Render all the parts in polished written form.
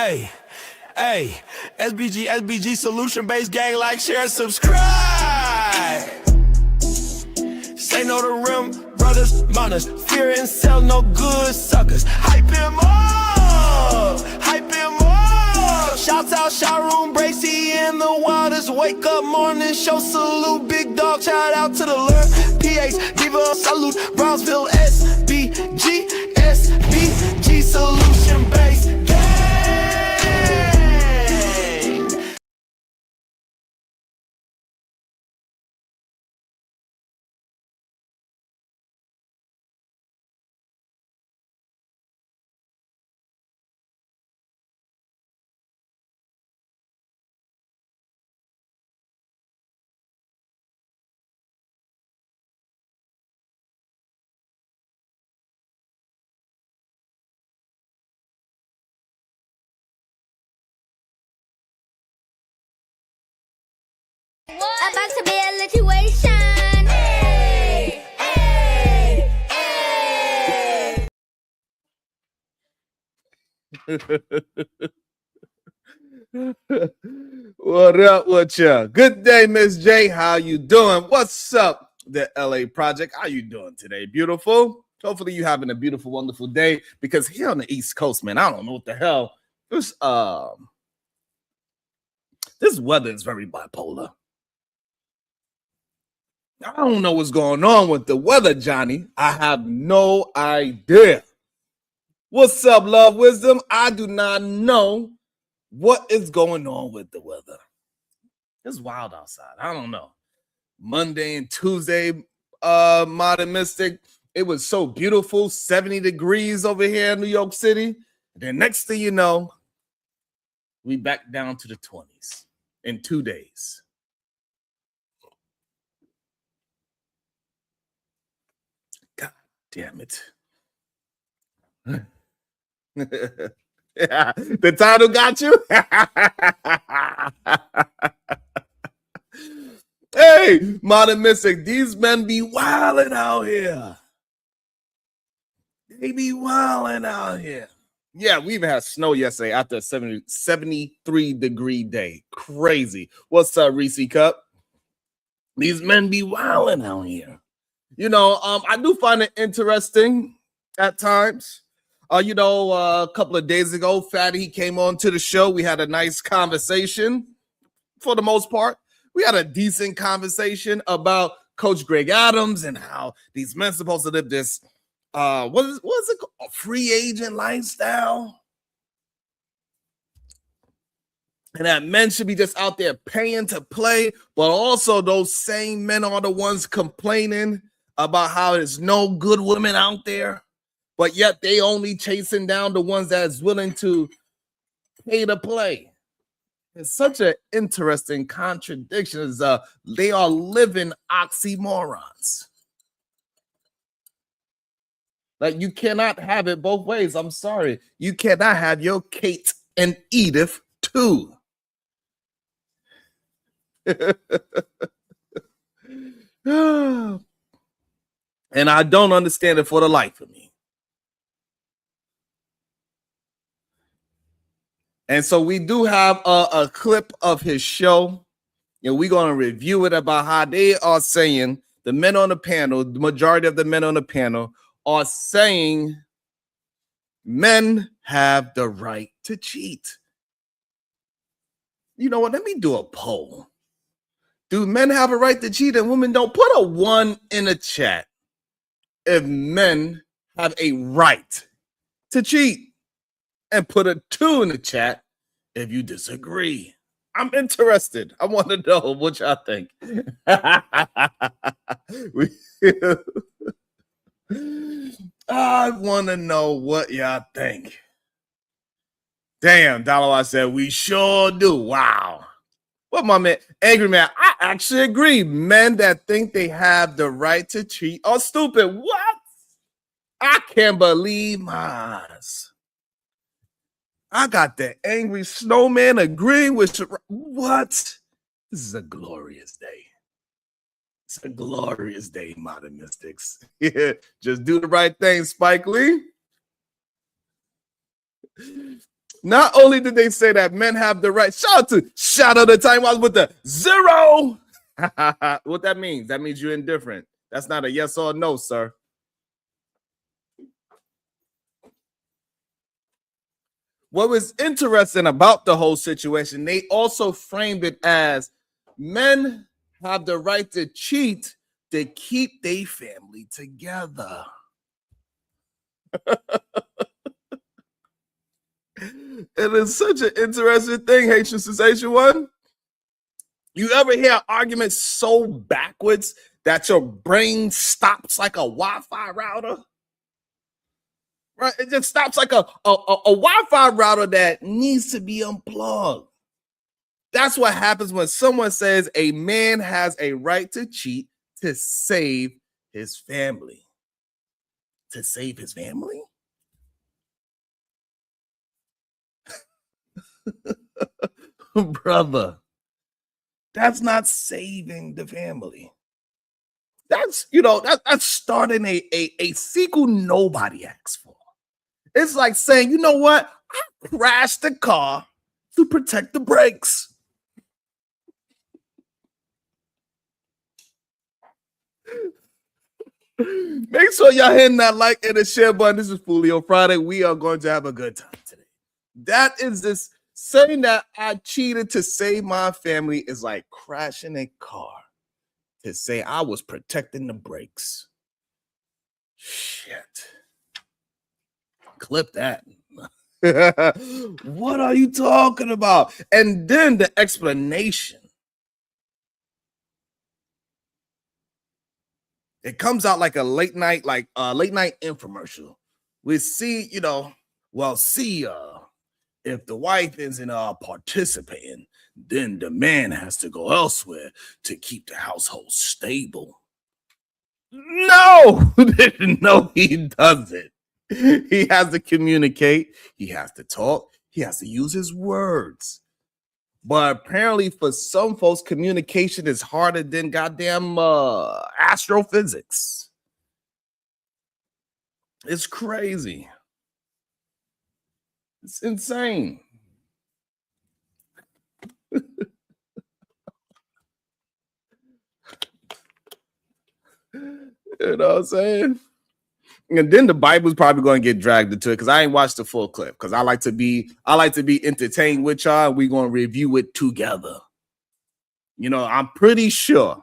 Hey, hey, SBG solution-based gang, like, share, subscribe. Say no to rim, brothers, mothers, fear and sell no good suckers. Hype him up, hype him up. Shouts out, showroom, Bracy in the waters. Wake up, morning show, salute, big dog, shout out to the lure. PH, Diva, salute, Brownsville, SBG solution-based gang. About to be a situation. Hey, hey, hey. What up with ya? Good day, Miss J. How you doing? What's up, the LA Project? How you doing today? Beautiful. Hopefully you having a beautiful, wonderful day, because here on the East Coast, man, I don't know what the hell. This weather is very bipolar. I don't know what's going on with the weather, Johnny. I have no idea. What's up, Love Wisdom? I do not know what is going on with the weather. It's wild outside. I don't know. Monday and Tuesday, Modern Mystic, it was so beautiful, 70 degrees over here in New York City. And then next thing you know, we back down to the 20s in 2 days. God damn it. Yeah, the title got you. Hey, Modern Mystic, these men be wilding out here. They be wilding out here. Yeah, we even had snow yesterday after a 73-degree day. Crazy. What's up, Reese Cup? These men be wilding out here. You know, I do find it interesting at times. A couple of days ago, Fatty came on to the show. We had a nice conversation for the most part. We had a decent conversation about Coach Greg Adams and how these men supposed to live this, what is it called? A free agent lifestyle. And that men should be just out there paying to play, but also those same men are the ones complaining about how there's no good women out there. But yet they only chasing down the ones that's willing to pay to play. It's such an interesting contradiction. They are living oxymorons. Like, you cannot have it both ways. I'm sorry. You cannot have your Kate and Edith too. And I don't understand it for the life of me. And so we do have a clip of his show. We're going to review it about how they are saying, the men on the panel, the majority of the men on the panel are saying men have the right to cheat. You know what? Let me do a poll. Do men have a right to cheat and women don't? Put a 1 in the chat if men have a right to cheat. And put a 2 in the chat if you disagree. I'm interested. I want to know what y'all think. I want to know what y'all think. Damn, Dollar, I said we sure do. Wow. What my man, Angry Man, I actually agree. Men that think they have the right to cheat are stupid. What? I can't believe my eyes. I got the angry snowman agreeing with what? This is a glorious day. It's a glorious day, Modern Mystics. Yeah, just do the right thing, Spike Lee. Not only did they say that men have the right, shout out the time I was with the 0. What that means? That means you're indifferent. That's not a yes or no, sir. What was interesting about the whole situation, they also framed it as men have the right to cheat to keep their family together. It is such an interesting thing, Haitian Sensation One. You ever hear an argument so backwards that your brain stops like a Wi-Fi router? Right? It just stops like a Wi-Fi router that needs to be unplugged. That's what happens when someone says a man has a right to cheat to save his family. To save his family? Brother, that's not saving the family. That's, that's starting a sequel nobody asked for. It's like saying, you know what? I crashed the car to protect the brakes. Make sure y'all hitting that like and the share button. This is Foolery Friday. We are going to have a good time today. That is this saying that I cheated to save my family is like crashing a car to say I was protecting the brakes. Shit. Clip that. What are you talking about? And then the explanation. It comes out like a late night infomercial. We see, if the wife isn't participating, then the man has to go elsewhere to keep the household stable. No, no, he doesn't. He has to communicate. He has to talk. He has to use his words. But apparently for some folks, communication is harder than goddamn astrophysics. It's crazy. It's insane. You know what I'm saying? And then the Bible's probably going to get dragged into it because I ain't watched the full clip because I like to be entertained with y'all. We're going to review it together. I'm pretty sure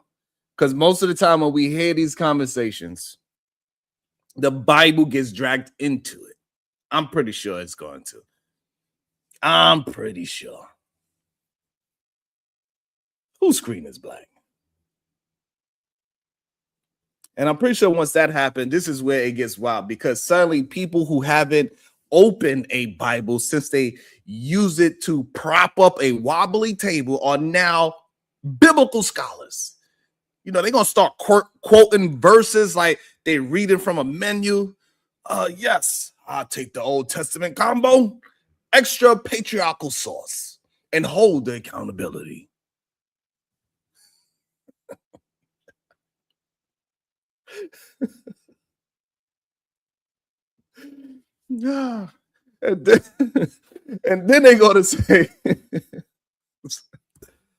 because most of the time when we hear these conversations, the Bible gets dragged into it. I'm pretty sure it's going to. I'm pretty sure. Whose screen is black? And I'm pretty sure once that happened, this is where it gets wild because suddenly people who haven't opened a Bible since they use it to prop up a wobbly table are now biblical scholars. They're going to start quoting verses like they read it from a menu. Yes, I'll take the Old Testament combo, extra patriarchal sauce, and hold the accountability. Yeah. And then they go to say,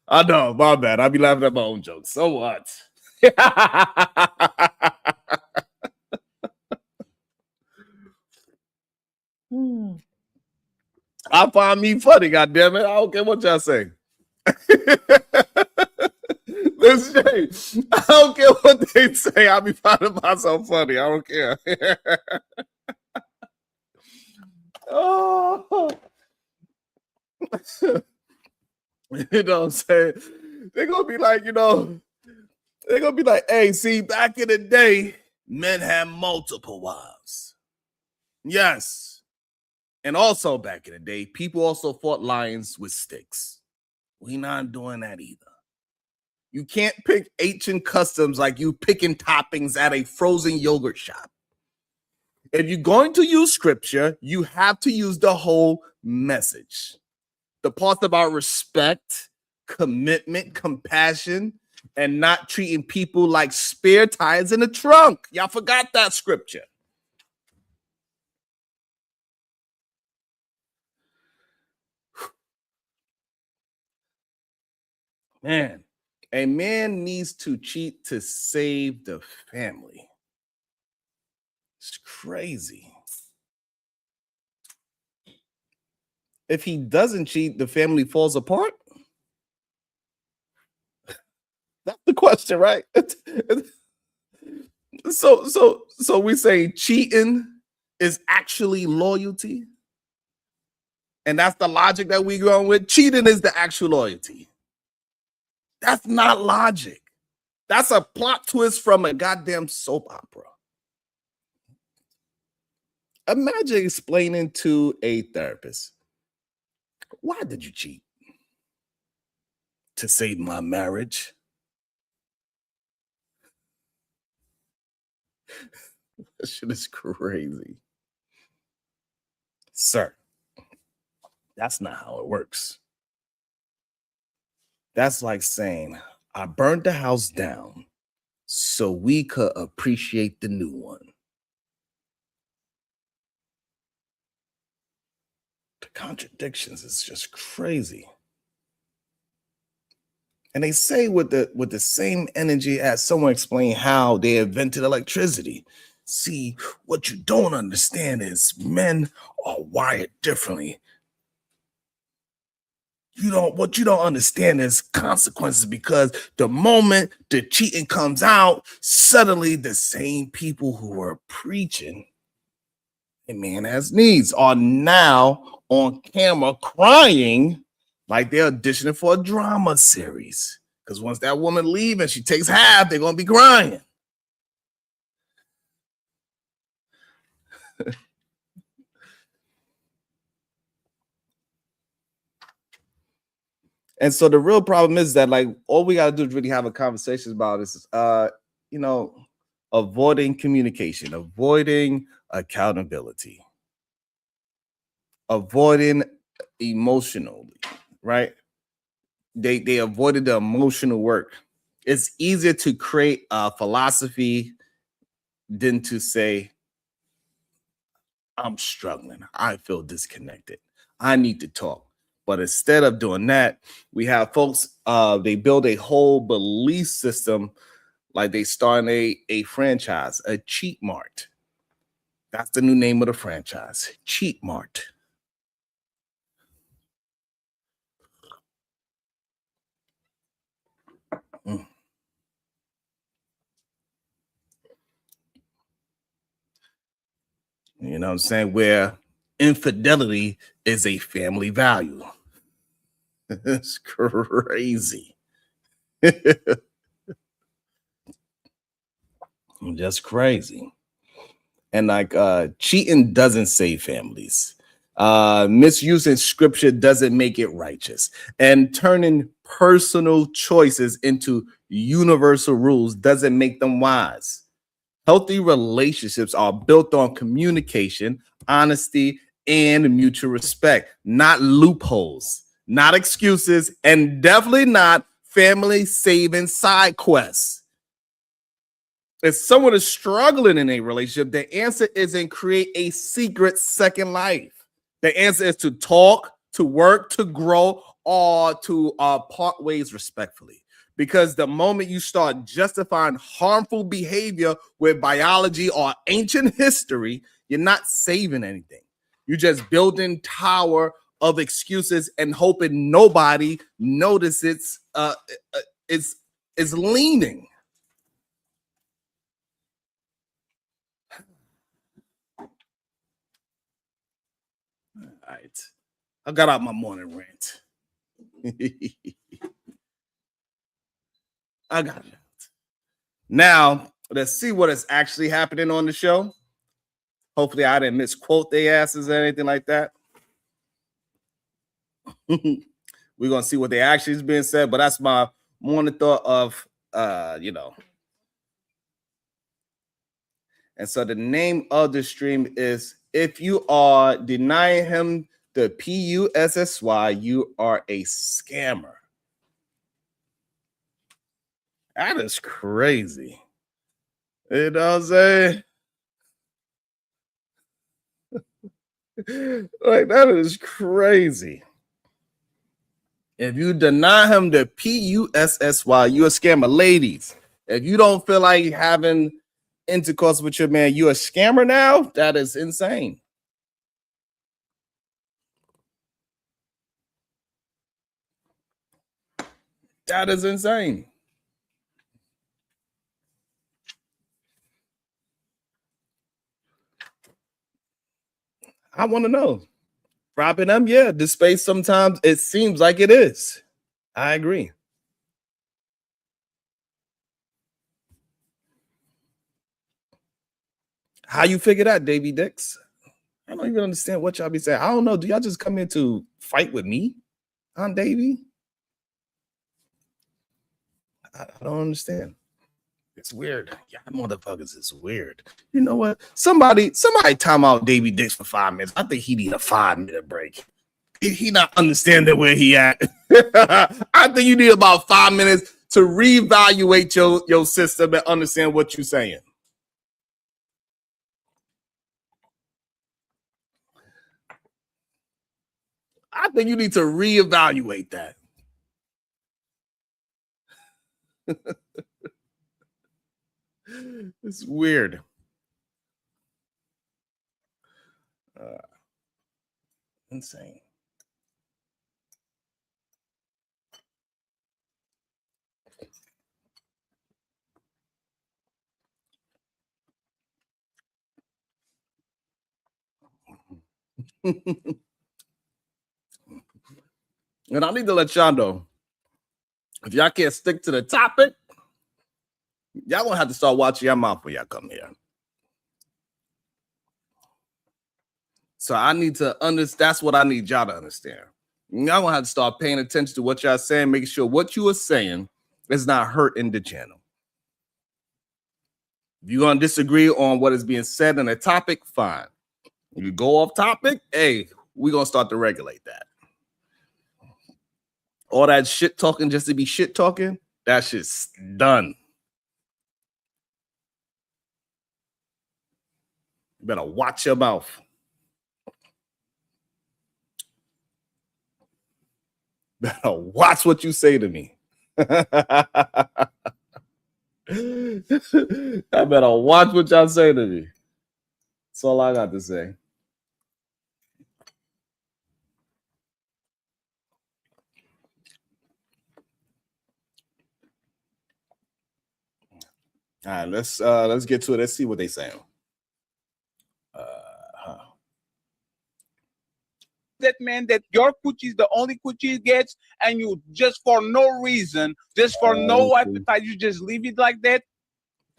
I know, my bad. I be laughing at my own jokes. So what? I find me funny, goddammit. I don't care what y'all say. Listen, I don't care what they say. I be finding myself funny. I don't care. Oh. You know what I'm saying? They're gonna be like, hey, see, back in the day, men had multiple wives. Yes. And also back in the day, people also fought lions with sticks. We not doing that either. You can't pick ancient customs like you picking toppings at a frozen yogurt shop. If you're going to use scripture, you have to use the whole message. The parts about respect, commitment, compassion, and not treating people like spare tires in the trunk. Y'all forgot that scripture. Man, a man needs to cheat to save the family. It's crazy. If he doesn't cheat, the family falls apart. That's the question, right? So we say cheating is actually loyalty, and that's the logic that we go on with. Cheating is the actual loyalty. That's not logic. That's a plot twist from a goddamn soap opera. Imagine explaining to a therapist, why did you cheat? To save my marriage. That shit is crazy. Sir, that's not how it works. That's like saying, I burned the house down so we could appreciate the new one. The contradictions is just crazy. And they say with the same energy as someone explained how they invented electricity. See, what you don't understand is men are wired differently. What you don't understand is consequences, because the moment the cheating comes out, suddenly the same people who were preaching a man has needs are now on camera crying like they're auditioning for a drama series. Because once that woman leaves and she takes half, they're gonna be crying. And so the real problem is that, like, all we gotta do is really have a conversation about this, avoiding communication, avoiding accountability, avoiding emotionally, right? They avoided the emotional work. It's easier to create a philosophy than to say, I'm struggling. I feel disconnected. I need to talk. But instead of doing that, we have folks, they build a whole belief system, like they start a franchise, a cheat mart. That's the new name of the franchise, Cheat Mart. Mm. You know what I'm saying? Where infidelity is a family value. It's crazy. Just crazy. And like cheating doesn't save families. Misusing scripture doesn't make it righteous. And turning personal choices into universal rules doesn't make them wise. Healthy relationships are built on communication, honesty, and mutual respect, not loopholes, not excuses, and definitely not family saving side quests. If someone is struggling in a relationship, the answer isn't create a secret second life. The answer is to talk, to work, to grow, or to part ways respectfully. Because the moment you start justifying harmful behavior with biology or ancient history, you're not saving anything. You're just building tower of excuses and hoping nobody notices it's leaning. All right. I got out my morning rant. I got it. Now, let's see what is actually happening on the show. Hopefully, I didn't misquote their asses or anything like that. We're gonna see what they actually is being said, but that's my morning thought of And so the name of the stream is, if you are denying him the PUSSY, you are a scammer. That is crazy. You know what I'm saying? Like, that is crazy. If you deny him the PUSSY, you're a scammer. Ladies, if you don't feel like having intercourse with your man, you're a scammer now? That is insane. That is insane. I want to know. Robbing them, yeah. The space sometimes it seems like it is. I agree. How you figure that, Davy Dix? I don't even understand what y'all be saying. I don't know. Do y'all just come here to fight with me, Aunt Davy? I don't understand. It's weird. Yeah, motherfuckers is weird. You know what? Somebody time out Davy Dix for 5 minutes. I think he need a 5-minute break. He not understanding where he at. I think you need about 5 minutes to reevaluate your system and understand what you're saying. I think you need to reevaluate that. It's weird. Insane. And I need to let y'all know, if y'all can't stick to the topic, y'all gonna have to start watching your mouth when y'all come here. So I need to understand. That's what I need y'all to understand. Y'all gonna have to start paying attention to what y'all saying, making sure what you are saying is not hurting the channel. If you're gonna disagree on what is being said in a topic, fine. If you go off topic, hey, we're gonna start to regulate that. All that shit talking just to be shit talking, that shit's done. You better watch your mouth. Better watch what you say to me. I better watch what y'all say to me. That's all I got to say. All right, let's get to it. Let's see what they saying. That man that your coochie is the only coochie he gets, and you just for no reason, just for no appetite, you just leave it like that.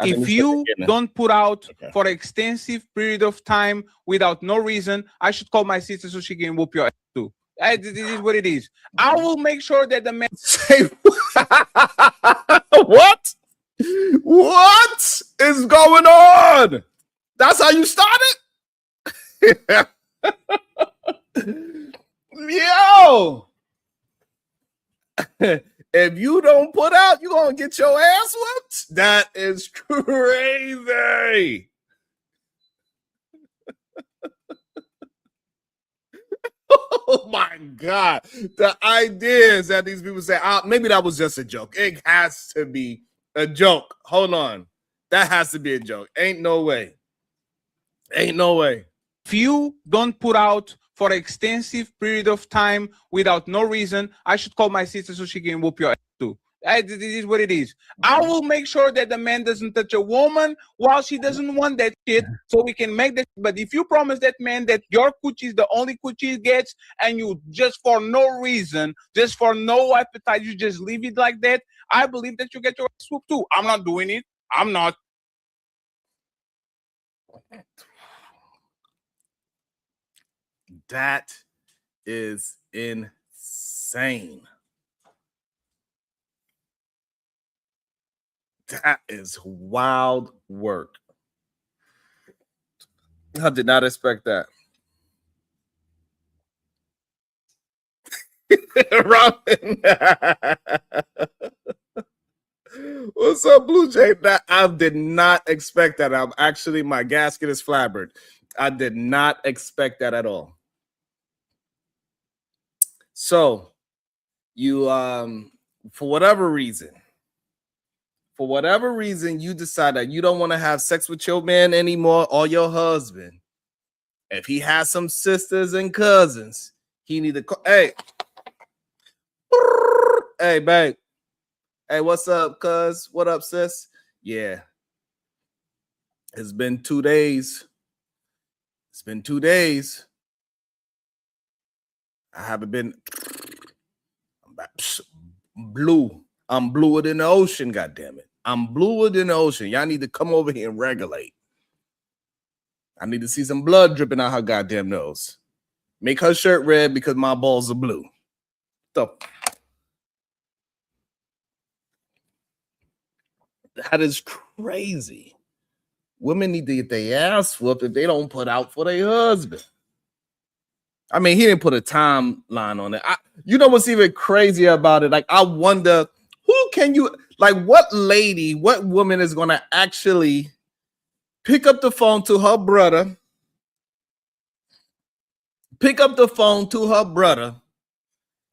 If you don't put out for extensive period of time without no reason, I should call my sister so she can whoop your ass too. This is what it is. I will make sure that the man say what? What is going on? That's how you started? Yo, if you don't put out, you're gonna get your ass whooped. That is crazy. Oh my God. The ideas that these people say, maybe that was just a joke. It has to be a joke. Hold on. That has to be a joke. Ain't no way. Ain't no way. If you don't put out for extensive period of time without no reason, I should call my sister so she can whoop your ass too. This is what it is. I will make sure that the man doesn't touch a woman while she doesn't want that shit, so we can make that. But if you promise that man that your coochie is the only coochie he gets, and you just for no reason, just for no appetite, you just leave it like that, I believe that you get your ass whooped too. I'm not doing it. I'm not. That is insane. That is wild work. I did not expect that. Robin. What's up, Blue Jay? I did not expect that. I'm actually, my gasket is flabbered. I did not expect that at all. So, you for whatever reason, you decide that you don't want to have sex with your man anymore or your husband. If he has some sisters and cousins, he need to call. Hey, babe. Hey, what's up, cuz? What up, sis? Yeah. It's been 2 days. I haven't been blue. I'm bluer than the ocean, goddammit. I'm bluer than the ocean. Y'all need to come over here and regulate. I need to see some blood dripping out her goddamn nose. Make her shirt red because my balls are blue. That is crazy. Women need to get their ass whooped if they don't put out for their husband. I mean, he didn't put a timeline on it. You know what's even crazier about it? Like, I wonder what woman is going to actually pick up the phone to her brother,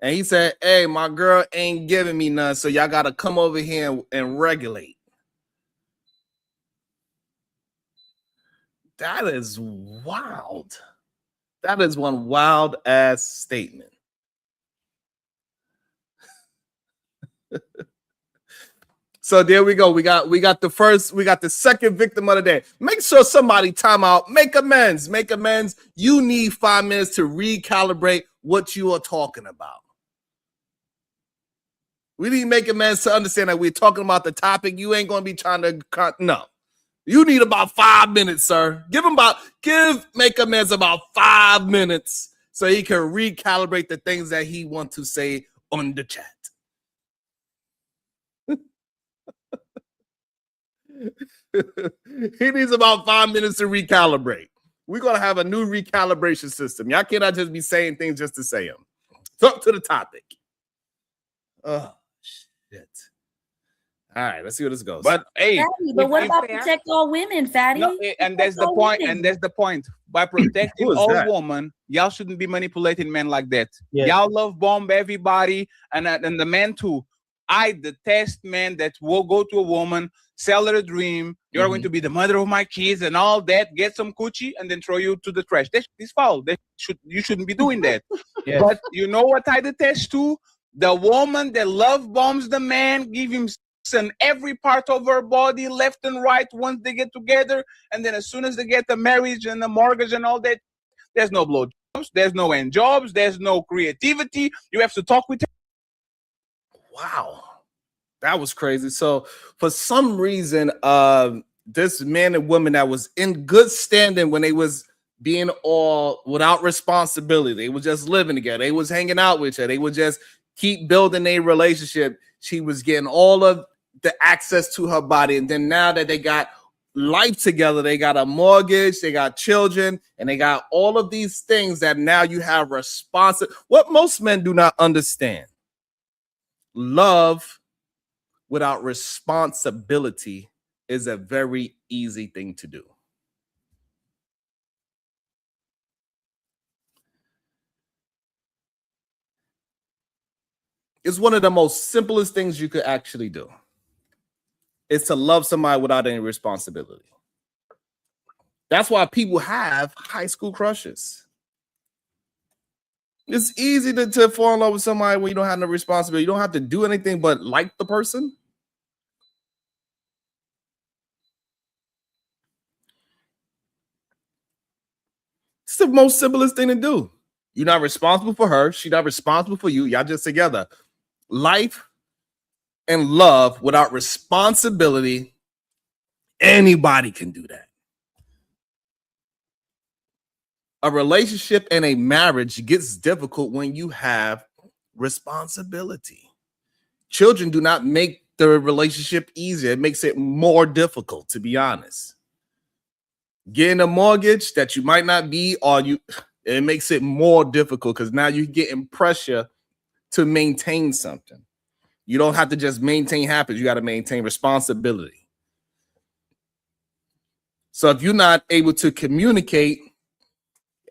and he said, hey, my girl ain't giving me none, so y'all got to come over here and regulate. That is wild. That is one wild ass statement. So there we go. We got the second victim of the day. Make sure somebody time out. Make amends. You need 5 minutes to recalibrate what you are talking about. We need to make amends to understand that we're talking about the topic. You ain't going to be trying to no. You need about 5 minutes, sir. Make amends about 5 minutes so he can recalibrate the things that he wants to say on the chat. He needs about 5 minutes to recalibrate. We're going to have a new recalibration system. Y'all cannot just be saying things just to say them. Talk to the topic. Oh, shit. All right, let's see where this goes. But hey, Fatty, but what about protect all women, Fatty? No, and that's the point. Women. And that's the point. By protecting all women, y'all shouldn't be manipulating men like that. Yeah. Y'all love bomb everybody, and the men too. I detest men that will go to a woman, sell her a dream. You're going to be the mother of my kids and all that. Get some coochie and then throw you to the trash. That's foul. You shouldn't be doing that. Yes. But you know what I detest too? The woman that love bombs the man, give him and every part of her body, left and right, once they get together, and then as soon as they get the marriage and the mortgage and all that, there's no blowjobs, there's no end jobs, there's no creativity. You have to talk with her. Wow, that was crazy. So for some reason, this man and woman that was in good standing when they was being all without responsibility, they was just living together, they was hanging out with each other, they would just keep building a relationship. She was getting all of the access to her body. And then now that they got life together, they got a mortgage, they got children, and they got all of these things that now you have what most men do not understand. Love without responsibility is a very easy thing to do. It's one of the most simplest things you could actually do. It's to love somebody without any responsibility. That's why people have high school crushes. It's easy to fall in love with somebody when you don't have no responsibility. You don't have to do anything but like the person. It's the most simplest thing to do. You're not responsible for her. She's not responsible for you. Y'all just together. Life and love without responsibility, anybody can do that. A relationship and a marriage gets difficult when you have responsibility. Children do not make the relationship easier. It makes it more difficult, to be honest. Getting a mortgage that you might not be, it makes it more difficult because now you're getting pressure to maintain something. You don't have to just maintain happiness. You got to maintain responsibility. So if you're not able to communicate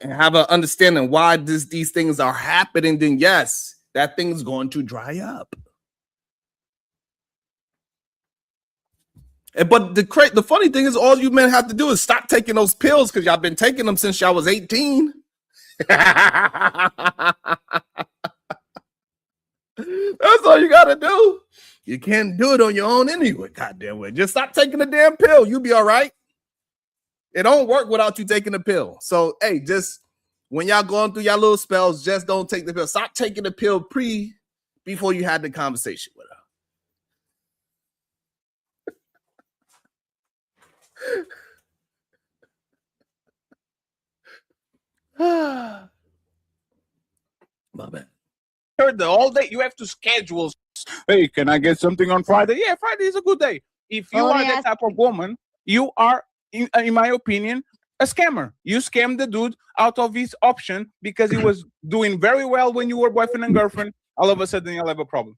and have an understanding why these things are happening, then yes, that thing's going to dry up. But the funny thing is, all you men have to do is stop taking those pills because y'all been taking them since y'all was 18. That's all you gotta do. You can't do it on your own anyway. Goddamn way. Just stop taking the damn pill. You'll be all right. It don't work without you taking the pill. So hey, just when y'all going through y'all little spells, just don't take the pill. Stop taking the pill before you had the conversation with her. My bad. The all day you have to schedule. Hey, can I get something on Friday? Yeah, Friday is a good day. If you are that type of woman, you are, in my opinion, a scammer. You scammed the dude out of his option because he was doing very well when you were boyfriend and girlfriend. All of a sudden, you'll have a problem.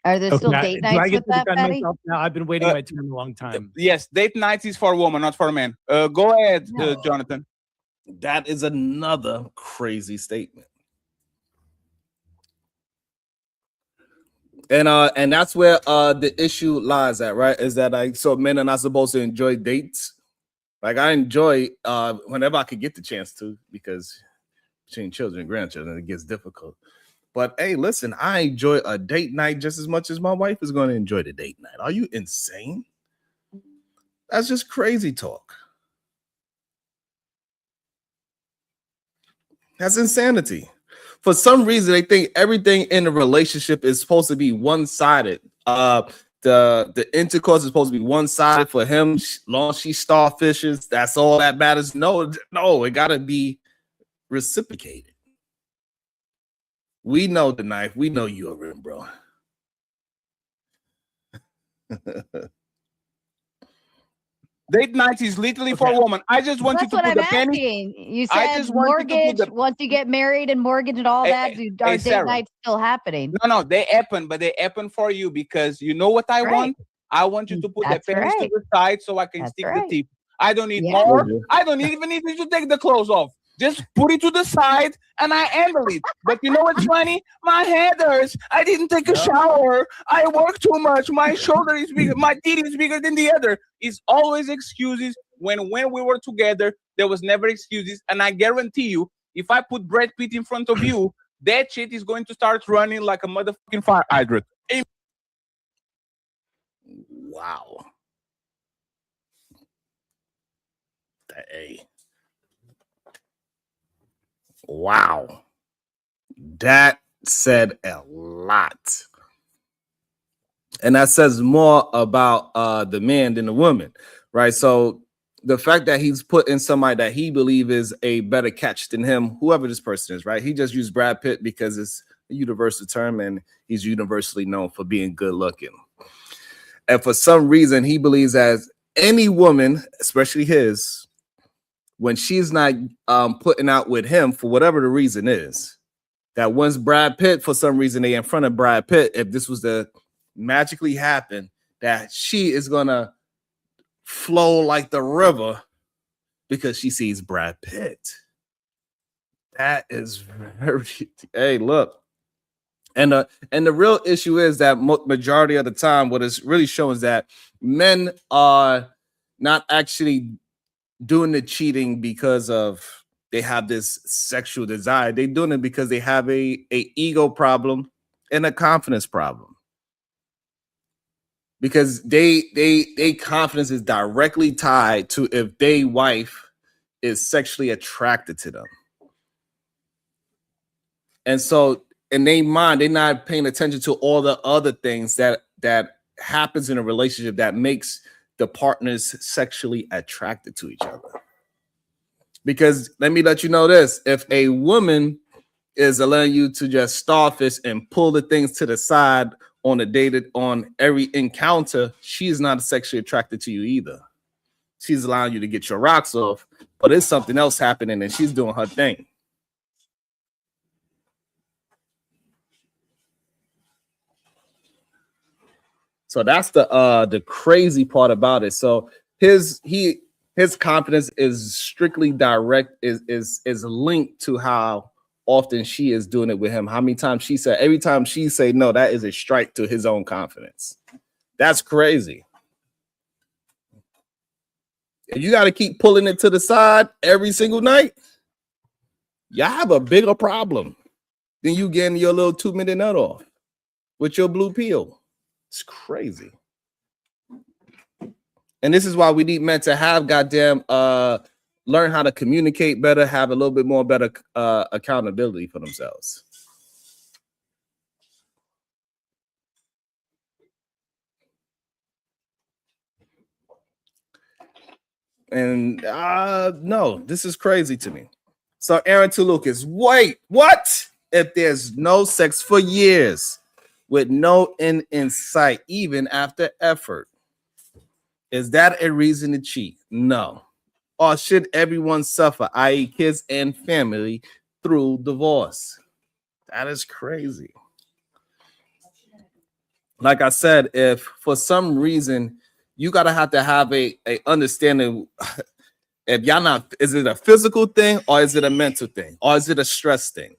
Are there still date nights with that, Patty? Now I've been waiting my turn a long time. Yes, date nights is for a woman, not for a man. Go ahead, Jonathan. That is another crazy statement. And that's where the issue lies at, right? Is that so men are not supposed to enjoy dates. Like I enjoy whenever I could get the chance to, because between children and grandchildren it gets difficult. But hey, listen, I enjoy a date night just as much as my wife is going to enjoy the date night. Are you insane? That's just crazy talk. That's insanity. For some reason, they think everything in a relationship is supposed to be one-sided. The intercourse is supposed to be one-sided for him. Long as she starfishes, that's all that matters. No, it gotta be reciprocated. We know the knife. We know you're in, bro. Date night is literally for a woman. I just want you to put the penny. You said mortgage, once you get married and mortgage and all that, are date nights still happening? No, they happen, but they happen for you because you know what I want? I want you to put the pennies to the side so I can stick the tip. I don't need more. I don't even need you to take the clothes off. Just put it to the side and I handle it. But you know what's funny? My head hurts. I didn't take a shower. I work too much. My shoulder is bigger. My teeth is bigger than the other. It's always excuses. When we were together, there was never excuses. And I guarantee you, if I put Brad Pitt in front of you, that shit is going to start running like a motherfucking fire hydrant. Wow. Hey. Wow. That said a lot. And that says more about the man than the woman, right? So the fact that he's put in somebody that he believes is a better catch than him, whoever this person is, right? He just used Brad Pitt because it's a universal term and he's universally known for being good looking. And for some reason, he believes as any woman, especially his, when she's not putting out with him for whatever the reason is, that once Brad Pitt, for some reason, they in front of Brad Pitt, if this was to magically happen, that she is going to flow like the river because she sees Brad Pitt. That is very, hey, look. And the real issue is that majority of the time, what it's really showing is that men are not actually doing the cheating because of they have this sexual desire. They're doing it because they have a ego problem and a confidence problem. Because they confidence is directly tied to if their wife is sexually attracted to them. And so in their mind, they're not paying attention to all the other things that happens in a relationship that makes the partners sexually attracted to each other. Because let me let you know this, if a woman is allowing you to just starfish and pull the things to the side on a dated on every encounter, she is not sexually attracted to you either. She's allowing you to get your rocks off, but it's something else happening and she's doing her thing. So that's the crazy part about it. So his confidence is strictly direct, is linked to how often she is doing it with him. How many times she said, every time she say no, that is a strike to his own confidence. That's crazy. And you got to keep pulling it to the side every single night. Y'all have a bigger problem than you getting your little 2-minute nut off with your blue pill. It's crazy. And this is why we need men to have goddamn learn how to communicate better, have a little bit more better accountability for themselves. And no, this is crazy to me. So Aaron to Lucas, wait, what? If there's no sex for years with no end in sight, even after effort, is that a reason to cheat? No. Or should everyone suffer, i.e. kids and family, through divorce? That is crazy. Like I said, if for some reason you gotta have to have a understanding, if y'all not, is it a physical thing or is it a mental thing or is it a stress thing?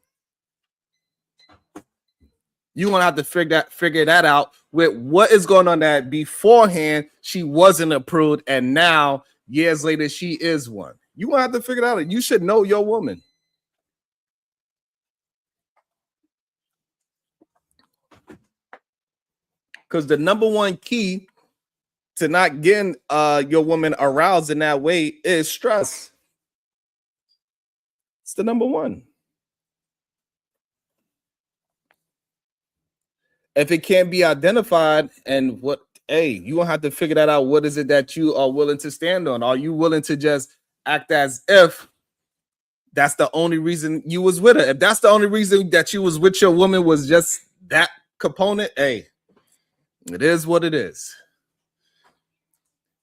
You want to have to figure that out with what is going on that beforehand she wasn't approved and now years later she is one. You want to have to figure that out. You should know your woman. Because the number one key to not getting your woman aroused in that way is stress. It's the number one. If it can't be identified, and what, hey, you gonna have to figure that out. What is it that you are willing to stand on? Are you willing to just act as if that's the only reason you was with her? If that's the only reason that you was with your woman was just that component, hey, it is what it is.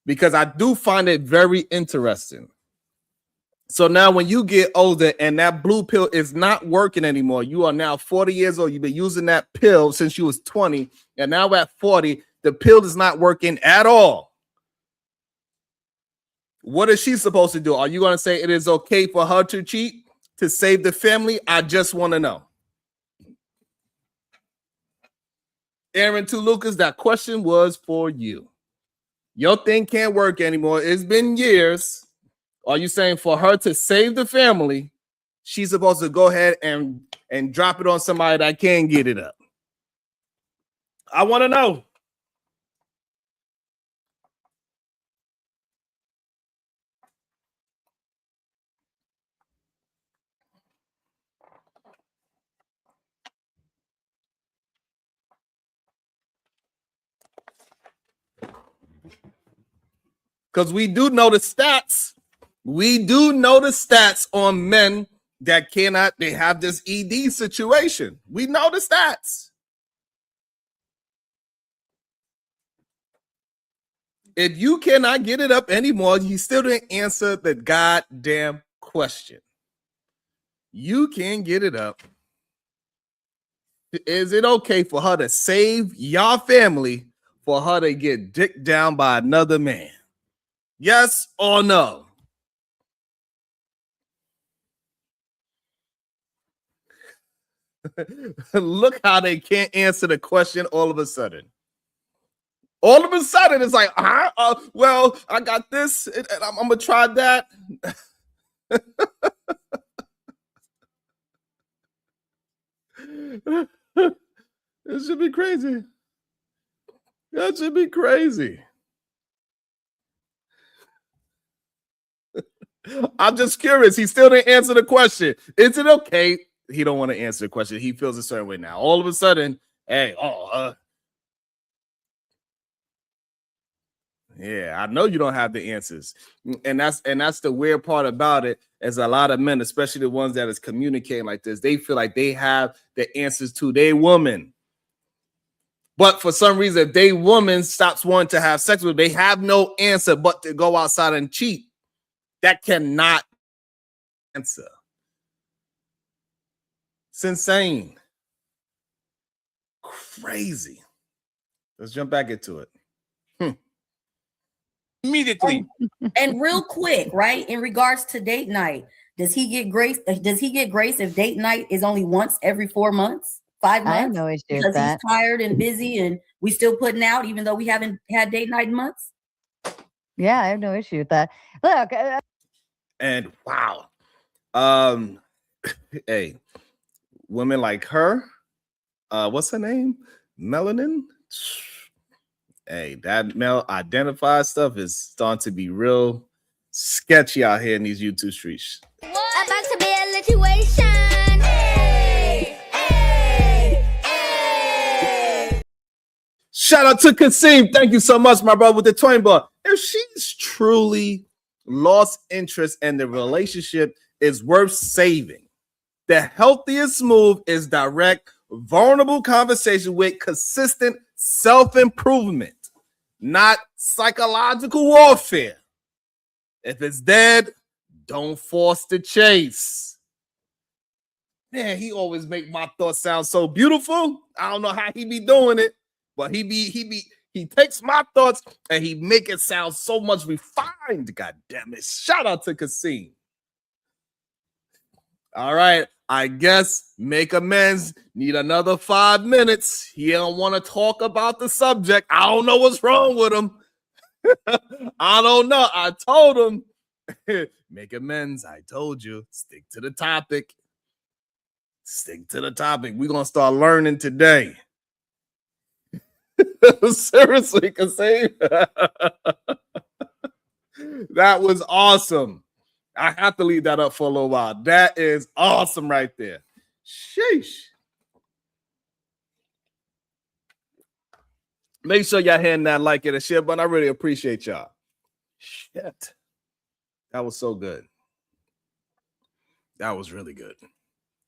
Because I do find it very interesting. So now when you get older and that blue pill is not working anymore, you are now 40 years old. You've been using that pill since you was 20. And now at 40, the pill is not working at all. What is she supposed to do? Are you going to say it is okay for her to cheat to save the family? I just want to know. Aaron to Lucas, that question was for you. Your thing can't work anymore. It's been years. Are you saying for her to save the family, she's supposed to go ahead and drop it on somebody that can get it up? I want to know. Because we do know the stats. We do know the stats on men that cannot, they have this ED situation. We know the stats. If you cannot get it up anymore, you still didn't answer the goddamn question. You can get it up. Is it okay for her to save your family for her to get dicked down by another man? Yes or no? Look how they can't answer the question all of a sudden. All of a sudden, it's like, well, I got this, and I'm going to try that. It should be crazy. That should be crazy. I'm just curious. He still didn't answer the question. Is it okay? He don't want to answer the question. He feels a certain way now. All of a sudden, hey, yeah, I know you don't have the answers. And that's the weird part about it, is a lot of men, especially the ones that is communicating like this, they feel like they have the answers to their woman. But for some reason, if they woman stops wanting to have sex with them, they have no answer but to go outside and cheat. That cannot answer. It's insane. Crazy. Let's jump back into it. Immediately. And real quick, right? In regards to date night, Does he get grace? Does he get grace if date night is only once every 4 months, 5 months? I have no issue with because that. he's tired and busy, and we still putting out, even though we haven't had date night in months. Yeah, I have no issue with that. Look, And wow, hey, women like her, what's her name? Melanin. Hey, that male identified stuff is starting to be real sketchy out here in these YouTube streets. About to be a situation. Hey, hey, hey. Shout out to Kasim. Thank you so much, my brother, with the twin ball. If she's truly lost interest in the relationship, is worth saving. The healthiest move is direct, vulnerable conversation with consistent self-improvement, not psychological warfare. If it's dead, don't force the chase. Man, he always make my thoughts sound so beautiful. I don't know how he be doing it, but he takes my thoughts and he make it sound so much refined. God damn it. Shout out to Kasim. All right, I guess make amends. Need another 5 minutes. He don't want to talk about the subject. I don't know what's wrong with him. I don't know. I told him. Make amends. I told you. Stick to the topic. Stick to the topic. We're going to start learning today. Seriously, Kasim. That was awesome. I have to leave that up for a little while. That is awesome right there. Sheesh. Make sure y'all hitting that like and a share button. I really appreciate y'all. Shit. That was so good. That was really good.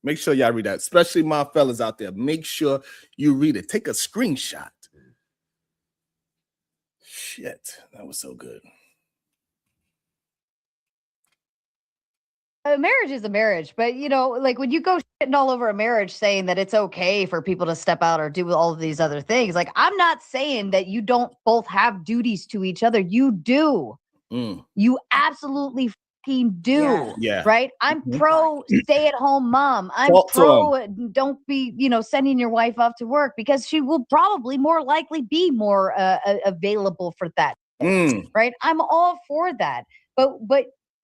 Make sure y'all read that, especially my fellas out there. Make sure you read it. Take a screenshot. Shit. That was so good. a marriage is a marriage, but you know, like when you go shitting all over a marriage saying that it's okay for people to step out or do all of these other things, like I'm not saying that you don't both have duties to each other. You do. You absolutely fucking do. Yeah. Right? I'm pro stay-at-home mom. I'm pro don't be, you know, sending your wife off to work because she will probably more likely be more available for that. Right? I'm all for that.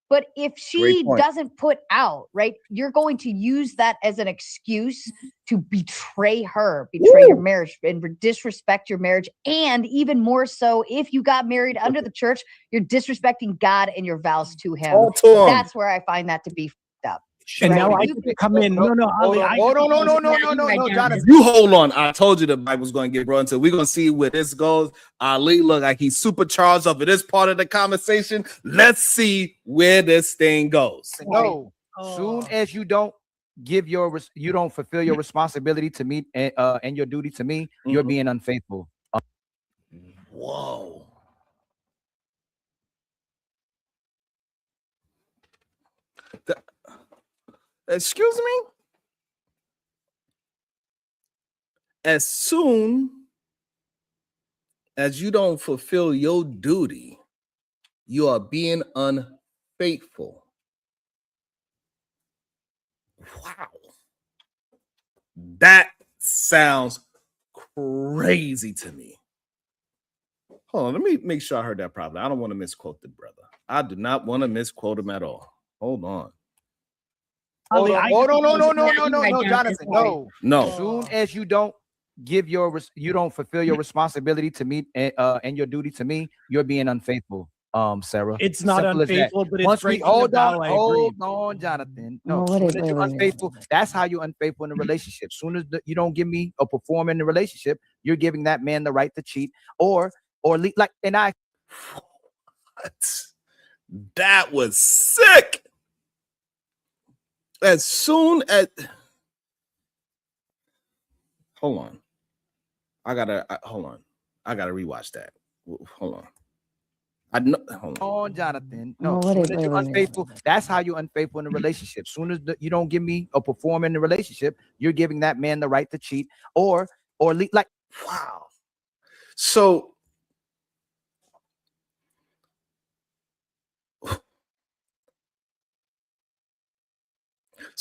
But if she doesn't put out, right, you're going to use that as an excuse to betray her, betray your marriage, and disrespect your marriage. And even more so, if you got married under the church, you're disrespecting God and your vows to him. That's where I find that to be fucked up. And now I can come in. No, Jonathan. You hold on. I told you the Bible was going to get brought into. We're going to see where this goes. Ali look like he's supercharged over this part of the conversation. Let's see where this thing goes. No, soon as you don't you don't fulfill your responsibility to me and your duty to me, you're being unfaithful. Whoa. Excuse me? As soon as you don't fulfill your duty, you are being unfaithful. Wow. That sounds crazy to me. Hold on, let me make sure I heard that properly. I don't want to misquote the brother. I do not want to misquote him at all. Hold on. No, Jonathan. No. As soon as you don't you don't fulfill your responsibility to me and your duty to me, you're being unfaithful. Sarah. It's not unfaithful, but it's breaking hold on, Jonathan. No, you're unfaithful. That's how you're unfaithful in a relationship. Soon as you don't give me or perform in the relationship, you're giving that man the right to cheat or like. And I. What? That was sick. As soon as hold on, I gotta rewatch that. Hold on. I know. Hold on, Jonathan. No, you're unfaithful. That's how you're unfaithful in a relationship. Soon as you don't give me or perform in the relationship, you're giving that man the right to cheat or like. Wow. So.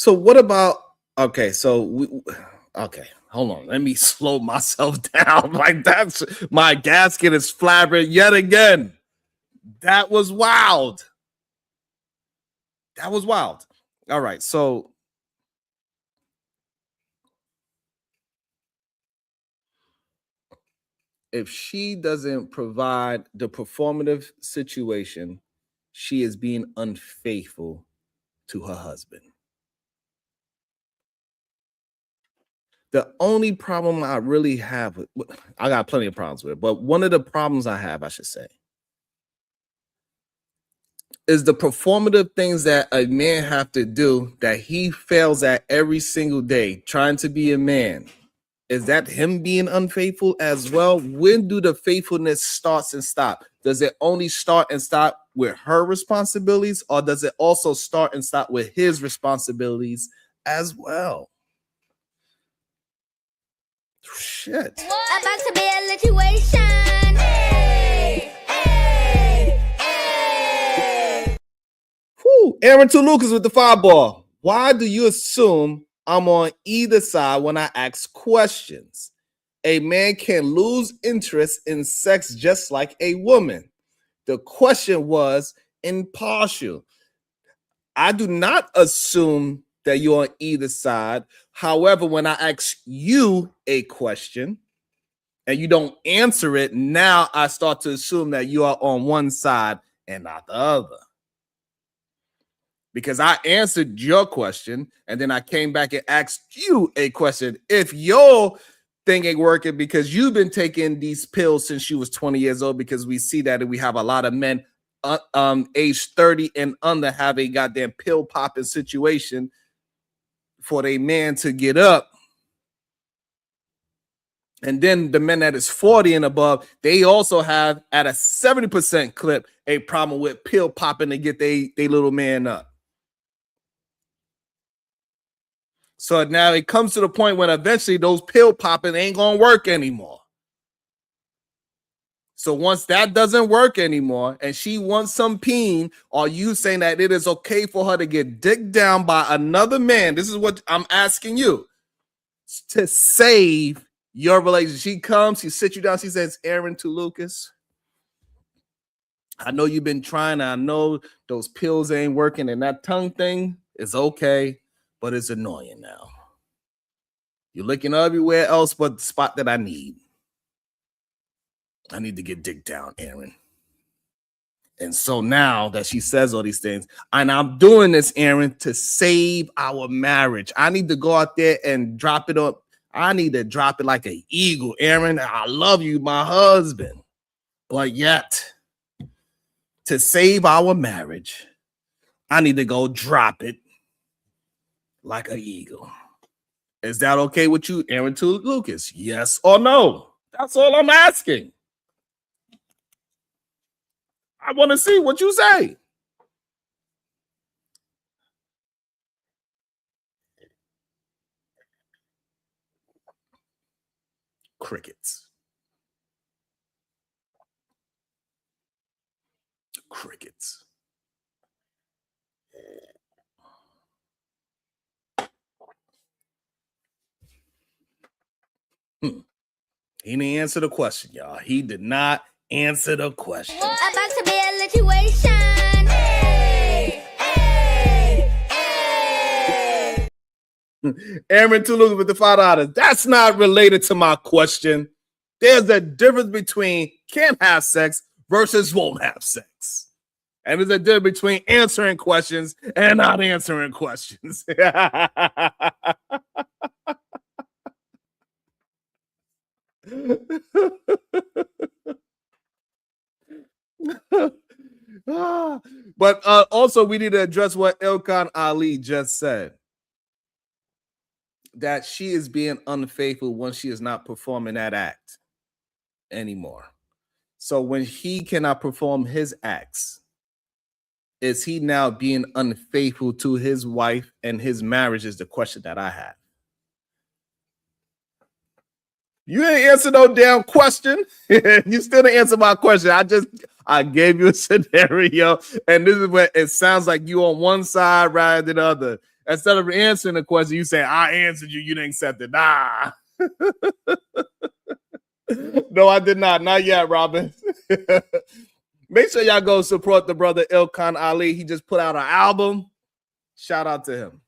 So what about okay? Okay, hold on. Let me slow myself down. Like that's my gasket is flabbering yet again. That was wild. That was wild. All right, so if she doesn't provide the performative situation, she is being unfaithful to her husband. The only problem I really have with, I got plenty of problems with it, but one of the problems I have, I should say, is the performative things that a man have to do that he fails at every single day, trying to be a man. Is that him being unfaithful as well? When do the faithfulness starts and stop? Does it only start and stop with her responsibilities, or does it also start and stop with his responsibilities as well? Shit. About to be a situation. Hey, hey, hey. Whew. Aaron to Lucas with the 5-ball. Why do you assume I'm on either side when I ask questions? A man can lose interest in sex just like a woman. The question was impartial. I do not assume that you're on either side. However, when I ask you a question and you don't answer it, now I start to assume that you are on one side and not the other. Because I answered your question and then I came back and asked you a question. If your thing ain't working because you've been taking these pills since you was 20 years old, because we see that we have a lot of men age 30 and under have a goddamn pill popping situation for a man to get up. And then the men that is 40 and above, they also have at a 70% clip a problem with pill popping to get they little man up. So now it comes to the point when eventually those pill popping ain't gonna work anymore. So once that doesn't work anymore and she wants some peen, are you saying that it is okay for her to get dicked down by another man? This is what I'm asking you, to save your relationship. She comes, she sits you down, she says, Aaron to Lucas, I know you've been trying, I know those pills ain't working, and that tongue thing is okay, but it's annoying now. You're looking everywhere else but the spot that I need. I need to get dick down, Aaron. And so now that she says all these things, and I'm doing this, Aaron, to save our marriage. I need to go out there and drop it up. I need to drop it like an eagle, Aaron. I love you, my husband. But yet, to save our marriage, I need to go drop it like an eagle. Is that okay with you, Aaron to Lucas? Yes or no? That's all I'm asking. I want to see what you say. Crickets. Crickets. He didn't answer the question, y'all. He did not answer the question. About to be a situation. Hey, hey, hey. Aaron Tulu with the $5. That's not related to my question. There's a difference between can't have sex versus won't have sex. And there's a difference between answering questions and not answering questions. But also we need to address what Ilkan Ali just said, that she is being unfaithful when she is not performing that act anymore. So when he cannot perform his acts, is he now being unfaithful to his wife and his marriage is the question that I have. You didn't answer no damn question. You still didn't answer my question. I gave you a scenario, and this is what it sounds like. You on one side rather than the other. Instead of answering the question, you say, I answered you, you didn't accept it. Nah. No, I did not. Not yet, Robin. Make sure y'all go support the brother Ilkan Ali. He just put out an album. Shout out to him.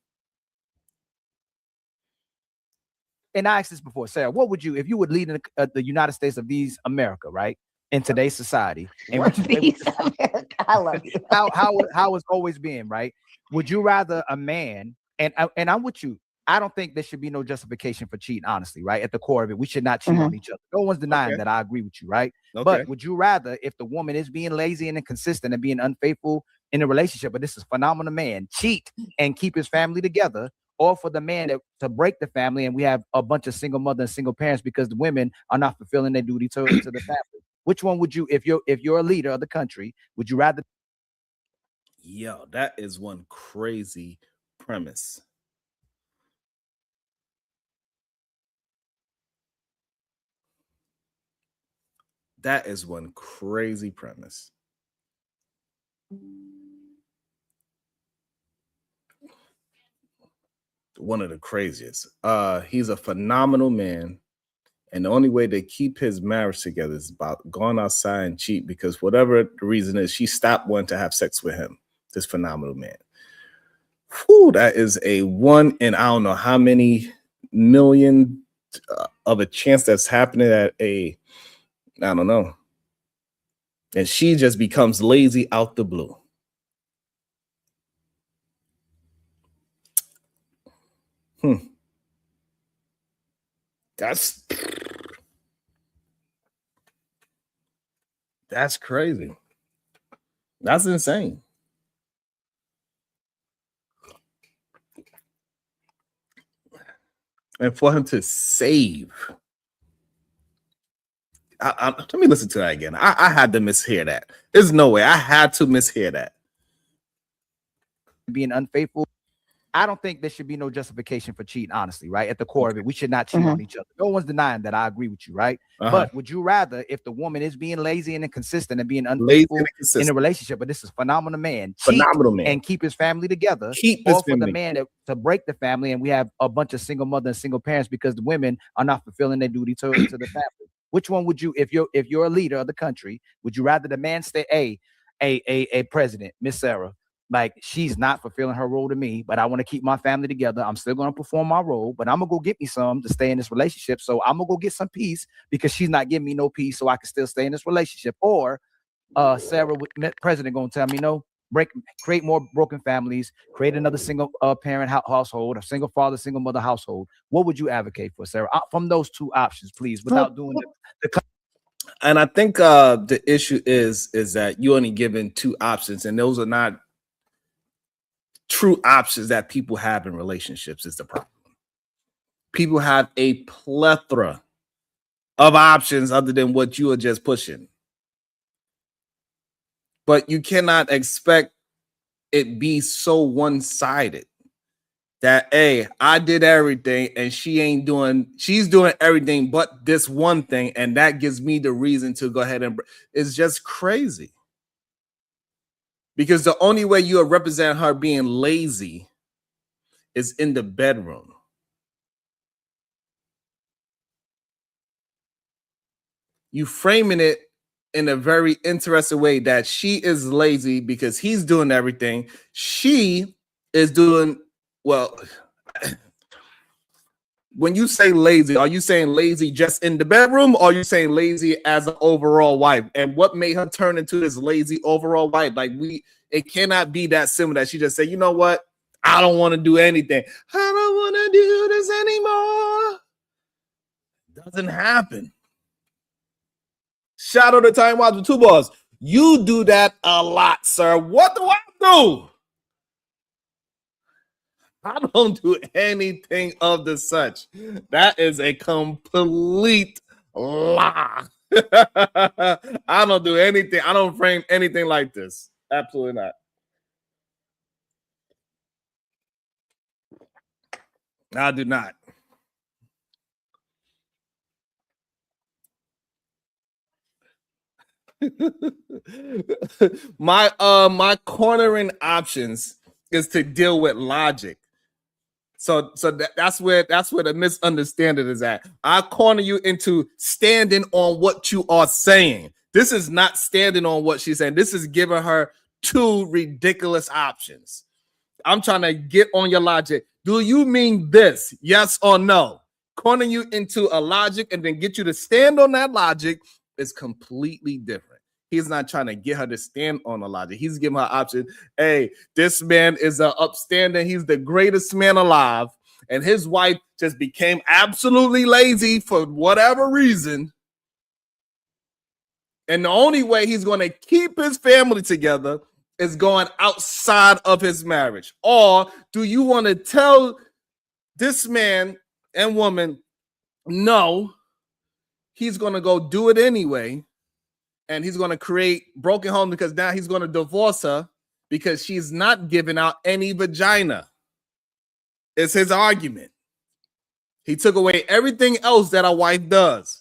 And I asked this before, Sarah, what would you, if you would lead in the United States of these America, right? In today's society. And America, I love you. how it's always been, right? Would you rather a man, and I'm with you, I don't think there should be no justification for cheating, honestly, right? At the core of it, we should not cheat on each other. No one's denying that. I agree with you, right? Okay. But would you rather, if the woman is being lazy and inconsistent and being unfaithful in a relationship, but this is a phenomenal man, cheat and keep his family together, or for the man to break the family and we have a bunch of single mothers and single parents because the women are not fulfilling their duty to the family? Which one would you, if you're a leader of the country, would you rather? Yo, that is one crazy premise. That is one crazy premise. One of the craziest. He's a phenomenal man. And the only way to keep his marriage together is about going outside and cheat, because whatever the reason is, she stopped wanting to have sex with him, this phenomenal man. Whew, that is a 1 in I don't know how many million of a chance that's happening at I don't know. And she just becomes lazy out the blue. That's crazy. That's insane. And for him to save. Let me listen to that again. I had to mishear that. There's no way. I had to mishear that. Being unfaithful. I don't think there should be no justification for cheating, honestly, right? At the core of it, we should not cheat on each other. No one's denying that. I agree with you, right? But would you rather, if the woman is being lazy and inconsistent and being unfaithful in a relationship, but this is a phenomenal man, cheat and keep his family together, or for the man to break the family and we have a bunch of single mothers and single parents because the women are not fulfilling their duty to the family? Which one would you, if you're a leader of the country, would you rather the man stay a president, Miss Sarah? Like, she's not fulfilling her role to me, but I want to keep my family together. I'm still going to perform my role, but I'm going to go get me some to stay in this relationship. So I'm going to go get some peace because she's not giving me no peace, so I can still stay in this relationship. Or Sarah, president, going to tell me, no, create more broken families, create another single parent household, a single father, single mother household. What would you advocate for, Sarah? From those two options, please, without doing the And I think the issue is that you're only given two options, and those are not true options that people have in relationships. Is the problem. People have a plethora of options other than what you are just pushing. But you cannot expect it be so one-sided that, hey, I did everything and she's doing everything but this one thing, and that gives me the reason to go ahead and it's just crazy. Because the only way you are representing her being lazy is in the bedroom. You framing it in a very interesting way that she is lazy because he's doing everything. She is doing, well, when you say lazy, are you saying lazy just in the bedroom, or are you saying lazy as an overall wife? And what made her turn into this lazy overall wife? Like, it cannot be that simple that she just said, you know what? I don't want to do anything. I don't want to do this anymore. Doesn't happen. Shout out to Time Watch with 2 balls. You do that a lot, sir. What do I do? I don't do anything of the such. That is a complete lie. I don't do anything. I don't frame anything like this. Absolutely not. I do not. My cornering options is to deal with logic. So that's where the misunderstanding is at. I corner you into standing on what you are saying. This is not standing on what she's saying. This is giving her two ridiculous options. I'm trying to get on your logic. Do you mean this? Yes or no? Corner you into a logic and then get you to stand on that logic is completely different. He's not trying to get her to stand on the logic. He's giving her option. Hey, this man is an upstanding. He's the greatest man alive. And his wife just became absolutely lazy for whatever reason. And the only way he's going to keep his family together is going outside of his marriage. Or do you want to tell this man and woman, no, he's going to go do it anyway. And he's going to create broken home because now he's going to divorce her because she's not giving out any vagina. It's his argument. He took away everything else that a wife does.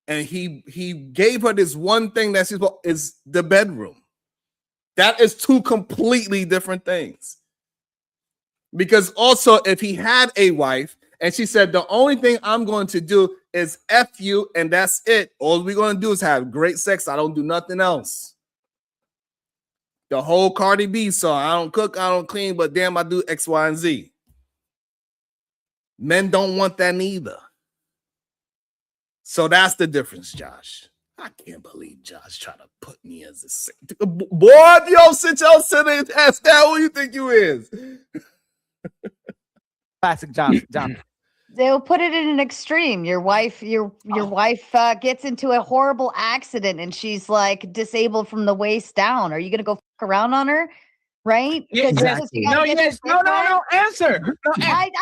And he gave her this one thing that is the bedroom. That is two completely different things. Because also, if he had a wife and she said, the only thing I'm going to do is F you and that's it. All we're going to do is have great sex. I don't do nothing else. The whole Cardi B song, I don't cook, I don't clean, but damn, I do X, Y, and Z. Men don't want that neither. So that's the difference, Josh. I can't believe Josh trying to put me as a boy. Yo, sit your sitting ass down. Who you think you is? Classic John. They'll put it in an extreme. Your wife gets into a horrible accident and she's like disabled from the waist down. Are you gonna go fuck around on her? Right? Yes, Exactly. no. Answer. No, I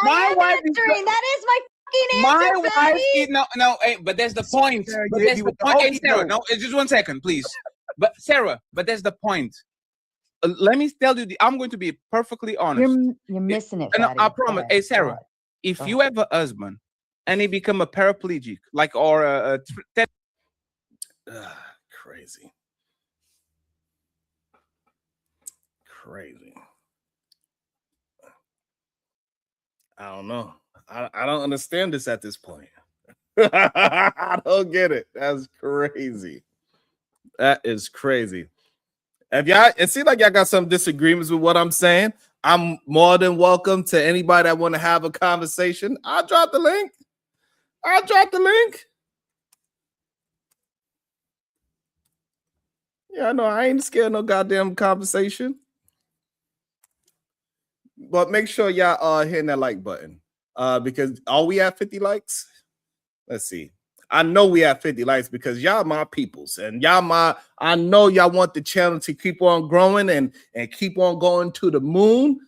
am answering. That is my fucking my answer. wife Baby. is no. Hey, but that's the point. But that's the point. Hey, Sarah, no, just 1 second, please. But Sarah, but that's the point. Let me tell you, I'm going to be perfectly honest. You're missing it. No, Fatty. I promise. Hey, Sarah, if you have a husband and he become a paraplegic, like or Crazy. I don't know. I don't understand this at this point. I don't get it. That's crazy. That is crazy. If y'all, it seems like y'all got some disagreements with what I'm saying. I'm more than welcome to anybody that want to have a conversation. I'll drop the link. Yeah, I know I ain't scared of no goddamn conversation. But make sure y'all hitting that like button. Because are we at 50 likes? Let's see. I know we have 50 likes because y'all my peoples and I know y'all want the channel to keep on growing and keep on going to the moon.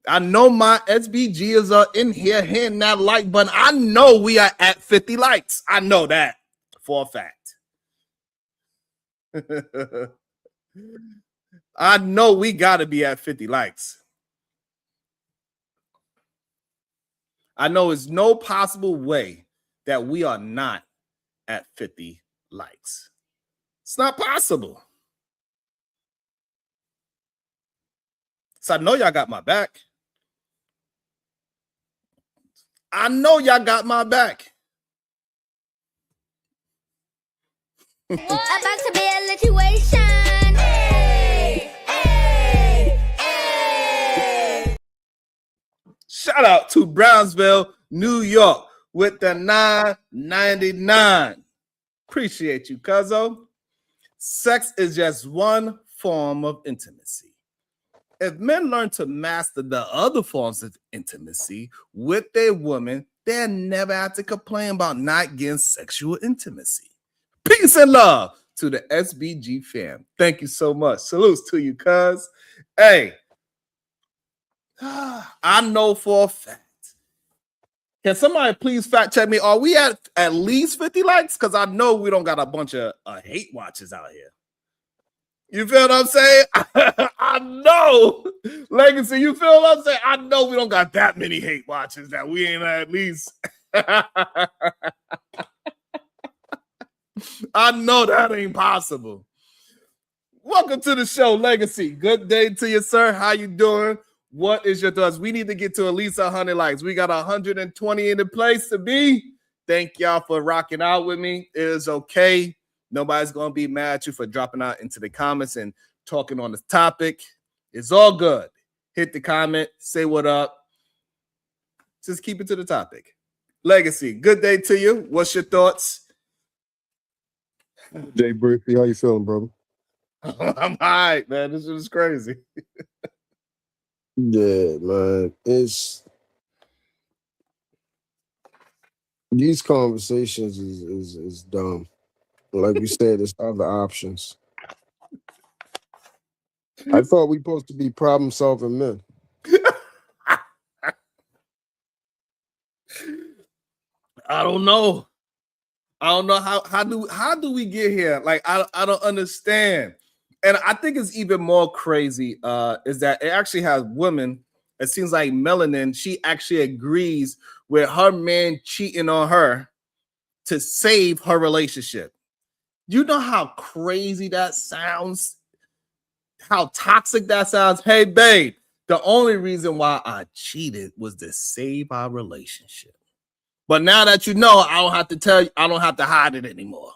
I know my SBGs are in here hitting that like button. I know we are at 50 likes. I know that for a fact. I know we got to be at 50 likes. I know there's no possible way that we are not at 50 likes. It's not possible. So I know y'all got my back. About to be a situation. Shout out to Brownsville, New York with the $9.99. Appreciate you, cuzzo. Sex is just one form of intimacy. If men learn to master the other forms of intimacy with their women, they'll never have to complain about not getting sexual intimacy. Peace and love to the SBG fam. Thank you so much. Salutes to you, cuz. Hey, I know for a fact. Can somebody please fact check me? Are we at least 50 likes? Because I know we don't got a bunch of hate watchers out here. You feel what I'm saying? I know. Legacy, you feel what I'm saying? I know we don't got that many hate watchers that we ain't at least. I know that ain't possible. Welcome to the show, Legacy. Good day to you, sir. How you doing? What is your thoughts? We need to get to at least 100 likes. We got 120 in the place to be. Thank y'all for rocking out with me. It is okay. Nobody's going to be mad at you for dropping out into the comments and talking on the topic. It's all good. Hit the comment. Say what up. Just keep it to the topic. Legacy, good day to you. What's your thoughts? Jay Briefy, how you feeling, brother? I'm all right, man. This is crazy. Yeah, man. These conversations is dumb. Like we said, there's other options. I thought we supposed to be problem solving men. I don't know. How do we get here? Like I don't understand. And I think it's even more crazy is that it actually has women. It seems like Melanin, she actually agrees with her man cheating on her to save her relationship. You know how crazy that sounds? How toxic that sounds? Hey, babe, the only reason why I cheated was to save our relationship. But now that you know, I don't have to tell you, I don't have to hide it anymore.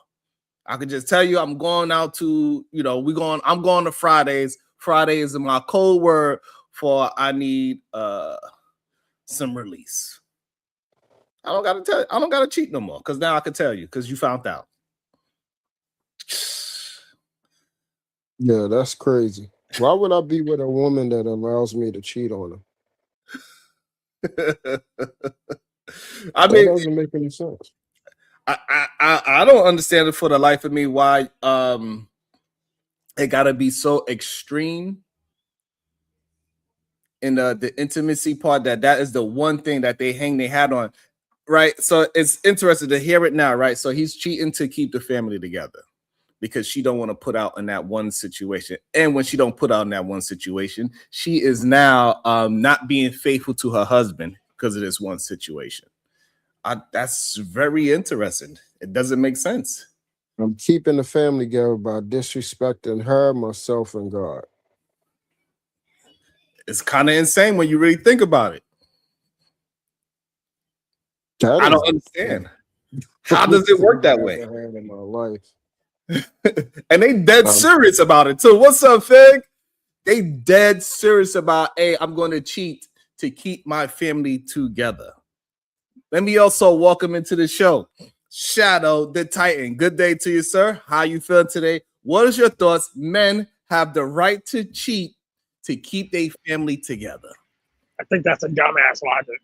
I can just tell you I'm going out to, I'm going to Fridays. Fridays is my code word for I need some release. I don't gotta cheat no more, because now I can tell you, because you found out. Yeah, that's crazy. Why would I be with a woman that allows me to cheat on her? I mean, that doesn't make any sense. I don't understand it for the life of me why it gotta be so extreme in the intimacy part that is the one thing that they hang their hat on, right? So it's interesting to hear it now, right? So he's cheating to keep the family together because she don't want to put out in that one situation. And when she don't put out in that one situation, she is now not being faithful to her husband because of this one situation. That's very interesting. It doesn't make sense. I'm keeping the family together by disrespecting her, myself, and God. It's kind of insane when you really think about it. I don't understand. How does it work that way? In my life. And they dead serious about it too. What's up, Fig? They dead serious about, hey, I'm going to cheat to keep my family together. Let me also welcome into the show Shadow the Titan. Good day to you, sir. How you feeling today? What is your thoughts? Men have the right to cheat to keep their family together. I think that's a dumbass logic.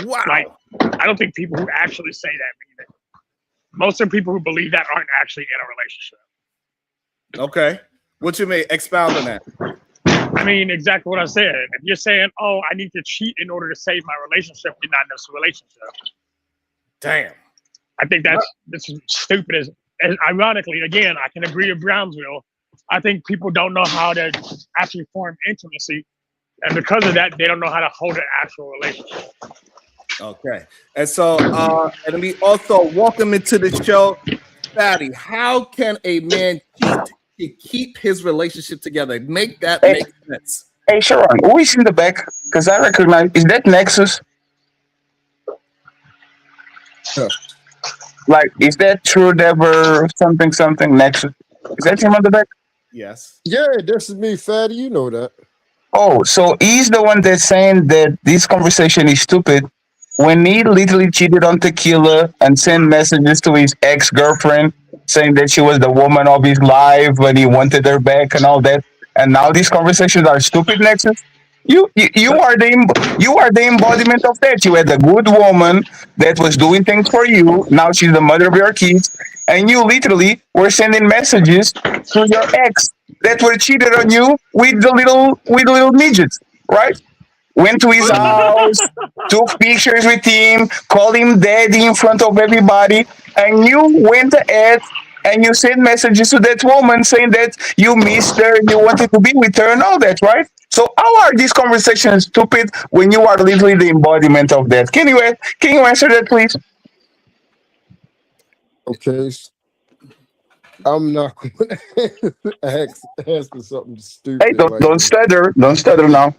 Wow. Like, I don't think people who actually say that mean it. Most of the people who believe that aren't actually in a relationship. Okay. What you mean? Expound on that. I mean, exactly what I said. If you're saying, oh, I need to cheat in order to save my relationship, you're not in this relationship. Damn. I think this is stupid. As ironically, again, I can agree with Brownsville. I think people don't know how to actually form intimacy. And because of that, they don't know how to hold an actual relationship. Okay. And so, and we also welcome into the show, Fatty. How can a man cheat to keep his relationship together? Make that make sense. Hey, Sharon, who is in the back? Because I recognize, is that Nexus? Yeah. Like, is that True Dever something Nexus? Is that him on the back? Yes. Yeah, this is me, Fatty. You know that. Oh, so he's the one that's saying that this conversation is stupid when he literally cheated on Tequila and sent messages to his ex-girlfriend saying that she was the woman of his life when he wanted her back and all that. And now these conversations are stupid, Nexus? You are the embodiment of that. You had a good woman that was doing things for you. Now she's the mother of your kids, and you literally were sending messages to your ex that were cheated on you with the little midgets, right? Went to his house, took pictures with him, called him daddy in front of everybody, and you went ahead and you sent messages to that woman saying that you missed her, you wanted to be with her and all that, right? So how are these conversations stupid when you are literally the embodiment of that? Can you answer that, please? Okay. I'm not going to ask for something stupid. Hey, don't stutter. Don't stutter now.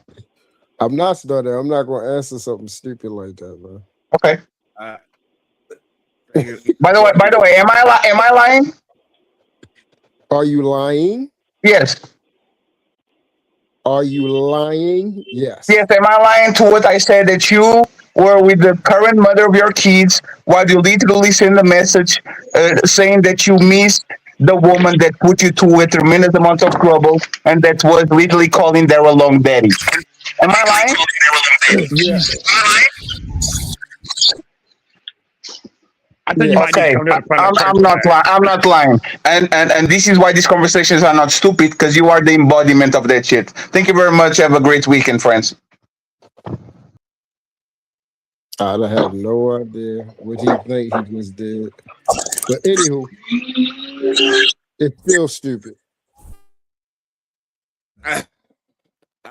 I'm not stuttering. I'm not going to answer something stupid like that, man. Okay. Uh, By the way, am I lying? Are you lying? Yes. Are you lying? Yes. Yes, am I lying to what I said that you were with the current mother of your kids while you literally sent a message saying that you missed the woman that put you through a tremendous amount of trouble and that was literally calling their long daddy? Am I lying? Yeah. I think you might need Okay, to come to the front of I'm church not for lying. I'm not lying, and this is why these conversations are not stupid because you are the embodiment of that shit. Thank you very much. Have a great weekend, friends. I have no idea what he think he just did. But anywho, it's still stupid. all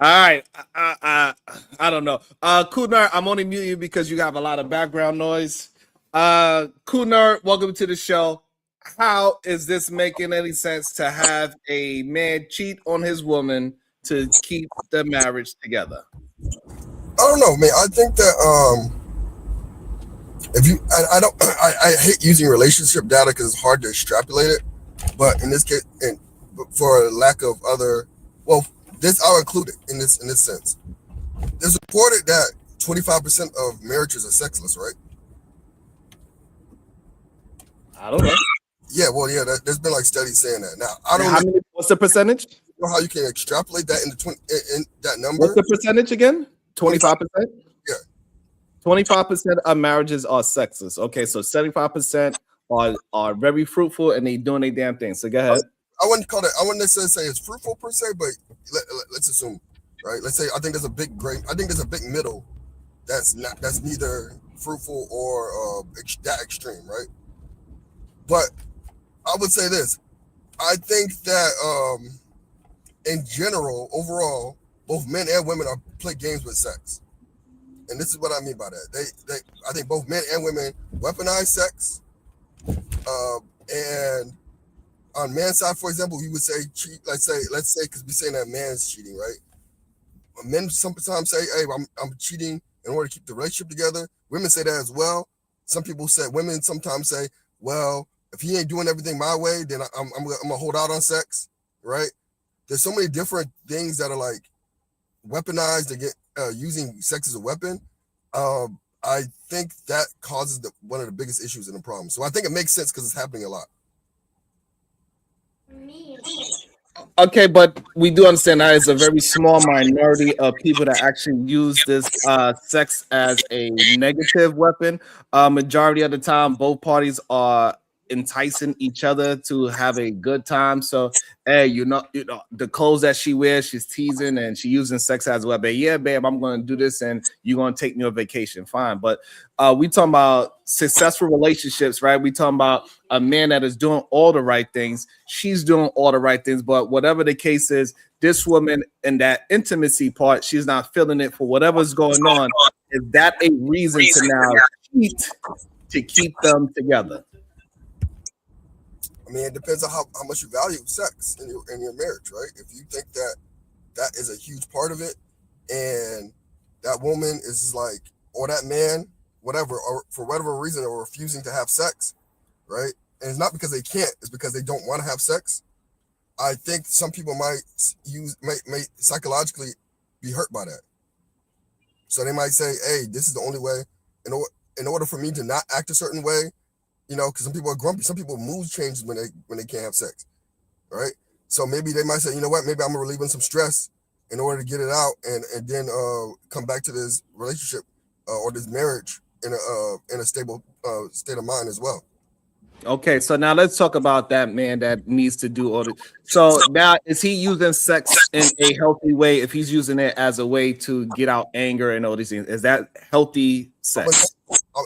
right. I don't know. Kunar, I'm only muting you because you have a lot of background noise. Kunar, welcome to the show. How is this making any sense to have a man cheat on his woman to keep the marriage together? I don't know, man. I think that if you, I hate using relationship data because it's hard to extrapolate it. But in this case, and for lack of other, well, this I'll include it in this sense. It's reported that 25% of marriages are sexless, right? I don't know. Yeah, well, yeah, there's been like studies saying that. Now, I don't know what's the percentage? how you can extrapolate that into in that number. What's the percentage again? 25%? Yeah. 25% of marriages are sexless. Okay, so 75% are very fruitful and they doing their damn thing. So go ahead. I wouldn't call it. I wouldn't necessarily say it's fruitful per se, but let's assume, right? Let's say I think there's a big gray. I think there's a big middle that's neither fruitful or that extreme, right? But I would say this. I think that in general, overall, both men and women play games with sex, and this is what I mean by that. I think both men and women weaponize sex, and on man's side, for example, we would say cheat. Let's say, because we're saying that man's cheating, right? Men sometimes say, "Hey, I'm cheating in order to keep the relationship together." Women say that as well. Some people say, women sometimes say, "Well, if he ain't doing everything my way, then I'm gonna hold out on sex," right? There's so many different things that are like weaponized to get using sex as a weapon. I think that causes one of the biggest issues in the problem. So I think it makes sense because it's happening a lot. Okay, but we do understand that it's a very small minority of people that actually use this sex as a negative weapon. Majority of the time, both parties are enticing each other to have a good time. So, hey, you know, the clothes that she wears, she's teasing and she using sex as a weapon. Yeah, babe, I'm going to do this and you're going to take me on vacation. Fine. But we talking about successful relationships, right? We talking about a man that is doing all the right things. She's doing all the right things. But whatever the case is, this woman in that intimacy part, she's not feeling it for whatever's going on. Is that a reason to now cheat to keep them together? I mean, it depends on how much you value sex in your marriage, right? If you think that is a huge part of it, and that woman is like, or that man, whatever, or for whatever reason, are refusing to have sex, right? And it's not because they can't; it's because they don't want to have sex. I think some people might psychologically be hurt by that. So they might say, "Hey, this is the only way in order for me to not act a certain way." You know, because some people are grumpy. Some people mood changes when they can't have sex, right? So maybe they might say, you know what, maybe I'm relieving some stress in order to get it out, and then come back to this relationship or this marriage in a stable state of mind as well. Okay, so now let's talk about that man that needs to do all this. So now, is he using sex in a healthy way? If he's using it as a way to get out anger and all these things, is that healthy sex?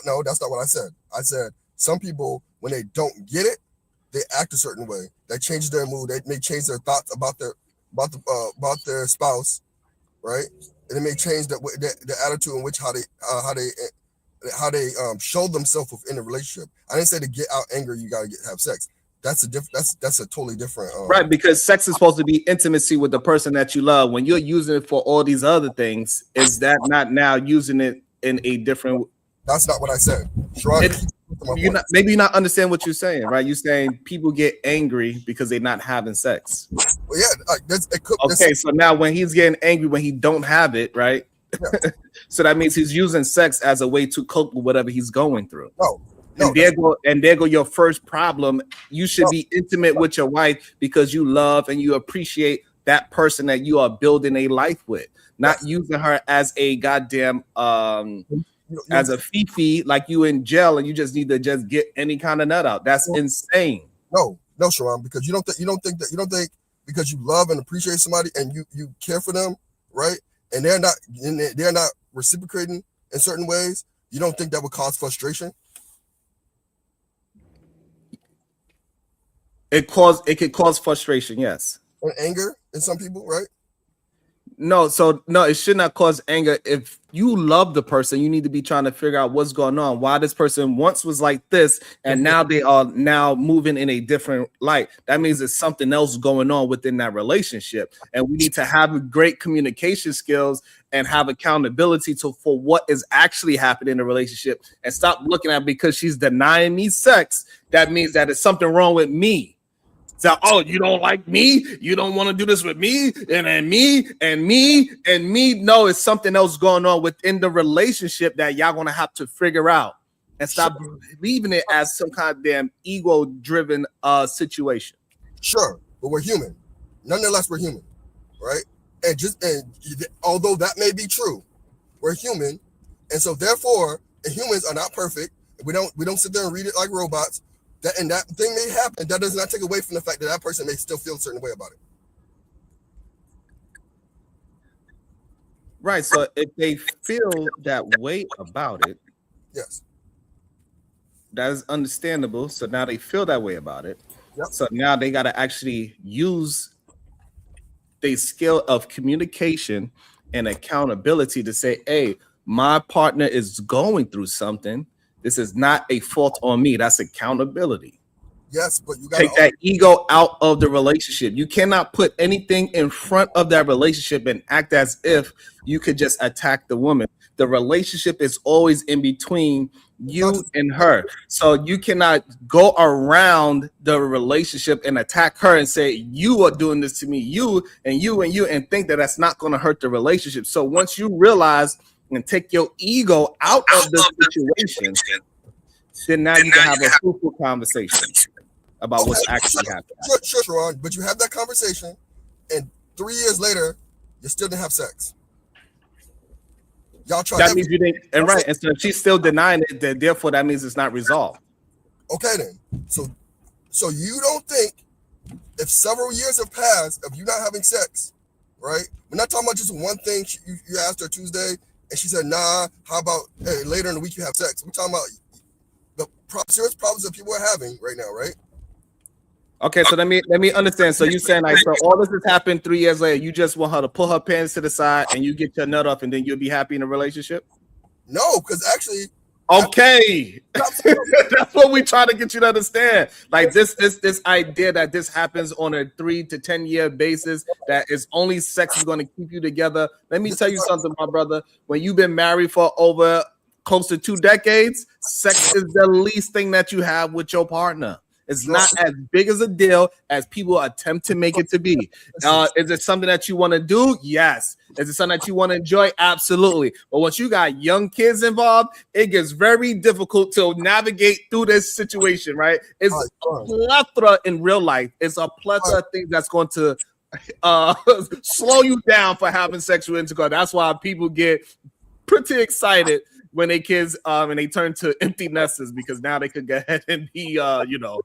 No, that's not what I said. I said some people, when they don't get it, they act a certain way. That changes their mood. They may change their thoughts about their spouse, right? And it may change the attitude in which how they show themselves within a relationship. I didn't say to get out anger, you gotta have sex. That's a totally different. Right, because sex is supposed to be intimacy with the person that you love. When you're using it for all these other things, is that not now using it in a different? That's not what I said. Maybe you not understand what you're saying, right? You're saying people get angry because they're not having sex. Well, yeah, okay, so now when he's getting angry when he don't have it, right? Yeah. So that means he's using sex as a way to cope with whatever he's going through. And there go your first problem. You should be intimate with your wife because you love and you appreciate that person that you are building a life with, not using her as a goddamn as a fifi, like you in jail and you just need to just get any kind of nut out. That's insane. No, Sharon, because you don't think because you love and appreciate somebody and you care for them, right? And they're not reciprocating in certain ways. You don't think that would cause frustration? It could cause frustration, yes. And anger in some people, right? No, it should not cause anger. If you love the person, you need to be trying to figure out what's going on. Why this person once was like this, and now they are now moving in a different light. That means there's something else going on within that relationship, and we need to have great communication skills and have accountability for what is actually happening in the relationship, and stop looking at because she's denying me sex. That means that there's something wrong with me. So, oh, you don't like me? You don't want to do this with me? And then me and me and me? No, it's something else going on within the relationship that y'all gonna have to figure out and stop leaving it as some kind of damn ego-driven situation. Sure, but we're human. Nonetheless, we're human, right? And although that may be true, we're human, and so therefore, humans are not perfect. We don't sit there and read it like robots. That thing may happen. That does not take away from the fact that person may still feel a certain way about it. Right. So if they feel that way about it, yes, that is understandable. So now they feel that way about it. Yep. So now they got to actually use the skill of communication and accountability to say, hey, my partner is going through something. This is not a fault on me. That's accountability. Yes, but you got to take that ego out of the relationship. You cannot put anything in front of that relationship and act as if you could just attack the woman. The relationship is always in between you and her. So you cannot go around the relationship and attack her and say, you are doing this to me, you and you and you, and think that that's not going to hurt the relationship. So once you realize and take your ego out of the situation, then now you can have a fruitful conversation about what's actually happening. Sure, Ron, but you have that conversation, and 3 years later, you still didn't have sex. Y'all try. That means you didn't, and right, and so she's still denying it. That therefore, that means it's not resolved. Okay, then. So you don't think if several years have passed of you not having sex, right? We're not talking about just one thing. You asked her Tuesday, and she said, "Nah." How about later in the week you have sex? We're talking about the serious problems that people are having right now, right? Okay, so let me understand. So you saying like, so all this has happened 3 years later. You just want her to pull her pants to the side and you get your nut off, and then you'll be happy in a relationship? No, because actually. Okay, that's what we try to get you to understand. Like this idea that this happens on a 3 to 10 year basis, that is only sex is going to keep you together. Let me tell you something, my brother. When you've been married for over close to 2 decades, sex is the least thing that you have with your partner. It's not as big as a deal as people attempt to make it to be. Is it something that you want to do? Yes. Is it something that you want to enjoy? Absolutely. But once you got young kids involved, it gets very difficult to navigate through this situation, right? It's a plethora in real life. It's a plethora of things that's going to slow you down for having sexual intercourse. That's why people get pretty excited when they kids and they turn to empty nesters, because now they could go ahead and be you know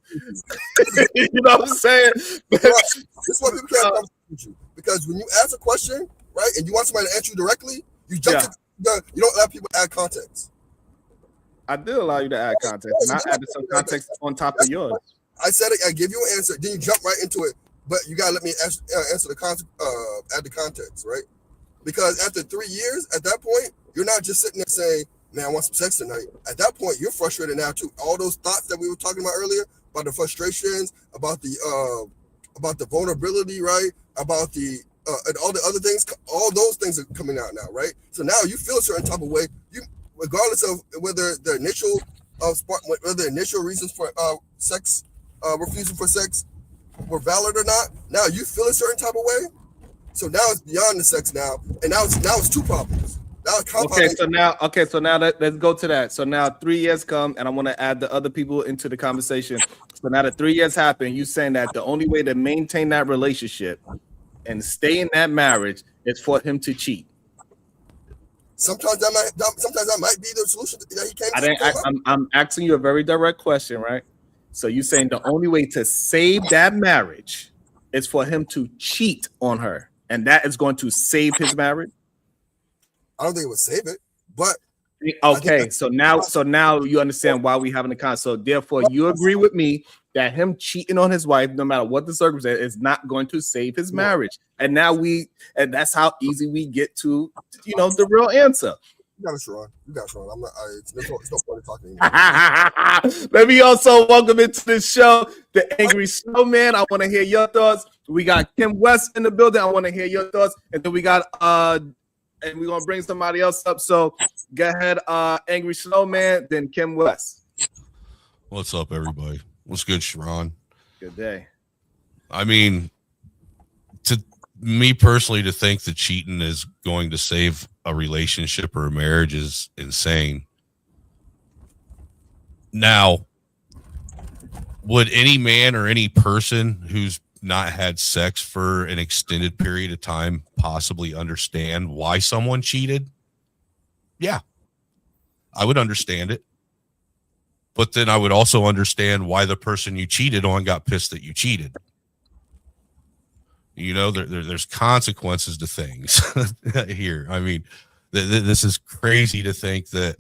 you know what I'm saying? This is what people can't with you, because when you ask a question, right, and you want somebody to answer you directly, you jump you don't let people add context. I did allow you to add context, and I added some context on top of yours. I said it, I give you an answer, then you jump right into it, but you gotta let me answer the context, add the context, right? Because after 3 years, at that point, you're not just sitting there saying, man, I want some sex tonight. At that point, you're frustrated now too. All those thoughts that we were talking about earlier, about the frustrations, about the vulnerability, right? About the and all the other things, all those things are coming out now, right? So now you feel a certain type of way, you regardless of whether the initial whether the initial reasons for sex, refusal for sex were valid or not. Now you feel a certain type of way. So now it's beyond the sex now, and now it's two problems. Now it's so now let's go to that. So now 3 years come, and I want to add the other people into the conversation. So now that 3 years happen, you saying that the only way to maintain that relationship and stay in that marriage is for him to cheat. Sometimes that might be the solution that he came. I'm asking you a very direct question, right? So you saying the only way to save that marriage is for him to cheat on her, and that is going to save his marriage? I don't think it would save it, but okay. So now you understand why we having the con. So therefore, you agree with me that him cheating on his wife, no matter what the circumstance, is not going to save his marriage. And now that's how easy we get to, the real answer. You got it, Sharon. I'm not. There's no point in talking anymore. Let me also welcome into the show the Angry Snowman. I want to hear your thoughts. We got Kim West in the building. I want to hear your thoughts, and then we got and we're gonna bring somebody else up. So go ahead, Angry Snowman, then Kim West. What's up, everybody? What's good, Sharon? Good day. I mean, to me personally, to think that cheating is going to save a relationship or a marriage is insane. Now, would any man or any person who's not had sex for an extended period of time possibly understand why someone cheated? Yeah, I would understand it. But then I would also understand why the person you cheated on got pissed that you cheated. There's consequences to things here. I mean, this is crazy to think that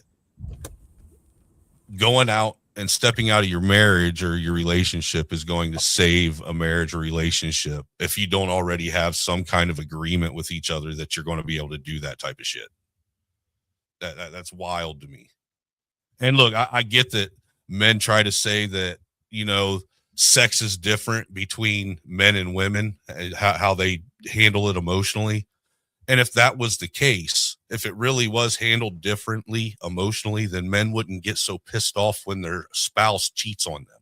going out and stepping out of your marriage or your relationship is going to save a marriage or relationship if you don't already have some kind of agreement with each other that you're going to be able to do that type of shit. That's wild to me. And look, I get that men try to say that, sex is different between men and women, how they handle it emotionally. And if that was the case, if it really was handled differently emotionally, then men wouldn't get so pissed off when their spouse cheats on them.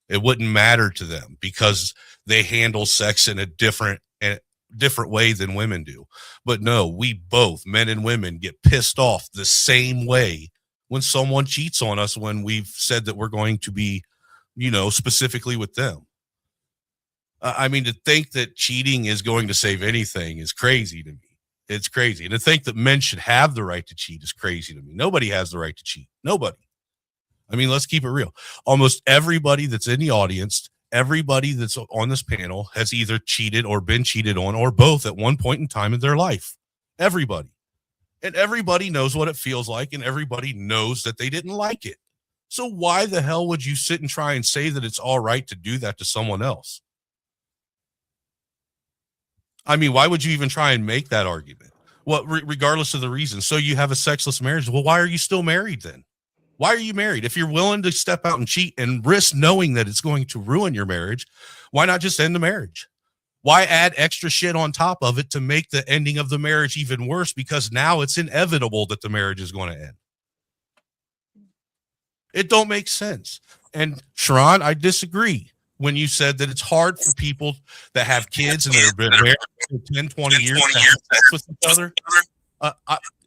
It wouldn't matter to them because they handle sex in a different way than women do. But no, we both, men and women, get pissed off the same way when someone cheats on us, when we've said that we're going to be, specifically with them. I mean, to think that cheating is going to save anything is crazy to me. It's crazy. And to think that men should have the right to cheat is crazy to me. Nobody has the right to cheat. Nobody. I mean, let's keep it real. Almost everybody that's in the audience, everybody that's on this panel has either cheated or been cheated on or both at one point in time in their life. Everybody. And everybody knows what it feels like, and everybody knows that they didn't like it. So why the hell would you sit and try and say that it's all right to do that to someone else? I mean, why would you even try and make that argument? Well, regardless of the reason. So you have a sexless marriage. Well, why are you still married then? Why are you married? If you're willing to step out and cheat and risk knowing that it's going to ruin your marriage, why not just end the marriage? Why add extra shit on top of it to make the ending of the marriage even worse? Because now it's inevitable that the marriage is going to end. It don't make sense. And Sharon, I disagree when you said that it's hard for people that have kids and that have been married for 10, 20 years to have sex with each other.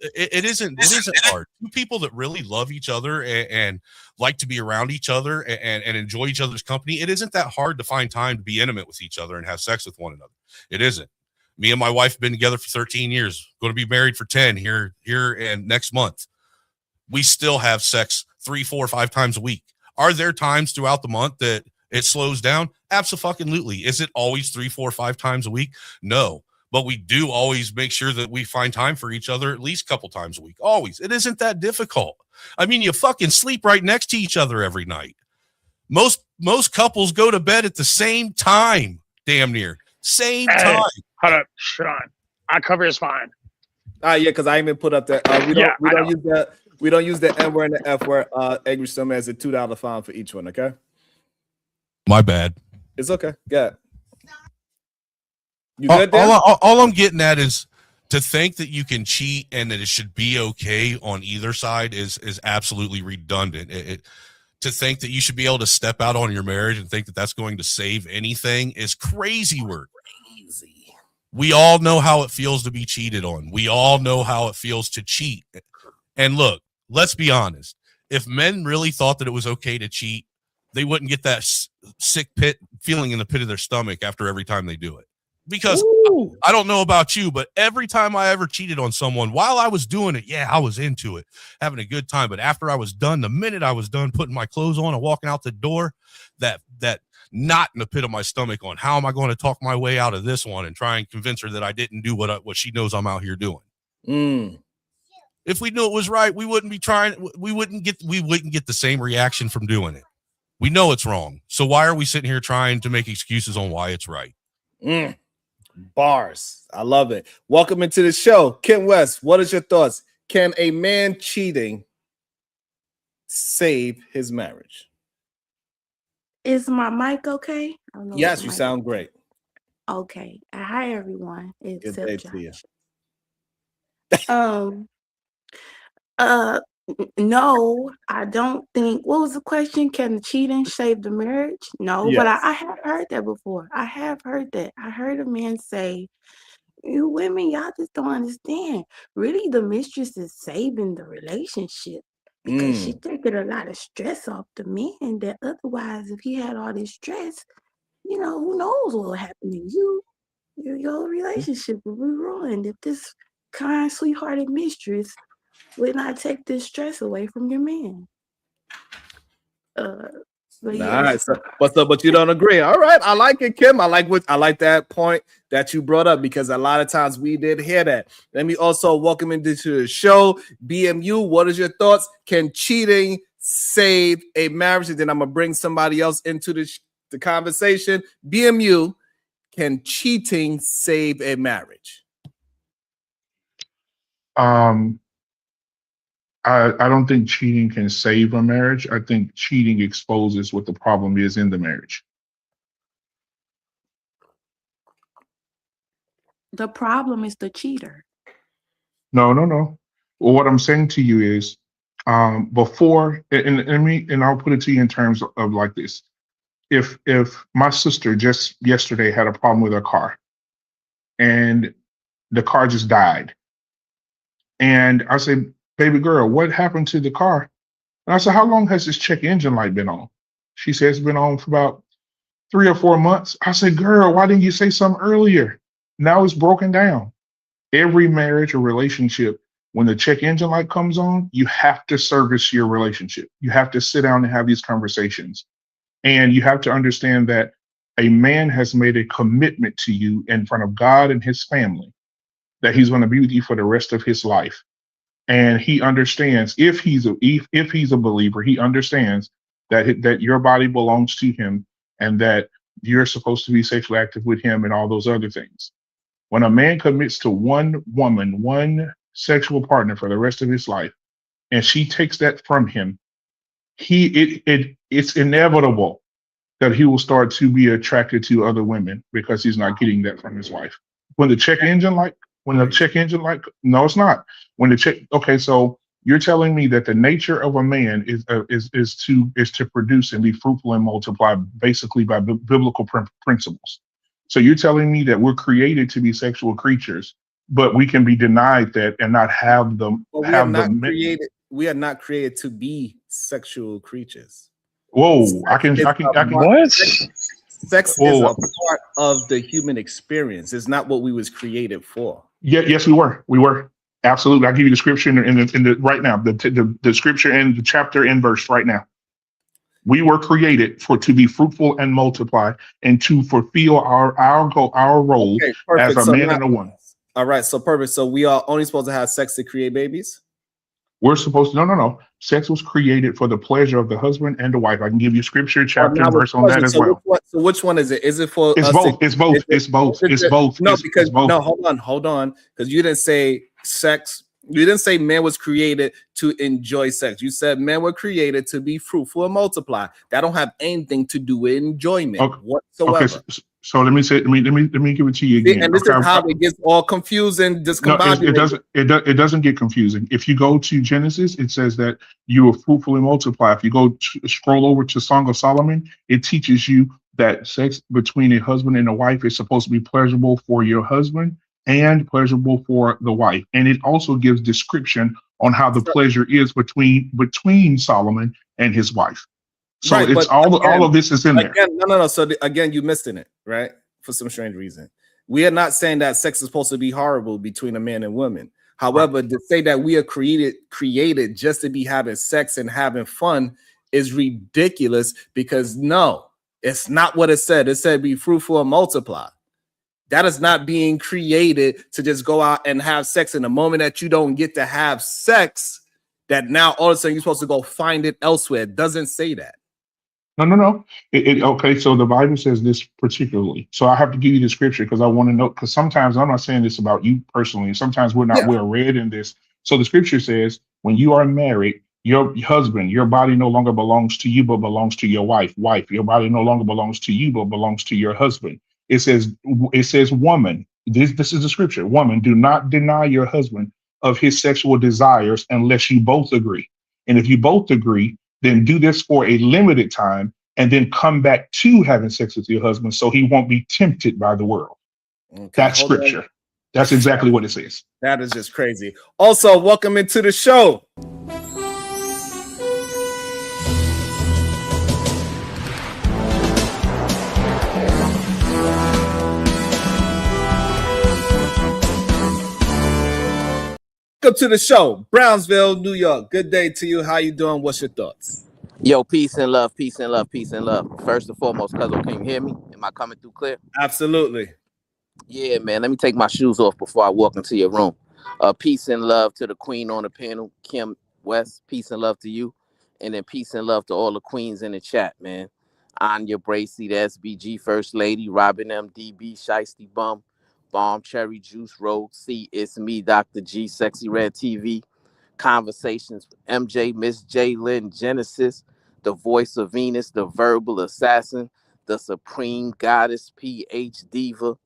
It isn't hard. Two people that really love each other and like to be around each other and enjoy each other's company, it isn't that hard to find time to be intimate with each other and have sex with one another. It isn't. Me and my wife have been together for 13 years, going to be married for 10 here and next month. We still have sex 3, 4, 5 times a week. Are there times throughout the month that it slows down? Absolutely. Is it always 3, 4, 5 times a week? No. But we do always make sure that we find time for each other at least a couple times a week. Always. It isn't that difficult. I mean, you fucking sleep right next to each other every night. Most couples go to bed at the same time, damn near. Same time. Hold up, Sean. Our cover is fine. Yeah, because I even put up that we don't use the N word and the F word. Angry Snowman is a $2 fine for each one, okay? My bad. It's okay. Got it. You good there? All I'm getting at is to think that you can cheat and that it should be okay on either side is absolutely redundant. To think that you should be able to step out on your marriage and think that that's going to save anything is crazy work. Crazy. We all know how it feels to be cheated on. We all know how it feels to cheat. And look, let's be honest. If men really thought that it was okay to cheat, they wouldn't get that sick feeling in the pit of their stomach after every time they do it. Because I don't know about you, but every time I ever cheated on someone, while I was doing it, yeah, I was into it, having a good time. But after I was done, the minute I was done putting my clothes on and walking out the door, that knot in the pit of my stomach on how am I going to talk my way out of this one and try and convince her that I didn't do what she knows I'm out here doing. If we knew it was right, we wouldn't be trying. We wouldn't get the same reaction from doing it. We know it's wrong. So why are we sitting here trying to make excuses on why it's right? Bars. I love it. Welcome into the show. Ken West, what is your thoughts? Can a man cheating save his marriage? Is my mic okay? I don't know Yes, if you my mic sound is- great. Okay. Hi everyone. Good Except day to you. Josh. No, I don't think. What was the question? Can cheating save the marriage? No, but Yes. I have heard that before. I have heard that. I heard a man say, "You women, y'all just don't understand. Really, the mistress is saving the relationship because she's taking a lot of stress off the man. That otherwise, if he had all this stress, who knows what would happen to you? Your relationship would be ruined if this kind, sweethearted mistress would not take this stress away from your man." But All yeah, right, so, but you don't agree. All right, I like it, Kim. I like that point that you brought up because a lot of times we did hear that. Let me also welcome into the show, BMU. What is your thoughts? Can cheating save a marriage? And then I'm gonna bring somebody else into the conversation. BMU, can cheating save a marriage? I don't think cheating can save a marriage. I think cheating exposes what the problem is in the marriage. the problem is the cheater. No. Well, what I'm saying to you is, before, and I'll put it to you in terms of like this. If my sister just yesterday had a problem with her car, and the car just died, and I said, "Baby girl, what happened to the car?" And I said, "How long has this check engine light been on?" She says it's been on for about 3 or 4 months. I said, "Girl, why didn't you say something earlier? Now it's broken down." Every marriage or relationship, when the check engine light comes on, you have to service your relationship. You have to sit down and have these conversations. And you have to understand that a man has made a commitment to you in front of God and his family that he's going to be with you for the rest of his life. And he understands, if he's a believer, he understands that your body belongs to him and that you're supposed to be sexually active with him and all those other things. When a man commits to one woman, one sexual partner for the rest of his life, and she takes that from him, it's inevitable that he will start to be attracted to other women because he's not getting that from his wife. No, it's not. Okay, so you're telling me that the nature of a man is to produce and be fruitful and multiply, basically by biblical principles. So you're telling me that we're created to be sexual creatures, but we can be denied that and not have them. We are not created to be sexual creatures. Whoa, I can. What? Sex is a part of the human experience. It's not what we was created for. Yes, we were. We were. Absolutely. I'll give you the scripture in the right now, the scripture and the chapter and verse right now. We were created to be fruitful and multiply and to fulfill our role as a man and a woman. All right, so perfect. So we are only supposed to have sex to create babies? We're supposed to, no. Sex was created for the pleasure of the husband and the wife. I can give you scripture, chapter, and verse on that as well. So which one is it? Is it for It's us both. It's both. It's both. No, hold on. Because you didn't say sex You didn't say man was created to enjoy sex. You said men were created to be fruitful and multiply. That don't have anything to do with enjoyment whatsoever. Okay, so let me give it to you again. And this is how it gets all confused and discombobulated. No, it doesn't get confusing. If you go to Genesis, it says that you will fruitfully multiply. If you go scroll over to Song of Solomon, it teaches you that sex between a husband and a wife is supposed to be pleasurable for your husband and pleasurable for the wife. And it also gives description on how the pleasure is between Solomon and his wife. So right, it's all of this is in there. No. So again, you missed in it, right? For some strange reason. We are not saying that sex is supposed to be horrible between a man and woman. However, to say that we are created just to be having sex and having fun is ridiculous, because no, it's not what it said. It said be fruitful and multiply. That is not being created to just go out and have sex. In the moment that you don't get to have sex, that now all of a sudden you're supposed to go find it elsewhere. It doesn't say that. No. Okay, so the Bible says this particularly. So I have to give you the scripture because I want to know, because sometimes I'm not saying this about you personally, and sometimes we're not well read in this. So the scripture says, when you are married, your husband, your body no longer belongs to you, but belongs to your wife. Wife, your body no longer belongs to you, but belongs to your husband. It says, woman, this is the scripture. Woman, do not deny your husband of his sexual desires unless you both agree. And if you both agree, then do this for a limited time and then come back to having sex with your husband so he won't be tempted by the world. Okay, that's scripture. That's exactly what it says. That is just crazy. Also, welcome into the show. Welcome to the show, Brownsville, New York. Good day to you. How you doing? What's your thoughts? Yo, peace and love, peace and love, peace and love. First and foremost, Cuzzo, can you hear me? Am I coming through clear? Absolutely. Yeah, man. Let me take my shoes off before I walk into your room. Peace and love to the queen on the panel, Kim West. Peace and love to you. And then peace and love to all the queens in the chat, man. Anya Bracy, the SBG First Lady, Robin M. DB, Shiesty Bum, Bomb Cherry Juice Rogue, C, it's me, Dr. G, Sexy Red TV, Conversations, MJ, Miss J. Lynn, Genesis, the voice of Venus, the verbal assassin, the supreme goddess, PH Diva,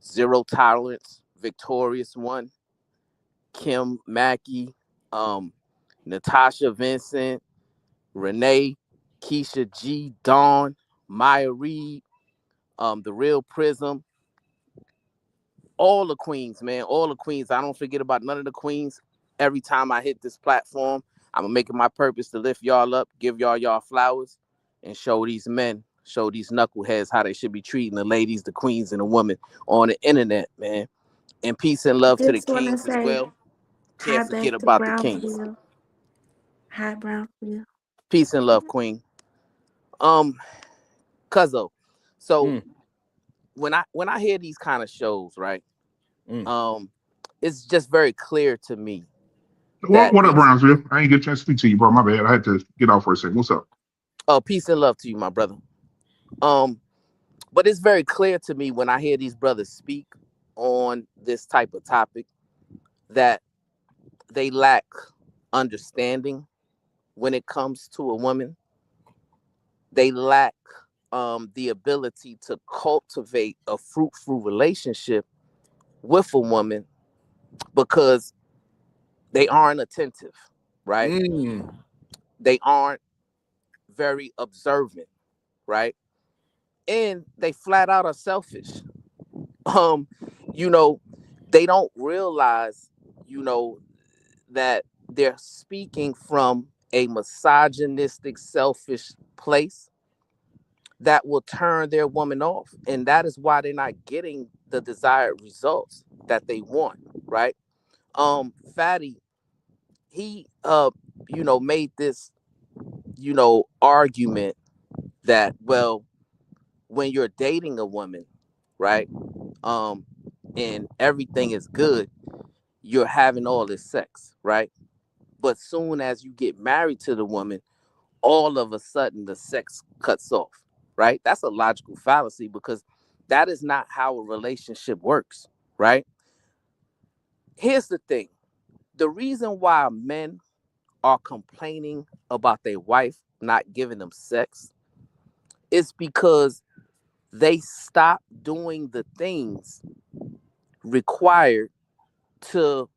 Zero Tolerance, Victorious One, Kim Mackey, Natasha Vincent, Renee, Keisha G, Dawn, Maya Reed, the Real Prism, all the queens, man, all the queens. I don't forget about none of the queens. Every time I hit this platform, I'm gonna make it my purpose to lift y'all up, give y'all flowers, and show these men, show these knuckleheads how they should be treating the ladies, the queens, and the women on the internet, man. And peace and love to the kings as well. Can't forget about the kings. Hi, Brownsville. Peace and love, queen. Cuzzo. So when I hear these kind of shows, right? It's just very clear to me. What up, Brownsville? I ain't get a chance to speak to you, bro. My bad. I had to get off for a second. What's up? Oh, peace and love to you, my brother. But it's very clear to me when I hear these brothers speak on this type of topic that they lack understanding when it comes to a woman. They lack the ability to cultivate a fruitful relationship with a woman because they aren't attentive, right? They aren't very observant, right? And they flat out are selfish. They don't realize, that they're speaking from a misogynistic, selfish place that will turn their woman off. And that is why they're not getting the desired results that they want, right? Fatty, he made this, argument that, well, when you're dating a woman, right? And everything is good, you're having all this sex, right? But soon as you get married to the woman, all of a sudden the sex cuts off, right? That's a logical fallacy because that is not how a relationship works, right? Here's the thing. the reason why men are complaining about their wife not giving them sex is because they stop doing the things required to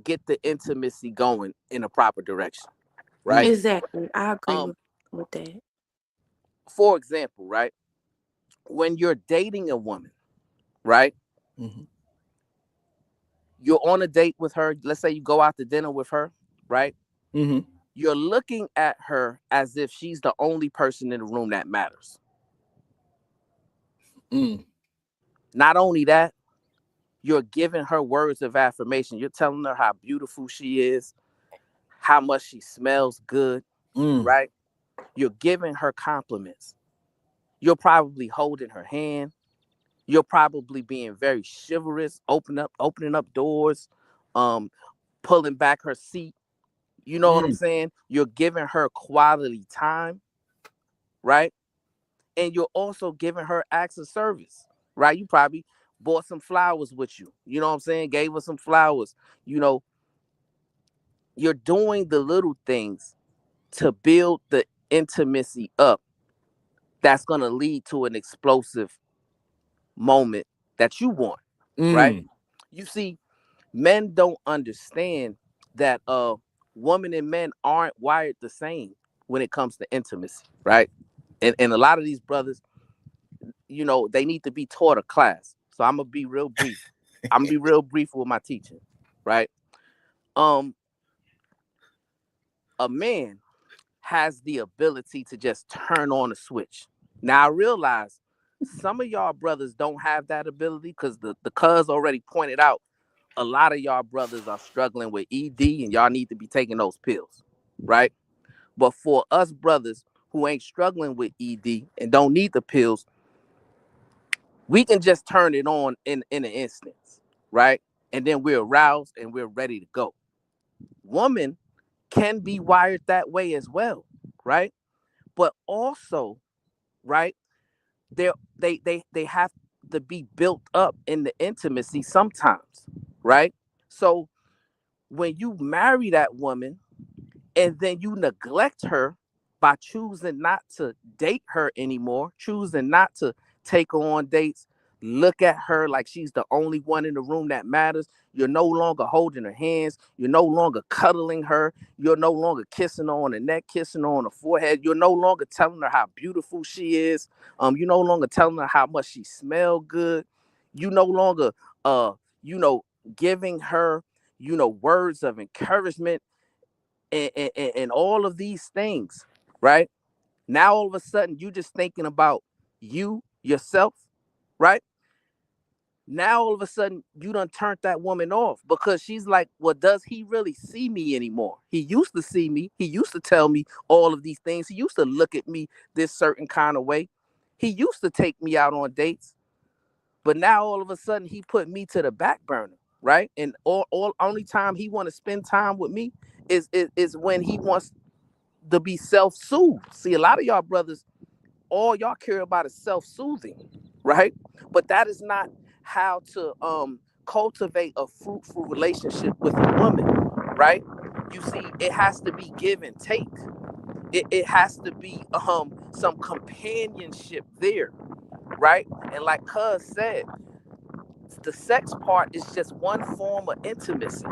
get the intimacy going in a proper direction, right? Exactly. I agree with that. For example, right, when you're dating a woman, right, you're on a date with her, let's say you go out to dinner with her, right, you're looking at her as if she's the only person in the room that matters. Not only that, you're giving her words of affirmation. You're telling her how beautiful she is, how much she smells good, right? You're giving her compliments. You're probably holding her hand. You're probably being very chivalrous, opening up doors, pulling back her seat. You know what I'm saying? You're giving her quality time, right? And you're also giving her acts of service, right? You probably bought some flowers with you. You know what I'm saying? Gave her some flowers. You know, you're doing the little things to build the intimacy up that's going to lead to an explosive moment that you want, right? You see, men don't understand that women and men aren't wired the same when it comes to intimacy, right? And a lot of these brothers, you know, they need to be taught a class. So I'm gonna be real brief. I'm gonna be real brief with my teaching, right? A man has the ability to just turn on a switch. Now I realize some of y'all brothers don't have that ability because the cuz already pointed out a lot of y'all brothers are struggling with ED and y'all need to be taking those pills, right? But for us brothers who ain't struggling with ED and don't need the pills, we can just turn it on in an instance, right? And then we're aroused and we're ready to go. Women can be wired that way as well, right? But also, right, they have to be built up in the intimacy sometimes, right? So when you marry that woman and then you neglect her by choosing not to date her anymore, choosing not to take her on dates, look at her like she's the only one in the room that matters. You're no longer holding her hands. You're no longer cuddling her. You're no longer kissing her on the neck, kissing her on the forehead. You're no longer telling her how beautiful she is. You're no longer telling her how much she smells good. You no longer, giving her, words of encouragement and all of these things, right? Now all of a sudden you just thinking about yourself, right? Now all of a sudden you done turned that woman off because she's like, well, does he really see me anymore? He used to see me. He used to tell me all of these things. He used to look at me this certain kind of way. He used to take me out on dates. But now all of a sudden he put me to the back burner, right? And all only time he want to spend time with me is when he wants to be self-soothed. See, a lot of y'all brothers, all y'all care about is self-soothing, right? But that is not how to cultivate a fruitful relationship with a woman, right? You see, it has to be give and take. It has to be some companionship there, right? And like Cuz said, the sex part is just one form of intimacy,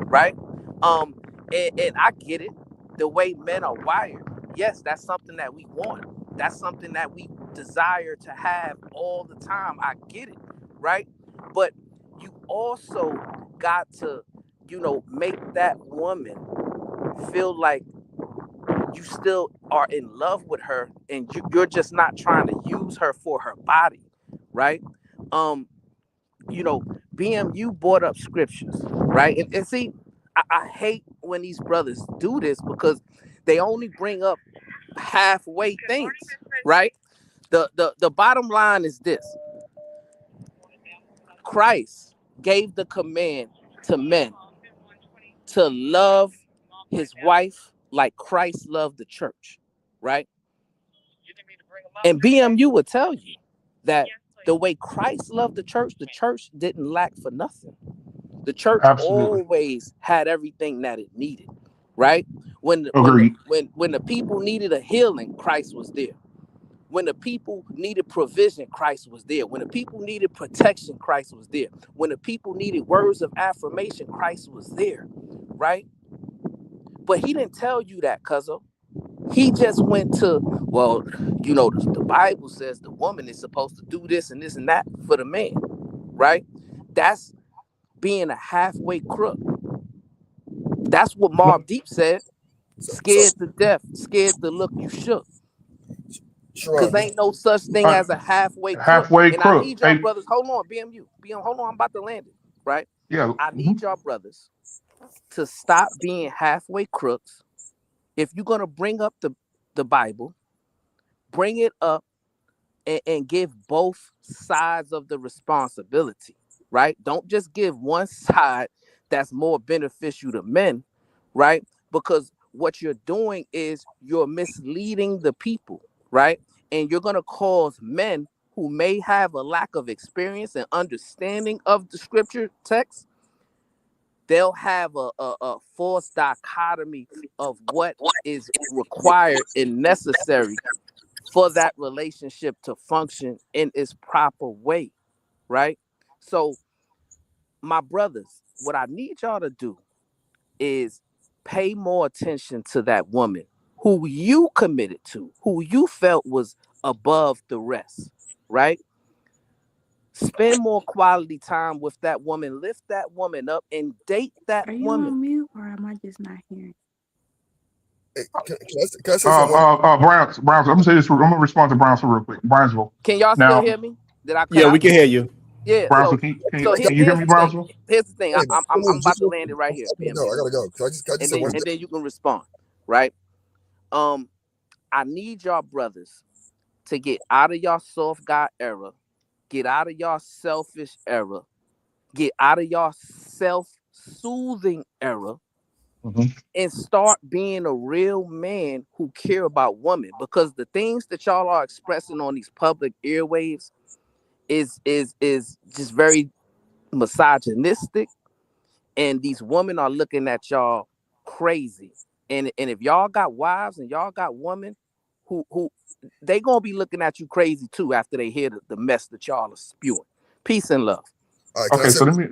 right? And I get it, the way men are wired. Yes, that's something that we want. That's something that we desire to have all the time. I get it, right? But you also got to, make that woman feel like you still are in love with her and you're just not trying to use her for her body, right? BMU brought up scriptures, right? And see, I hate when these brothers do this because they only bring up halfway things, right? The bottom line is this: Christ gave the command to men to love his wife like Christ loved the church, right? And BMU would tell you that the way Christ loved the church didn't lack for nothing. The church Absolutely. always had everything that it needed, right? When Agreed. the people needed a healing, Christ was there. When the people needed provision, Christ was there. When the people needed protection, Christ was there. When the people needed words of affirmation, Christ was there, right? But he didn't tell you that, cuzzo. He just went to, well, you know, the Bible says the woman is supposed to do this and this and that for the man, right? That's being a halfway crook. That's what Mobb Deep said. Scared to death, scared to look you shook. Because ain't no such thing as a halfway crook. Halfway and crook. I need y'all brothers, hold on, BMU, hold on, I'm about to land it, right? Yeah. I need y'all brothers to stop being halfway crooks. If you're going to bring up the Bible, bring it up and give both sides of the responsibility, right? Don't just give one side that's more beneficial to men, right? Because what you're doing is you're misleading the people, right? And you're going to cause men who may have a lack of experience and understanding of the scripture text, they'll have a false dichotomy of what is required and necessary for that relationship to function in its proper way, right? So, my brothers, what I need y'all to do is pay more attention to that woman who you committed to, who you felt was above the rest, right? Spend more quality time with that woman, lift that woman up, and date that Are you woman. on mute or am I just not hearing? Hey, can I say something? Browns. I'm gonna say this. I'm gonna respond to Brownsville real quick. Brownsville. Can y'all Now, still hear me? Did I cut Yeah, out? we can hear you. Yeah. Brownsville, So can you hear here's me, the thing. Brownsville? Here's the thing. Hey, I'm about just to land it right here. I gotta go. Can I just say one thing? And then you can respond, right? I need y'all brothers to get out of y'all soft guy era, get out of y'all selfish era, get out of y'all self-soothing era, and start being a real man who care about women. Because the things that y'all are expressing on these public airwaves is just very misogynistic, and these women are looking at y'all crazy. And if y'all got wives and y'all got women who they gonna be looking at you crazy too after they hear the mess that y'all are spewing. Peace and love. All right, Okay, so let me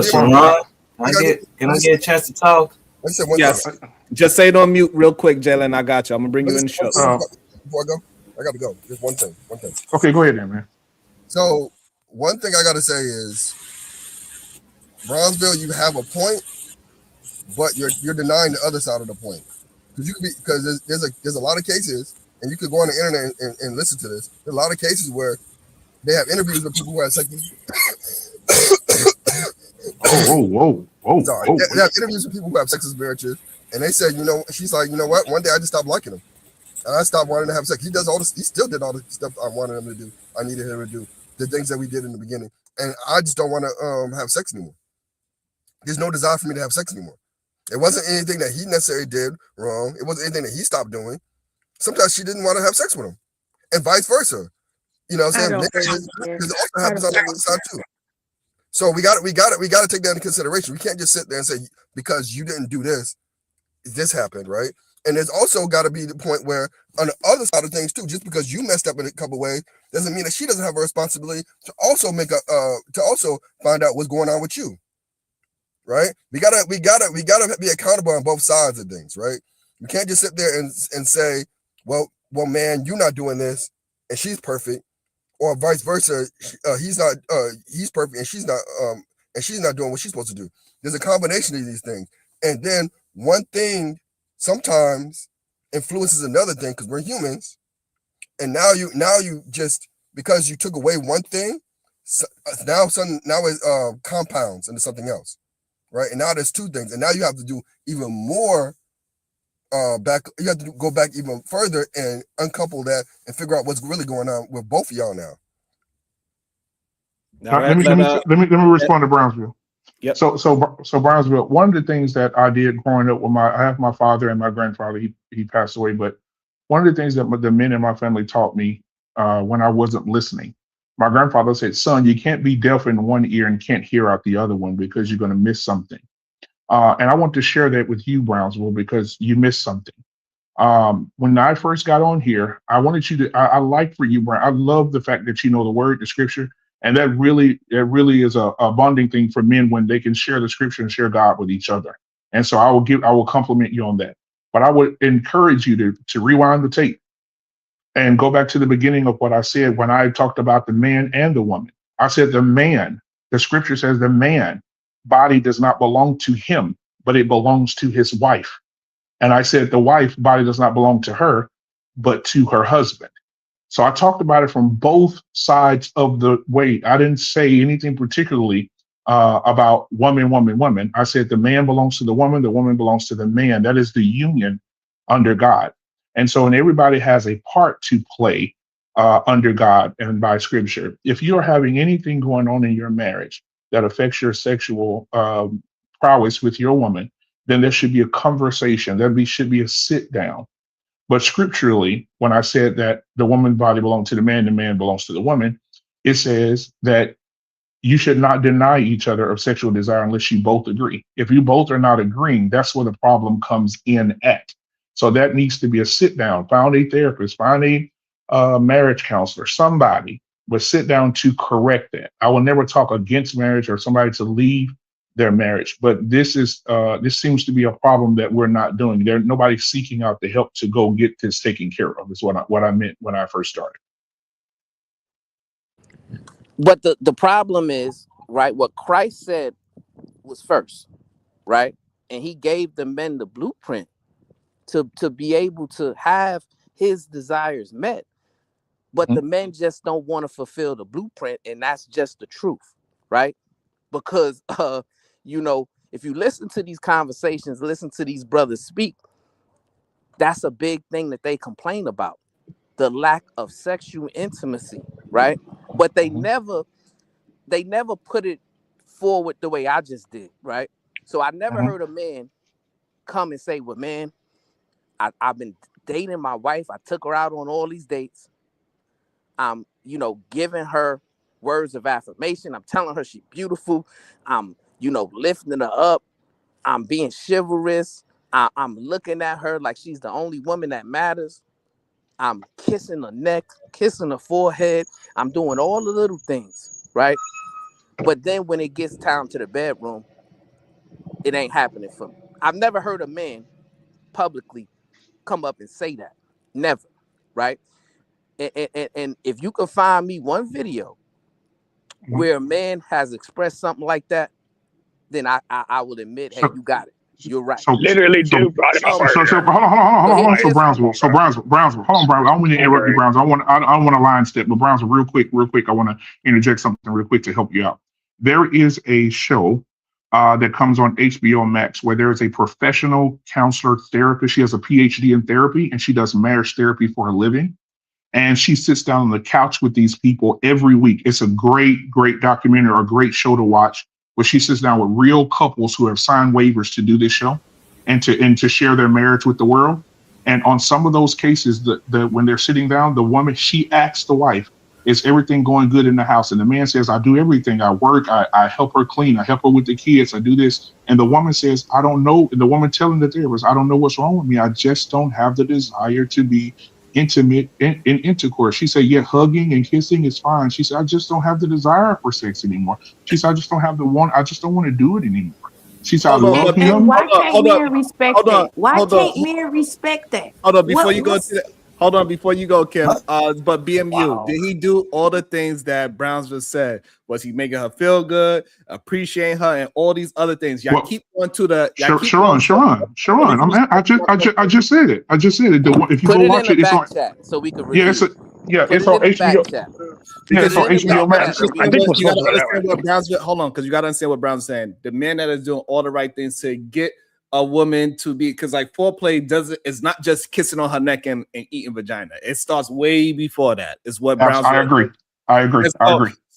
Sharon, can I get a chance to talk? I said one Yes. thing. Just say it on mute real quick, Jalen. I got you. I'm gonna bring you in the show. Before I go, I gotta go. Just one thing. Okay, go ahead then, man. So one thing I gotta say is, Brownsville, you have a point, but you're denying the other side of the point. Because there's a lot of cases, and you could go on the internet and listen to this. There's a lot of cases where they have interviews with people who have sex. Whoa. Sorry, they have interviews with people who have sex experiences, and they said, she's like, you know what? One day I just stopped liking him, and I stopped wanting to have sex. He does all this. He still did all the stuff I wanted him to do. I needed him to do the things that we did in the beginning, and I just don't want to have sex anymore. There's no desire for me to have sex anymore. It wasn't anything that he necessarily did wrong. It wasn't anything that he stopped doing. Sometimes she didn't want to have sex with him, and vice versa. You know what I'm saying? Because it also happens on the other side too. So we got to take that into consideration. We can't just sit there and say, because you didn't do this happened, right? And there's also got to be the point where on the other side of things too, just because you messed up in a couple ways doesn't mean that she doesn't have a responsibility to also to also find out what's going on with you, right? We gotta be accountable on both sides of things, right? We can't just sit there and say, well, man, you're not doing this, and she's perfect. Or vice versa, he's perfect and she's not doing what she's supposed to do. There's a combination of these things, and then one thing sometimes influences another thing because we're humans. And now you just, because you took away one thing, now it compounds into something else, right? And now there's two things, and now you have to do even more. You have to go back even further and uncouple that and figure out what's really going on with both of y'all now. Let me respond to Brownsville. Yep. So Brownsville, one of the things that I did growing up with I have my father and my grandfather. He passed away, but one of the things that the men in my family taught me when I wasn't listening My grandfather said, son, you can't be deaf in one ear and can't hear out the other one because you're going to miss something. And I want to share that with you, Brownsville, because you missed something. When I first got on here, I wanted you to, I like for you, Brown. I love the fact that you know the word, the scripture. And that really is a bonding thing for men when they can share the scripture and share God with each other. And so I will compliment you on that. But I would encourage you to rewind the tape and go back to the beginning of what I said when I talked about the man and the woman. I said the man, the scripture says the man body does not belong to him, but it belongs to his wife. And I said the wife body does not belong to her, but to her husband. So I talked about it from both sides of the way. I didn't say anything particularly about woman, woman, woman. I said the man belongs to the woman belongs to the man. That is the union under God. And so, and everybody has a part to play under God and by scripture. If you're having anything going on in your marriage that affects your sexual prowess with your woman, then there should be a conversation. Should be a sit down. But scripturally, when I said that the woman's body belongs to the man belongs to the woman, it says that you should not deny each other of sexual desire unless you both agree. If you both are not agreeing, that's where the problem comes in at. So that needs to be a sit down. Find a therapist, find a marriage counselor, somebody, but sit down to correct that. I will never talk against marriage or somebody to leave their marriage, but this seems to be a problem that we're not doing. Nobody's seeking out the help to go get this taken care of. Is what I meant when I first started. But the problem is, right, what Christ said was first, right? And he gave the men the blueprint to be able to have his desires met. But the men just don't want to fulfill the blueprint, and that's just the truth, right? Because if you listen to these conversations, listen to these brothers speak, that's a big thing that they complain about, the lack of sexual intimacy, right? But they never put it forward the way I just did, right? So I never heard a man come and say, well, man, I've been dating my wife. I took her out on all these dates. I'm, giving her words of affirmation. I'm telling her she's beautiful. I'm, lifting her up. I'm being chivalrous. I'm looking at her like she's the only woman that matters. I'm kissing her neck, kissing her forehead. I'm doing all the little things, right? But then when it gets time to the bedroom, it ain't happening for me. I've never heard a man publicly come up and say that. Never, right? And if you can find me one video where a man has expressed something like that, then I will admit, hey, you got it. You're right. Literally do brought it up. Hold on. So Brownsville, hold on, Brownsville. I don't want to interrupt you, Brownsville. I don't want to line step, but Brownsville, real quick. I want to interject something real quick to help you out. There is a show that comes on HBO Max where there is a professional counselor therapist. She has a PhD in therapy and she does marriage therapy for a living. And she sits down on the couch with these people every week. It's a great, great documentary or a great show to watch, where she sits down with real couples who have signed waivers to do this show and to share their marriage with the world. And on some of those cases, when they're sitting down, the woman, she asks the wife, is everything going good in the house? And the man says, I do everything. I work, I help her clean, I help her with the kids, I do this. And the woman says, I don't know. And the woman telling the therapist, I don't know what's wrong with me. I just don't have the desire to be intimate in intercourse. She said, yeah, hugging and kissing is fine. She said, I just don't have the desire for sex anymore. She said, I just don't have the one. I just don't want to do it anymore. She said, I love him. Why can't men respect that? Why can't men respect that? Hold on, before you go to that. Hold on, before you go, Kim. But BMU, did he do all the things that Brownsville said? Was he making her feel good, appreciating her, and all these other things? Y'all keep going to the. Sharon. I just said it. If you put go watch it, it's on chat so we can. Yeah, it's on HBO. Yeah, it's on HBO Max. You gotta understand what Brownsville. Hold on, because you gotta understand what Brown's saying. The man that is doing all the right things to get a woman to be, because like foreplay it's not just kissing on her neck and eating vagina. It starts way before that. Is what Brown's. I agree.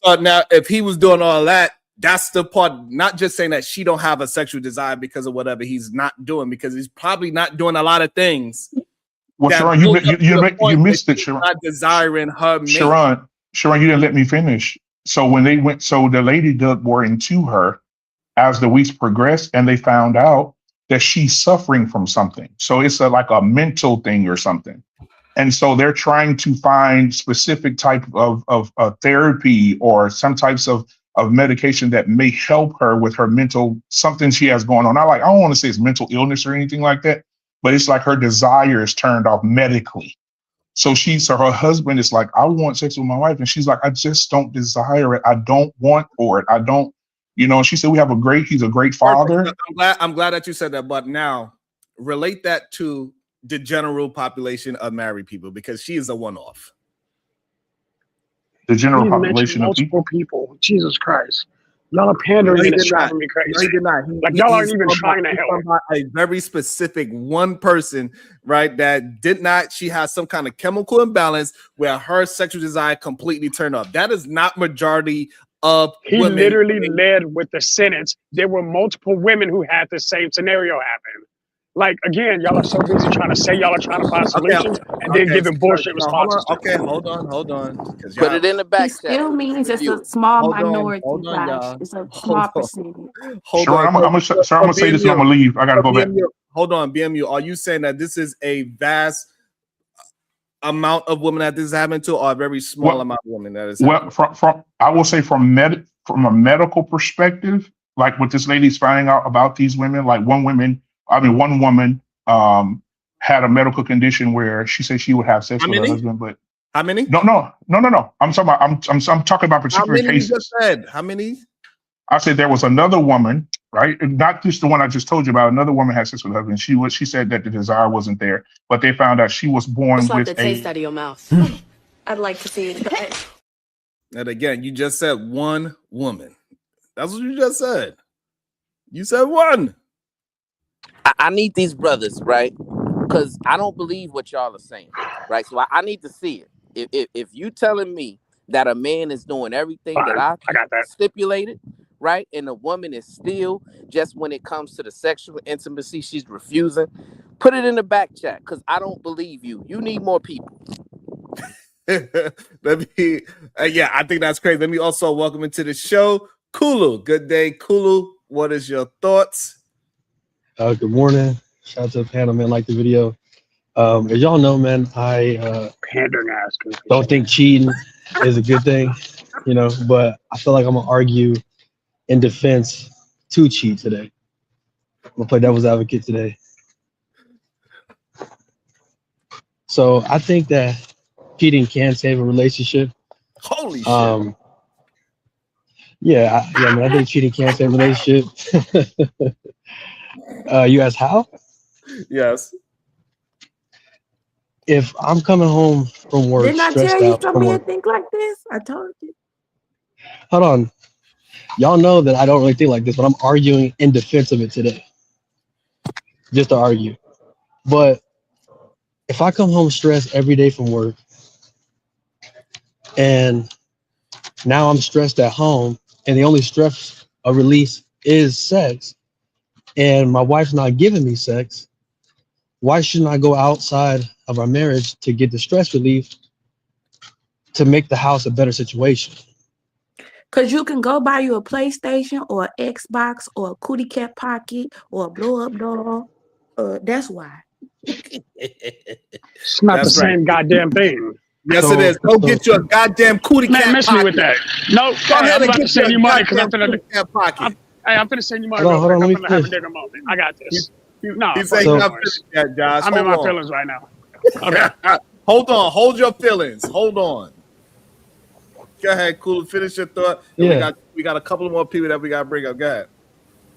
So now, if he was doing all that, that's the part. Not just saying that she don't have a sexual desire because of whatever he's not doing, because he's probably not doing a lot of things. Well, Sharon, you missed it, Sharon. Not desiring her. Sharon, Sharon, you didn't let me finish. So when they went, so the lady dug more into her as the weeks progressed, and they found out that she's suffering from something. So it's like a mental thing or something. And so they're trying to find specific type of therapy or some types of medication that may help her with her mental, something she has going on. I don't want to say it's mental illness or anything like that, but it's like her desire is turned off medically. So her husband is like, I want sex with my wife. And she's like, I just don't desire it. I don't want for it. I don't, she said, he's a great father. I'm glad that you said that. But now relate that to the general population of married people, because she is a one-off. The general population of multiple people. Jesus Christ. Y'all are pandering and it's driving me crazy. No, he did not. Y'all aren't even trying to help. A very specific one person, right? That did not. She has some kind of chemical imbalance where her sexual desire completely turned off. That is not majority of women. He literally led with the sentence. There were multiple women who had the same scenario happen. Like, again, y'all are so busy trying to say y'all are trying to find solutions and then giving bullshit responses. Hold on. Put it in the back. It still means it's a small minority. It's a small percentage. I'm gonna say this and I'm gonna leave. I gotta go back. Hold on, BMU. Are you saying that this is a vast amount of women that this is happening to, or a very small amount of women that is happening? From I will say from a medical perspective, like what this lady's finding out about these women, like one woman had a medical condition where she said she would have sex with her husband, but how many? No. I'm talking about particular cases. How many you just said? How many? I said there was another woman, right? Not just the one I just told you about. Another woman had sex with her husband. She said that the desire wasn't there, but they found out she was born with the taste out of your mouth. I'd like to see it. And again, you just said one woman. That's what you just said. You said one. I need these brothers, right? Because I don't believe what y'all are saying, right? So I need to see it. If you telling me that a man is doing everything that I got that stipulated, right, and the woman is still, just when it comes to the sexual intimacy, she's refusing, put it in the back chat, because I don't believe you. You need more people. Let me, I think that's crazy. Let me also welcome into the show, Kulu. Good day, Kulu. What is your thoughts? Good morning. Shout out to the panel, man. Like the video. As y'all know, man, I don't think cheating is a good thing, but I feel like I'm gonna argue in defense to cheat today. I'm gonna play devil's advocate today. So I think that cheating can save a relationship. Holy shit. I think cheating can save a relationship. You asked how? Yes. If I'm coming home from work, didn't I tell you some men think like this? I told you. Hold on. Y'all know that I don't really think like this, but I'm arguing in defense of it today. Just to argue. But if I come home stressed every day from work, and now I'm stressed at home, and the only stress release is sex, and my wife's not giving me sex, why shouldn't I go outside of our marriage to get the stress relief to make the house a better situation? Because you can go buy you a PlayStation or an Xbox or a Cootie Cat Pocket or a blow up doll. That's why. It's not the same goddamn thing. Yes, it is. Go get your goddamn Cootie Cat Man, miss me with that. No, Go ahead and get send you money because I'm Cootie Cat Pocket. I'm finna send you money. Hold on, I'm finna have a nigga moment. I got this. No, He's saying Josh. I'm in my feelings right now. Okay. Hold on. Hold your feelings. Hold on. Go ahead, Cool. Finish your thought. Yeah. We got a couple more people that we got to bring up. Go ahead.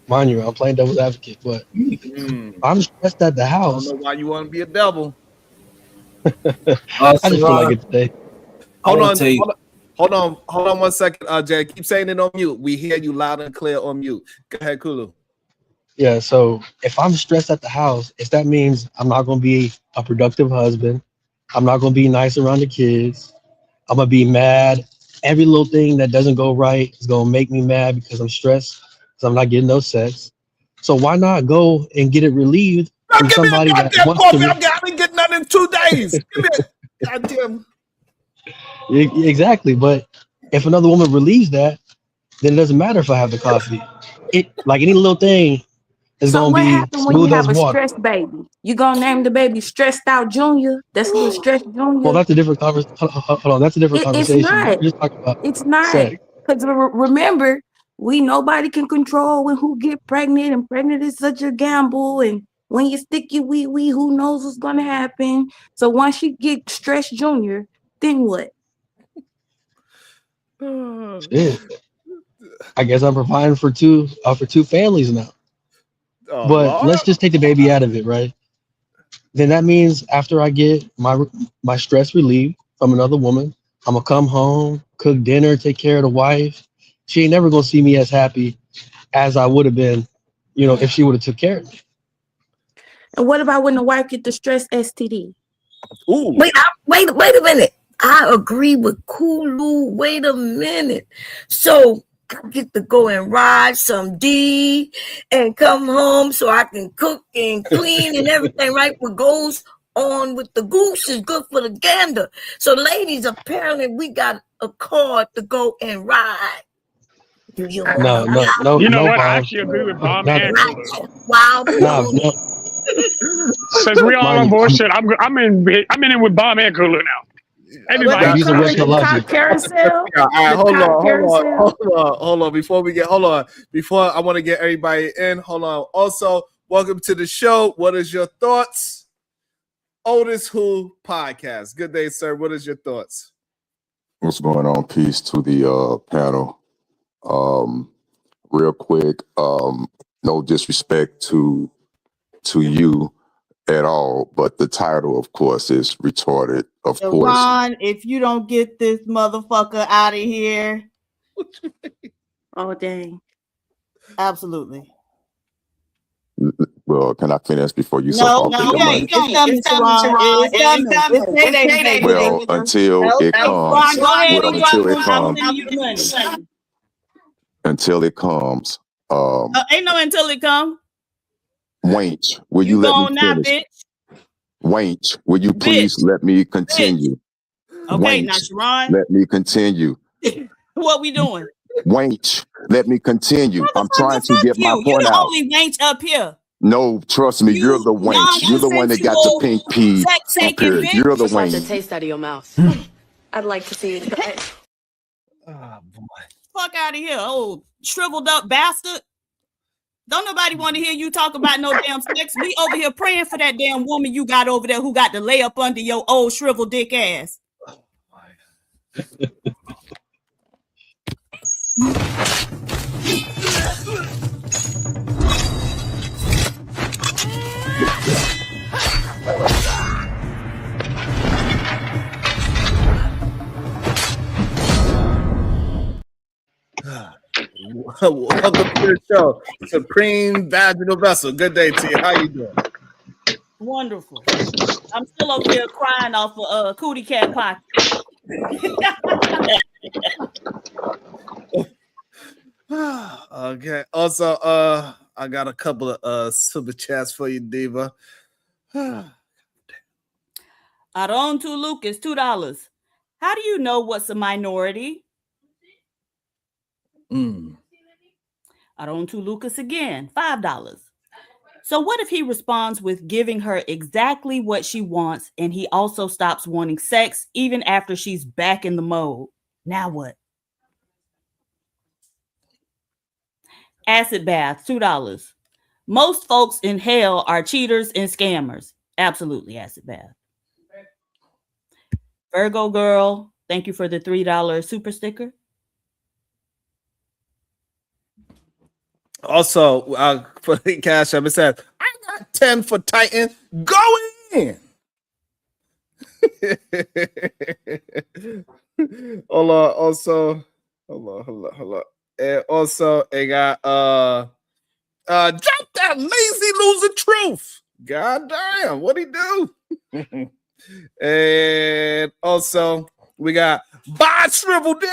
Mind you, I'm playing devil's advocate, but I'm stressed at the house. I don't know why you want to be a devil. I just feel like it today. Hold on 1 second, Jay. Keep saying it on mute. We hear you loud and clear on mute. Go ahead, Kulu. Yeah, so if I'm stressed at the house, if that means I'm not going to be a productive husband, I'm not going to be nice around the kids, I'm going to be mad. Every little thing that doesn't go right is going to make me mad because I'm stressed, because I'm not getting no sex. So why not go and get it relieved from somebody that wants to? I didn't get nothing in 2 days. Give me a goddamn. Exactly. But if another woman relieves that, then it doesn't matter if I have the coffee. It like any little thing is So gonna what be happened when you smooth as have a water. stressed baby? You gonna name the baby Stressed Out Junior? That's a little Stressed Well, Junior. that's a different conversation. Hold on, that's a different It's conversation. not. We're just talking about It's not. sex. Because remember, nobody can control when who get pregnant, and pregnant is such a gamble. And when you stick your wee, who knows what's gonna happen? So once you get Stressed Junior, then what? Shit. I guess I'm providing for two families now. Oh, But Lord. let's just take the baby out of it, right? Then that means after I get my stress relieved from another woman, I'm gonna come home, cook dinner, take care of the wife. She ain't never gonna see me as happy as I would have been, if she would have took care of me. And what about when the wife get the stress STD? Ooh. Wait a minute. I agree with Kulu. Wait a minute. So I get to go and ride some D and come home so I can cook and clean and everything, right? What goes on with the goose is good for the gander. So ladies, apparently we got a card to go and ride. Do you want to No. You know what? I Bob. actually agree with Bob Not- and Kulu. Wow. No. Since we all on bullshit, I'm in it with Bob and Kulu now. Everybody. I'm using Western logic. Carousel. All right, hold carousel. on. Before I want to get everybody in, hold on. Also, welcome to the show. What is your thoughts? Otis Who podcast. Good day, sir. What is your thoughts? What's going on? Peace to the panel. Real quick, no disrespect to you at all, but the title, of course, is retarded. Of course. Ron, if you don't get this motherfucker out of here. Oh, dang. Absolutely. Well, can I finish before you so No, off? okay. It's coming, Sharon. It's coming. Well, until it comes. Go ahead and drop Until it one. I'm comes. sending you the money. Until it comes. Ain't no until it come. Wench, will you You let gone me now, finish? bitch. Wench, will you please let me continue? Okay, Wench, now Sharon, let me continue. what we doing? Wench, let me continue. I'm trying to get my You point the out. only wench up here. No, trust me, you're the wench. You're the one that got your pink pee up here. You're the Slap the wench. taste out of your mouth. I'd like to see you try it. Oh boy. Fuck out of here, old shriveled up bastard. Don't nobody want to hear you talk about no damn sex. We over here praying for that damn woman you got over there who got to lay up under your old shriveled dick ass. Welcome to the show, Supreme Vaginal Vessel. Good day to you. How you doing? Wonderful. I'm still over here crying off of Cootie Cat Pocket. Okay. Also, I got a couple of super chats for you, Diva. Aron to Lucas, $2. How do you know what's a minority? Aron to Lucas again, $5. So what if he responds with giving her exactly what she wants and he also stops wanting sex even after she's back in the mode? Now what? Acid bath, $2. Most folks in hell are cheaters and scammers. Absolutely, acid bath. Virgo girl, thank you for the $3 super sticker. Also, for the cash up, it says, I got 10 for Titan. Go in. Hold on. Also, hold on. And also, it got drop that lazy loser truth. God damn, what'd he do? And also, we got buy shrivel dick.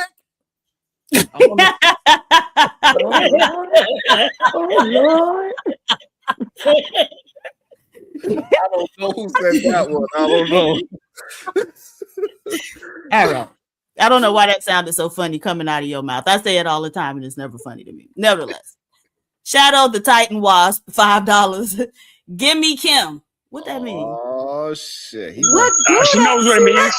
Oh Lord. I don't know who said that one. I don't know. Arrow. I don't know why that sounded so funny coming out of your mouth. I say it all the time and it's never funny to me. Nevertheless, Shadow the Titan Wasp, $5. Give me Kim. What that mean? Oh shit! What? She knows what it means.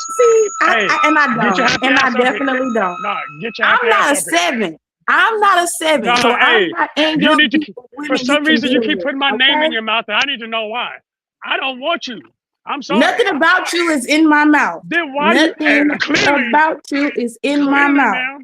I don't. And I definitely don't. No, get your happy I'm not a ass up here. 7. I'm not a 7. No, so hey, I'm not in you your need to. group of women For some can reason, you deal keep with, putting my name okay? in your mouth, and I need to know why. I don't want you. I'm sorry. Nothing about you is in my mouth. Then why Nothing you? Clearly, about you is in my mouth. now,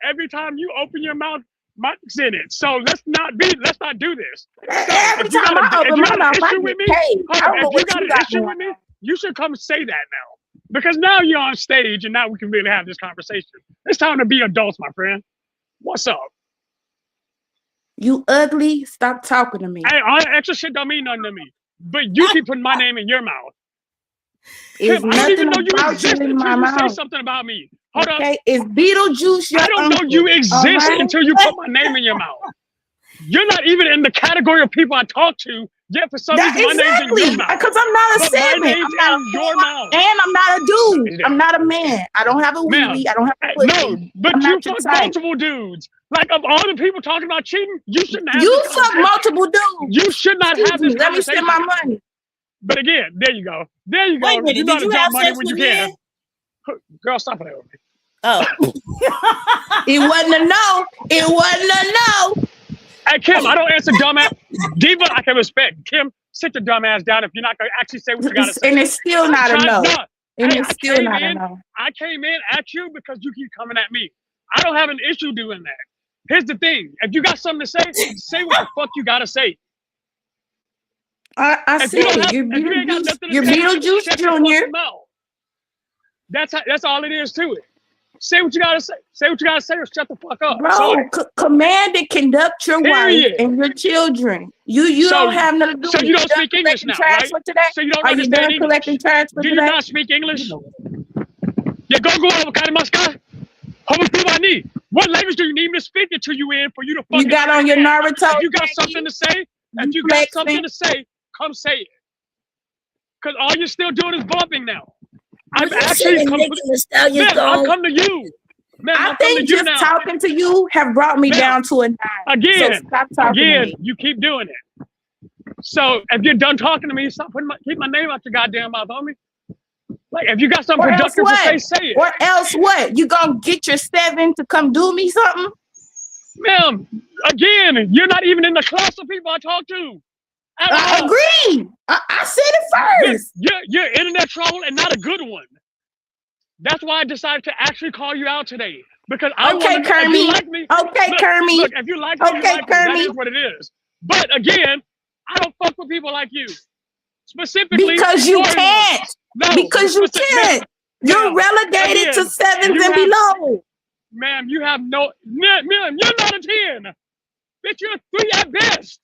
every time you open your mouth, Mike's in it. So let's not do this. So Every time I open my mouth, I issue get with me, paid. I don't know if you what got you an got issue going with me, you should come say that now. Because now you're on stage and now we can really have this conversation. It's time to be adults, my friend. What's up? You ugly. Stop talking to me. Hey, all that extra shit don't mean nothing to me. But you keep putting my name in your mouth. It's Kim, I don't even know nothing you about exist you in until my you say mouth. something about me. Hold up. Okay, is Beetlejuice your I don't uncle? know you exist All right? until you put my name in your mouth. You're not even in the category of people I talk to, yet for some reason my name's in your mouth. Because I'm not a But my 7. name's I'm not in your mouth. and I'm not a dude. I'm not a man. I don't have a wee. I don't have a pussy. No, but I'm you not your fuck type. multiple dudes. Like of all the people talking about cheating, you shouldn't have. You this fuck conversation. multiple dudes. You should not have this Let me conversation. spend my money. But again, there you go. There you go. Wait a minute, You know did to you drop have money sex when you with can. men? Girl, stop it. With me. Oh. It wasn't a no. It wasn't a no. Hey, Kim, I don't answer dumbass. Diva, I can respect. Kim, sit your dumb ass down if you're not going to actually say what you got to say. And it's still not a no. And Hey, it's still not a no. I came in at you because you keep coming at me. I don't have an issue doing that. Here's the thing. If you got something to say what the fuck you got to say. I said it. You're Beetlejuice Junior. That's all it is to it. Say what you gotta say. Say what you gotta say or shut the fuck up. Bro, command and conduct your wife and your children. You don't have nothing to do So with you it. don't speak English now, trash right? for today? So you don't Are you understand done English? collecting trash for Do today? you not speak English? Yeah, go out with my sky. How much people I need? What language do you need me to speak it to you in for you to fucking You got on your Naruto. If you got something to say, come say it. Because all you're still doing is bumping now. I've actually come to you. Man, I think just talking to you have brought me down to a 9. Again, so stop talking to me. you keep doing it. So if you're done talking to me, keep my name out your goddamn mouth, homie. Like if you got something productive to say it. Or else what? You gonna get your 7 to come do me something? Ma'am, again, you're not even in the class of people I talk to. I agree. I said it first. You're internet troll and not a good one. That's why I decided to actually call you out today. Because I want to Kermit. if you like me. Kermit. Look, if you like me, that is what it is. But again, I don't fuck with people like you. Specifically. Because you can't. No, because you can't. You're relegated to 7s and below. Ma'am, you have no. Ma'am, you're not a 10. Bitch, you're a 3 at best.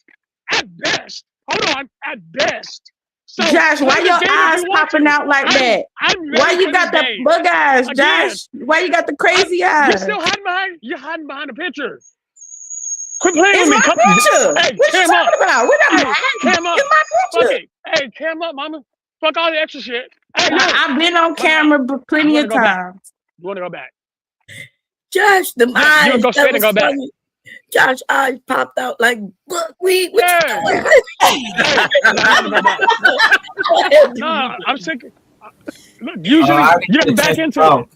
At best. Hold on. At best. So, Josh, why your eyes popping out like that? Why you got the bug eyes, Josh? Why you got the crazy eyes? You're still hiding behind the picture. Quit playing with me. It's my picture. Hey, what you talking about? What am I? Cam up. It's my picture. Hey, cam up, mama. Fuck all the extra shit. Hey, I've been on camera plenty of times. You want to go back? Josh, the eyes. You go straight and go back. Josh, eyes popped out like buckwheat. No, I'm sick. Look, usually you get back into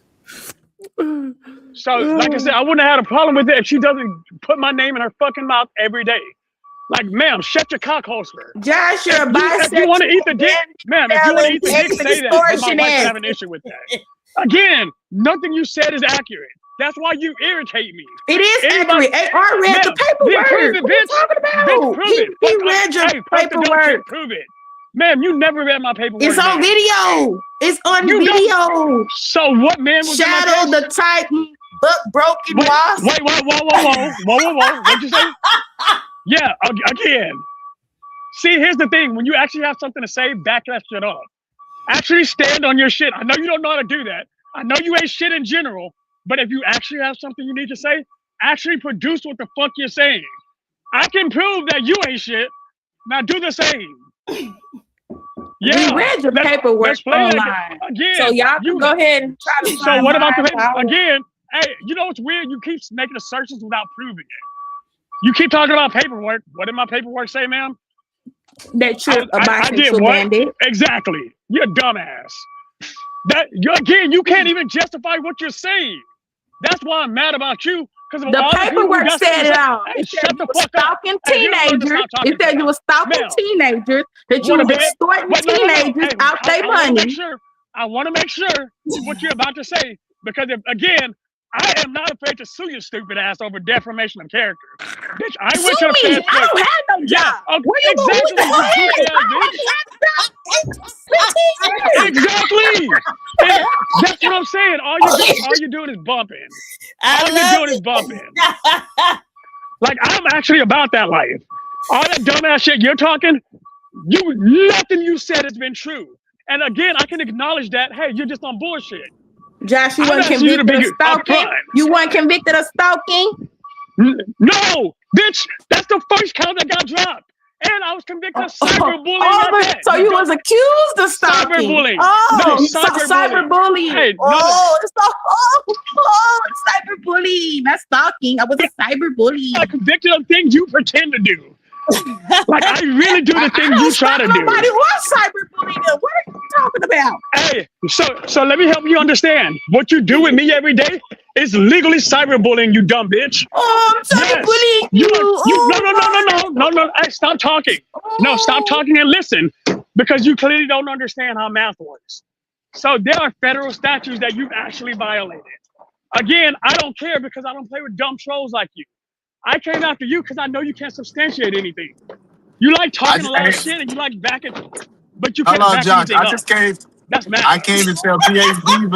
it. So, like I said, I wouldn't have had a problem with it if she doesn't put my name in her fucking mouth every day. Like, ma'am, shut your cock holster. Josh, you're a bisexual. If you want to eat the dick, ma'am, if you want to eat the dick, say that. My wife would have an issue with that. Again, nothing you said is accurate. That's why you irritate me. It is accurate. AR read the paperwork. Prove it, what are you talking about? Bitch, prove it. He read your paperwork. Prove it. Ma'am, you never read my paperwork. It's on video. It's on video. So what man was Shadow the Titan, but broken wasp. Wait, whoa. What'd you say? Yeah, again. See, here's the thing. When you actually have something to say, back that shit up. Actually stand on your shit. I know you don't know how to do that. I know you ain't shit in general. But if you actually have something you need to say, actually produce what the fuck you're saying. I can prove that you ain't shit. Now do the same. Yeah, we read your paperwork let's play online. again. So y'all can go ahead and try to So find what about the mine. paper again? Hey, you know what's weird? You keep making assertions without proving it. You keep talking about paperwork. What did my paperwork say, ma'am? That you're a I did bisexual what? bandit. Exactly. You're a dumbass. You can't even justify what you're saying. That's why I'm mad about you. Because The paperwork said it all. Hey, It said shut you the were fuck up. stalking Hey, you don't learn to teenagers. stop talking It said to you me. were stalking Ma'am. teenagers, that you Wanna were bet? extorting But no. teenagers Hey, out their I wanna money. make sure. I want to make sure what you're about to say, because again, I am not afraid to sue your stupid ass over defamation of character. Bitch, I went to the Sue me. feds. I don't have no job. Yeah, Where you going with exactly. that? You goofy ass bitch. Exactly. And that's what I'm saying. All you're doing is bumping. All you're doing is bumping. Like, I'm actually about that life. All that dumbass shit you're talking, nothing you said has been true. And again, I can acknowledge that. Hey, you're just on bullshit. Josh, you I'm weren't asking you to convicted of be stalking? upfront. You weren't convicted of stalking? No, bitch, that's the first count that got dropped. And I was convicted of cyberbullying at that. So you was accused of stalking. Cyberbullying. Oh, No, cyberbullying. cyberbullying. Hey, It's cyberbullying. That's stalking. I was a cyberbully. I'm convicted of things you pretend to do. Like, I really do the things you try to do. Nobody was cyberbullying. What are you talking about? Hey, so let me help you understand. What you do with me every day is legally cyberbullying, you dumb bitch. Oh, I'm cyberbullying you. No. Hey, stop talking. No, stop talking and listen, because you clearly don't understand how math works. So there are federal statutes that you've actually violated. Again, I don't care, because I don't play with dumb trolls like you. I came after you because I know you can't substantiate anything. You like talking a lot of shit and you like backing, but you can't back Josh. anything I up. just came. That's math. I came to tell PhD,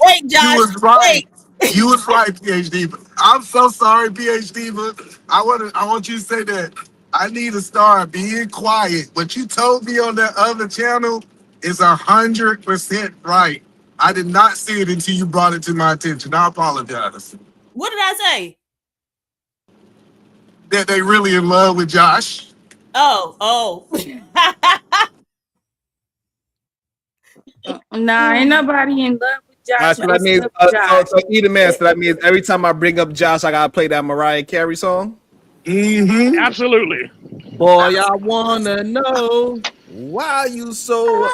Wait, Josh. you was right. You was right, PhD. I'm so sorry, PhD, but I want you to say that I need to start being quiet. What you told me on that other channel is 100% right. I did not see it until you brought it to my attention. I apologize. What did I say? That they really in love with Josh. Oh. Nah, ain't nobody in love with Josh. So that means, so either man, so that means every time I bring up Josh, I gotta play that Mariah Carey song. Mm-hmm. Absolutely. Boy, I wanna know why you so.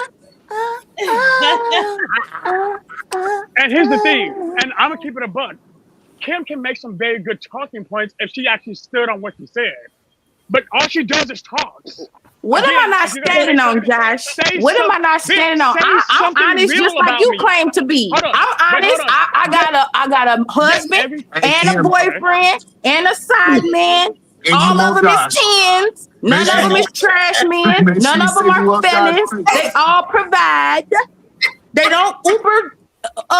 And here's the thing, and I'm gonna keep it a buck. Kim can make some very good talking points if she actually stood on what she said. But all she does is talks. What am I not standing on, Josh? What am I not standing on? I'm honest, just like you claim to be. I'm honest. I got a husband and a boyfriend and a side man. All of them is tens. None of them is trash men. None of them are fellas. They all provide. They don't Uber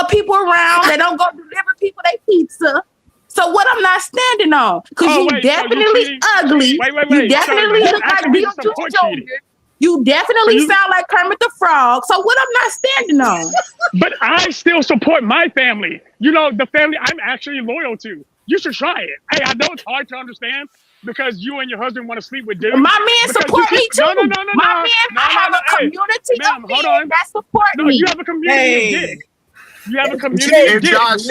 people around. They don't go deliver people their pizza. So what I'm not standing on, because you definitely ugly. You definitely look like Beetlejuice Jr. You definitely sound like Kermit the Frog. So what I'm not standing on. But I still support my family. You know, the family I'm actually loyal to. You should try it. Hey, I know it's hard to understand because you and your husband want to sleep with dudes. My men support me too. No. My men, I have a community of men that support me. You have a community of dick. You have a community of dick. I want to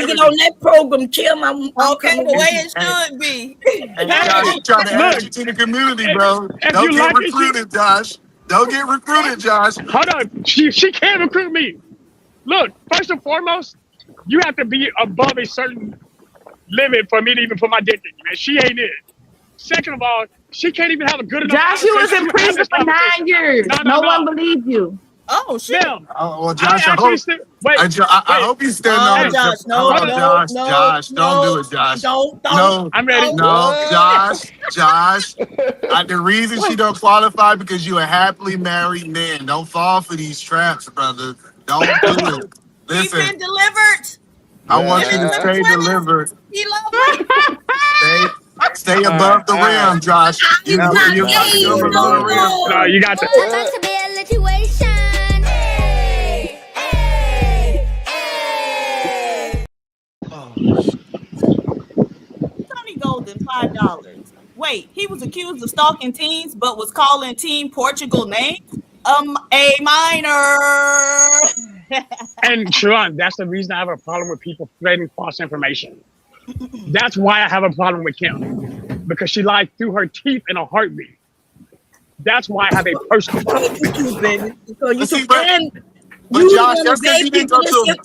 get on that program, Kim. I'm okay, the way it should be. Josh, you trying to add you to the community, bro. Don't get recruited, Josh. Don't get recruited, Josh. Hold on. She can't recruit me. Look, first and foremost, you have to be above a certain limit for me to even put my dick in you, and she ain't it. Second of all, she can't even have a good enough. Josh, you was in prison for 9 years. No one believed you. Oh shit! Oh well, Josh, I hope you stand on Josh, Josh, don't do it, Josh. Don't. I'm ready. No, Josh. The reason she don't qualify because you're a happily married man. Don't fall for these traps, brother. Don't do it. Listen, He's been delivered. I want you to stay delivered. He loves me. Stay above the rim, Josh. You got to go below the rim. No, you got to. About to be a situation. Tony Golden, $5. Wait, he was accused of stalking teens, but was calling Team Portugal names. A minor. And Sharon, that's the reason I have a problem with people spreading false information. That's why I have a problem with Kim, because she lied through her teeth in a heartbeat. That's why I have a personal problem with you, baby. Because you See, But Josh, that's because he didn't go to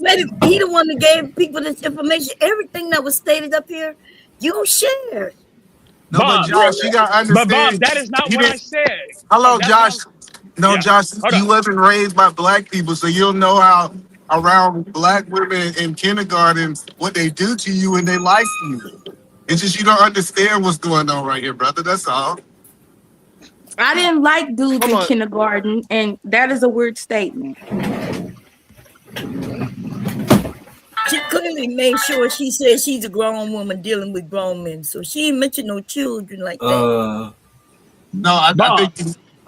he the one that gave people this information. Everything that was stated up here, you shared. No, but Josh, you gotta understand. But Bob, that is not what I said. Hello, That's Josh. No, Yeah, Josh, hold you on. wasn't raised by black people, so you don't know how around black women in kindergarten what they do to you when they like you. It's just you don't understand what's going on right here, brother. That's all. I didn't like dudes in kindergarten, and that is a weird statement. She clearly made sure she said she's a grown woman dealing with grown men, so she ain't mentioned no children like that. No, I think.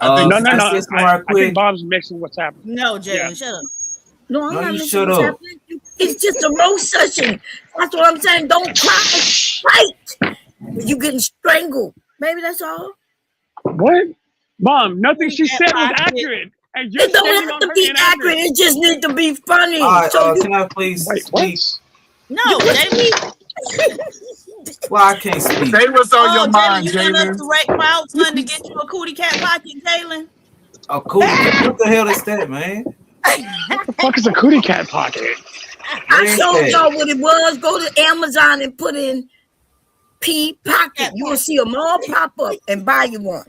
No. Can I say something right I quick? think Bob's mixing what's happening. No, Jalen, shut up. No, I'm No, not you mentioning shut what's up. happening. It's just a roast session. That's what I'm saying. Don't cry, fight. You getting strangled. Maybe that's all. What? Mom, nothing she said was accurate. And you're It don't standing have on to her be inaccurate. accurate. It just needs to be funny. All right, So you can I please speak? No, Jalen. Well, I can't speak. Say what's on your Jalen, mind, you want us Jalen. to crowdfund to get you a cootie cat pocket, Jalen? A cootie cat? What the hell is that, man? What the fuck is a cootie cat pocket? I showed y'all what it was. Go to Amazon and put in P pocket. You will see them all pop up and buy you one.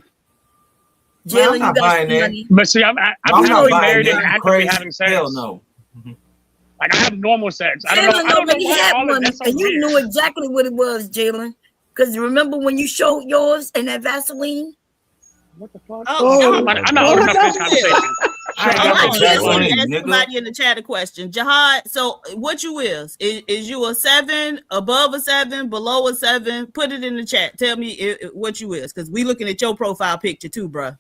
Jalen, you got some money. But see, I'm not happily buying married and that. You actively crazy. having sex. Hell no. Like I have normal sex. I don't Jalen know already why had all of one, that's so and you weird. knew exactly what it was, Jalen. Because remember when you showed yours and that Vaseline? What the fuck? Oh, I'm not old enough for this conversation. Ask somebody in the chat a question. Jihad, so what you is you a 7, above a 7, below a 7? Put it in the chat. Tell me what you is, because we looking at your profile picture too, bro.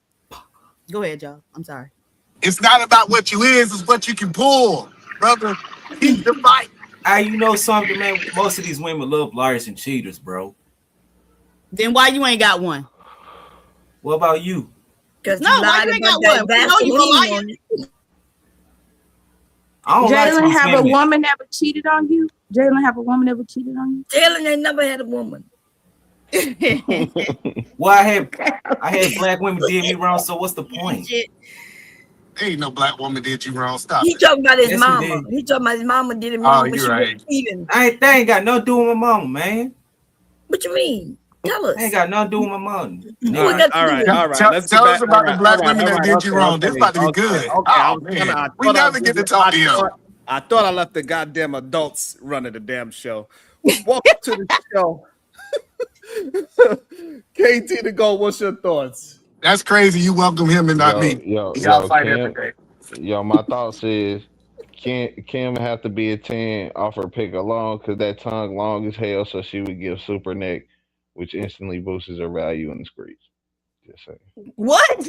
Go ahead, y'all. I'm sorry. It's not about what you is, it's what you can pull, brother. Keep the fight. You know something, man? Most of these women love liars and cheaters, bro. Then why you ain't got one? What about you? Because no, why you ain't got one? We know you a liar. I don't like Jalen these have a women. woman ever cheated on you? Jalen have a woman ever cheated on you? Jalen ain't never had a woman. Well, I had black women did me wrong, so what's the point? Ain't no black woman did you wrong. Stop. He talking about his Yes, he mama. did. He talking about his mama did him wrong when you're she right. was cheating. That ain't got nothing to do with my mama, man. What you mean? Tell us. Ain't got nothing to do with my mom. All right. Let's tell us about the black women that did you wrong. This about to be good. Oh, man. We never get to talk to you. I thought I left the goddamn adults running the damn show. Welcome to the show. KT to go. What's your thoughts? That's crazy. You welcome him and not me. Yo, Y'all fight Kim, every day. yo, my thoughts is Kim have to be a 10 off her pick alone because that tongue long as hell, so she would give super neck, which instantly boosts her value in the streets. Just saying. What?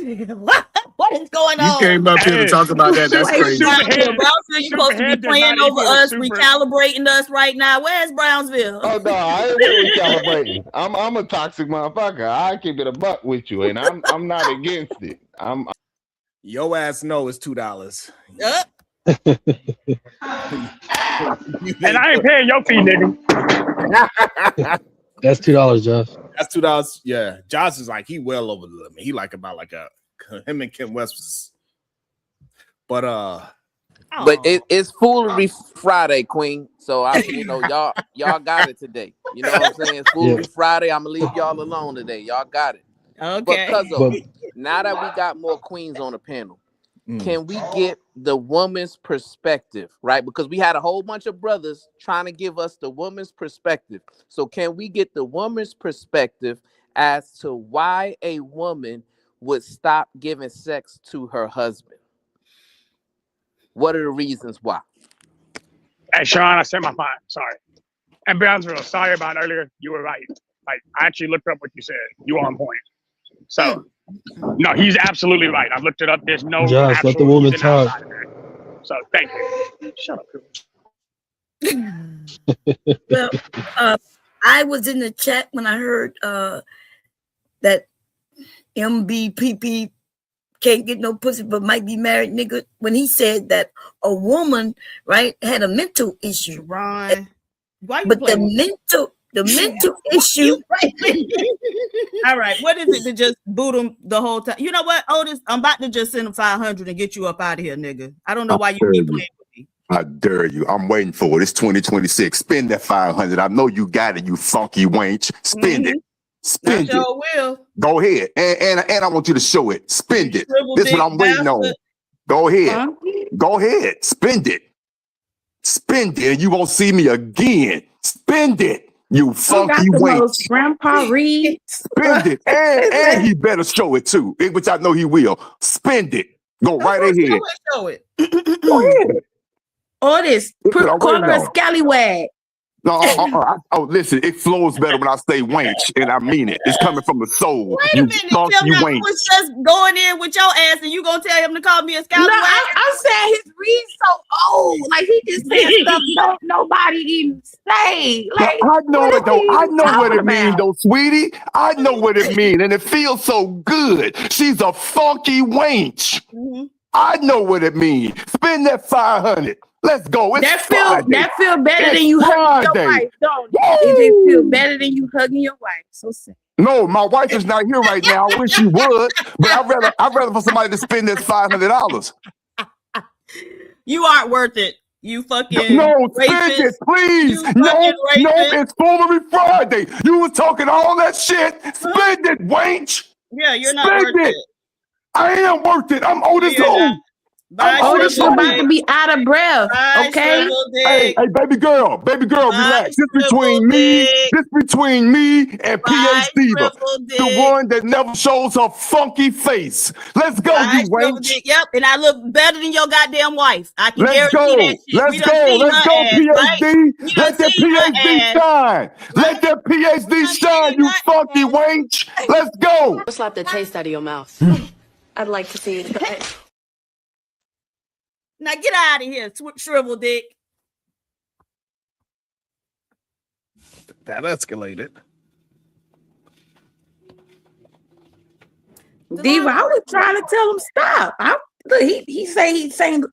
What is going on? You came up here to talk about that. That's crazy. Brownsville, you're supposed to be praying over us, recalibrating us right now. Where's Brownsville? Oh no, I ain't really recalibrating. I'm a toxic motherfucker. I keep it a buck with you, and I'm not against it. Your ass know it's $2. And I ain't paying your fee, nigga. That's $2, Josh. That's $2. Yeah, Josh is like he well over the limit. He like about like a him and Kim West was, but it's Foolery Friday, Queen. So y'all got it today. You know what I'm saying? It's Foolery Friday. I'm gonna leave y'all alone today. Y'all got it. Okay. But now that we got more queens on the panel, can we get the woman's perspective, right? Because we had a whole bunch of brothers trying to give us the woman's perspective. So can we get the woman's perspective as to why a woman would stop giving sex to her husband? What are the reasons why? Hey, Sean, I said my mind. Sorry. And Brownsville, sorry about earlier. You were right. Like, I actually looked up what you said. You were on point. So, no, he's absolutely right. I looked it up. There's no Josh, let the woman talk. So, thank you. Shut up. Well, I was in the chat when I heard that MBPP can't get no pussy but might be married nigga when he said that a woman, right, had a mental issue. Ron, why you but playing? the mental issue. All right, what is it to just boot him the whole time? You know what, Otis? I'm about to just send him 500 and get you up out of here, nigga. I don't know why you keep playing with me. I dare you. I'm waiting for it. It's 2026. Spend that 500. I know you got it, you funky wench. Spend it. Spend I it. sure will. Go ahead. And I want you to show it. Spend it. Shriveled This is what dick I'm waiting on. bastard. Go ahead. Go ahead. Spend it. Spend it. And you won't see me again. Spend it. You You got funky the wench. most Grandpa Reed. Spend it. And he better show it too, which I know he will. Spend it. Go right ahead. Show it. Go ahead. Otis, That's what I'm call waiting her a on. scallywag. No, listen, it flows better when I say wench, and I mean it. It's coming from the soul. Wait a You minute, Tim. funky Now, I wench. was just going in with your ass, and you gonna tell him to call me a No, scallywag? I'm saying his Reed's so old. Like he just said stuff nobody even say. Like I know it though. I know what it means means though, sweetie. I know what it means, and it feels so good. She's a funky wench. I know what it means. Spend that 500. Let's go. It's that Friday. feel better It's than you hugging Friday. your wife, don't it? It feel better than you hugging your wife. So sad. No, my wife is not here right now. I wish she would, but I'd rather for somebody to spend this $500. You aren't worth it. You fucking No, spend rapist. it, please. You No, fucking no, rapist. it's Foolery Friday. You was talking all that shit. Spend it, wench. Yeah, you're not Spend worth it. it. I am worth it. I'm Otis You're old. not. Bye, Otis, you shriveled about to dick. be out of breath. Bye, Okay. shriveled Hey, dick. baby girl, relax. This between me, and PH Diva, the one that never shows her funky face. Let's go, Bye, you shriveled wench. dick. Yep, and I look better than your goddamn wife. I can Let's guarantee go. that shit. Let's We done go. seen Let's her go, ass, right? PhD. You done Let that seen her PhD ass. shine. Let that PhD shine, you funky wench. Let's go. Slap the taste out of your mouth. I'd like to see you try it. Now get out of here, shriveled dick. That escalated. Diva, I was trying to tell him stop. He's saying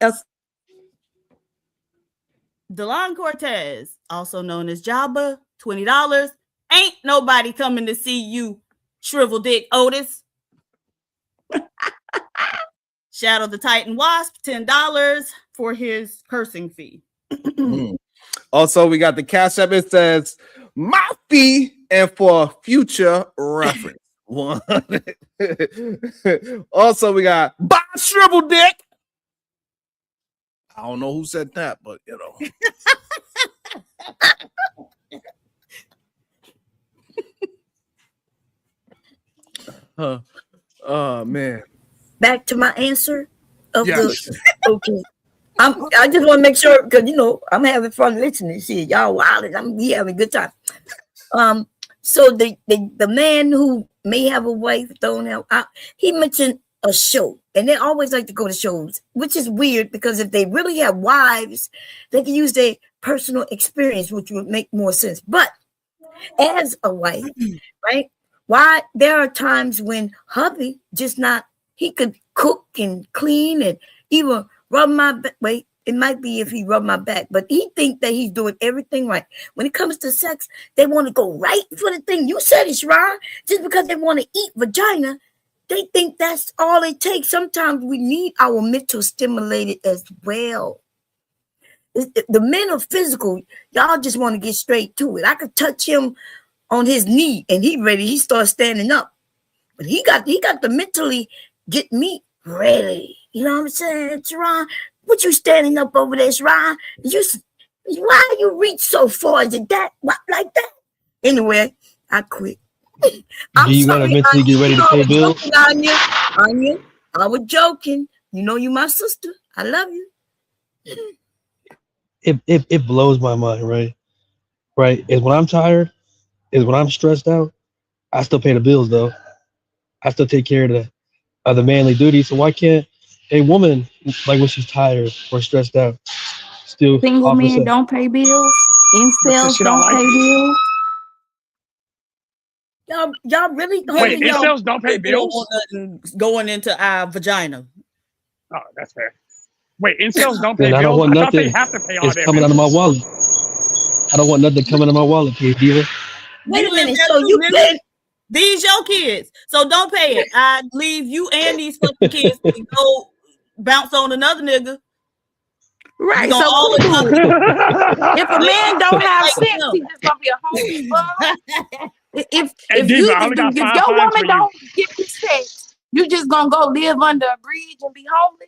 Delon Cortez, also known as Jabba, $20. Ain't nobody coming to see you, shriveled dick Otis. Shadow the Titan Wasp, $10 for his cursing fee. Also, we got the Cash App. It says my fee, and for future reference. One. Also, we got Bob Shrivel Dick. I don't know who said that, but you know. Oh man. Back to my answer of Yes. okay. I just want to make sure because I'm having fun listening. See y'all wild and I'm having a good time. So the man who may have a wife don't have he mentioned a show, and they always like to go to shows, which is weird because if they really have wives, they can use their personal experience, which would make more sense. But as a wife, right? Why there are times when hubby he could cook and clean and even rub my back. Wait, it might be if he rub my back, but he think that he's doing everything right. When it comes to sex, they want to go right for the thing. You said it's right. Just because they want to eat vagina, they think that's all it takes. Sometimes we need our mental stimulated as well. The men are physical. Y'all just want to get straight to it. I could touch him on his knee and he starts standing up. But he got to mentally get me ready. You know what I'm saying, Sharon? What you standing up over there, Sharon? Why you reach so far? Is it that like that? Anyway, I quit. Do you gotta mentally get ready to pay bills? Anya, I was joking. You know you my sister. I love you. It blows my mind, right? Right? Is when I'm tired, is when I'm stressed out, I still pay the bills though. I still take care of the manly duty. So why can't a woman, like when she's tired or stressed out, still single offer men sex? don't pay bills. Incels don't pay bills. Y'all y'all really Wait, hoping y'all incels don't pay They don't bills? want nothing going into our vagina. Oh, that's fair. Wait, incels don't pay And I don't bills? want I thought they nothing. have to pay all It's their coming out of my bills. wallet. I don't want nothing coming out of my wallet, P. Diva. Wait You a live minute. there So too, you nigga. pay? These your kids, so don't pay it. I leave you and these fucking kids to go bounce on another nigga. Right. You gonna So always cool. If a man don't have like sex, him. he just gonna be a homeless bum. If Hey, if Diva, you I only got if 5 your fines woman for you. don't give you sex, you just gonna go live under a bridge and be homeless?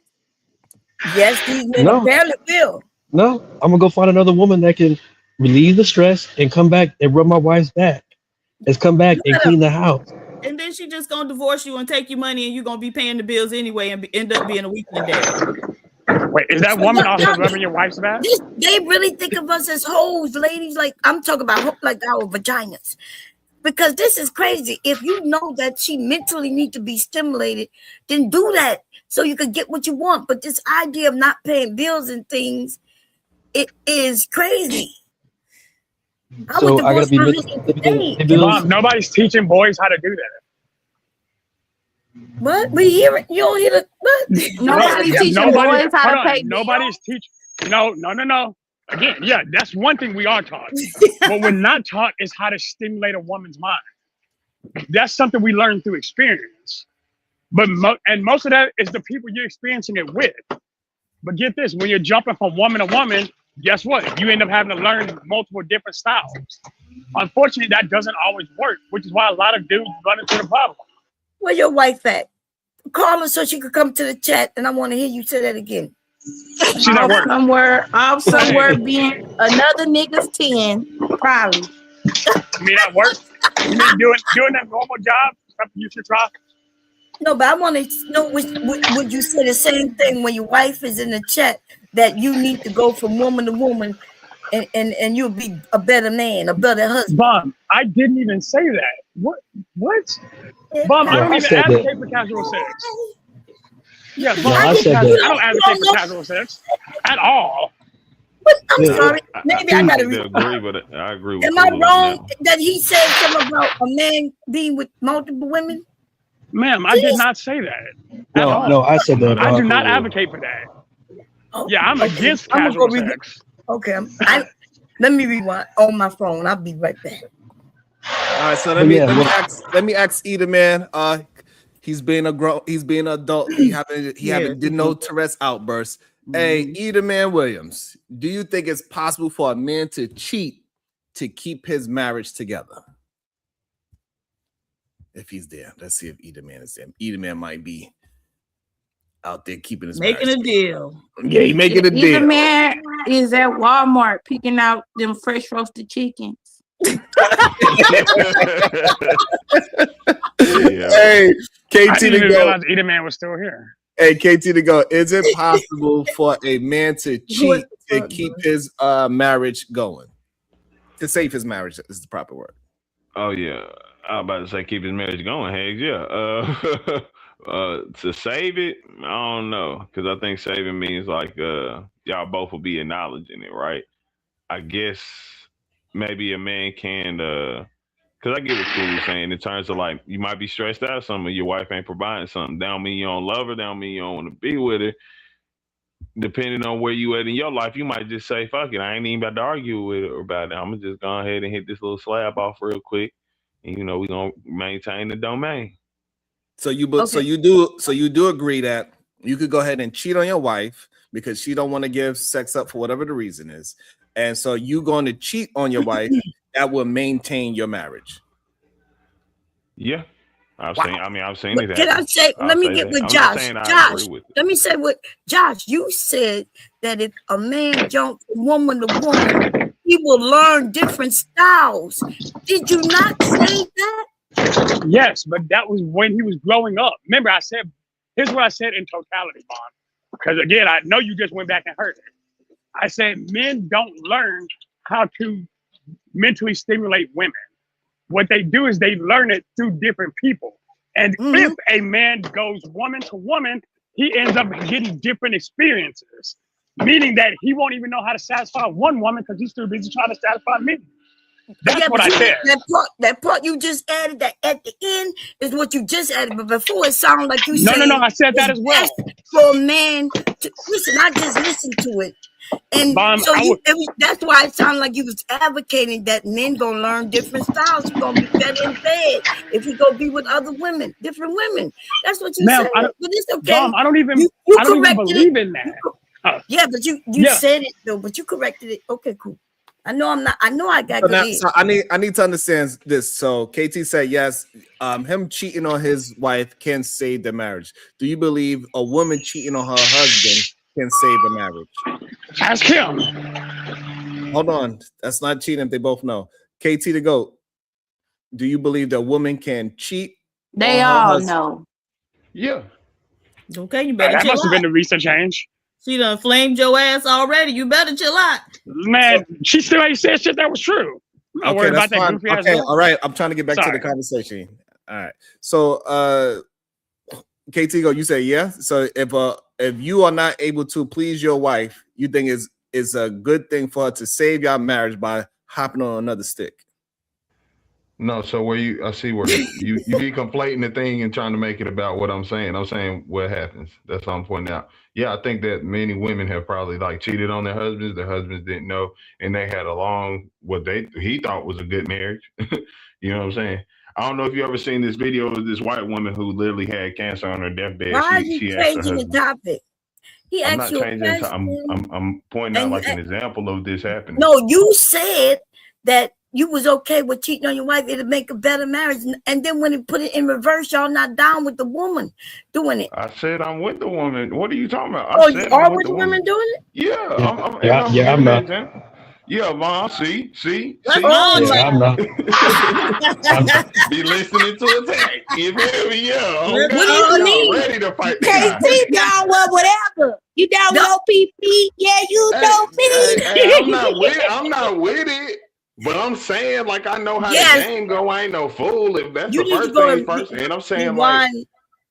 Yes, these men No, apparently will. no. I'm gonna go find another woman that can relieve the stress and come back and rub my wife's back. Let's come back and clean the house. And then she just gonna divorce you and take your money, and you're gonna be paying the bills anyway, and end up being a weekend dad. Wait, is that So woman y'all- also y'all- rubbing your wife's back? They really think of us as hoes, ladies. Like I'm talking about like our vaginas. Because this is crazy. If you know that she mentally needs to be stimulated, then do that so you can get what you want. But this idea of not paying bills and things, it is crazy. I would So I gotta divorce be my mentally husband stimulated today. to pay bills. Mom, nobody's teaching boys how to do that. What? We hear it? You don't hear it? What? Nobody's teaching boys how to pay bills. Nobody's teaching. No. Again, yeah, that's one thing we are taught. What we're not taught is how to stimulate a woman's mind. That's something we learn through experience. But most of that is the people you're experiencing it with. But get this, when you're jumping from woman to woman, guess what? You end up having to learn multiple different styles. Unfortunately, that doesn't always work, which is why a lot of dudes run into the problem. Where your wife at? Call her so she could come to the chat, and I want to hear you say that again. She's at work. Somewhere being another nigga's 10, probably. You mean at work? You mean doing that normal job? Something you should try? No, but I want to know would you say the same thing when your wife is in the chat that you need to go from woman to woman and you'll be a better man, a better husband? Mom, I didn't even say that. What? Mom, I don't even advocate for casual sex. Yeah, Mom, I said that. I don't advocate for casual sex at all. But I'm sorry. Maybe I gotta agree with it. I agree with Am I Foolery wrong now. that he said something about a man being with multiple women? Ma'am, I did not say that. No, I said that. I do not advocate for that. Yeah, I'm against I'm gonna casual go sex. Okay, let me rewind on my phone. I'll be right back. All right, so let me ask Eda, man. He's being an adult. He haven't did no Tourette's outbursts. Hey, Eda Man Williams, do you think it's possible for a man to cheat to keep his marriage together? If he's there, let's see if Eda Man is there. Eda Man might be out there keeping his Making marriage a deal. Yeah, he making a deal. Either man is at Walmart picking out them fresh roasted chickens. Hey, KT I didn't to even go. realize Eda Man was still here. Hey, KT to go. Is it possible for a man to cheat to keep his marriage going? To save his marriage is the proper word. Oh yeah, I was about to say keep his marriage going. Hey, yeah. To save it, I don't know, because I think saving means like y'all both will be acknowledging it, right? I guess maybe a man can, because I get what Foolery's saying in terms of like you might be stressed out, something your wife ain't providing something. That don't mean you don't love her. That don't mean you don't want to be with her. Depending on where you at in your life, you might just say, "Fuck it, I ain't even about to argue with her about it. I'm gonna just go ahead and hit this little slab off real quick, and you know we gonna maintain the domain." So you do agree that you could go ahead and cheat on your wife because she don't want to give sex up for whatever the reason is, and so you going to cheat on your wife that will maintain your marriage. Yeah, I've seen it. Can I say? Let me get with Josh. Josh, let me say what Josh. You said that if a man jumps from woman to woman, he will learn different styles. Did you not say that? Yes, but that was when he was growing up. Remember, I said, here's what I said in totality, Bond. Because again, I know you just went back and heard it. I said men don't learn how to mentally stimulate women. What they do is they learn it through different people. And if a man goes woman to woman, he ends up getting different experiences, meaning that he won't even know how to satisfy one woman because he's too busy trying to satisfy me. That's what I said. That part you just added, that at the end is what you just added. But before it sounded like you said, No, I said that as well. For a man to listen, I just listened to it. And Mom, so that's why it sounded like you was advocating that men gonna learn different styles. He's gonna be better in bed if he go be with other women, different women. That's what you said. But it's okay. Mom, I don't even believe in that. Yeah, but you said it though, but you corrected it. Okay, cool. I know I got So, good. so I need to understand this. So KT said yes, him cheating on his wife can save the marriage. Do you believe a woman cheating on her husband can save a marriage? Ask him. Hold on, that's not cheating if they both know. KT the GOAT, do you believe that a woman can cheat? They all know. Yeah. Okay, you better That chill must have out. been the recent change. She done flamed your ass already. You better chill out. Man, she still ain't said shit that was true. I'm worried about that goofy ass. Okay, all right. I'm trying to get back to the conversation. All right. So KT go, you say yeah. So if you are not able to please your wife, you think it's a good thing for her to save your marriage by hopping on another stick. No, so I see where you be conflating the thing and trying to make it about what I'm saying. I'm saying what happens. That's what I'm pointing out. Yeah, I think that many women have probably like cheated on their husbands. Their husbands didn't know, and they had a long he thought was a good marriage. You know what I'm saying? I don't know if you ever seen this video of this white woman who literally had cancer on her deathbed. Why are She you asked her changing the husband. topic? He I'm asked not you a changing it. question. I'm pointing out like an example of this happening. No, you said that you was okay with cheating on your wife. It'd make a better marriage. And then when he put it in reverse, y'all not down with the woman doing it. I said I'm with the woman. What are you talking about? Oh, you are with the women doing it? Yeah, I'm not. Yeah, Mom. See. I'm not. Be listening to a tape. You feel me? Yeah. What do you mean? Ready to fight. KT down with whatever. You down with OPP? Yeah, you know me. Hey, I'm not with it. But I'm saying, like, I know how the game go. I ain't no fool. If that's the first thing first, and I'm saying, like,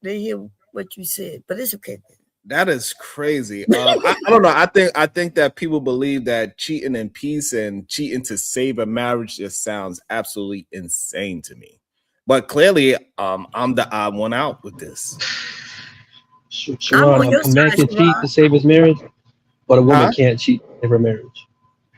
they hear what you said, but it's okay. That is crazy. I don't know. I think that people believe that cheating in peace and cheating to save a marriage just sounds absolutely insane to me. But clearly, I'm the odd one out with this. Sharon, a man can cheat to save his marriage, but a woman can't cheat to save her marriage.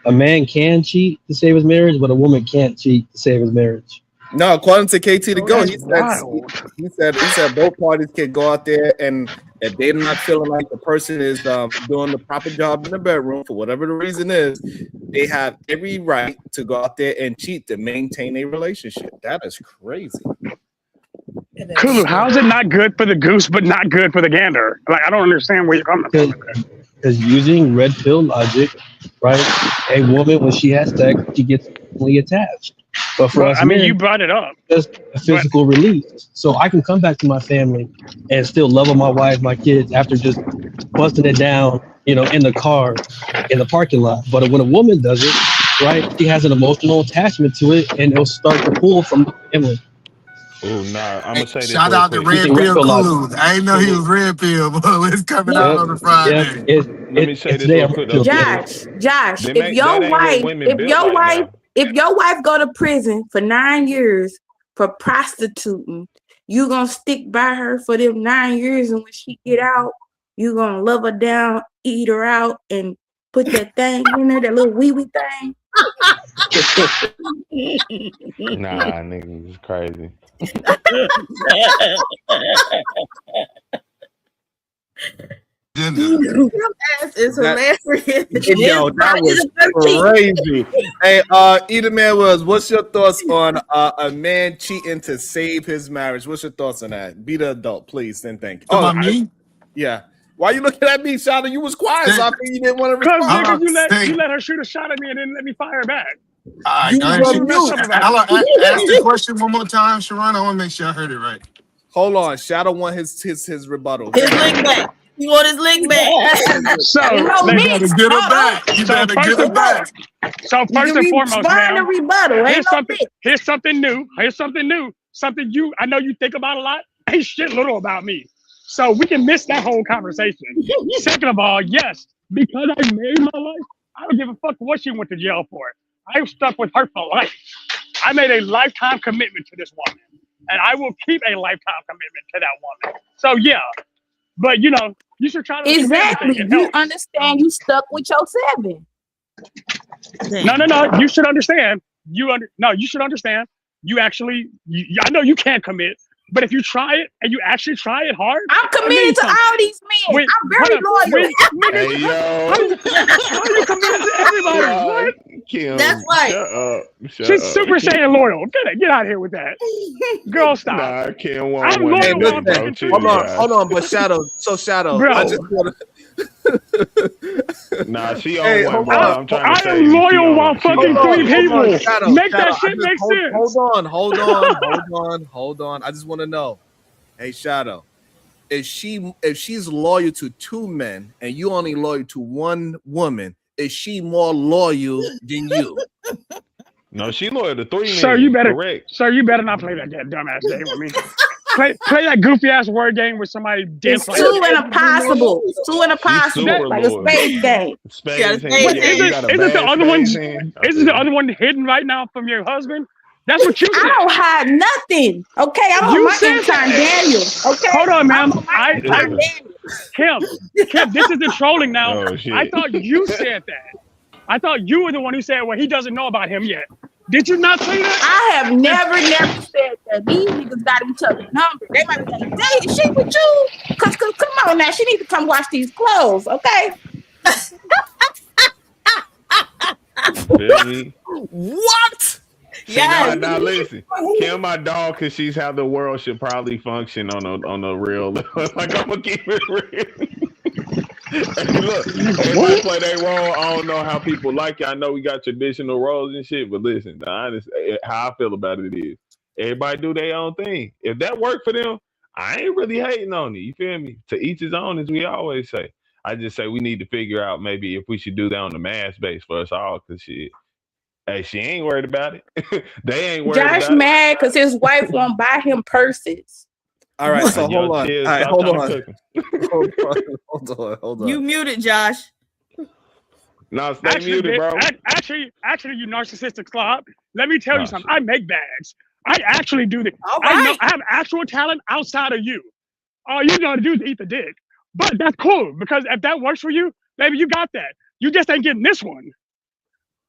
A man can cheat to save his marriage, but a woman can't cheat to save his marriage. No, according to KT to go, he said both parties can go out there, and if they're not feeling like the person is doing the proper job in the bedroom for whatever the reason is, they have every right to go out there and cheat to maintain a relationship. That is crazy. Kulu, how is it not good for the goose but not good for the gander? Like, I don't understand where you're coming from. Because using red pill logic, right? A woman, when she has sex, she gets physically attached. But for us, men, you brought it up. Just a physical release. So I can come back to my family and still love on my wife, my kids, after just busting it down, in the car, in the parking lot. But when a woman does it, right, she has an emotional attachment to it, and it'll start to pull from the family. Oh, nah, I'm gonna say this. Shout out to Red Pill Kulu. I didn't know he was Red Pill, but it's coming out on the Friday. Let me say this real quick. Josh, if your wife go to prison for 9 years for prostituting, you gonna stick by her for them 9 years, and when she get out, you gonna love her down, eat her out, and put that thing in there, that little wee wee thing. Nah, nigga, it's crazy. It's hilarious. Yo, that was crazy. Hey, Either Man was. What's your thoughts on a man cheating to save his marriage? What's your thoughts on that? Be the adult, please, and thank you. Me? Yeah. Why you looking at me, Shada? You was quiet, so I think you didn't want to respond. Because you let her shoot a shot at me and didn't let me fire back. Ask the question one more time, Sharon. I want to make sure I heard it right. Hold on, Shadow want his rebuttal. His link back. You want his link back? So you better get it back. You better get it back. So first and foremost, man, rebuttal. Here's something new. Something I know you think about a lot. Ain't shit little about me. So we can miss that whole conversation. Second of all, yes, because I married my wife, I don't give a fuck what she went to jail for. I'm stuck with her for life. I made a lifetime commitment to this woman, and I will keep a lifetime commitment to that woman. So yeah, but you know, you should try to Exactly. It You helps. understand you stuck with your 7. No. You should understand. You should understand. You actually, I know you can't commit, but if you try it and you actually try it hard, I'm committed to all these men. I'm very loyal. Hey, yo. How are you committed to everybody? What? Kim, That's right. Shut up. She's Super Saiyan loyal. Get out of here with that. Girl, stop. Nah, Kim I'm won't loyal. Hey, while I'm listen, fucking hold on, but Shadow, Bro. I just want to. Nah, she on Hey, one, hold bro. on. I'm trying I to say am loyal while fucking 3 people. Shadow, Make that Shadow, shit make sense. Hold on. I just want to know. Hey, Shadow, if she's loyal to 2 men and you only loyal to 1 woman, is she more loyal than you? No, she loyal to 3 men. Sir, you better not play that dumbass game with me. Play that goofy ass word game with somebody It's dance. 2 and a possible. 2 and a possible. super Like a loyal. space game. Spades Yeah, hand. spades Yeah, you got a Isn't the bad other one? spades hand? Isn't the other one hidden right now from your husband? That's what you said. I don't hide nothing. Okay, I'm on You my said Time Daniel. Okay, Hold on, ma'am. I'm on my Time Daniel. Kim, this is the trolling now. Oh, shit. I thought you said that. I thought you were the one who said, well, he doesn't know about him yet. Did you not say that? I have never said that. These niggas got each other's number. They might be like, "Dang, is she with you? Cause come on now, she need to come wash these clothes, okay?" Feel me? What? See, now listen. Kim, my dog, because she's how the world should probably function on a real level. Like, I'm gonna keep it real. Hey, look, everybody play their role. I don't know how people like it. I know we got traditional roles and shit, but listen, how I feel about it is everybody do their own thing. If that worked for them, I ain't really hating on it. You feel me? To each his own, as we always say. I just say we need to figure out maybe if we should do that on the mass base for us all, because shit. Hey, she ain't worried about it. They ain't worried about it. Josh mad because his wife won't buy him purses. All right, so hold on. Cheers, All right, hold on. You muted, Josh. No, stay muted, bro. Actually, you narcissistic slob. Let me tell you something. I make bags. I actually do this. All right. I have actual talent outside of you. All you gotta do is eat the dick. But that's cool, because if that works for you, baby, you got that. You just ain't getting this one.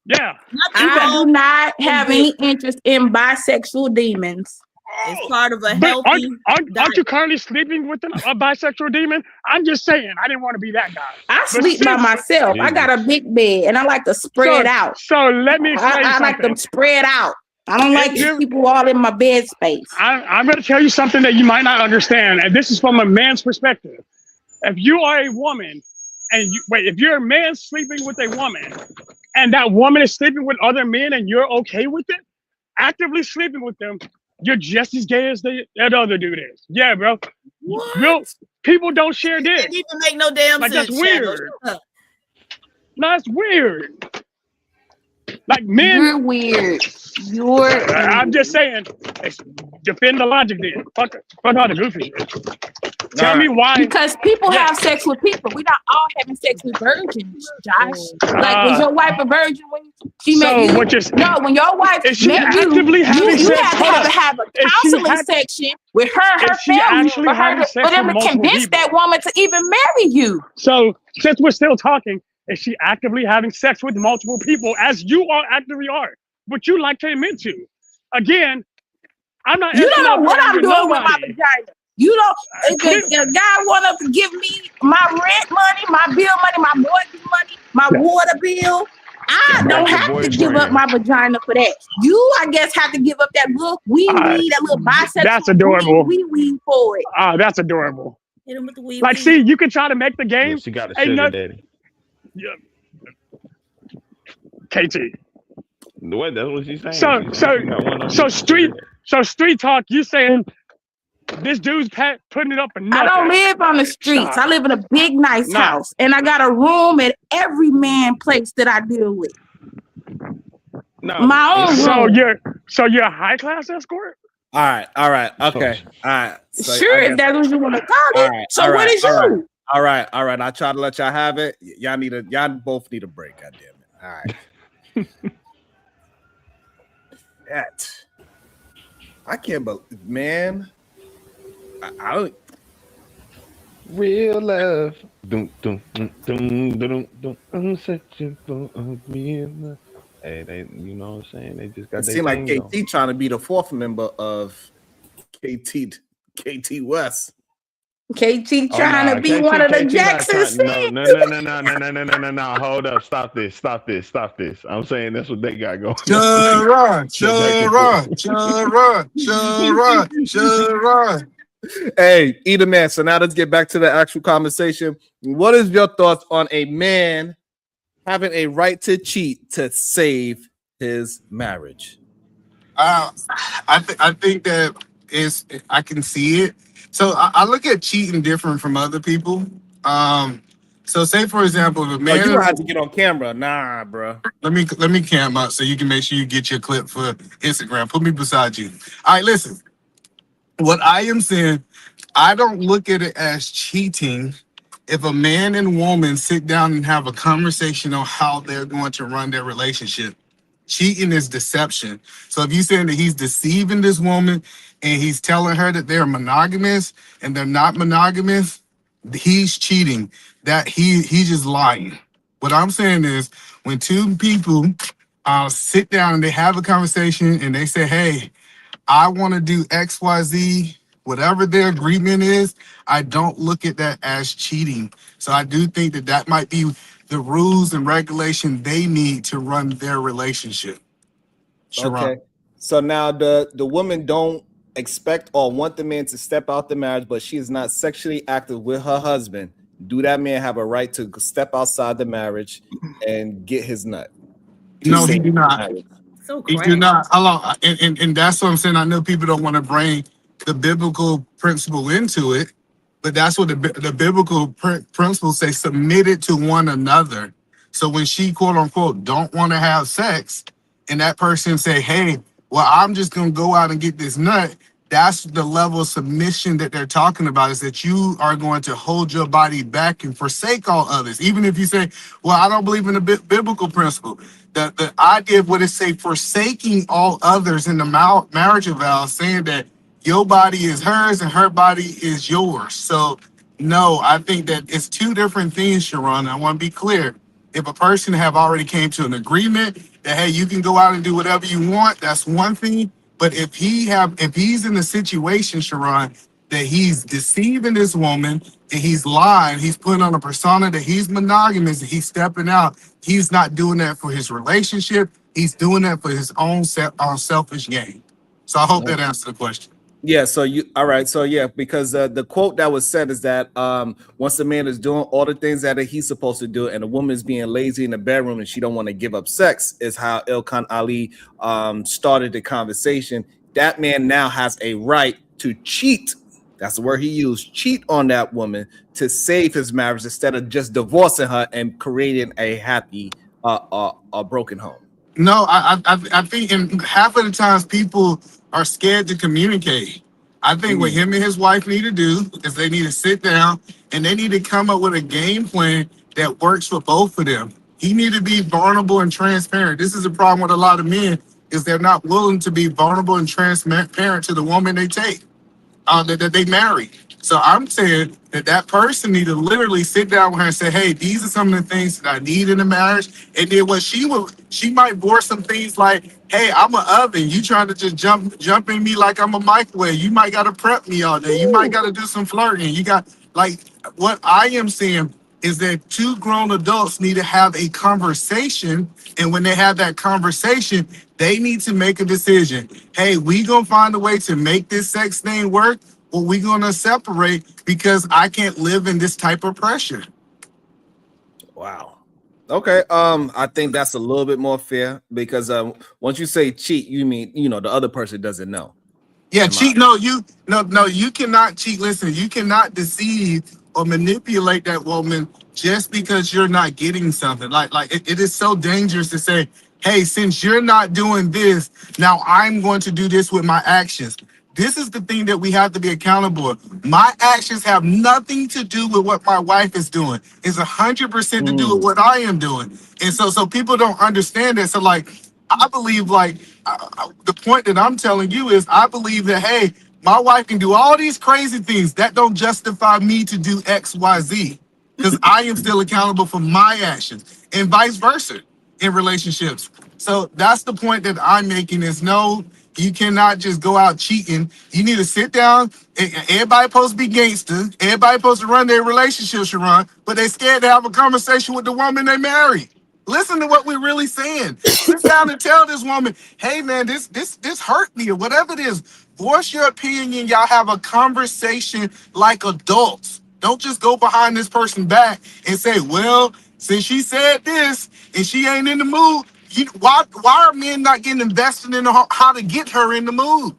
Yeah. I do not have any interest in bisexual demons. It's part of a But healthy. aren't you currently sleeping with a bisexual demon? I'm just saying, I didn't want to be that guy. I But sleep by myself. I got a big bed and I like to spread out. So let me explain I like something. them spread out. I don't like people all in my bed space. I'm going to tell you something that you might not understand, and this is from a man's perspective. If you are a woman, and if you're a man sleeping with a woman, and that woman is sleeping with other men, and you're okay with it, actively sleeping with them, you're just as gay as that other dude is. Yeah, bro. What? People don't share It this. didn't even make no damn Like, sense. that's weird. No, that's weird. Like men. You're weird. I'm just saying. Defend the logic then. Fuck all the goofy shit. Tell me why. Because people have sex with people. We're not all having sex with virgins, Josh. Like, was your wife a virgin when she met you? No, when your wife met you, you have to have a counseling section with her family for them to convince that woman to even marry you. So, since we're still talking, is she actively having sex with multiple people, as you all actively are, but you like to admit to? Again, I'm not. You don't know what I'm doing with my vagina. You don't. If a guy want to give me my rent money, my bill money, my mortgage money, my water bill, I don't have to give up my vagina for that. You, I guess, have to give up that little that little bisexual. That's adorable. Wee for it. That's adorable. Hit him with the wee Like, see, you can try to make the game. She got a sugar daddy. Yeah. KT. What? That's what she's saying. So street talk. You saying this dude's putting it up for nothing? I don't live on the streets. I live in a big, nice house, and I got a room at every man place that I deal with. My own room. So you're a high class escort? All right, okay, all right. So sure, that's what you want to call it. So what is you? All right. I try to let y'all have it. Y'all both need a break. God damn it. All right. That I can't believe, man. I don't. Real love. Dun, dun, dun, dun, dun, dun, I'm searching for a real love. Hey, they, you know what I'm saying? They just It got their seemed like thing going. KT trying to be the fourth member of KT West. KT trying to be one of the Jacksons. No. Hold up. Stop this. I'm saying that's what they got going. Sharon. Hey, either man. So now let's get back to the actual conversation. What is your thoughts on a man having a right to cheat to save his marriage? I think that I can see it. So I look at cheating different from other people. So say for example, if a man, you don't have to get on camera, nah, bro. Let me cam up so you can make sure you get your clip for Instagram. Put me beside you. All right, listen. What I am saying, I don't look at it as cheating if a man and woman sit down and have a conversation on how they're going to run their relationship. Cheating is deception. So if you're saying that he's deceiving this woman and he's telling her that they're monogamous and they're not monogamous, he's cheating. That he's just lying. What I'm saying is when two people sit down and they have a conversation and they say, hey, I want to do XYZ, whatever their agreement is, I don't look at that as cheating. So I do think that that might be the rules and regulation they need to run their relationship. Sharon. Okay. So now the woman don't expect or want the man to step out the marriage, but she is not sexually active with her husband. Do that man have a right to step outside the marriage and get his nut? No, he do not. So he do not. Hello, and that's what I'm saying. I know people don't want to bring the biblical principle into it, but that's what the biblical principles say: submitted to one another. So when she quote unquote don't want to have sex, and that person say, "Hey, well, I'm just gonna go out and get this nut," that's the level of submission that they're talking about. Is that you are going to hold your body back and forsake all others, even if you say, "Well, I don't believe in the biblical principle." The idea of what it say, forsaking all others in the marriage vow, saying that your body is hers and her body is yours. So no, I think that it's two different things, Sharon. I want to be clear. If a person have already came to an agreement that, hey, you can go out and do whatever you want, that's one thing. But if he's in a situation, Sharon, that he's deceiving this woman and he's lying, he's putting on a persona that he's monogamous and he's stepping out, he's not doing that for his relationship. He's doing that for his own selfish gain. So I hope that answers the question. Yeah, so all right, so yeah, because the quote that was said is that once the man is doing all the things that he's supposed to do and the woman is being lazy in the bedroom and she don't want to give up sex, is how Ilkan Ali started the conversation. That man now has a right to cheat. That's the word he used, cheat on that woman to save his marriage instead of just divorcing her and creating a happy a broken home. No, I think in half of the times people are scared to communicate. I think what him and his wife need to do is they need to sit down and they need to come up with a game plan that works for both of them. He need to be vulnerable and transparent. This is a problem with a lot of men, is they're not willing to be vulnerable and transparent to the woman they take, that they marry. So I'm saying that person need to literally sit down with her and say, hey, these are some of the things that I need in a marriage. And then what she might voice some things like, hey, I'm an oven. You trying to just jump in me like I'm a microwave. You might got to prep me all day. You might got to do some flirting. You got, like, what I am saying is that two grown adults need to have a conversation. And when they have that conversation, they need to make a decision. Hey, we gonna find a way to make this sex thing work, or we gonna separate because I can't live in this type of pressure. Wow. Okay. I think that's a little bit more fair because once you say cheat, you mean, the other person doesn't know. Yeah, cheat. No, you cannot cheat. Listen, you cannot deceive or manipulate that woman just because you're not getting something. Like it is so dangerous to say, hey, since you're not doing this, now I'm going to do this with my actions. This is the thing that we have to be accountable. My actions have nothing to do with what my wife is doing. It's 100% to do with what I am doing. And so people don't understand that. So like, I believe the point that I'm telling you is I believe that, hey, my wife can do all these crazy things. That don't justify me to do X, Y, Z, because I am still accountable for my actions and vice versa in relationships. So that's the point that I'm making is no, you cannot just go out cheating. You need to sit down. Everybody supposed to be gangster. Everybody supposed to run their relationship, Sharon, but they scared to have a conversation with the woman they married. Listen to what we're really saying. Sit down and tell this woman, hey man, this hurt me or whatever it is. Voice your opinion. Y'all have a conversation like adults. Don't just go behind this person back and say, well, since she said this and she ain't in the mood, why are men not getting invested in how to get her in the mood?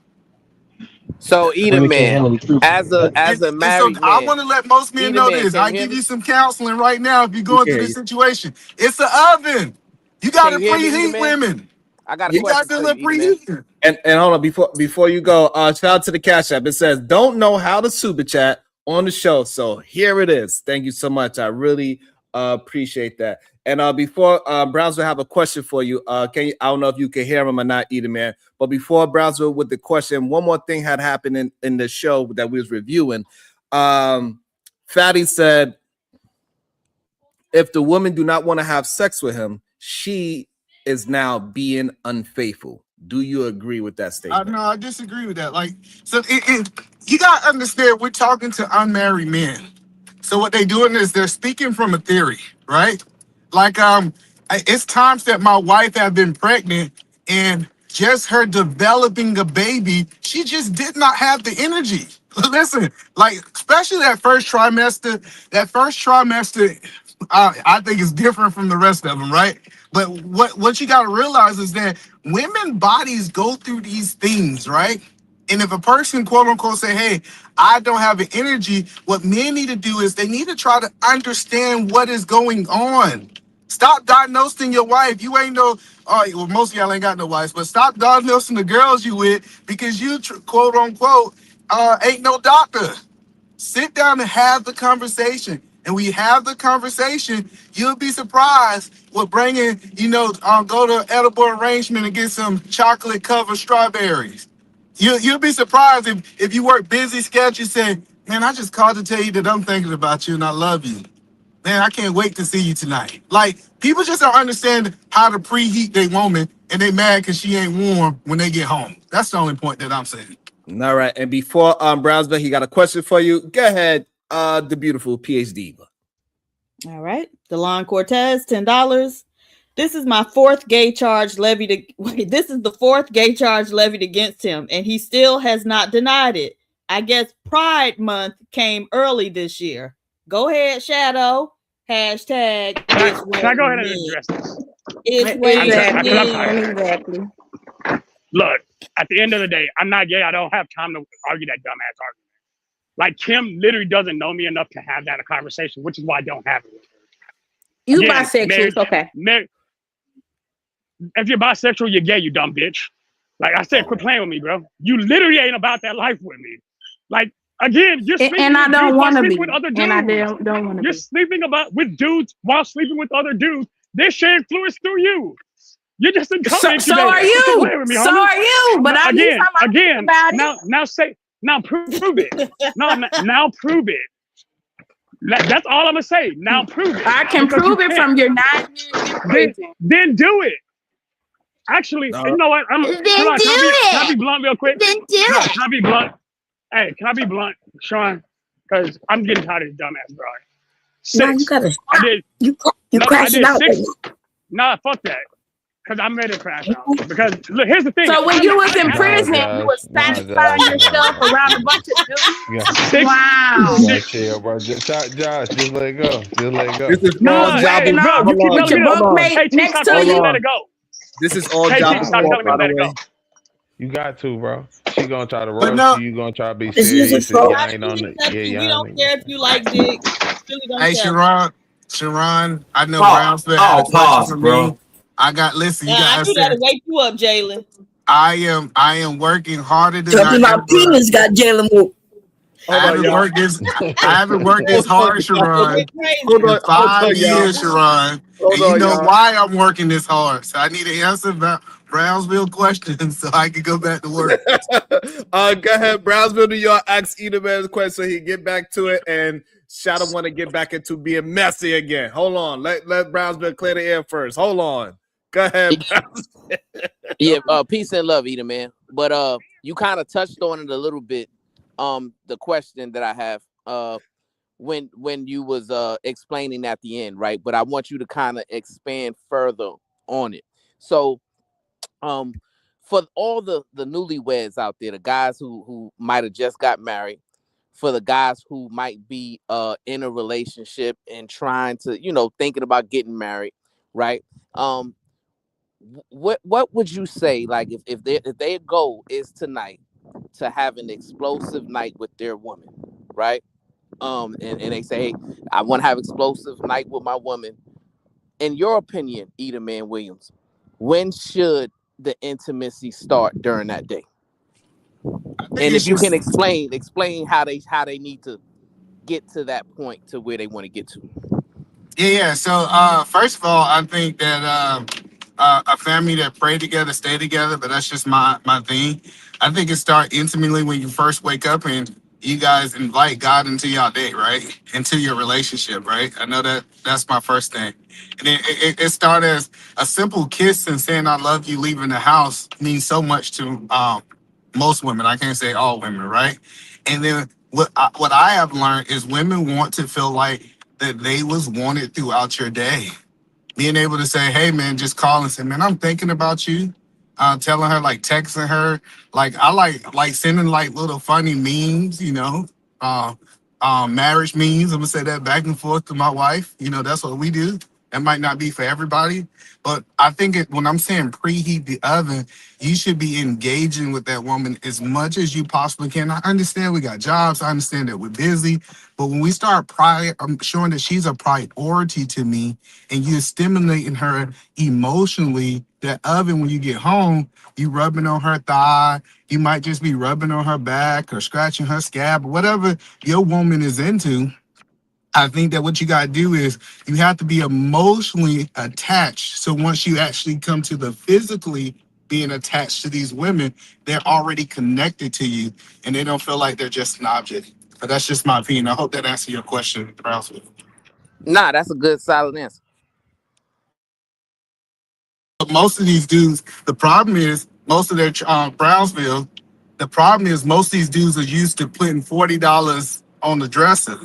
So Edom man, as a married so man, I want to let most men know this. I give you some counseling right now if you're going through this situation. It's an oven. You got to preheat women. I got a question for you, preheat. And hold on, before you go, shout out to the Cash App. It says, don't know how to super chat on the show. So here it is. Thank you so much. I really appreciate that. And before Brownsville have a question for you, I don't know if you can hear him or not, either, man. But before Brownsville with the question, one more thing had happened in the show that we was reviewing. Fatty said, if the woman do not want to have sex with him, she is now being unfaithful. Do you agree with that statement? No, I disagree with that. You got to understand, we're talking to unmarried men. So what they're doing is they're speaking from a theory, right? It's times that my wife have been pregnant and just her developing a baby, she just did not have the energy. Listen, especially that first trimester, I think is different from the rest of them, right? But what you got to realize is that women bodies go through these things, right? And if a person, quote unquote, say, hey, I don't have the energy, what men need to do is they need to try to understand what is going on. Stop diagnosing your wife. You ain't most of y'all ain't got no wives, but stop diagnosing the girls you with because you, quote unquote, ain't no doctor. Sit down and have the conversation. And when you have the conversation, you'll be surprised with bringing, go to edible arrangement and get some chocolate covered strawberries. You'll be surprised if you work busy schedule, say, man, I just called to tell you that I'm thinking about you and I love you. Man, I can't wait to see you tonight. People just don't understand how to preheat their woman and they mad because she ain't warm when they get home. That's the only point that I'm saying. All right. And before Brownsville, he got a question for you. Go ahead, the beautiful PhD. All right. DeLon Cortez, $10. This is my fourth gay charge levied. This is the fourth gay charge levied against him, and he still has not denied it. I guess Pride Month came early this year. Go ahead, Shadow. Hashtag. Can I go ahead and address this? Exactly. Look, at the end of the day, I'm not gay. I don't have time to argue that dumbass argument. Kim literally doesn't know me enough to have that conversation, which is why I don't have it with her. You bisexual, it's okay. If you're bisexual, you're gay, you dumb bitch. I said, quit playing with me, bro. You literally ain't about that life with me. Again, you're sleeping and I don't want to be with other dudes. And I don't want to be. You're sleeping with dudes while sleeping with other dudes. They're sharing fluids through you. You're just encouraging. So are you. So are you. But again. Now prove it. Now prove it. That's all I'm gonna say. Now prove it. I can prove it from your 9 years. Then do it. Actually, you know what? Can I be blunt real quick? Can I be blunt? Hey, can I be blunt, Sean? Because I'm getting tired of this dumbass, bro. No, you gotta stop. You crashing out. Nah, fuck that. Because I'm ready to crash out. Because look, here's the thing. So when you was in prison, you was satisfying yourself around a bunch of dudes? Wow. Chill, bro. Josh, just let it go. Just let it go. This is all job. You keep your bunkmate next to you. Let it go. This is all job. Stop telling me to let it go. You got to, bro. She gonna try to roast you. You gonna try to be serious. We don't care if you like dick. Hey, Sharon, I know Brownsville had a question for me. I got to wake you up, Jalen. I am working harder than talking about penis got Jalen whoop. I haven't worked this hard, Sharon. In 5 years, Sharon. And you know why I'm working this hard. So I need an answer about Brownsville questions so I can go back to work. Go ahead, Brownsville, New York. Ask Eda Man the question so he can get back to it. And Shadow want to get back into being messy again. Hold on. Let Brownsville clear the air first. Hold on. Go ahead, Brownsville. Yeah, peace and love, Eda Man. But you kind of touched on it a little bit. The question that I have when you was explaining at the end, right? But I want you to kind of expand further on it. So for all the newlyweds out there, the guys who might have just got married, for the guys who might be in a relationship and trying to, thinking about getting married, right? What would you say, like, if their goal is tonight to have an explosive night with their woman, right? And they say, hey, I want to have explosive night with my woman. In your opinion, Eda Man Williams, when should the intimacy start during that day? And if you can explain how they need to get to that point to where they want to get to. Yeah. So first of all, I think that a family that pray together, stay together, but that's just my thing. I think it start intimately when you first wake up and you guys invite God into your day, right? Into your relationship, right? I know that's my first thing. And it started as a simple kiss and saying I love you leaving the house means so much to most women. I can't say all women, right? And then what I have learned is women want to feel like that they was wanted throughout your day. Being able to say, hey man, just call and say, man, I'm thinking about you. Telling her, like texting her. Like I like sending like little funny memes, marriage memes. I'm gonna say that back and forth to my wife. That's what we do. That might not be for everybody, but I think when I'm saying preheat the oven, you should be engaging with that woman as much as you possibly can. I understand we got jobs. I understand that we're busy, but when we start I'm showing that she's a priority to me, and you're stimulating her emotionally. That oven, when you get home, you rubbing on her thigh. You might just be rubbing on her back or scratching her scab or whatever your woman is into. I think that what you got to do is you have to be emotionally attached. So once you actually come to the physically being attached to these women, they're already connected to you and they don't feel like they're just an object. But that's just my opinion. I hope that answers your question, Brownsville. Nah, that's a good solid answer. But most of these dudes, the problem is most of their Brownsville, the problem is most of these dudes are used to putting $40 on the dresser.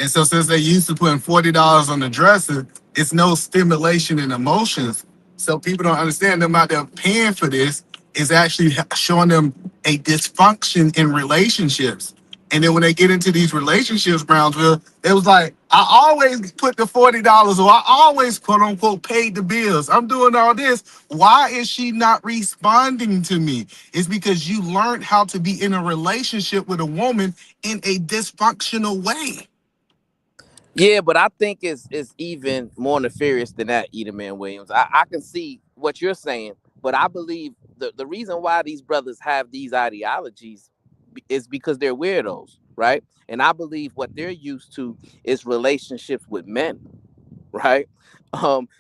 And so since they used to putting $40 on the dresser, it's no stimulation and emotions. So people don't understand them out there paying for this is actually showing them a dysfunction in relationships. And then when they get into these relationships, Brownsville, it was like, I always put the $40 or I always quote unquote paid the bills. I'm doing all this. Why is she not responding to me? It's because you learned how to be in a relationship with a woman in a dysfunctional way. Yeah, but I think it's even more nefarious than that, Eda Man Williams. I can see what you're saying, but I believe the reason why these brothers have these ideologies is because they're weirdos, right? And I believe what they're used to is relationships with men, right?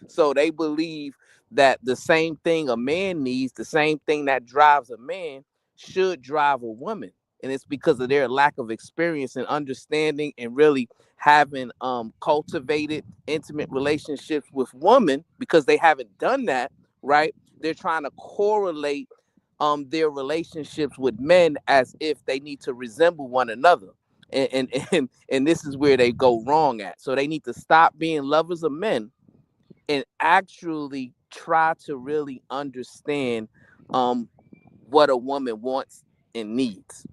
So they believe that the same thing a man needs, the same thing that drives a man should drive a woman. And it's because of their lack of experience and understanding and really having cultivated intimate relationships with women, because they haven't done that, right? They're trying to correlate their relationships with men as if they need to resemble one another. And this is where they go wrong at. So they need to stop being lovers of men and actually try to really understand what a woman wants and needs.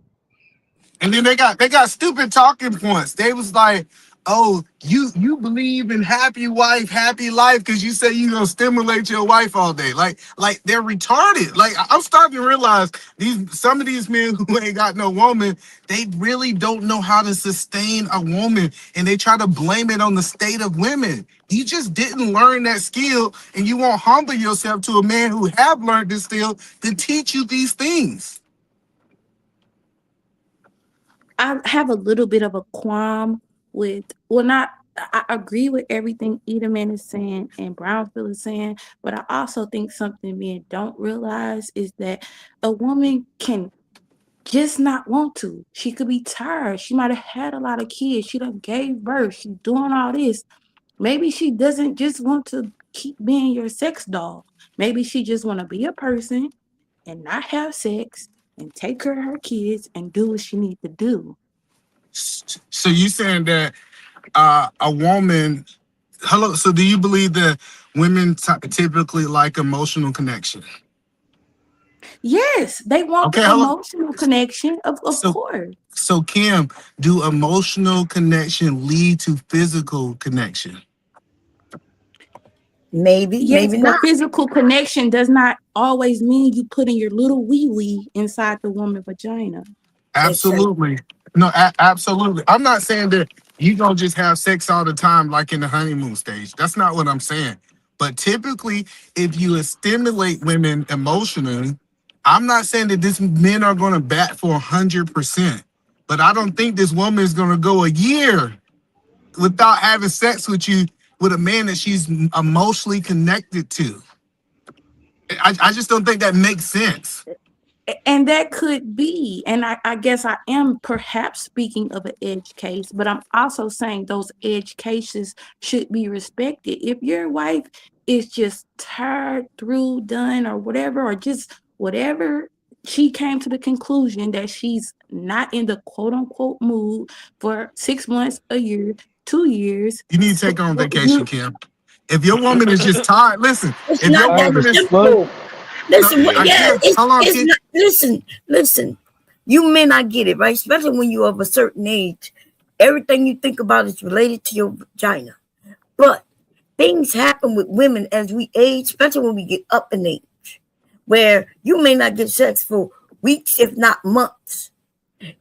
And then they got stupid talking points. They was like, oh, you believe in happy wife, happy life because you say you're gonna stimulate your wife all day. Like they're retarded. Like I'm starting to realize some of these men who ain't got no woman, they really don't know how to sustain a woman, and they try to blame it on the state of women. You just didn't learn that skill, and you won't humble yourself to a man who have learned this skill to teach you these things. I have a little bit of a qualm with, well, not I agree with everything Edelman is saying and Brownfield is saying, but I also think something men don't realize is that a woman can just not want to. She could be tired. She might have had a lot of kids. She done gave birth. She's doing all this. Maybe she doesn't just want to keep being your sex doll. Maybe she just want to be a person and not have sex and take care of her kids and do what she needs to do. So you saying that a woman, hello, so do you believe that women typically like emotional connection? Yes, they want the emotional connection, of course. So Kim, do emotional connection lead to physical connection? Maybe, maybe but not. Physical connection does not always mean you putting your little wee-wee inside the woman's vagina. Absolutely. No, absolutely. I'm not saying that you don't just have sex all the time like in the honeymoon stage. That's not what I'm saying. But typically, if you stimulate women emotionally, I'm not saying that these men are going to bat for 100%. But I don't think this woman is going to go a year without having sex with you with a man that she's emotionally connected to. I just don't think that makes sense. And that could be, and I guess I am perhaps speaking of an edge case, but I'm also saying those edge cases should be respected. If your wife is just tired, through, done, or whatever, or just whatever, she came to the conclusion that she's not in the quote unquote mood for 6 months, a year, 2 years. You need to take her on vacation, Kim. If your woman is just tired, listen. It's if not your woman that is simple. Listen, No, yeah, Kim. listen. You may not get it, right? Especially when you're of a certain age. Everything you think about is related to your vagina. But things happen with women as we age, especially when we get up in age, where you may not get sex for weeks, if not months.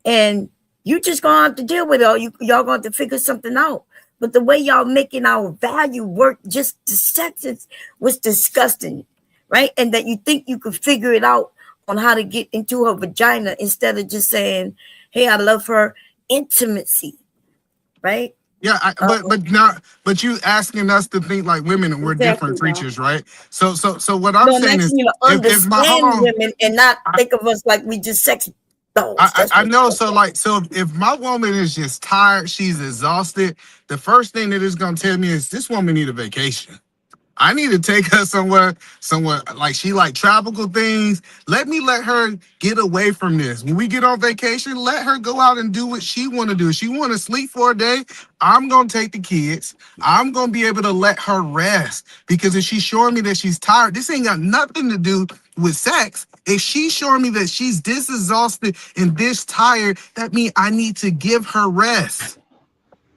And you just gonna have to deal with it, or y'all gonna have to figure something out. But the way y'all making our value work, just the sex was disgusting, right? And that you think you could figure it out on how to get into her vagina instead of just saying, "Hey, I love her," intimacy, right? Yeah, but you asking us to think like women and we're different creatures, right? So what I'm saying is, to understand women and not think of us like we just sex dolls. I know. So if my woman is just tired, she's exhausted, the first thing that is gonna tell me is this woman need a vacation. I need to take her somewhere like she like tropical things. Let her get away from this. When we get on vacation, let her go out and do what she want to do. If she want to sleep for a day, I'm going to take the kids. I'm going to be able to let her rest, because if she's showing me that she's tired, this ain't got nothing to do with sex. If she's showing me that she's this exhausted and this tired, that means I need to give her rest.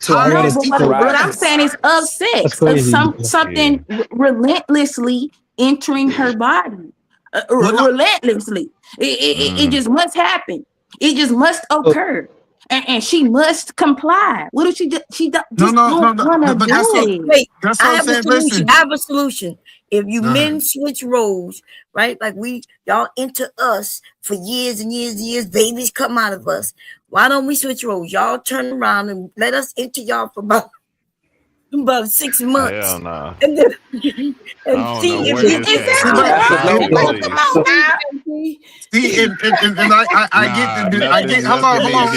What I'm saying is of sex, of something relentlessly entering her body. Relentlessly. It just must happen. It just must occur. And she must comply. What if she just don't want to do it? Wait, I have a solution. If you men switch roles, right? Like y'all into us for years and years and years, babies come out of us. Why don't we switch roles? Y'all turn around and let us into y'all for about 6 months. Hell nah. And then See, I get. Hold on.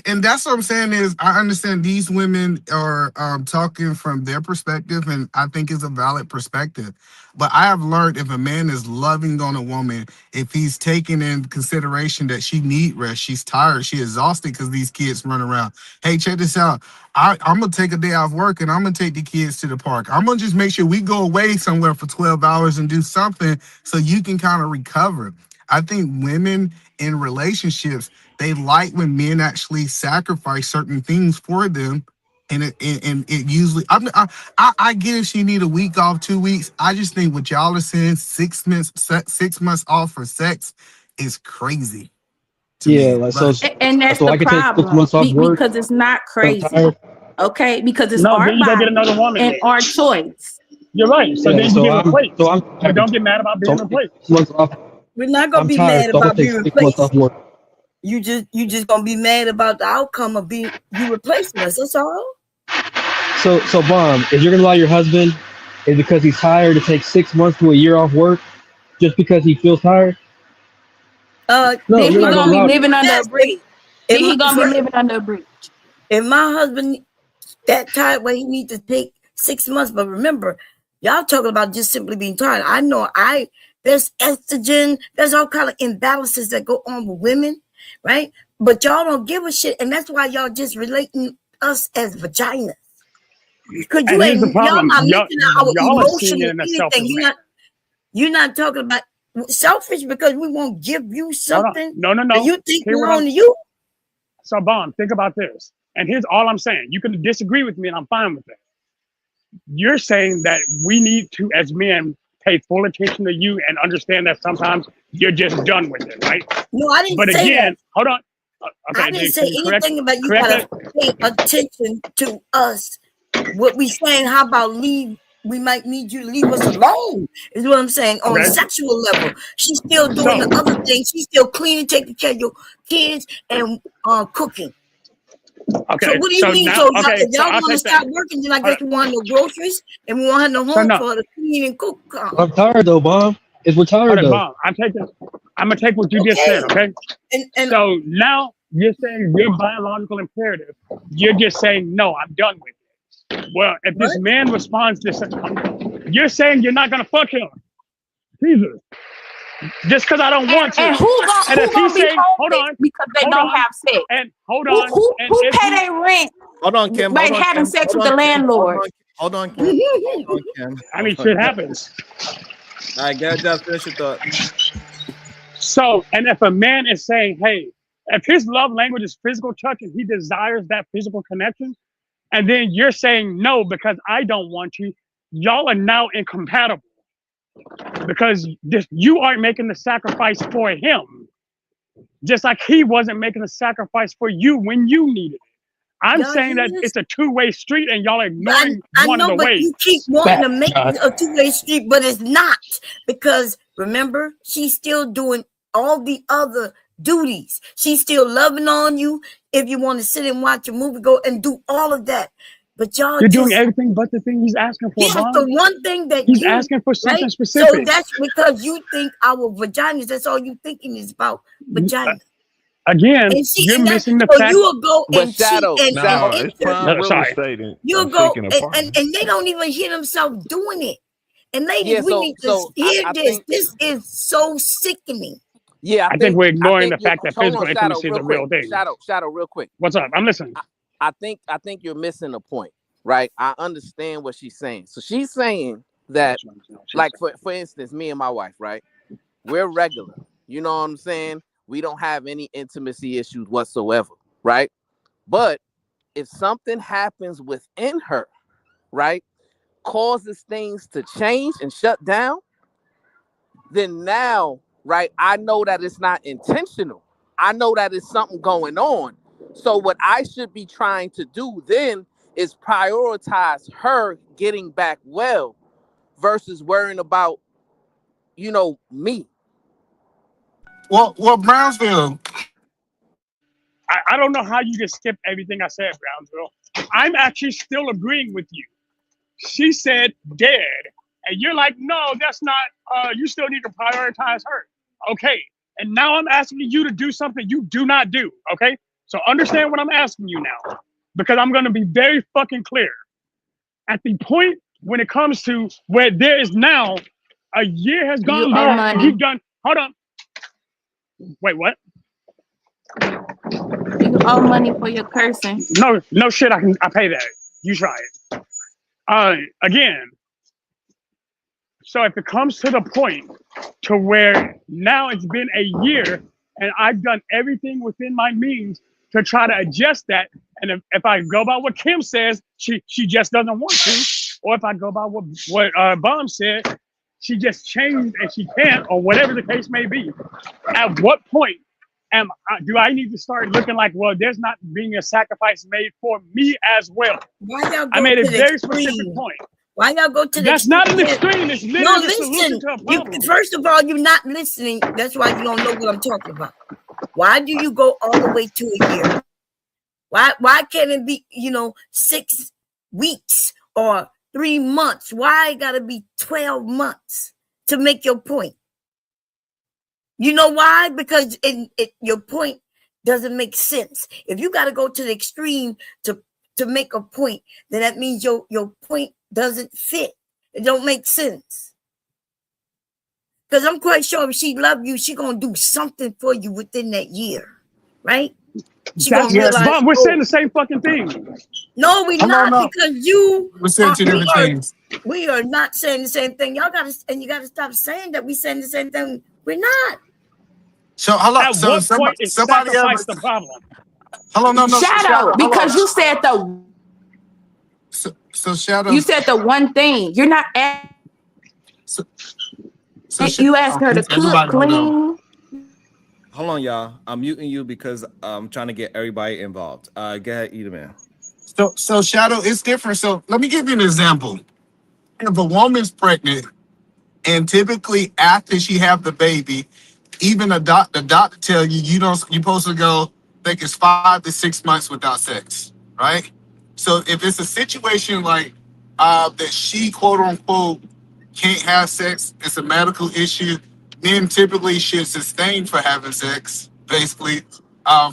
And that's what I'm saying is I understand these women are talking from their perspective, and I think it's a valid perspective. But I have learned if a man is loving on a woman, if he's taking in consideration that she need rest, she's tired, she's exhausted because these kids run around. Hey, check this out. I'm gonna take a day off work and I'm gonna take the kids to the park. I'm gonna just make sure we go away somewhere for 12 hours and do something so you can kind of recover. I think women in relationships, they like when men actually sacrifice certain things for them, and it usually. I get if she need a week off, 2 weeks. I just think what y'all are saying, 6 months off for sex, is crazy. Yeah, and that's the problem because it's not crazy. Okay, because it's our body and our choice. You're right. So then you get replaced. But don't get mad about being replaced. We're not gonna I'm be tired, mad so I'm about gonna being take 6 months off replaced. work. You just gonna be mad about the outcome of being you replacing us. That's all. So Bomb, if you're gonna allow your husband, is because he's tired to take 6 months to a year off work just because he feels tired? No, Then you're he not gonna gonna be allow it. living under a Yes, bridge. if Then he gonna be my, living under a bridge. if my husband that tired where he needs to take 6 months, but remember, y'all talking about just simply being tired. I know there's estrogen, there's all kind of imbalances that go on with women, right? But y'all don't give a shit, and that's why y'all just relating us as vaginas. Because And here's the y'all problem. not missing our Y'all are seeing it emotional in a selfish anything. manner. You're not talking about selfish because we won't give you something No. that you think Hear what belong to you. So, Bomb, think about this. And here's all I'm saying. You can disagree with me, and I'm fine with that. You're saying that we need to, as men, pay full attention to you and understand that sometimes you're just done with it, right? No, I didn't But say again, that. hold on. Okay, I didn't say can you anything about you correct gotta that? pay attention to us. What we saying, how about leave? We might need you to leave us alone, is what I'm saying. On a Okay. sexual level, she's still doing the other things. She's still cleaning, taking care of your kids, and cooking. Okay. So what do you mean? Now, So okay, if y'all I'll want to take stop that. working, then I guess we want no groceries and we want no So home no. for her to clean and cook. I'm tired though, Bomb. We're tired Hold on, though. Bomb. I'm gonna take what you just said, okay? And so now you're saying your biological imperative. You're just saying, no, I'm done with it. Well, if this man responds to you're saying you're not gonna fuck him. Jesus. Just because I don't want to. And who And if gonna he's be saying, hold homeless on, because they don't have sex? and hold Who on, who, and who if pay he, their rent? Hold on, Kim. By Hold on, having Kim. sex Hold with on, the Kim. landlord. Hold on, Kim. Hold on, Kim. I mean, shit happens. All right, go just finish your thought. So, and if a man is saying, hey, if his love language is physical touch and he desires that physical connection, and then you're saying no because I don't want you, y'all are now incompatible because you aren't making the sacrifice for him, just like he wasn't making the sacrifice for you when you needed it. I'm saying that it's a two-way street and y'all are ignoring I one of know, the but ways. you keep wanting to make it a two-way street, but it's not, because remember, she's still doing all the other duties. She's still loving on you. If you want to sit and watch a movie, go and do all of that. But y'all You're doing everything but the thing he's asking for. Yes, the one thing that he's asking for something right? specific. So that's because you think our vaginas, that's all you thinking is about vagina. Again, you're missing the fact. You will go But and Shadow, cheat and No, enter. it's prime real estate. You'll go and they don't even hear themselves doing it. And ladies, Yeah, we need to hear I this. think, This is so sickening. yeah, I think we're ignoring the you- fact that hold on, physical Shadow, intimacy is real a real quick. thing. Shadow, real quick. What's up? I'm listening. I think you're missing a point, right? I understand what she's saying. So she's saying that, like, for instance, me and my wife, right? We're regular. You know what I'm saying? We don't have any intimacy issues whatsoever, right? But if something happens within her, right, causes things to change and shut down, then now, right, I know that it's not intentional. I know that it's something going on. So what I should be trying to do then is prioritize her getting back well versus worrying about, me. Well, Brownsville. I don't know how you just skipped everything I said, Brownsville. I'm actually still agreeing with you. She said dead. And you're like, no, that's not, you still need to prioritize her. Okay. And now I'm asking you to do something you do not do. Okay. So understand what I'm asking you now, because I'm going to be very fucking clear. At the point when it comes to where there is now a year has gone by and you've done, hold on. Wait, what? You owe money for your cursing. No shit. I pay that. You try it. Again. So if it comes to the point to where now it's been a year and I've done everything within my means to try to adjust that, and if I go by what Kim says, she just doesn't want to, or if I go by what Bomb said, she just changed and she can't, or whatever the case may be. At what point do I need to start looking like, well, there's not being a sacrifice made for me as well? I made a very specific point. Why y'all go to the That's extreme? not an extreme. It's literally No, the solution to a problem. First of all, you're not listening. That's why you don't know what I'm talking about. Why do you go all the way to a year? Why can't it be, 6 weeks or 3 months? Why it gotta be 12 months to make your point? You know why? Because your point doesn't make sense. If you got to go to the extreme to make a point, then that means your point doesn't fit. It don't make sense. Because I'm quite sure if she love you, she gonna do something for you within that year, right? She gonna realize. Bob, we're saying the same fucking thing. No, we're not, because We're saying two different things. We are not saying the same thing. Y'all you gotta stop saying that we saying the same thing. We're not. So hold on. At So what point is somebody sacrifice the problem? Hold on, no. Shadow, because you said the. So Shadow. You said the one thing. You're not. You asked her to cook, clean. Hold on, y'all. I'm muting you because I'm trying to get everybody involved. Go ahead, Eat Man. So Shadow, it's different. So let me give you an example. If a woman's pregnant, and typically after she have the baby, even the doctor tell you you're supposed to go, I think it's 5 to 6 months without sex, right? So if it's a situation like that she quote unquote can't have sex, it's a medical issue, men typically should sustain for having sex, basically,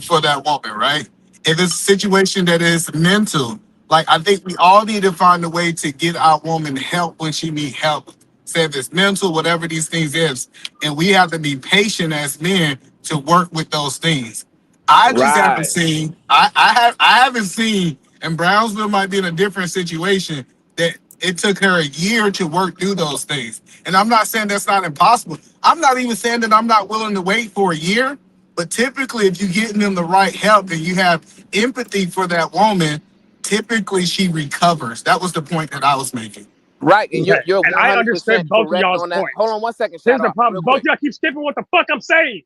for that woman, right? If it's a situation that is mental, like I think we all need to find a way to get our woman help when she need help. Say if it's mental, whatever these things is, and we have to be patient as men to work with those things. I just haven't seen. I haven't seen, and Brownsville might be in a different situation that it took her a year to work through those things. And I'm not saying that's not impossible. I'm not even saying that I'm not willing to wait for a year. But typically, if you're getting them the right help and you have empathy for that woman, typically she recovers. That was the point that I was making. Right, and you're 100% I understand both of correct y'all's on that. points. Hold on 1 second, Here's Shadow. the problem. Both y'all keep skipping what the fuck I'm saying.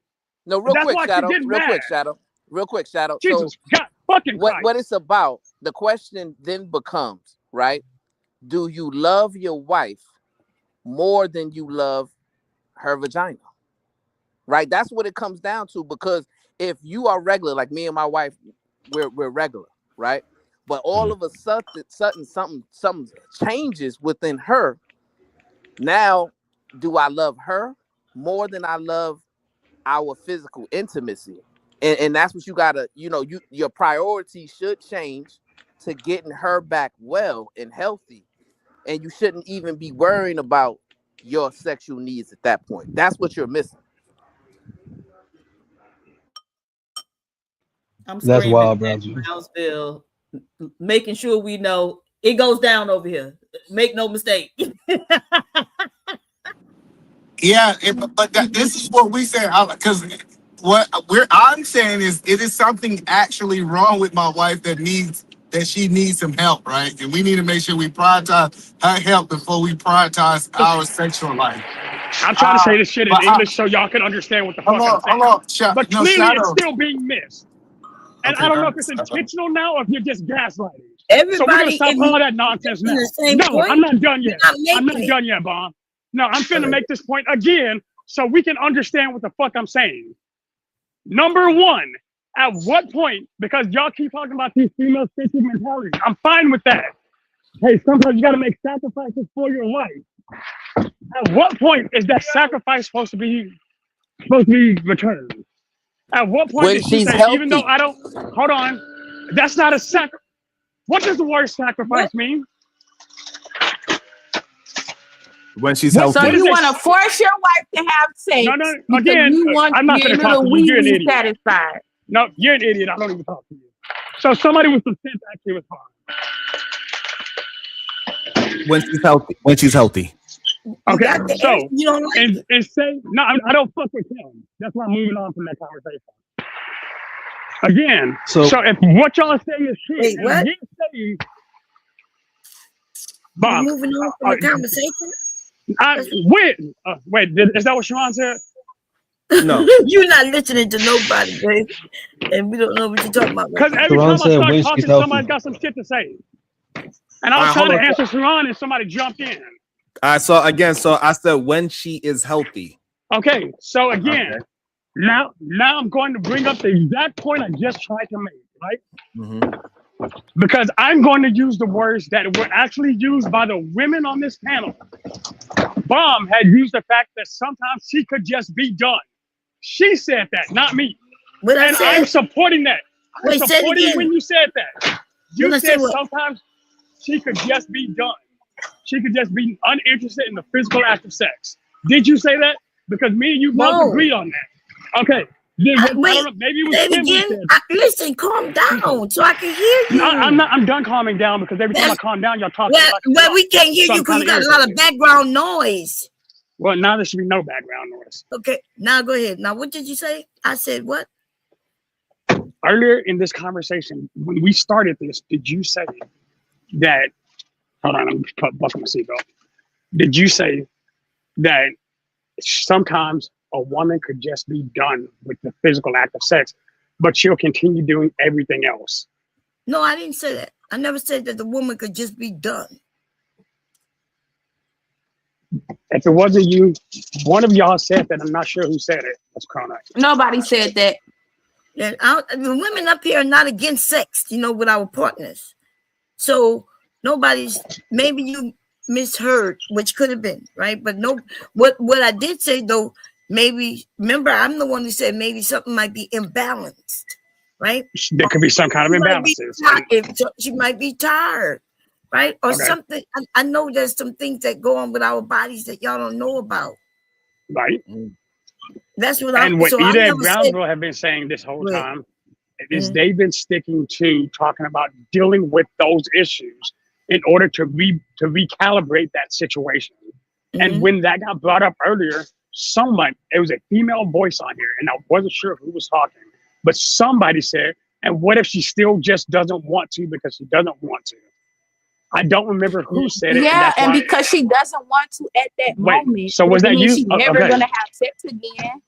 No, real That's quick, why Shadow. she getting Real mad. quick, Shadow. Real quick, Shadow. Jesus God fucking Christ. What it's about, the question then becomes, right? Do you love your wife more than you love her vagina? Right? That's what it comes down to, because if you are regular, like me and my wife, we're regular, right? But all of a sudden something changes within her. Now, do I love her more than I love our physical intimacy? And that's what you gotta, your priority should change to getting her back well and healthy. And you shouldn't even be worrying about your sexual needs at that point. That's what you're missing. I'm That's screaming wild, at Brownsville. Brownsville, making sure we know it goes down over here. Make no mistake. Yeah, this is what we say, because what I'm saying is it is something actually wrong with my wife that she needs some help, right? And we need to make sure we prioritize her help before we prioritize our sexual life. I'm trying to say this shit in English so y'all can understand what the fuck I'm saying. But clearly it's still being missed. And I don't know if it's intentional now or if you're just gaslighting. So we're gonna stop all that nonsense now. No, I'm not done yet. I'm not done yet, Bob. No, I'm finna make this point again so we can understand what the fuck I'm saying. Number one, at what point, because y'all keep talking about these female sexual mentalities, I'm fine with that. Hey, sometimes you gotta make sacrifices for your wife. At what point is that sacrifice supposed to be returned? At what point When did she she's say, healthy. even though I don't, hold on, that's not a sacrifice. What does the word sacrifice mean? When she's healthy. So you want to force your wife to have sex? No, again, you want I'm not going to talk to you. You're an idiot. Satisfied. No, you're an idiot. I don't even talk to you. So somebody with some sense actually was fine. When she's healthy. When she's healthy. Okay, so you don't like and say no. I don't fuck with him. That's why I'm moving on from that conversation. Again, so if what y'all saying is true, wait, what? Saying, Bob, moving on from the conversation. Wait, is that what Sharon said? No, you're not listening to nobody, babe, and we don't know what you're talking about. Because every time I start talking, somebody's got some shit to say. And I was trying to answer Sharon and somebody jumped in. All right, so I said when she is healthy. Okay, so again, now I'm going to bring up the exact point I just tried to make, right? Mm-hmm. Because I'm going to use the words that were actually used by the women on this panel. Bomb had used the fact that sometimes she could just be done. She said that, not me. And I'm supporting that. I'm supporting when you said that. You said sometimes she could just be done. She could just be uninterested in the physical act of sex. Did you say that? Because me and you both agreed on that. Okay. Then maybe it was Kim who said that. Listen, calm down so I can hear you. I'm done calming down because every time I calm down, y'all talk. Well, we can't hear you because you got a lot of background noise. Well, now there should be no background noise. Okay, now go ahead. Now, what did you say? I said what? Earlier in this conversation, when we started this, did you say that? Hold on, I'm buckling my seatbelt. Did you say that sometimes a woman could just be done with the physical act of sex, but she'll continue doing everything else? No, I didn't say that. I never said that the woman could just be done. If it wasn't you, one of y'all said that. I'm not sure who said it. That's Chrono. Nobody said that. Yeah, the women up here are not against sex, with our partners. So nobody's, maybe you misheard, which could have been, right? But no, what I did say though, maybe, remember, I'm the one who said maybe something might be imbalanced, right? There could be some kind of imbalances. She might be tired, right? Or something. I know there's some things that go on with our bodies that y'all don't know about. Right. That's what and what Ida and Brownsville have been saying this whole time is they've been sticking to talking about dealing with those issues in order to recalibrate that situation. And when that got brought up earlier, it was a female voice on here, and I wasn't sure who was talking, but somebody said, and what if she still just doesn't want to because she doesn't want to? I don't remember who said it. Yeah, and because she doesn't want to at that moment. So was that you? She's never going to have sex again.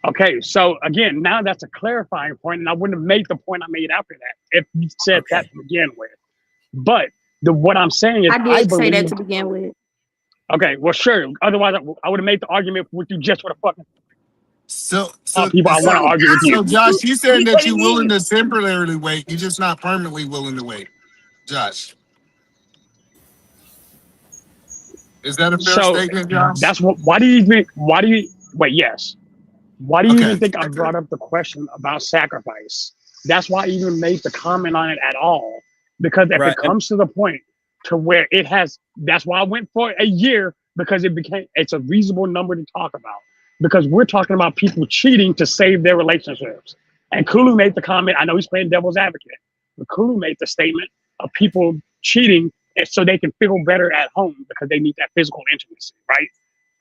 Okay, so again, now that's a clarifying point, and I wouldn't have made the point I made after that if you said that to begin with. But what I'm saying is, I did say that to begin with. Okay, well, sure. Otherwise, I would have made the argument with you just for the fucking. So people, I want to argue with you. So, Josh, you said that you're willing to temporarily wait. You're just not permanently willing to wait, Josh. Is that a fair statement, Josh? That's what. Why do you wait? Yes. Why do you even think I brought up the question about sacrifice? That's why I even made the comment on it at all. Because if it comes to the point to where it has, that's why I went for a year, because it's a reasonable number to talk about. Because we're talking about people cheating to save their relationships. And Kulu made the comment, I know he's playing devil's advocate, but Kulu made the statement of people cheating so they can feel better at home because they need that physical intimacy, right?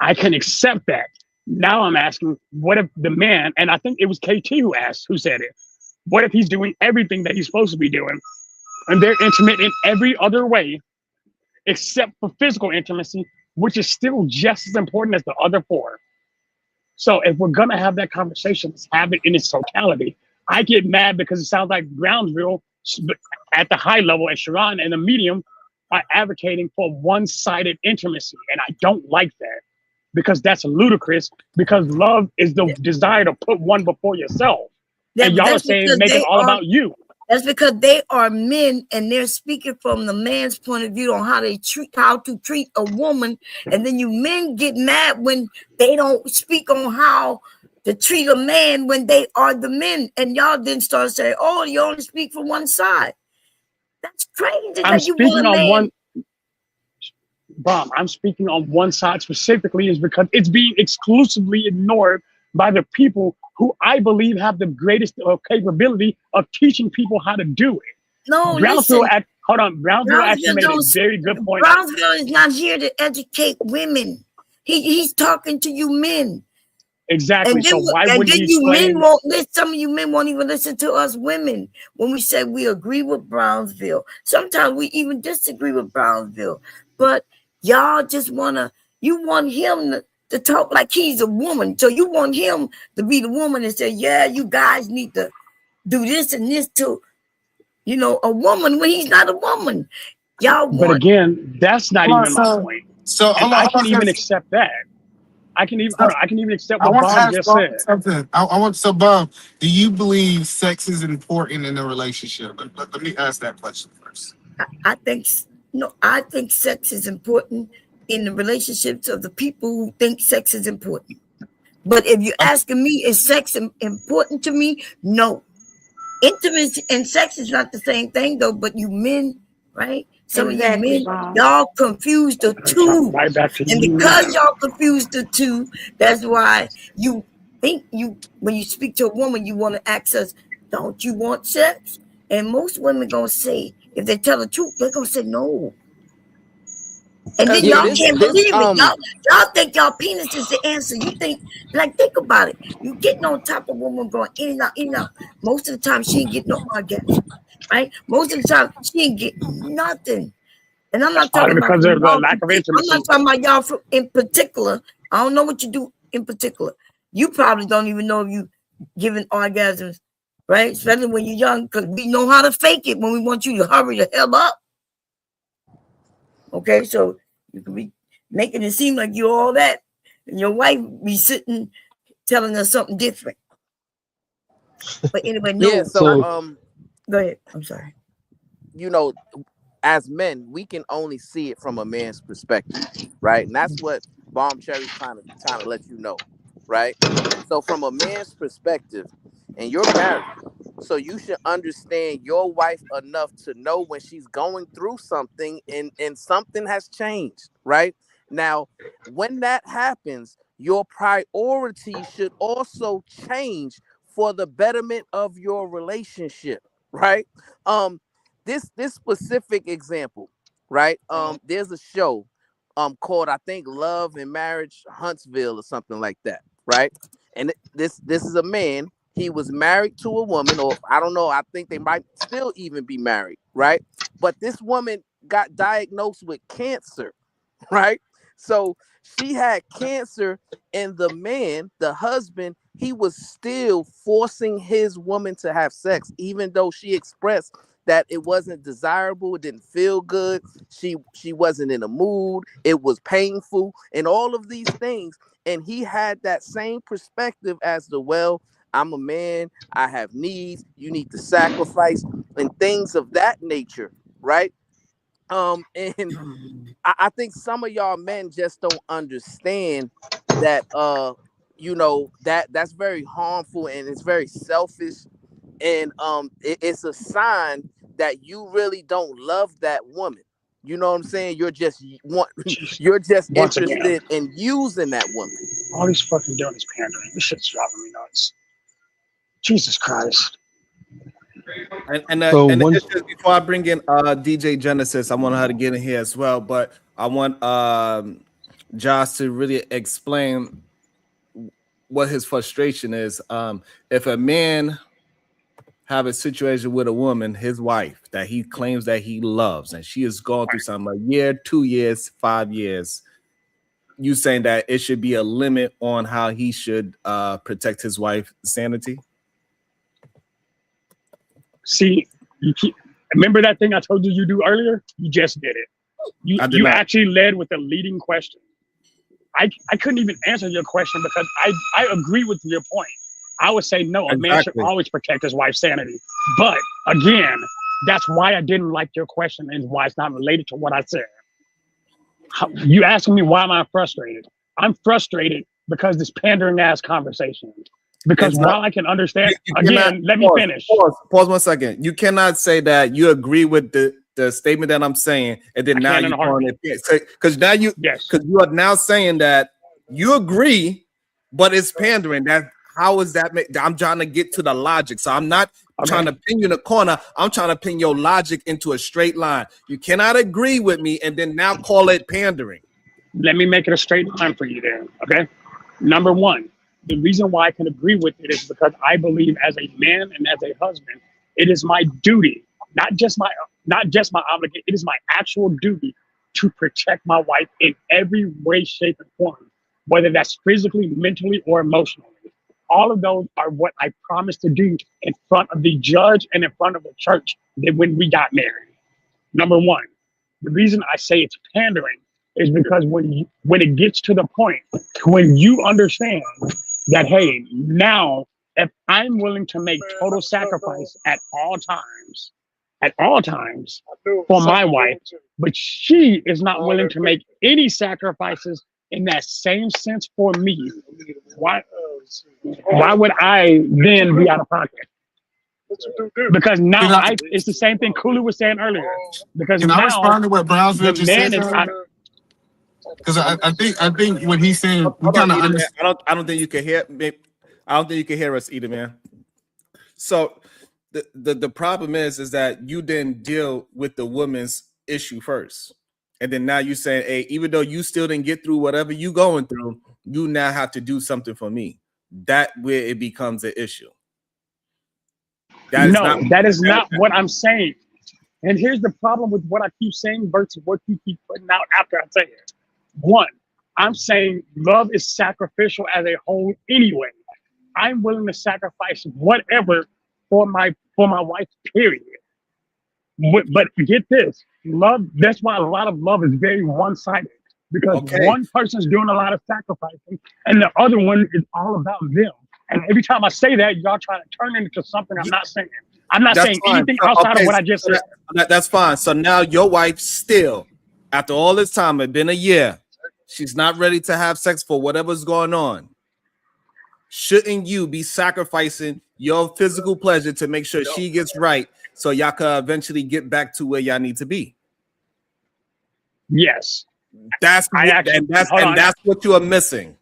I can accept that. Now I'm asking, what if the man, and I think it was KT who said it, what if he's doing everything that he's supposed to be doing and they're intimate in every other way except for physical intimacy, which is still just as important as the other four? So if we're gonna have that conversation, let's have it in its totality. I get mad because it sounds like Brownsville at the high level and Sharon and the medium are advocating for one-sided intimacy, and I don't like that. Because that's ludicrous, because love is the desire to put one before yourself. And y'all are saying make it all about you. That's because they are men and they're speaking from the man's point of view on how to treat a woman. And then you men get mad when they don't speak on how to treat a man when they are the men. And y'all then start saying, oh, you only speak for one side. That's crazy. I'm speaking on one. Bomb, I'm speaking on one side specifically is because it's being exclusively ignored by the people who I believe have the greatest capability of teaching people how to do it. No, Brownsville listen. Brownsville actually made a very good point. Brownsville is not here to educate women. He's talking to you men. Exactly. And then, so why wouldn't he explain? Some of you men won't even listen to us women when we say we agree with Brownsville. Sometimes we even disagree with Brownsville. But y'all just want him to talk like he's a woman. So you want him to be the woman and say, yeah, you guys need to do this and this to, a woman when he's not a woman. Y'all But want. again, that's not even my point. So And I can even accept that. I can even hold on, I can even accept what Bomb just said. Something. I want so Bomb. Do you believe sex is important in a relationship? Let me ask that question first. I think I think sex is important in the relationships of the people who think sex is important. But if you're asking me, is sex important to me? No. Intimacy and sex is not the same thing, though. But you men, right? Some of you men, y'all confuse the two. Right back to And you. because y'all confuse the two, that's why you think when you speak to a woman, you want to ask us, don't you want sex? And most women gonna say, if they tell the truth, they're gonna say no. And then y'all can't believe it. Y'all think y'all penis is the answer. You think, like, think about it. You getting on top of a woman going in and out, in and out. Most of the time, she ain't getting no orgasm, right? Most of the time, she ain't getting nothing. And I'm not talking about because of the lack of I'm intimacy. not talking about y'all in particular. I don't know what you do in particular. You probably don't even know if you giving orgasms, right? Especially when you're young, because we know how to fake it when we want you to hurry the hell up. Okay, so you can be making it seem like you're all that, and your wife be sitting telling us something different. But anyway, no. Yeah, so go ahead. I'm sorry. You know, as men, we can only see it from a man's perspective, right? And that's what Bomb Cherry's trying to let you know, right? So from a man's perspective, and you're married, so you should understand your wife enough to know when she's going through something and something has changed, right? Now, when that happens, your priority should also change for the betterment of your relationship, right? This specific example, right? There's a show called, I think, Love and Marriage Huntsville or something like that, right? And this is a man. He was married to a woman, or I don't know, I think they might still even be married, right? But this woman got diagnosed with cancer, right? So she had cancer, and the man, the husband, he was still forcing his woman to have sex, even though she expressed that it wasn't desirable, it didn't feel good, she wasn't in a mood, it was painful, and all of these things. And he had that same perspective as the, well, I'm a man, I have needs, you need to sacrifice, and things of that nature, right? And I think some of y'all men just don't understand that that's very harmful, and it's very selfish, and it's a sign that you really don't love that woman. You know what I'm saying? You're just Once again, interested in using that woman. all he's fucking doing is pandering. This shit's driving me nuts. Jesus Christ. And just before I bring in DJ Genesis, I want her to get in here as well. But I want Josh to really explain what his frustration is. If a man have a situation with a woman, his wife, that he claims that he loves, and she is going through something, a year, 2 years, 5 years, you saying that it should be a limit on how he should protect his wife's sanity? See, remember that thing I told you do earlier? You just did it. You actually led with a leading question. I couldn't even answer your question because I agree with your point. I would say no, a man should always protect his wife's sanity. But again, that's why I didn't like your question and why it's not related to what I said. You asking me why am I frustrated? I'm frustrated because this pandering ass conversation. Because while I can understand, again, let me finish. Pause 1 second. You cannot say that you agree with the statement that I'm saying, and then now you calling it, because now because you are now saying that you agree, but it's pandering. How is that? I'm trying to get to the logic, so I'm not trying to pin you in a corner. I'm trying to pin your logic into a straight line. You cannot agree with me and then now call it pandering. Let me make it a straight line for you then. Okay. Number one, the reason why I can agree with it is because I believe as a man and as a husband, it is my duty, not just my obligation, it is my actual duty to protect my wife in every way, shape, and form, whether that's physically, mentally, or emotionally. All of those are what I promised to do in front of the judge and in front of the church when we got married. Number one. The reason I say it's pandering is because when it gets to the point when you understand that, hey, now if I'm willing to make total sacrifice at all times for my wife, but she is not willing to make any sacrifices in that same sense for me, why would I then be out of pocket? Because now it's the same thing Cooley was saying earlier. Because Can I respond to what Brownsville the just said? man is Because I think what he's saying, we Hold on, kind of Eda, man. understand. I don't think you can hear me. I don't think you can hear us either, man. So the problem is that you didn't deal with the woman's issue first. And then now you're saying, hey, even though you still didn't get through whatever you going through, you now have to do something for me. That where it becomes an issue. That is not what I'm saying. And here's the problem with what I keep saying versus what you keep putting out after I say it. One, I'm saying love is sacrificial as a whole anyway. I'm willing to sacrifice whatever for my wife, period. But get this, love, that's why a lot of love is very one-sided. Because one person's doing a lot of sacrificing and the other one is all about them. And every time I say that, y'all try to turn it into something I'm not saying. I'm not saying anything outside of what I just said. That's fine. So now your wife still, after all this time, it's been a year, she's not ready to have sex for whatever's going on. Shouldn't you be sacrificing your physical pleasure to make sure she gets right so y'all can eventually get back to where y'all need to be? Yes. That's what you are missing.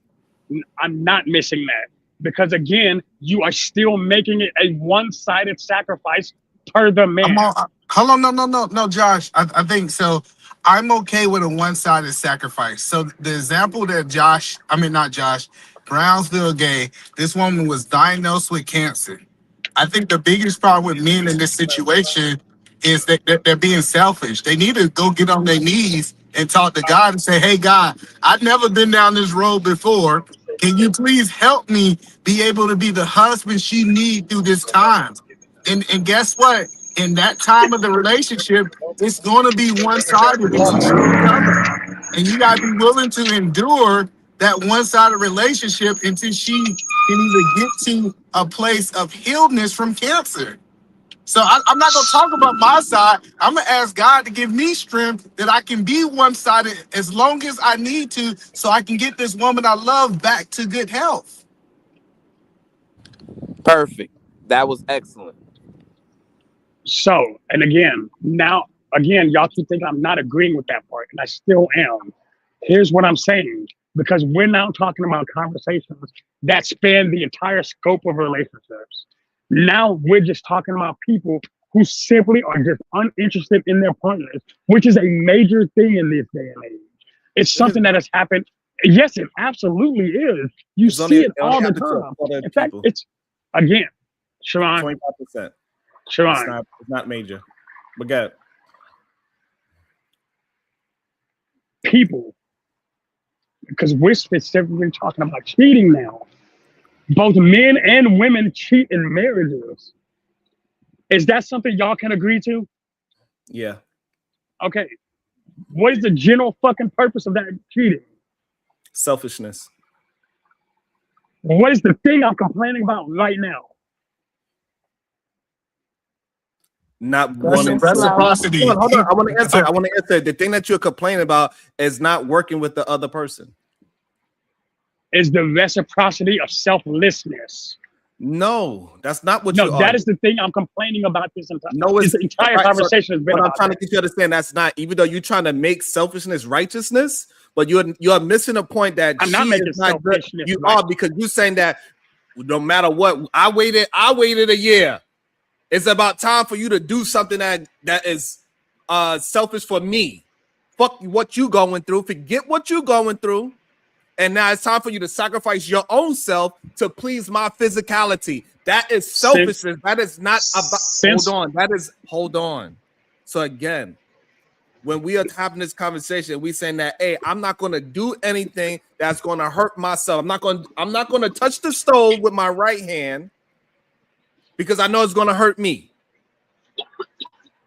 I'm not missing that. Because again, you are still making it a one-sided sacrifice per the man. Hold on, no, Josh. I think so. I'm okay with a one-sided sacrifice. So the example that Brownsville gave, this woman was diagnosed with cancer. I think the biggest problem with men in this situation is that they're being selfish. They need to go get on their knees and talk to God and say, hey, God, I've never been down this road before. Can you please help me be able to be the husband she needs through this time? And guess what? In that time of the relationship, it's going to be one-sided between each other. And you got to be willing to endure that one-sided relationship until she can either get to a place of healedness from cancer. So I'm not going to talk about my side. I'm going to ask God to give me strength that I can be one-sided as long as I need to so I can get this woman I love back to good health. Perfect. That was excellent. So, and again, y'all keep thinking I'm not agreeing with that part, and I still am. Here's what I'm saying, because we're now talking about conversations that span the entire scope of relationships. Now we're just talking about people who simply are just uninterested in their partners, which is a major thing in this day and age. It's something that has happened. Yes, it absolutely is. You see it all the time. In fact, it's, again, Sharon. 25%. Sharon. It's not major. But go ahead. People, because we're specifically talking about cheating now. Both men and women cheat in marriages. Is that something y'all can agree to? Yeah. Okay. What is the general fucking purpose of that cheating? Selfishness. What is the thing I'm complaining about right now? Not reciprocity. Hold on. I want to answer. The thing that you're complaining about is not working with the other person. Is the reciprocity of selflessness. No, that's not what you are. That is the thing I'm complaining about this entire. No, this entire conversation has been but about. I'm trying to get you to understand that's not, even though you're trying to make selfishness righteousness, but you're missing a point that I'm not making selfishness. You are, because you're saying that no matter what, I waited a year. It's about time for you to do something that is selfish for me. Fuck what you going through. Forget what you going through. And now it's time for you to sacrifice your own self to please my physicality. That is selfishness. That is not about. Hold on. So again, when we are having this conversation, we saying that, hey, I'm not going to do anything that's going to hurt myself. I'm not going to touch the stove with my right hand because I know it's going to hurt me.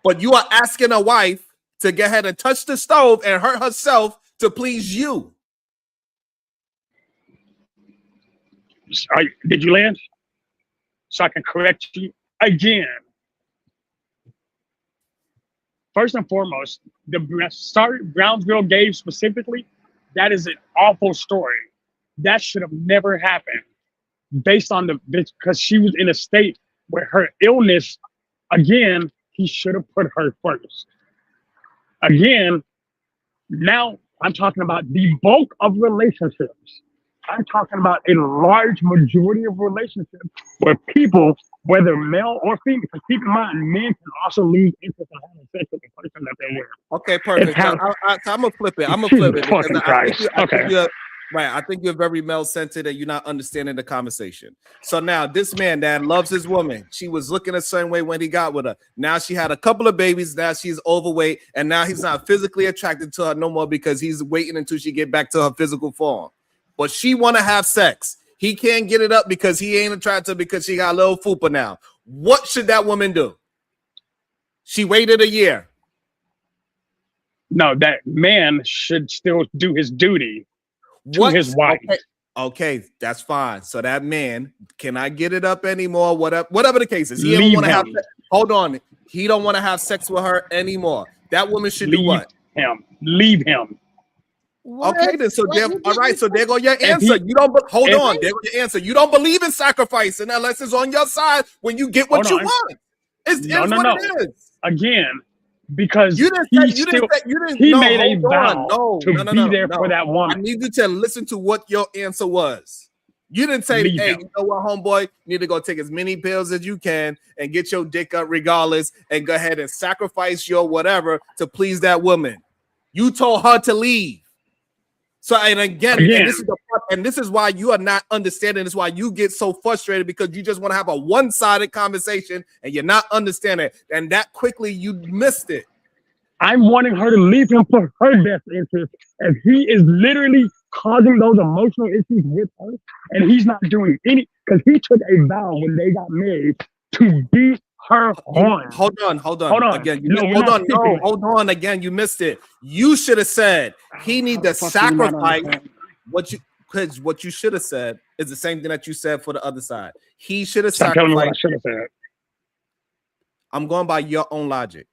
But you are asking a wife to go ahead and touch the stove and hurt herself to please you? Did you land? So I can correct you again. First and foremost, the story Brownsville gave specifically, that is an awful story. That should have never happened based on because she was in a state where her illness, again, he should have put her first. Again, now I'm talking about the bulk of relationships. I'm talking about a large majority of relationships where people, whether male or female, because keep in mind, men can also lose interest in having sex with the person that they're with. Okay, perfect. I'm gonna flip it. I'm gonna flip it because I think you're very male-centered and you're not understanding the conversation. So now this man that loves his woman, she was looking a certain way when he got with her. Now she had a couple of babies. Now she's overweight, and now he's not physically attracted to her no more because he's waiting until she get back to her physical form. But she want to have sex. He can't get it up because he ain't attracted because she got a little fupa now. What should that woman do? She waited a year. No, that man should still do his duty to his wife. Okay, that's fine. So that man cannot get it up anymore. Whatever the case is, he don't want to have. Hold on, he don't want to have sex with her anymore. That woman should do what? Leave him. What? Okay, then all right. So there go your answer. You don't hold on. There go your answer. You don't believe in sacrificing unless it's on your side when you get what you want. It is. Again, because he made a vow to be there for that woman. I need you to listen to what your answer was. You didn't say, "Hey, you know what, homeboy? You need to go take as many pills as you can and get your dick up regardless, and go ahead and sacrifice your whatever to please that woman." You told her to leave. So and again and this is why you are not understanding. This is why you get so frustrated because you just want to have a one-sided conversation and you're not understanding it. And that quickly you missed it. I'm wanting her to leave him for her best interest, and he is literally causing those emotional issues with her, and he's not doing any because he took a vow when they got married to be her on. Hold on. Again, hold on. Again, you missed it. You should have said he need to sacrifice what you should have said is the same thing that you said for the other side. He should have sacrificed. Tell me what I should have said. I'm going by your own logic.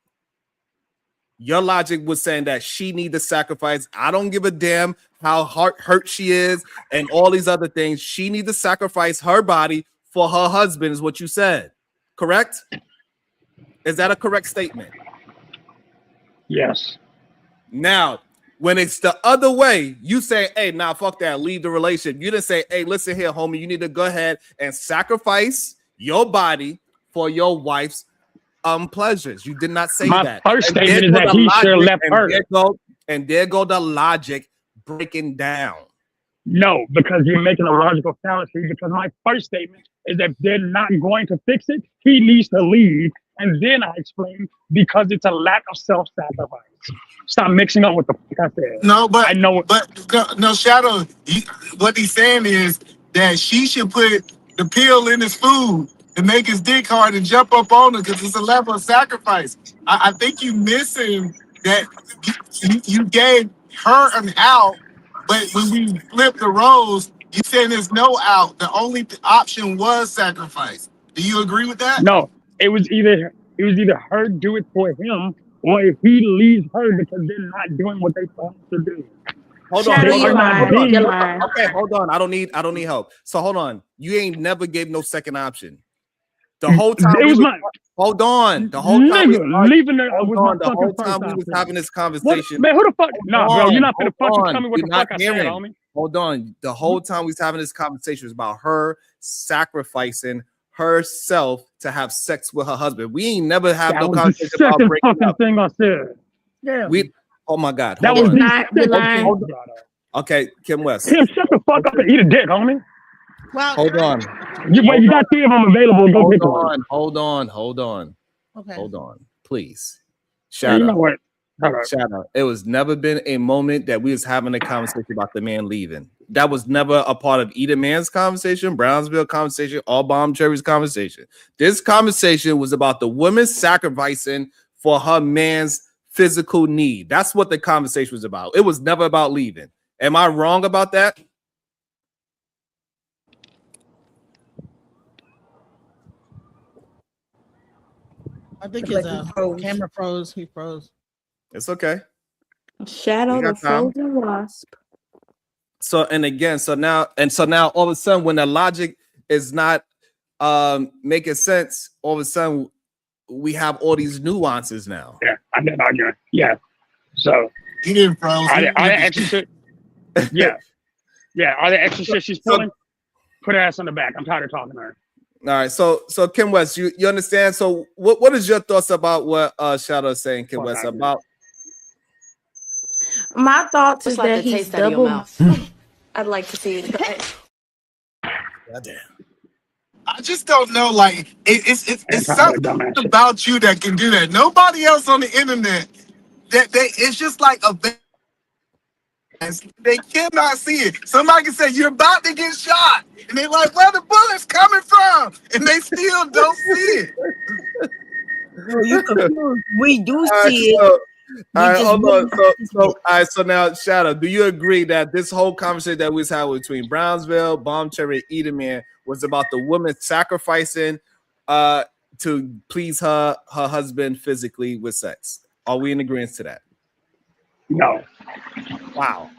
Your logic was saying that she need to sacrifice. I don't give a damn how hurt she is and all these other things. She need to sacrifice her body for her husband is what you said. Correct? Is that a correct statement? Yes. Now, when it's the other way, you say, "Hey, nah, fuck that, leave the relationship." You didn't say, "Hey, listen here, homie, you need to go ahead and sacrifice your body for your wife's pleasures." You did not say that. My first statement is that he should have left her. There go the logic breaking down. No, because you're making a logical fallacy. Because my first statement is that they're not going to fix it. He needs to leave. And then I explain because it's a lack of self-sacrifice. Stop mixing up with the fuck I said. No, but I know. No, Shadow. What he's saying is that she should put the pill in his food to make his dick hard and jump up on it because it's a level of sacrifice. I think you missing that you gave her an out, but when we flip the roles, you said there's no out. The only option was sacrifice. Do you agree with that? No, it was either her do it for him, or if he leaves her because they're not doing what they told him to do. Hold on. Okay, hold on. I don't need help. So hold on. You ain't never gave no second option. The whole time hold on. The whole time we was having this conversation. Man, who the fuck? Nah, bro, you're not gonna fucking tell me what the fuck I said, homie. Hold on. The whole time we was having this conversation was about her sacrificing herself to have sex with her husband. We ain't never have no conversation about breaking up. Thing I said. Yeah. Oh my God. That was hold on. Okay, Kim West. Kim, shut the fuck up and eat a dick, homie. Well, hold on. You got 3 of them available. Go pick one. Hold on. Okay. Hold on, please. Shout out. Shout out. It was never been a moment that we was having a conversation about the man leaving. That was never a part of either man's conversation, Brownsville conversation, or Bomb Cherry's conversation. This conversation was about the woman sacrificing for her man's physical need. That's what the conversation was about. It was never about leaving. Am I wrong about that? I think his camera froze. He froze. It's okay. Shadow the frozen wasp. So now all of a sudden, when the logic is not making sense, all of a sudden we have all these nuances now. Yeah, I'm not arguing. Yeah. So he didn't froze. Are the extra shit? Yeah. Yeah. Are the extra shit she's pulling? Put her ass on the back. I'm tired of talking to her. All right, so Kim West, you understand? So what is your thoughts about what Shadow is saying, Kim West, about? My thoughts is that he's double. I'd like to see you try it. Goddamn. I just don't know. Like it's something about you that can do that. Nobody else on the internet. It's just like a. They cannot see it. Somebody can say you're about to get shot, and they're like, "Where the bullets coming from?" And they still don't see it. No, you confused. We do see it. All right, hold on. All right, so now, Shadow, do you agree that this whole conversation that we was having between Brownsville, Bomb Cherry, Edelman was about the woman sacrificing to please her husband physically with sex? Are we in agreement to that? No. Wow.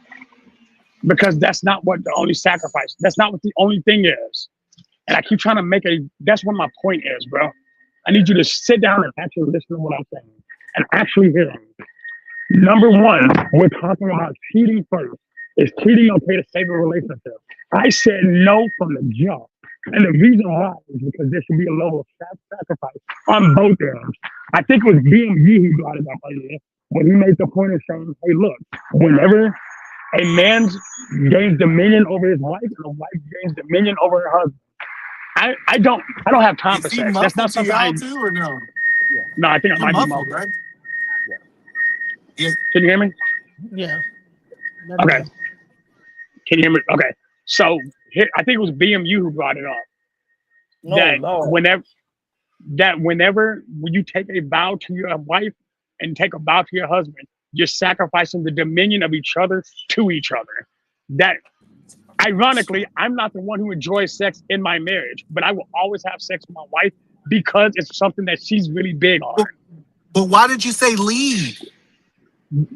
Because that's not what the only sacrifice. That's not what the only thing is. And I keep trying to make that's what my point is, bro. I need you to sit down and actually listen to what I'm saying and actually hear me. Number one, we're talking about cheating first. Is cheating okay to save a relationship? I said no from the jump. And the reason why is because there should be a level of sacrifice on both ends. I think it was BMG who brought it up earlier when he made the point of saying, hey, look, whenever a man gains dominion over his wife and a wife gains dominion over her husband, I don't have time for sex. That's not something I do or no? No, I think I might be muffled. Right? Yeah. Can you hear me? Yeah. Okay. Can you hear me? Okay. So here, I think it was BMU who brought it up. Whenever you take a vow to your wife and take a vow to your husband, you're sacrificing the dominion of each other to each other. That, ironically, I'm not the one who enjoys sex in my marriage, but I will always have sex with my wife because it's something that she's really big on. But why did you say leave?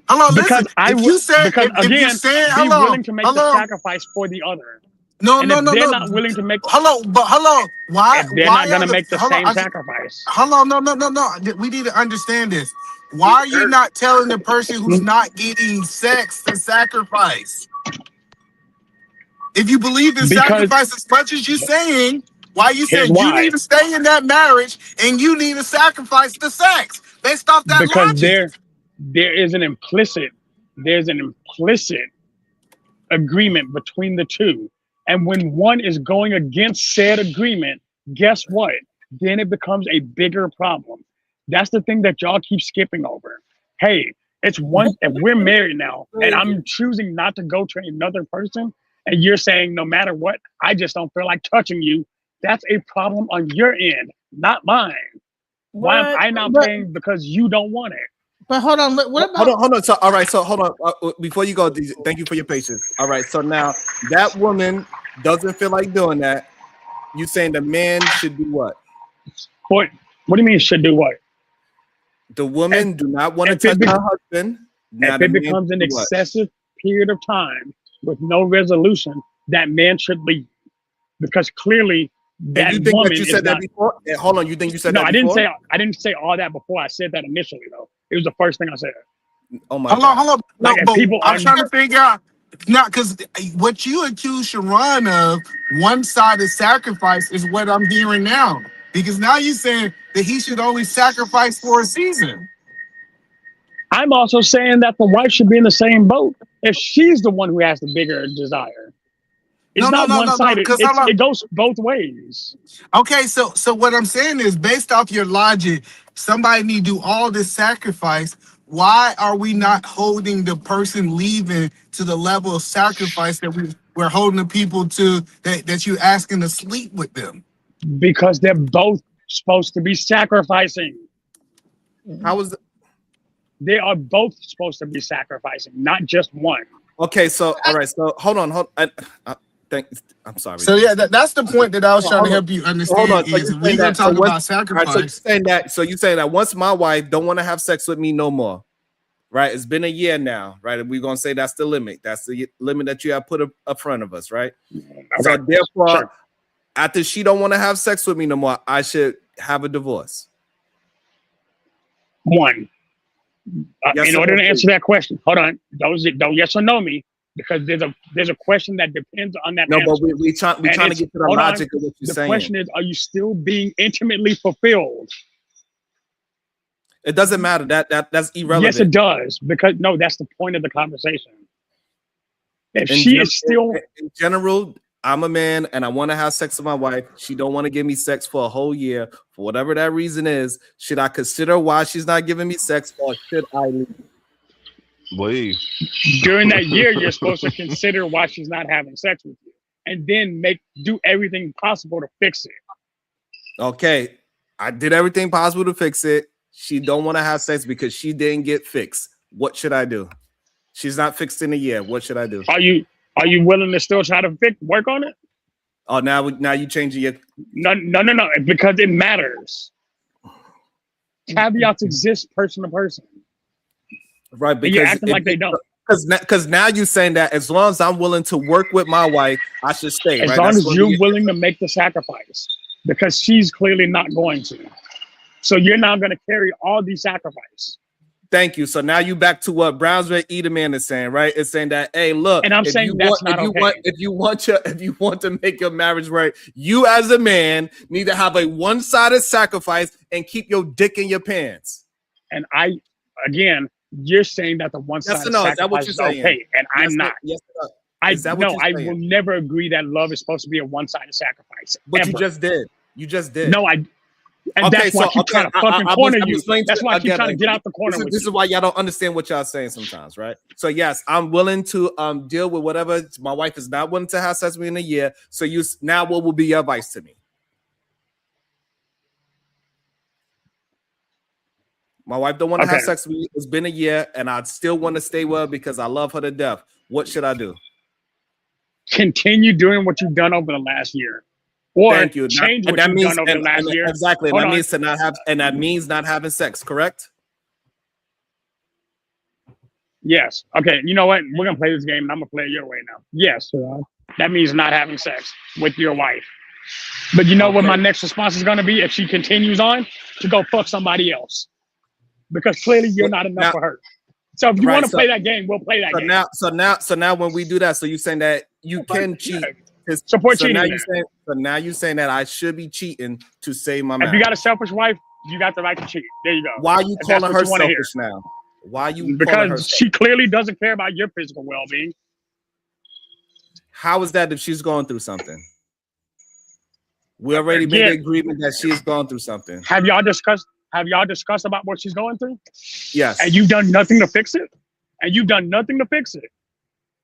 Hello, because listen. If you said, be willing to make the sacrifice for the other. No. They're not willing to make. Hello. Why? If they're not going to make the same sacrifice. Hello, no. We need to understand this. Why are you not telling the person who's not getting sex to sacrifice? If you believe in sacrifice as much as you're saying, why you saying you need to stay in that marriage and you need to sacrifice the sex based off that logic? There's an implicit agreement between the two. And when one is going against said agreement, guess what? Then it becomes a bigger problem. That's the thing that y'all keep skipping over. Hey, it's one, if we're married now and I'm choosing not to go to another person and you're saying no matter what, I just don't feel like touching you, that's a problem on your end, not mine. Why am I not paying because you don't want it? But hold on, what about? Hold on. So, all right. So, hold on. Before you go, thank you for your patience. All right. So now that woman doesn't feel like doing that. You saying the man should do what? What do you mean should do what? The woman do not want to touch her husband. If it becomes an excessive period of time with no resolution, that man should leave because clearly that woman you said that before. Hold on. You think you said that? No, I didn't say all that before. I said that initially though. It was the first thing I said. Oh my God. Hold on. Like, I'm trying to figure out. Not because what you accuse Sharon of, one-sided sacrifice, is what I'm hearing now. Because now you're saying that he should only sacrifice for a season. I'm also saying that the wife should be in the same boat if she's the one who has the bigger desire. It's not one-sided. It goes both ways. Okay, so what I'm saying is, based off your logic, somebody need to do all this sacrifice. Why are we not holding the person leaving to the level of sacrifice that we're holding the people to that you're asking to sleep with them? Because they're both supposed to be sacrificing. How was it? They are both supposed to be sacrificing, not just one. Okay, so all right, so hold on. I'm sorry. So yeah, that's the point that I was trying to help you Hold understand. on. So Is you if we gonna talk about sacrifice. So you saying that once my wife don't want to have sex with me no more, right? It's been a year now, right? And we're gonna say that's the limit. That's the limit that you have put up front of us, right? Okay. So therefore, Sure. after she don't want to have sex with me no more, I should have a divorce. One. Yes In or order no, to answer that question, hold on. Don't yes or no me, because there's a question that depends on that No, answer. but we trying to get to the logic of what you're the saying. question is, are you still being intimately fulfilled? It doesn't matter. That's irrelevant. Yes, it does. Because no, that's the point of the conversation. If she is still in general, I'm a man and I want to have sex with my wife. She don't want to give me sex for a whole year for whatever that reason is. Should I consider why she's not giving me sex, or should I leave? Leave. During that year, you're supposed to consider why she's not having sex with you, and then do everything possible to fix it. Okay, I did everything possible to fix it. She don't want to have sex because she didn't get fixed. What should I do? She's not fixed in a year. What should I do? Are you willing to still try to work on it? Oh, now you changing your no, because it matters. Caveats exist person to person. Right, because you're acting like they don't. Because now you're saying that as long as I'm willing to work with my wife, I should stay. As long as you're willing to make the sacrifice, because she's clearly not going to. So you're not going to carry all the sacrifice. Thank you. So now you back to what Brownsville Edelman is saying, right? It's saying that, hey, look, and I'm saying that's not okay. If you want to make your marriage right, you as a man need to have a one-sided sacrifice and keep your dick in your pants. And you're saying that the one-sided sacrifice is okay, and I'm not. Yes, I will never agree that love is supposed to be a one-sided sacrifice. But ever. you just did. You just did. No, and that's why I keep trying to fucking corner you. That's why I keep trying to get out the corner with you. This is why y'all don't understand what y'all saying sometimes, right? So yes, I'm willing to deal with whatever. My wife is not willing to have sex with me in a year. So now what will be your advice to me? My wife don't want to have sex with me. It's been a year, and I still want to stay with her because I love her to death. What should I do? Continue doing what you've done over the last year. Or thank you. Change what you've done over the last year. Exactly. And that means to not have, and that means not having sex, correct? Yes. Okay. You know what? We're gonna play this game, and I'm gonna play it your way now. Yes. That means not having sex with your wife. But you know what my next response is gonna be if she continues on? To go fuck somebody else. Because clearly you're not enough for her. So if you want to play that game, we'll play that game. So now when we do that, so you're saying that you can cheat. Support so cheating. Now you're saying that I should be cheating to save my marriage. If you got a selfish wife, you got the right to cheat. There you go. Why are you calling her selfish now? Why are you? Because she clearly doesn't care about your physical well-being. How is that if she's going through something? We already made an agreement that she's gone through something. Have y'all discussed about what she's going through? Yes. And you've done nothing to fix it?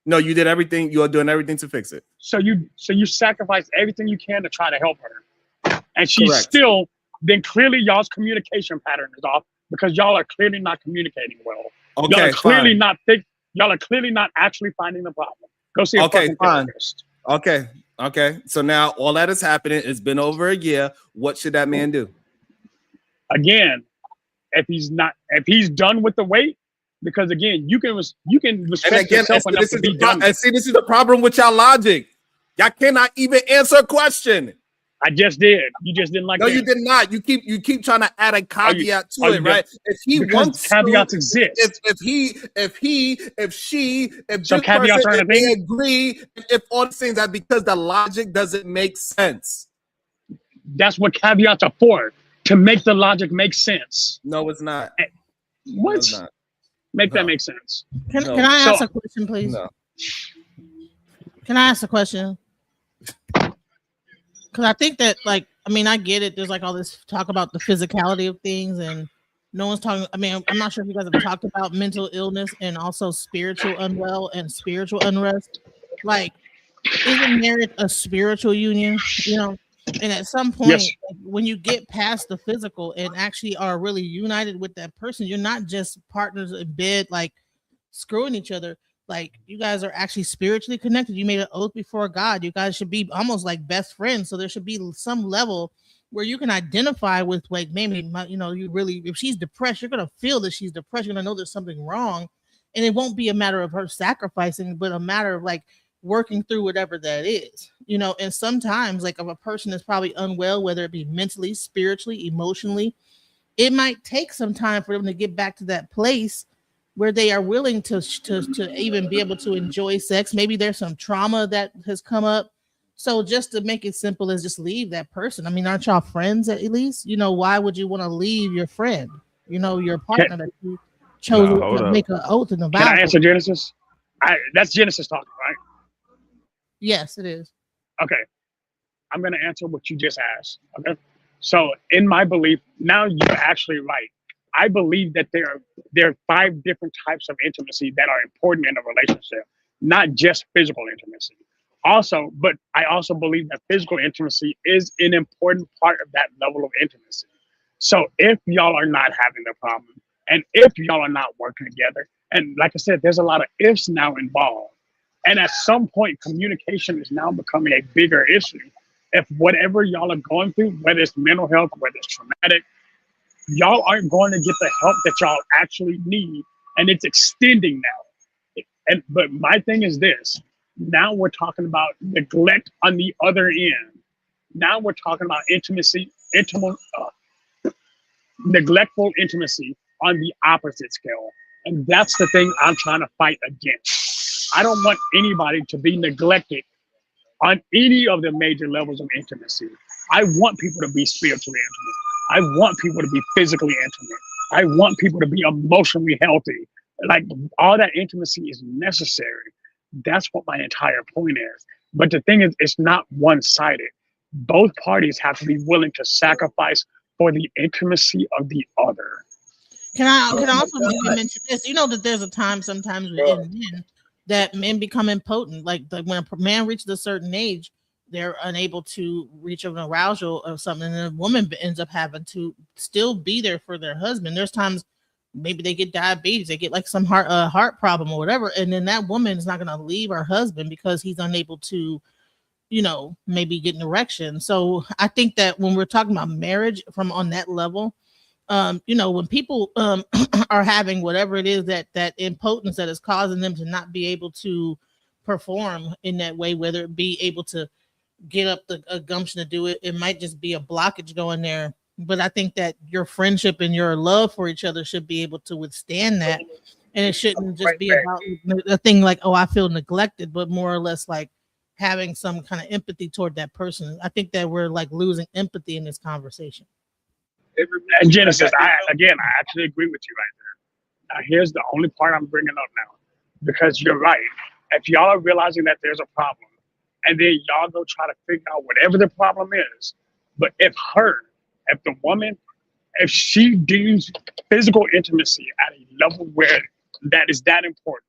No, you did everything. You are doing everything to fix it. So you sacrificed everything you can to try to help her, and she's still. Then clearly y'all's communication pattern is off because y'all are clearly not communicating well. Okay, y'all are clearly not actually finding the problem. Go see a fucking therapist. Okay. So now all that is happening. It's been over a year. What should that man do? Again, if he's done with the wait. Because again, you can respect yourself enough to be done. And see, this is the problem with y'all logic. Y'all cannot even answer a question. I just did. You just didn't like. No, you did not. You keep trying to add a caveat to it, right? If he wants caveats exist. If she, if so caveats are they agree, if all the things that because the logic doesn't make sense. That's what caveats are for, to make the logic make sense. No, it's not. What? No, it's not. Make that make sense. Can I ask a question, please? No. Can I ask a question? Because I think that, I get it. There's all this talk about the physicality of things, and no one's talking. I'm not sure if you guys have talked about mental illness and also spiritual unwell and spiritual unrest. Isn't marriage a spiritual union? And at some point, when you get past the physical and actually are really united with that person, you're not just partners in bed, like screwing each other. Like you guys are actually spiritually connected. You made an oath before God. You guys should be almost like best friends. So there should be some level where you can identify with, like, maybe, you really, if she's depressed, you're going to feel that she's depressed. You're going to know there's something wrong. And it won't be a matter of her sacrificing, but a matter of like working through whatever that is, and sometimes, like, if a person is probably unwell, whether it be mentally, spiritually, emotionally, it might take some time for them to get back to that place where they are willing to even be able to enjoy sex. Maybe there's some trauma that has come up. So just to make it simple as just leave that person. I mean, aren't y'all friends at least? Why would you want to leave your friend? Your partner that you chose to make an oath and a vow. Can I answer Genesis? That's Genesis talking, right? Yes, it is. Okay. I'm going to answer what you just asked. Okay. So in my belief, now you're actually right. I believe that there are 5 different types of intimacy that are important in a relationship, not just physical intimacy. But I also believe that physical intimacy is an important part of that level of intimacy. So if y'all are not having the problem, and if y'all are not working together, and like I said, there's a lot of ifs now involved. And at some point, communication is now becoming a bigger issue. If whatever y'all are going through, whether it's mental health, whether it's traumatic, y'all aren't going to get the help that y'all actually need. And it's extending now. But my thing is this. Now we're talking about neglect on the other end. Now we're talking about neglectful intimacy on the opposite scale. And that's the thing I'm trying to fight against. I don't want anybody to be neglected on any of the major levels of intimacy. I want people to be spiritually intimate. I want people to be physically intimate. I want people to be emotionally healthy. Like, all that intimacy is necessary. That's what my entire point is. But the thing is, it's not one-sided. Both parties have to be willing to sacrifice for the intimacy of the other. Can I also mention this? That there's a time sometimes within men that men become impotent. Like when a man reaches a certain age, they're unable to reach an arousal or something, and a woman ends up having to still be there for their husband. There's times maybe they get diabetes, they get like some heart problem or whatever, and then that woman is not going to leave her husband because he's unable to, maybe get an erection. So I think that when we're talking about marriage from on that level, when people are having whatever it is that impotence that is causing them to not be able to perform in that way, whether it be able to get up the gumption to do it, it might just be a blockage going there. But I think that your friendship and your love for each other should be able to withstand that, and it shouldn't just be about a thing like, oh, I feel neglected, but more or less like having some kind of empathy toward that person. I think that we're like losing empathy in this conversation. And Genesis, I actually agree with you right there. Now, here's the only part I'm bringing up now, because you're right. If y'all are realizing that there's a problem, and then y'all go try to figure out whatever the problem is, but if the woman, if she deems physical intimacy at a level where that is that important,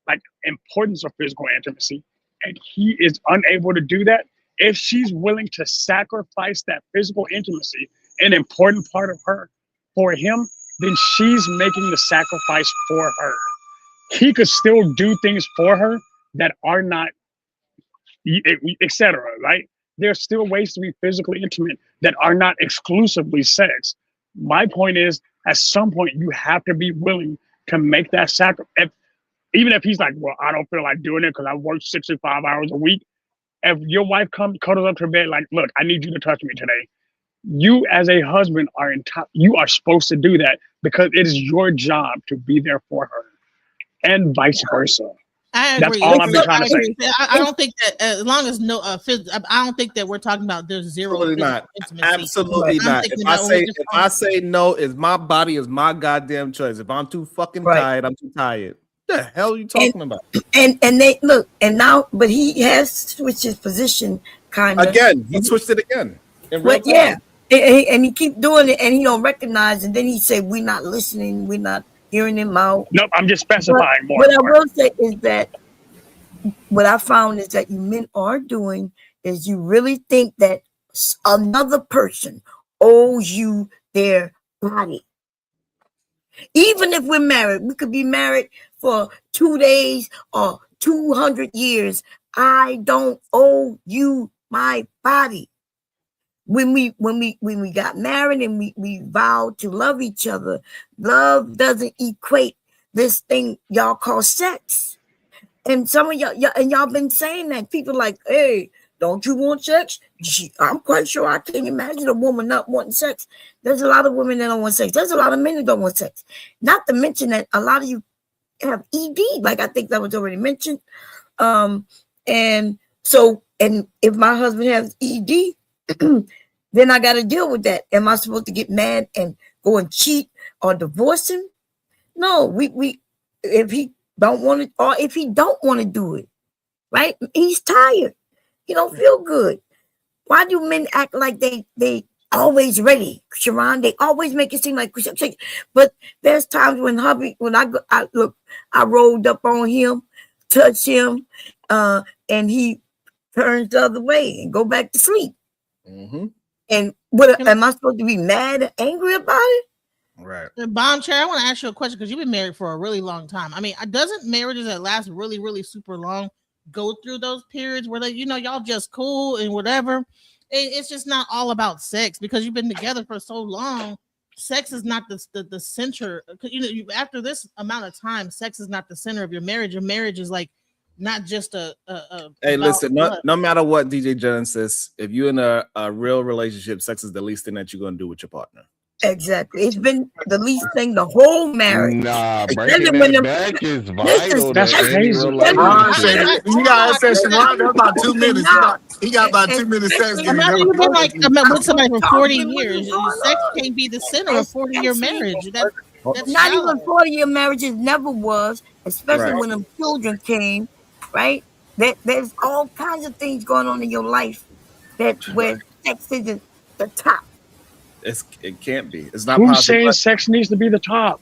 like importance of physical intimacy, and he is unable to do that, if she's willing to sacrifice that physical intimacy, an important part of her, for him, then she's making the sacrifice for her. He could still do things for her that are not, etc., right? There's still ways to be physically intimate that are not exclusively sex. My point is, at some point, you have to be willing to make that sacrifice. Even if he's like, well, I don't feel like doing it because I work 65 hours a week. If your wife cuddles up to bed like, look, I need you to touch me today. You as a husband you are supposed to do that because it is your job to be there for her, and vice versa. I agree. That's all I've been trying to say. I don't think that as long as I don't think that we're talking about there's zero. Absolutely not. Absolutely not. If I say no, is my body is my goddamn choice. If I'm too fucking tired, I'm too tired. What the hell are you talking about? And they look, and now, but he has switched his position kind of. Again, he switched it again. But yeah, and he keep doing it, and he don't recognize, and then he say, we're not listening, we're not hearing him out. Nope, I'm just specifying more. What I will say is that what I found is that you men are doing is you really think that another person owes you their body. Even if we're married, we could be married for 2 days or 200 years. I don't owe you my body. When we got married and we vowed to love each other, love doesn't equate this thing y'all call sex. And some of y'all been saying that. People like, hey, don't you want sex? I'm quite sure I can't imagine a woman not wanting sex. There's a lot of women that don't want sex. There's a lot of men that don't want sex. Not to mention that a lot of you have ED, like I think that was already mentioned. And if my husband has ED, then I got to deal with that. Am I supposed to get mad and go and cheat or divorce him? No, we if he don't want it, or if he don't want to do it, right? He's tired. He don't feel good. Why do men act like they always ready, Sharon? They always make it seem like, but there's times when I rolled up on him, touched him, and he turns the other way and go back to sleep. Mm-hmm. And what am I supposed to be mad and angry about it? Right. Bomb Chair, I want to ask you a question because you've been married for a really long time. I mean, doesn't marriages that last really, really super long go through those periods where y'all just cool and whatever? It's just not all about sex because you've been together for so long. Sex is not the center. After this amount of time, sex is not the center of your marriage. Your marriage is like not just a hey, listen, no matter what DJ Jones says, if you're in a real relationship, sex is the least thing that you're going to do with your partner. Exactly. It's been the least thing the whole marriage. Nah, breaking that back is vital to any relationship. You got that session right there about 2 minutes. He got about 2 minutes sex. Imagine you've been with somebody for 40 years. Sex can't be the center of a 40-year marriage. That's not even 40-year marriages never was, especially when them children came, right? There's all kinds of things going on in your life where sex isn't the top. It can't be. It's not. Who's saying sex needs to be the top?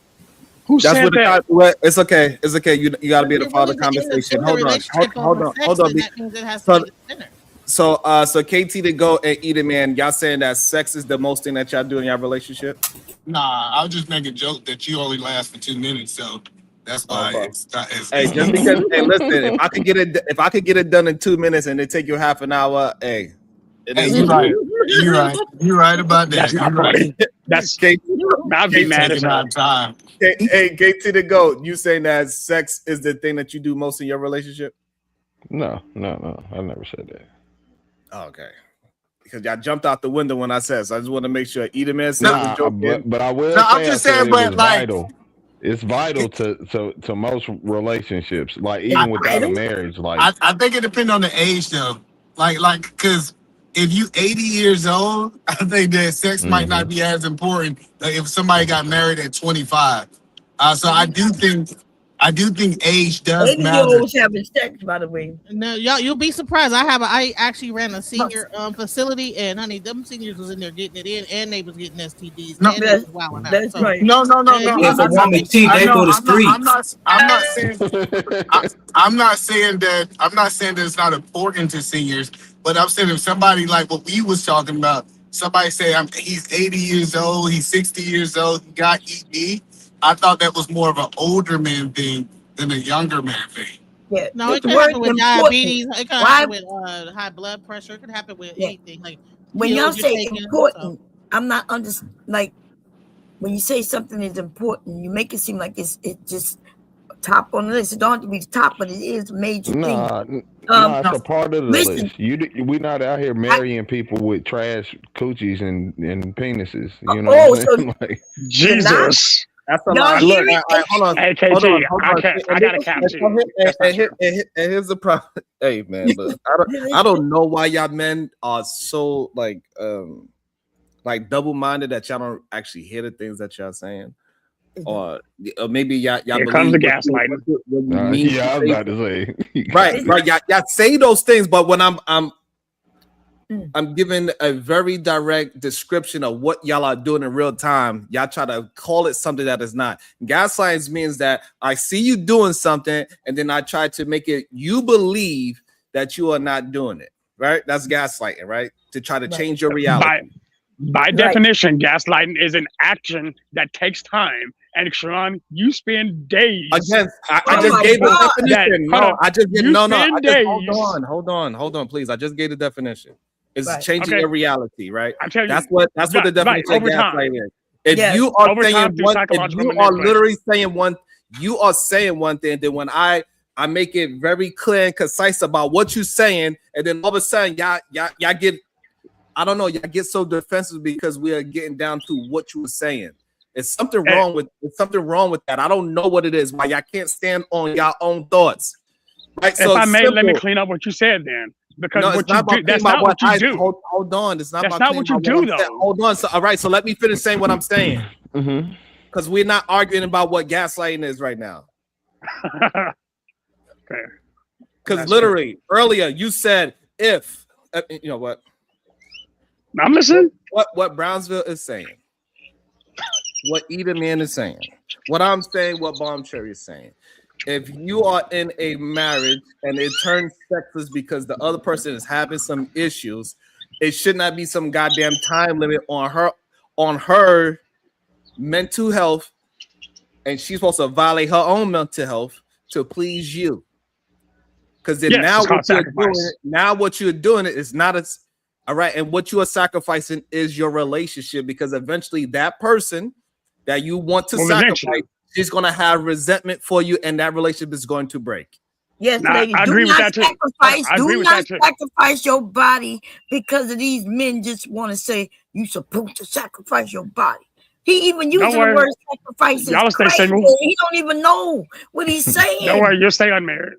Who That's said what that? It's okay. It's okay. You got to be able to follow the conversation. Hold on. That means it has to be the center. So KT to go and eat it, man. Y'all saying that sex is the most thing that y'all do in your relationship? Nah, I was just making a joke that you only last for 2 minutes, so that's why it's hey, just because. Hey, listen. If I could get it done in 2 minutes and it take you half an hour, hey. You're right. You're right about that. That's not funny. That's I'd be mad as hell. Time. Hey, KT to go. You saying that sex is the thing that you do most in your relationship? No. I never said that. Oh, okay. Because y'all jumped out the window when I said so. I just want to make sure either man said but I will. I'm just saying, but like, vital. It's vital to most relationships. Like even without a marriage, like I think it depends on the age though. Like, because if you 80 years old, I think that sex might not be as important if somebody got married at 25. So I do think age does matter. 80-year-olds having sex, by the way. No, y'all, you'll be surprised. I actually ran a senior facility, and honey, them seniors was in there getting it in, and they was getting STDs. No, and they was wilding out. That's right. No. If a woman cheat, they go to streets. I'm not saying that it's not important to seniors, but I'm saying if somebody like what we was talking about, somebody say he's 80 years old, he's 60 years old, he got ED. I thought that was more of an older man thing than a younger man thing. Yeah. No, it could happen with diabetes. It could happen with high blood pressure. It could happen with anything. Like when y'all say important, I'm not like when you say something is important, you make it seem like it's just top on the list. It don't have to be top, but it is a major thing. It's a part of the list. We're not out here marrying people with trash coochies and penises. You know what I'm saying? Like, Jesus. That's a lot. Look, hold on. Hey, KT, I got to capture you. And here's the problem. Hey, man, look, I don't know why y'all men are so like double-minded that y'all don't actually hear the things that y'all saying. Or maybe y'all Here comes the gaslighting. I was about to say. right. Y'all say those things, but when I'm giving a very direct description of what y'all are doing in real time. Y'all try to call it something that is not. Gaslighting means that I see you doing something, and then I try to make it you believe that you are not doing it. Right? That's gaslighting, right? to try to change your reality. By definition, gaslighting is an action that takes time. And Sharon, you spend days. Again, I just gave the definition. Hold on, please. I just gave the definition. It's changing your reality, right? I'm telling that's you, what the definition of gaslighting is. If you are saying one, if you are literally saying one, you are saying one thing. Then when I make it very clear and concise about what you're saying, and then all of a sudden y'all get, I don't know, y'all get so defensive because we are getting down to what you were saying. It's something wrong with that. I don't know what it is. Why y'all can't stand on your own thoughts. Right? If I may, let me clean up what you said then. Because what you do, that's not what you do. Hold on. It's not that's not what you do, though. Hold on. So, all right. So let me finish saying what I'm saying. Because we're not arguing about what gaslighting is right now. Okay. Because literally earlier you said if you know what. I'm listening. What Brownsville is saying. What Eden Man is saying. What I'm saying. What Bomb Cherry is saying. If you are in a marriage and it turns sexless because the other person is having some issues, it should not be some goddamn time limit on her mental health, and she's supposed to violate her own mental health to please you. Because then what you're doing is not as all right, and what you are sacrificing is your relationship, because eventually that person that you want to sacrifice, she's going to have resentment for you, and that relationship is going to break. Yes, lady. Do not sacrifice your body because of these men just want to say you're supposed to sacrifice your body. He even using the word sacrifice. Y'all stay single. He don't even know what he's saying. Don't worry, you'll stay unmarried.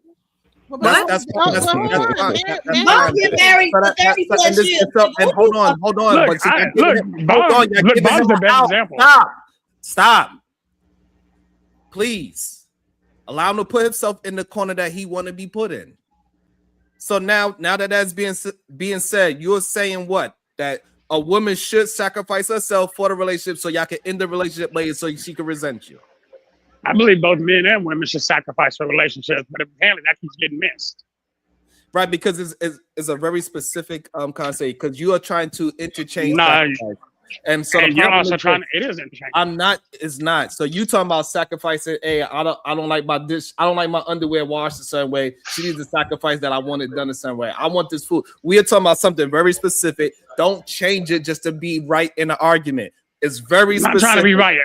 That's fine. Don't get married for 30 plus years. And hold on. Look, Bob's the best example. Stop. Please allow him to put himself in the corner that he want to be put in. So now that that's being said, you're saying what? That a woman should sacrifice herself for the relationship so y'all can end the relationship later so she can resent you. I believe both men and women should sacrifice for relationships, but apparently that keeps getting missed. Right, because it's a very specific concept, because you are trying to interchange. And so you're also trying. It is interchange. I'm not. It's not. So you talking about sacrificing? Hey, I don't like my dish. I don't like my underwear washed a certain way. She needs to sacrifice that. I want it done a certain way. I want this food. We are talking about something very specific. Don't change it just to be right in an argument. It's very specific. I'm trying to be right.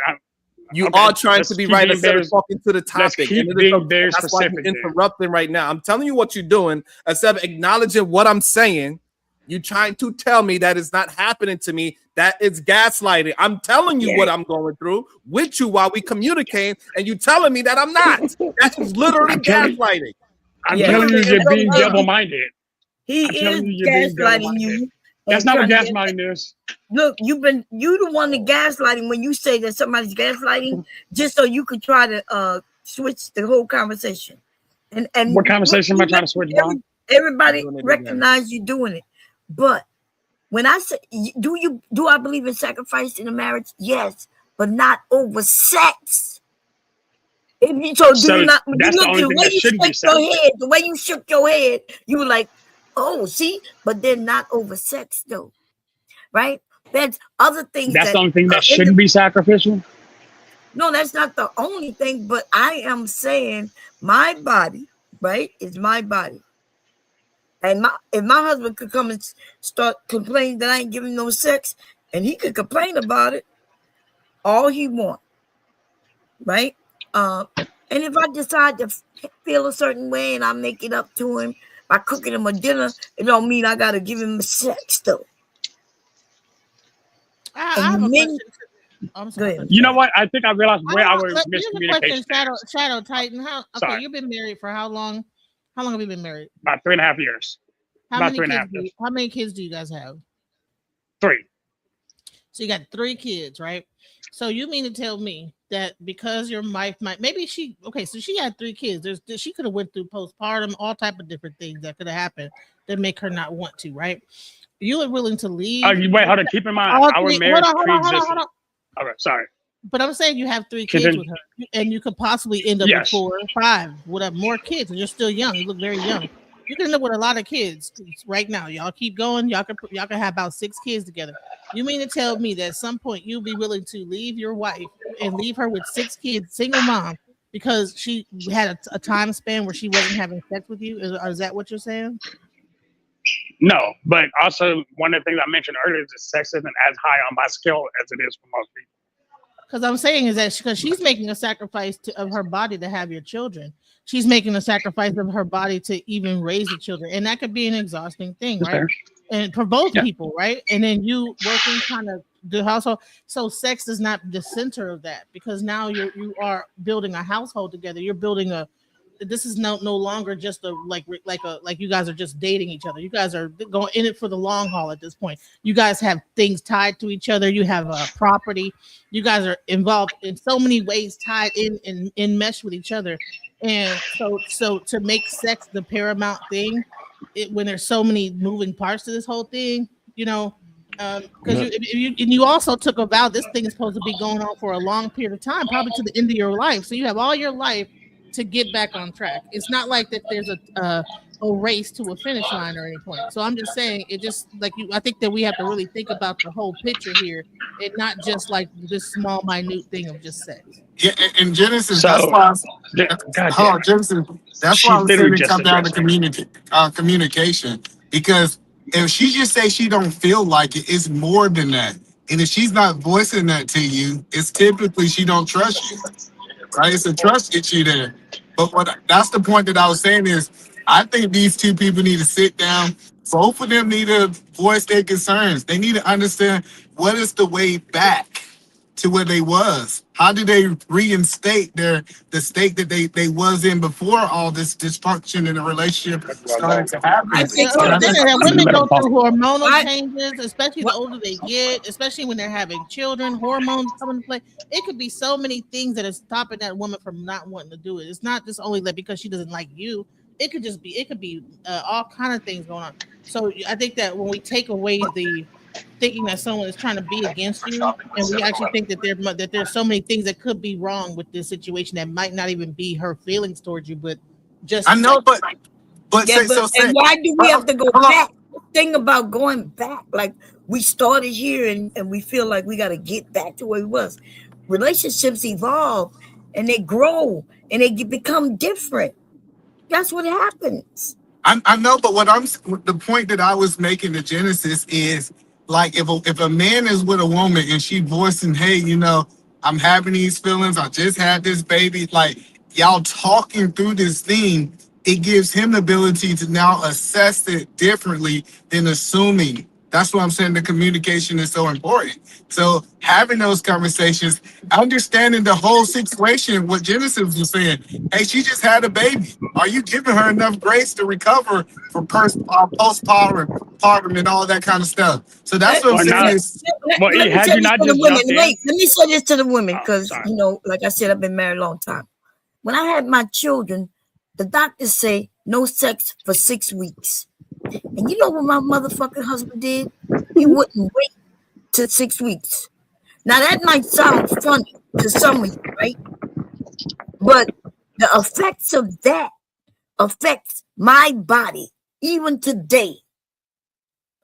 You are trying to be right instead of talking to the topic. That's why I'm interrupting right now. I'm telling you what you're doing. Instead of acknowledging what I'm saying, you're trying to tell me that it's not happening to me, that it's gaslighting. I'm telling you what I'm going through with you while we communicate, and you telling me that I'm not. That's literally gaslighting. I'm telling you, you're being double-minded. He is gaslighting you. That's not what gaslighting is. Look, you the one that gaslighting when you say that somebody's gaslighting, just so you could try to switch the whole conversation. And what conversation am I trying to switch? Everybody recognize you doing it, but when I say do I believe in sacrifice in a marriage? Yes, but not over sex. If you the way you shook your head, you were like, oh, see, but they're not over sex though, right? There's other things. That's the only thing that shouldn't be sacrificial. No, that's not the only thing, but I am saying my body, right, is my body. And if my husband could come and start complaining that I ain't giving no sex, and he could complain about it all he want, right? And if I decide to feel a certain way and I make it up to him by cooking him a dinner, it don't mean I gotta give him sex though. I have a question. I'm sorry. You know what? I think I realized where I was miscommunicating. Shadow Titan, you've been married for how long? How long have you been married? About 3.5 years. How many kids do you guys have? 3. So you got 3 kids, right? So you mean to tell me that because your wife so she had 3 kids. She could have went through postpartum, all type of different things that could have happened that make her not want to, right? You are willing to leave. Wait, hold on. Keep in mind, our marriage pre-existed. All right, sorry. But I'm saying you have 3 kids with her, and you could possibly end up with 4 or 5, whatever, more kids, and you're still young. You look very young. You can end up with a lot of kids right now. Y'all keep going. Y'all can have about 6 kids together. You mean to tell me that at some point you'll be willing to leave your wife and leave her with 6 kids, single mom, because she had a time span where she wasn't having sex with you? Is that what you're saying? No, but also one of the things I mentioned earlier is that sex isn't as high on my scale as it is for most people. Because I'm saying is that because she's making a sacrifice of her body to have your children. She's making a sacrifice of her body to even raise the children. And that could be an exhausting thing, right? And for both people, right? And then you working kind of the household. So sex is not the center of that, because now you are building a household together. You're building this is no longer just like you guys are just dating each other. You guys are going in it for the long haul at this point. You guys have things tied to each other. You have property. You guys are involved in so many ways, tied in mesh with each other. And so to make sex the paramount thing, when there's so many moving parts to this whole thing, because you also took a vow. This thing is supposed to be going on for a long period of time, probably to the end of your life. So you have all your life to get back on track. It's not like that there's a race to a finish line or any point. So I'm just saying, it just like I think that we have to really think about the whole picture here, and not just like this small minute thing of just sex. Yeah, and Genesis, that's why Genesis, that's why I was saying it come down to communication. Because if she just say she don't feel like it, it's more than that. And if she's not voicing that to you, it's typically she don't trust you. Right? It's a trust issue there. But that's the point that I was saying is, I think these two people need to sit down. Both of them need to voice their concerns. They need to understand what is the way back to where they was. How do they reinstate the state that they was in before all this dysfunction in the relationship started to happen? I think that women go through hormonal changes, especially the older they get, especially when they're having children. Hormones come into play. It could be so many things that are stopping that woman from not wanting to do it. It's not just only that because she doesn't like you. It could be all kind of things going on. So I think that when we take away the thinking that someone is trying to be against you, and we actually think that there's so many things that could be wrong with this situation that might not even be her feelings towards you, but just I know, but and why do we have to go back? The thing about going back, like we started here and we feel like we got to get back to where it was. Relationships evolve and they grow and they become different. That's what happens. I know, but the point that I was making to Genesis is, like, if a man is with a woman and she voicing, hey, I'm having these feelings, I just had this baby, like, y'all talking through this thing, it gives him the ability to now assess it differently than assuming. That's what I'm saying. The communication is so important. So having those conversations, understanding the whole situation, what Genesis was saying, hey, she just had a baby. Are you giving her enough grace to recover from postpartum and all that kind of stuff? So that's what I'm saying. Let me say this to the women, because, like I said, I've been married a long time. When I had my children, the doctors say no sex for 6 weeks. And you know what my motherfucking husband did? He wouldn't wait till 6 weeks. Now that might sound funny to some of you, right? But the effects of that affects my body even today.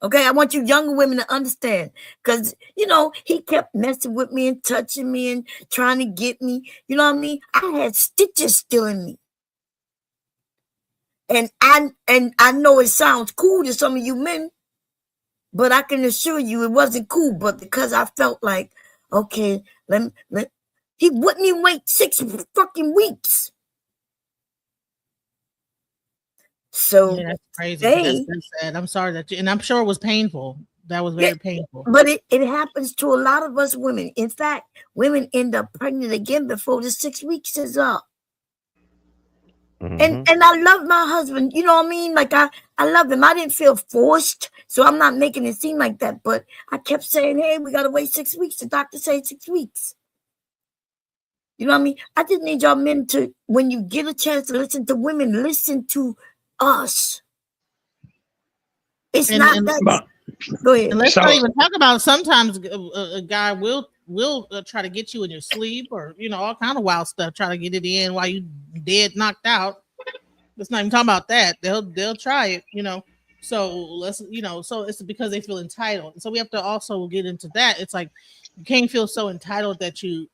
Okay, I want you younger women to understand, because he kept messing with me and touching me and trying to get me. You know what I mean? I had stitches still in me. And I know it sounds cool to some of you men, but I can assure you it wasn't cool. But because I felt like, okay, he wouldn't even wait 6 fucking weeks. So that's crazy. That's sad. I'm sorry and I'm sure it was painful. That was very painful. But it happens to a lot of us women. In fact, women end up pregnant again before the 6 weeks is up. And I love my husband, you know what I mean? Like I love him. I didn't feel forced, so I'm not making it seem like that. But I kept saying, hey, we gotta wait 6 weeks. The doctor said 6 weeks. You know what I mean? I just need y'all men to, when you get a chance to listen to women, listen to us. It's not that. Go ahead. And let's not even talk about, sometimes a guy will try to get you in your sleep, or all kind of wild stuff, try to get it in while you dead knocked out. Let's not even talk about that. They'll try it, you know. So let's, you know, so it's because they feel entitled. So we have to also get into that. It's like you can't feel so entitled that you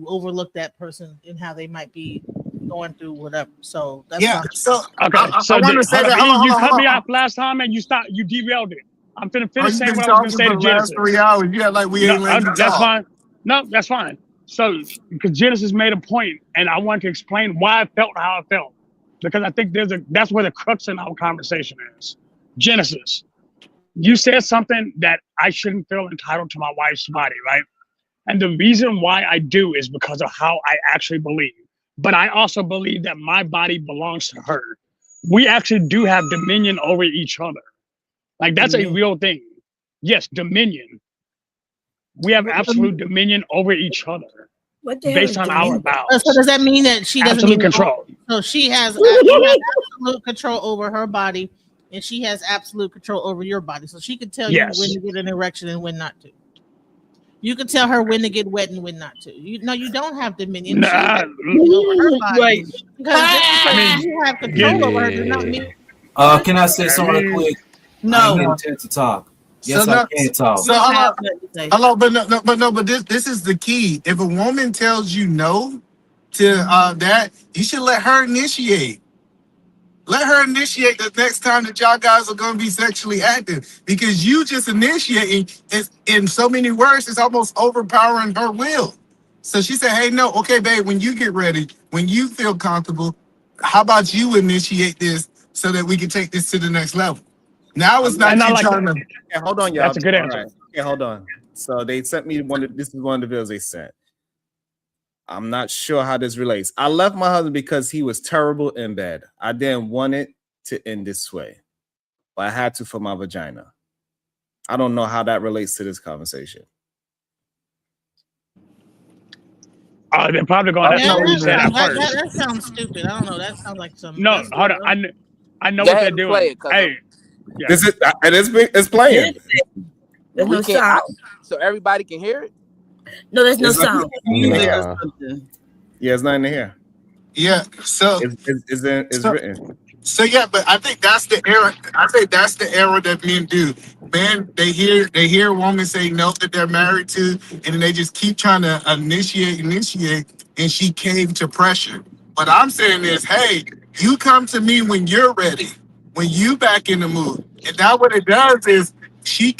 overlook that person and how they might be going through whatever. So that's Yeah. So okay. I want to say that. You cut me off last time and you derailed it. I'm finna finish saying You've been what I was gonna talking say for to the last Genesis. 3 hours. Yeah, like we ain't letting you that's talk. fine. No, that's fine. So because Genesis made a point, and I want to explain why I felt how I felt, because I think that's where the crux in our conversation is. Genesis, you said something that I shouldn't feel entitled to my wife's body, right? And the reason why I do is because of how I actually believe. But I also believe that my body belongs to her. We actually do have dominion over each other. Like, that's a real thing. Yes, dominion. We have absolute dominion over each other based on our vows. So does that mean that she doesn't absolute need control? So she has absolute control over her body, and she has absolute control over your body. So she could tell you when to get an erection and when not to. You can tell her when to get wet and when not to. You don't have dominion. She has over her body. Right. Because you have control over her does not mean. Can I say something real quick? No. I ain't intent to talk. Yes, I can talk. So hello, but this is the key. If a woman tells you no to that, you should let her initiate. Let her initiate the next time that y'all guys are going to be sexually active, because you just initiating is, in so many words, it's almost overpowering her will. So she said, hey, no, okay, babe, when you get ready, when you feel comfortable, how about you initiate this so that we can take this to the next level? Now it's not you trying to. Okay, hold on, y'all. That's a good answer. Right. Okay, hold on. So they sent me this is one of the videos they sent. I'm not sure how this relates. I left my husband because he was terrible in bed. I didn't want it to end this way, but I had to for my vagina. I don't know how that relates to this conversation. They're probably going to what you said at first. That sounds stupid. I don't know. That sounds like some. No, hold on. I know what they're doing. Hey, yeah. This is it's playing. There's no sound. So everybody can hear it? No, there's no sound. Yeah, it's nothing to hear. Yeah, so it's written. So yeah, but I think that's the error. I think that's the error that men do. Men, they hear a woman say no that they're married to, and then they just keep trying to initiate, and she caved to pressure. What I'm saying is, hey, you come to me when you're ready, when you back in the mood. And now what it does is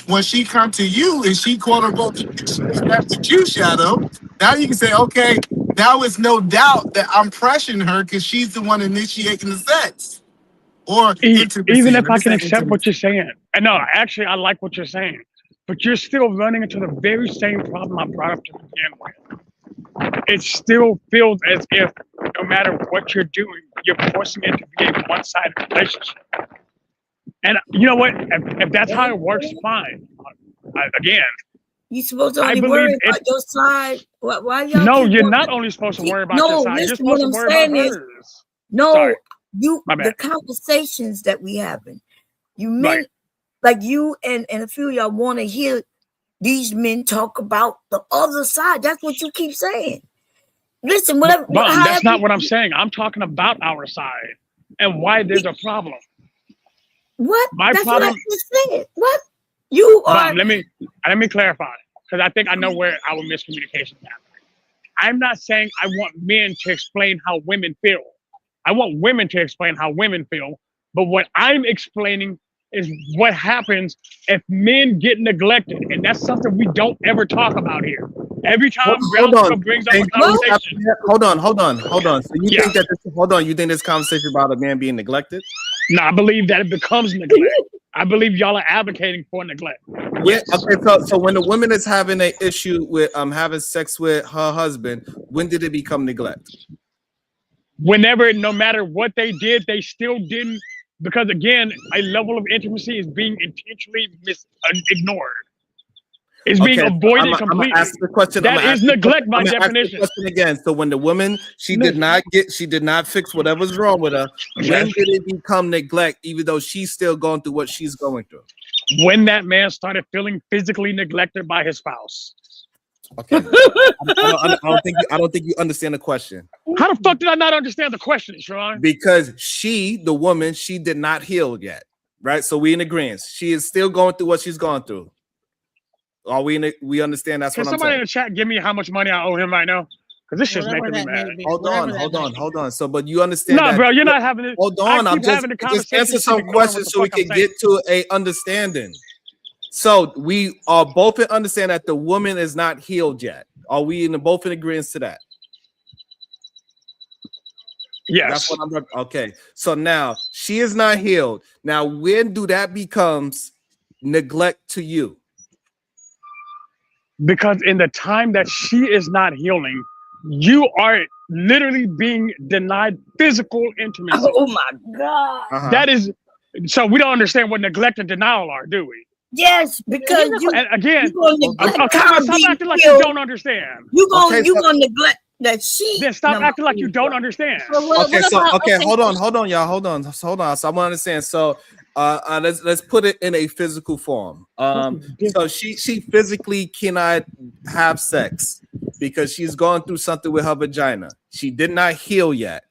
when she come to you and she quote unquote snaps at you, Shadow, now you can say, okay, now it's no doubt that I'm pressuring her because she's the one initiating the sex. Or even if I can accept what you're saying. And no, actually I like what you're saying. But you're still running into the very same problem I brought up to begin with. It still feels as if no matter what you're doing, you're forcing it to be a one-sided relationship. And you know what? If that's how it works, fine. Again, you're supposed to only worry about your side. Why y'all? No, you're not only supposed to worry about your side. You're supposed to worry about hers. No, Sorry. The conversations that we having. You men, like you and a few of y'all want to hear these men talk about the other side. That's what you keep saying. Listen, whatever. Mom, that's not what I'm saying. I'm talking about our side and why there's a problem. What? That's problem, what I just said. What? You are. Mom, let me clarify, because I think I know where our miscommunication is happening. I'm not saying I want men to explain how women feel. I want women to explain how women feel. But what I'm explaining is what happens if men get neglected. And that's something we don't ever talk about here. Every time Brown brings up a conversation. Hold on. So you think that you think this conversation about a man being neglected? No, I believe that it becomes neglect. I believe y'all are advocating for neglect. Yes. Okay, so when the woman is having an issue with having sex with her husband, when did it become neglect? Whenever, no matter what they did, they still didn't, because again, a level of intimacy is being intentionally ignored. It's being avoided completely. I'm ask the question. That is neglect by definition. Ask the question again. So when the woman she did not fix whatever's wrong with her, when did it become neglect? Even though she's still going through what she's going through. When that man started feeling physically neglected by his spouse. Okay. I don't think you understand the question. How the fuck did I not understand the question, Sean? Because the woman, she did not heal yet, right? So we in agreement. She is still going through what she's going through. Are we understand? That's Can what I'm somebody saying. in the chat give me how much money I owe him right now? Because this shit's making me mad. Hold on. So, but you understand No, that, bro, you're not having it. Hold on, I keep having the just conversation. answer some questions so we can get to a understanding. So we are both in understand that the woman is not healed yet. Are we both in agreement to that? Yes. That's what okay. So now she is not healed. Now, when do that becomes neglect to you? Because in the time that she is not healing, you are literally being denied physical intimacy. Oh my God. That is, so we don't understand what neglect and denial are, do we? Yes, because and again, stop stop acting like you don't understand. You gonna neglect that she. Then stop acting like you don't understand. Hold on, y'all. Hold on. So I want to understand. So let's put it in a physical form. So she physically cannot have sex because she's going through something with her vagina. She did not heal yet.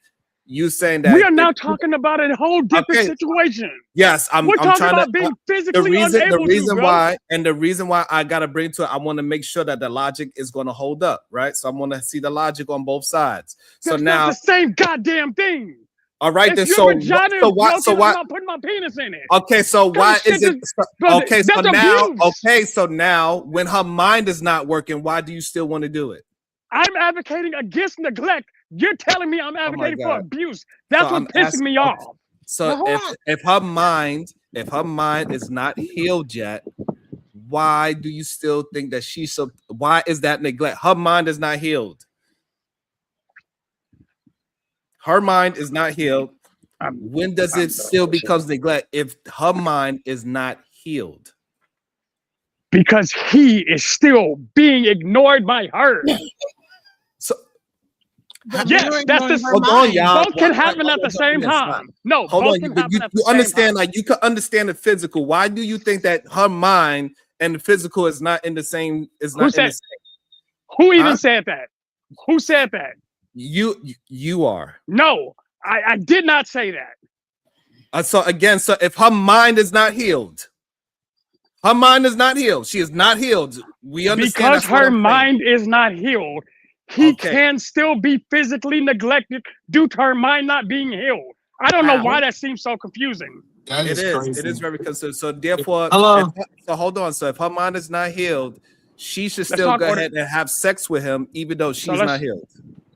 You saying that we are now talking about a whole different situation. Yes, we're I'm talking trying about to being physically unable the reason why I gotta bring to it, I want to make sure that the logic is going to hold up, right? So I want to see the logic on both sides. So That's now not the same goddamn thing. All right, then. So why? I'm not putting my penis in it. Okay, so why is it? Okay, so now, abuse. When her mind is not working, why do you still want to do it? I'm advocating against neglect. You're telling me I'm advocating for abuse. That's what's pissing me off. So if her mind is not healed yet, why do you still think that why is that neglect? Her mind is not healed. Her mind is not healed. When does it still becomes neglect if her mind is not healed? Because he is still being ignored by her. So yes, that's the hold on, y'all. Both can happen at the same time. No, hold both on. can happen at the You same understand? time. Like you can understand the physical. Why do you think that her mind and the physical is not in the same? Is not in the same? Who even said that? Who said that? You are. No, I did not say that. So if her mind is not healed, she is not healed. We understand because her mind is not healed. He can still be physically neglected due to her mind not being healed. I don't know why that seems so confusing. It is very confusing. So therefore, so hold on. So if her mind is not healed, she should still go ahead and have sex with him, even though she's not healed.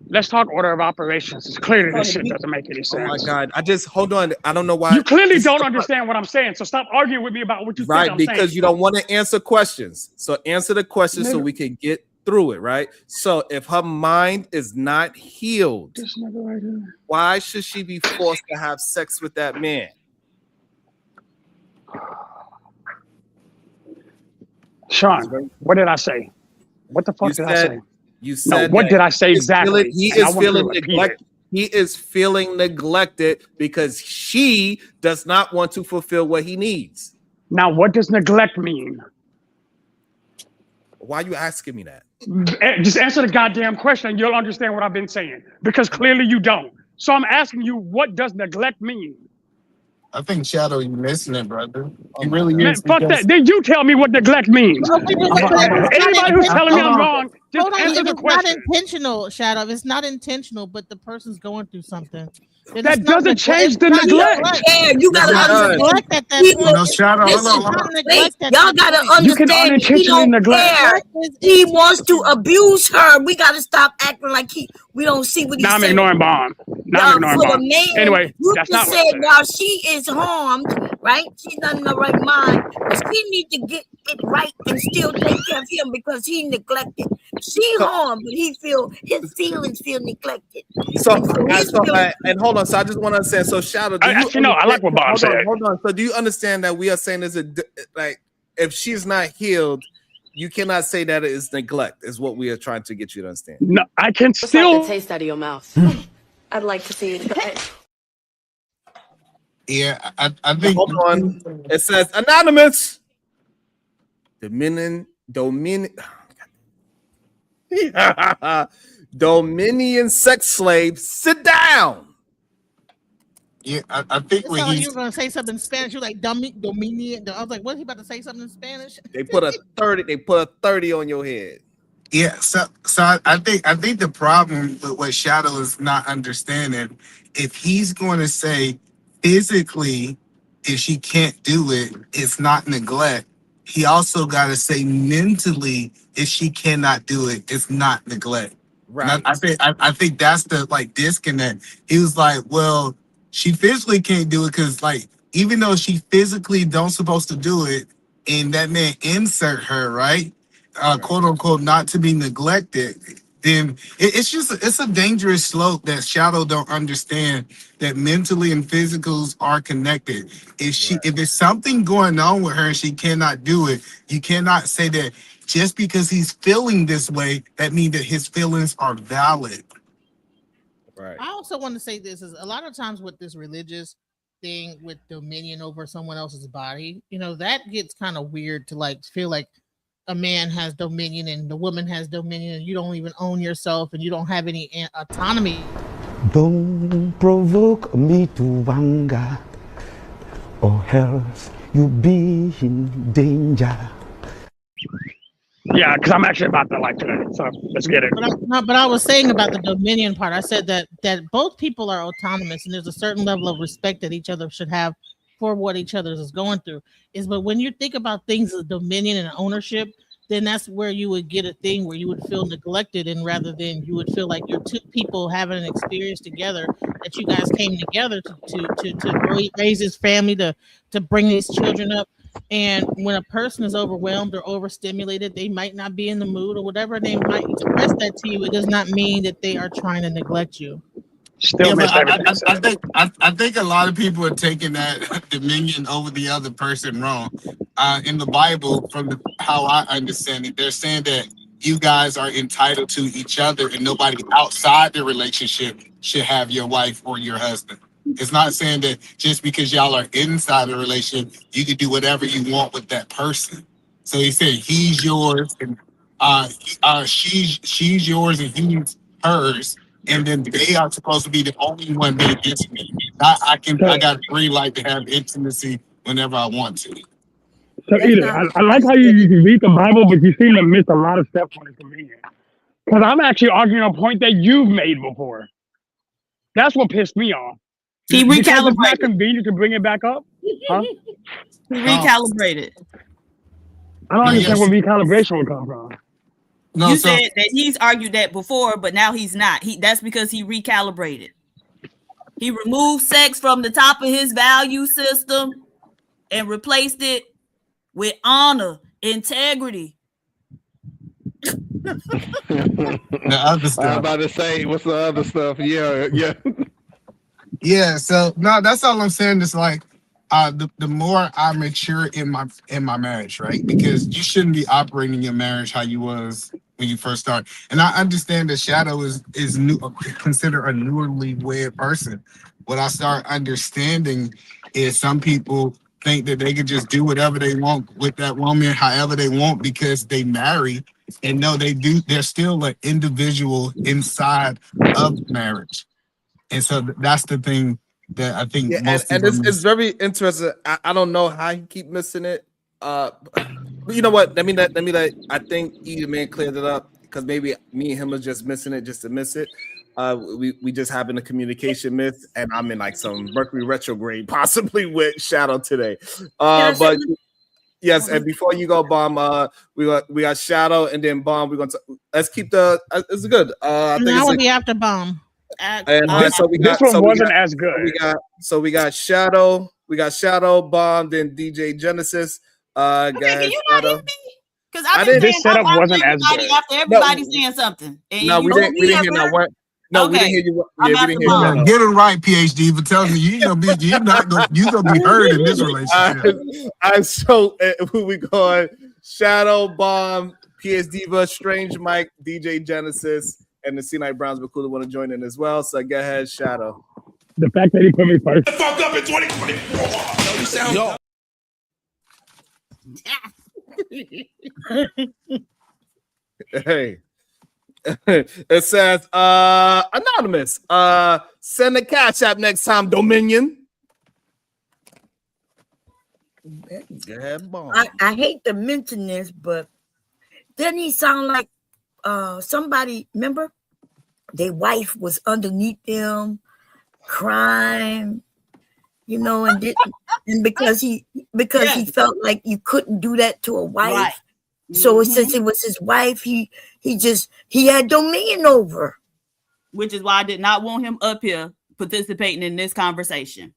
Let's talk order of operations. It's clear this shit doesn't make any sense. Oh my God. Hold on. I don't know why. You clearly don't understand what I'm saying. So stop arguing with me about what you think I'm saying. Because you don't want to answer questions. So answer the questions so we can get through it, right? So if her mind is not healed, why should she be forced to have sex with that man? Sean, what did I say? What the fuck did I say? You said what did I say exactly? He is feeling neglected because she does not want to fulfill what he needs. Now, what does neglect mean? Why are you asking me that? Just answer the goddamn question and you'll understand what I've been saying. Because clearly you don't. So I'm asking you, what does neglect mean? I think Shadow, you missing it, brother. You really is. Fuck that. Then you tell me what neglect means. Anybody who's telling me I'm wrong, just answer the question. It's not intentional, Shadow. It's not intentional, but the person's going through something. That doesn't change the neglect. Yeah, you gotta understand. Y'all gotta understand. He don't care. He wants to abuse her. We gotta stop acting like we don't see what he's saying. I'm ignoring Bond. Anyway, that's not what I said. While she is harmed, right? She's not in the right mind, but she needs to get it right and still take care of him because he neglected. She harmed, but his feelings feel neglected. And hold on. So I just want to understand. So Shadow, I like what Bob said. Hold on. So do you understand that we are saying if she's not healed, you cannot say that it is neglect, is what we are trying to get you to understand. No, I can Just still like the taste out of your mouth. I'd like to see you try it. Yeah, I think. Hold on. It says anonymous. Dominion sex slave, sit down. Yeah, I think It when sounded like he's you were going to say something in Spanish. You were like, Dominion. I was like, what is he about to say something in Spanish? They put a 30. They put a 30 on your head. Yeah, so I think the problem with what Shadow is not understanding, if he's going to say physically, if she can't do it, it's not neglect. He also got to say mentally, if she cannot do it, it's not neglect. Right. And I think that's the like disconnect. He was like, well, she physically can't do it because like even though she physically don't supposed to do it, and that man insert her right. Quote unquote, not to be neglected, then it's a dangerous slope that Shadow don't understand that mentally and physicals are connected. If there's something going on with her and she cannot do it, you cannot say that just because he's feeling this way, that means that his feelings are valid. Right. I also want to say this is a lot of times with this religious thing with dominion over someone else's body, that gets kind of weird to like feel like a man has dominion and the woman has dominion and you don't even own yourself and you don't have any autonomy. Don't provoke me to anger, or else you'll be in danger. Yeah, because I'm actually about that life today, so let's get it. But I was saying about the dominion part. I said that both people are autonomous and there's a certain level of respect that each other should have for what each other is going through. But when you think about things as dominion and ownership, then that's where you would get a thing where you would feel neglected, and rather than you would feel like you're two people having an experience together, that you guys came together to raise this family, to bring these children up. And when a person is overwhelmed or overstimulated, they might not be in the mood or whatever, they might express that to you. It does not mean that they are trying to neglect you. Still but I think a lot of people are taking that dominion over the other person wrong. In the Bible, how I understand it, they're saying that you guys are entitled to each other and nobody outside the relationship should have your wife or your husband. It's not saying that just because y'all are inside the relationship, you can do whatever you want with that person. So he said he's yours and she's yours and he's hers. And then they are supposed to be the only one being intimate. I got green light to have intimacy whenever I want to. So I like how you can read the Bible, but you seem to miss a lot of steps when it's convenient. Because I'm actually arguing a point that you've made before. That's what pissed me off. He Because it's not recalibrated. convenient to bring it back up? Huh? He recalibrated. I don't understand where recalibration would come from. You said that he's argued that before, but now he's not. That's because he recalibrated. He removed sex from the top of his value system and replaced it with honor, integrity. The other stuff. I'm about to say, what's the other stuff? Yeah. So no, that's all I'm saying. Is like, the more I mature in my marriage, right? Because you shouldn't be operating your marriage how you was when you first started. And I understand that Shadow is new, considered a newly wed person. What I start understanding is some people think that they can just do whatever they want with that woman, however they want, because they marry. And no, they do. They're still an individual inside of marriage. And so that's the thing that I think most and people it's very interesting. I don't know how you keep missing it. But you know what? Let me let. I think either man cleared it up because maybe me and him are just missing it just to miss it. We just having a communication myth, and I'm in like some Mercury retrograde, possibly with Shadow today. But yes, and before you go, Bomb, we got Shadow, and then Bomb. We're gonna let's keep the. It's good. I think Now we'll be after Bomb. So we got, this one wasn't as good. We got Shadow, Bomb, then DJ Genesis. Can you not hear me? Because this setup wasn't as good. After everybody's saying something. No, we didn't hear that one. No, we didn't hear you. Yeah, we didn't hear you. Get it right, PhD. But tell me, you gonna be heard in this relationship. So who we going? Shadow, Bomb, PS Diva, Strange Mike, DJ Genesis. And the C-Night Browns Bakula want to join in as well. So go ahead, Shadow. The fact that he put me first. Fucked up in 2024. Hey, It says, anonymous, send a cash app next time, Dominion. I hate to mention this, but didn't he sound like somebody, remember? Their wife was underneath them, crying, you know, and because he felt like you couldn't do that to a wife. Right. So since it was his wife, he had dominion over her. Which is why I did not want him up here participating in this conversation.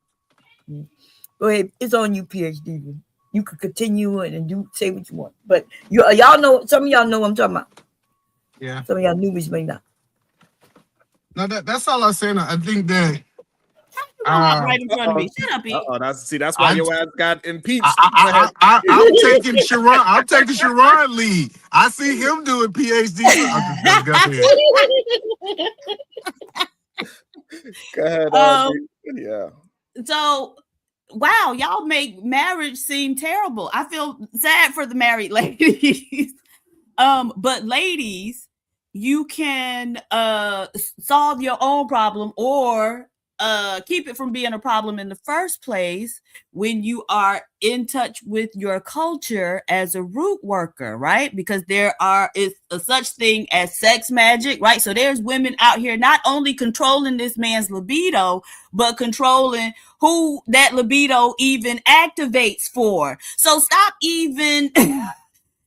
Go ahead, it's on you, PhD. You could continue it and say what you want, but y'all know, some of y'all know what I'm talking about. Yeah. Some of y'all newbies may not. No, that's all I'm saying. I think that right in front of me. Shut up, E. That's why your ass got impeached. I'm taking Sharon. I'm taking Sharon lead. I see him doing PhD. Go ahead. Yeah. So, wow, y'all make marriage seem terrible. I feel sad for the married ladies. But ladies, you can solve your own problem or keep it from being a problem in the first place when you are in touch with your culture as a root worker, right? Because there is a such thing as sex magic, right? So there's women out here not only controlling this man's libido, but controlling who that libido even activates for. So stop even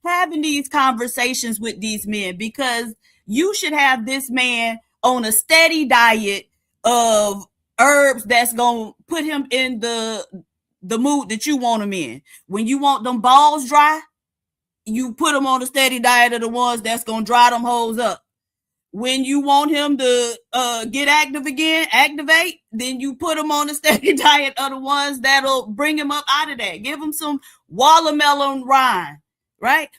having these conversations with these men, because you should have this man on a steady diet of herbs that's gonna put him in the mood that you want him in. When you want them balls dry, you put him on a steady diet of the ones that's gonna dry them hoes up. When you want him to get active again, activate, then you put him on a steady diet of the ones that'll bring him up out of that. Give him some watermelon rind, right?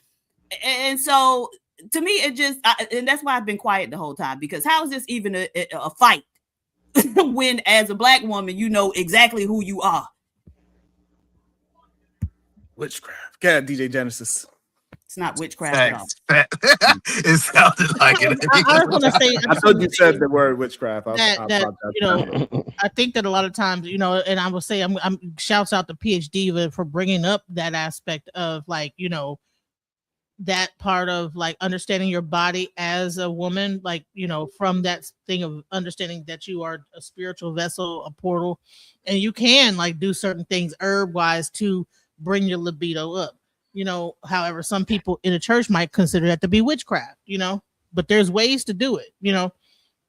And so to me, it just, and that's why I've been quiet the whole time, because how is this even a fight when as a black woman, you know exactly who you are? Witchcraft. Go ahead, DJ Genesis. It's not witchcraft at all. It sounded like it. I was going to say, I thought you said the word witchcraft. I think that a lot of times, and I will say, I'm shouts out to PhD for bringing up that aspect of like, that part of like understanding your body as a woman, like, from that thing of understanding that you are a spiritual vessel, a portal, and you can like do certain things herb wise to bring your libido up. However, some people in a church might consider that to be witchcraft, but there's ways to do it.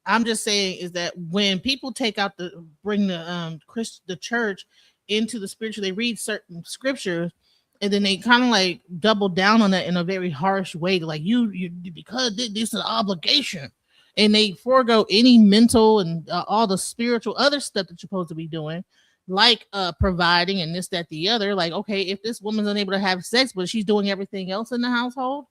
I'm just saying is that when people bring the church into the spiritual, they read certain scriptures and then they kind of like double down on that in a very harsh way, like you because this is an obligation, and they forego any mental and all the spiritual other stuff that you're supposed to be doing, like providing and this, that, the other. Like, okay, if this woman's unable to have sex, but she's doing everything else in the household,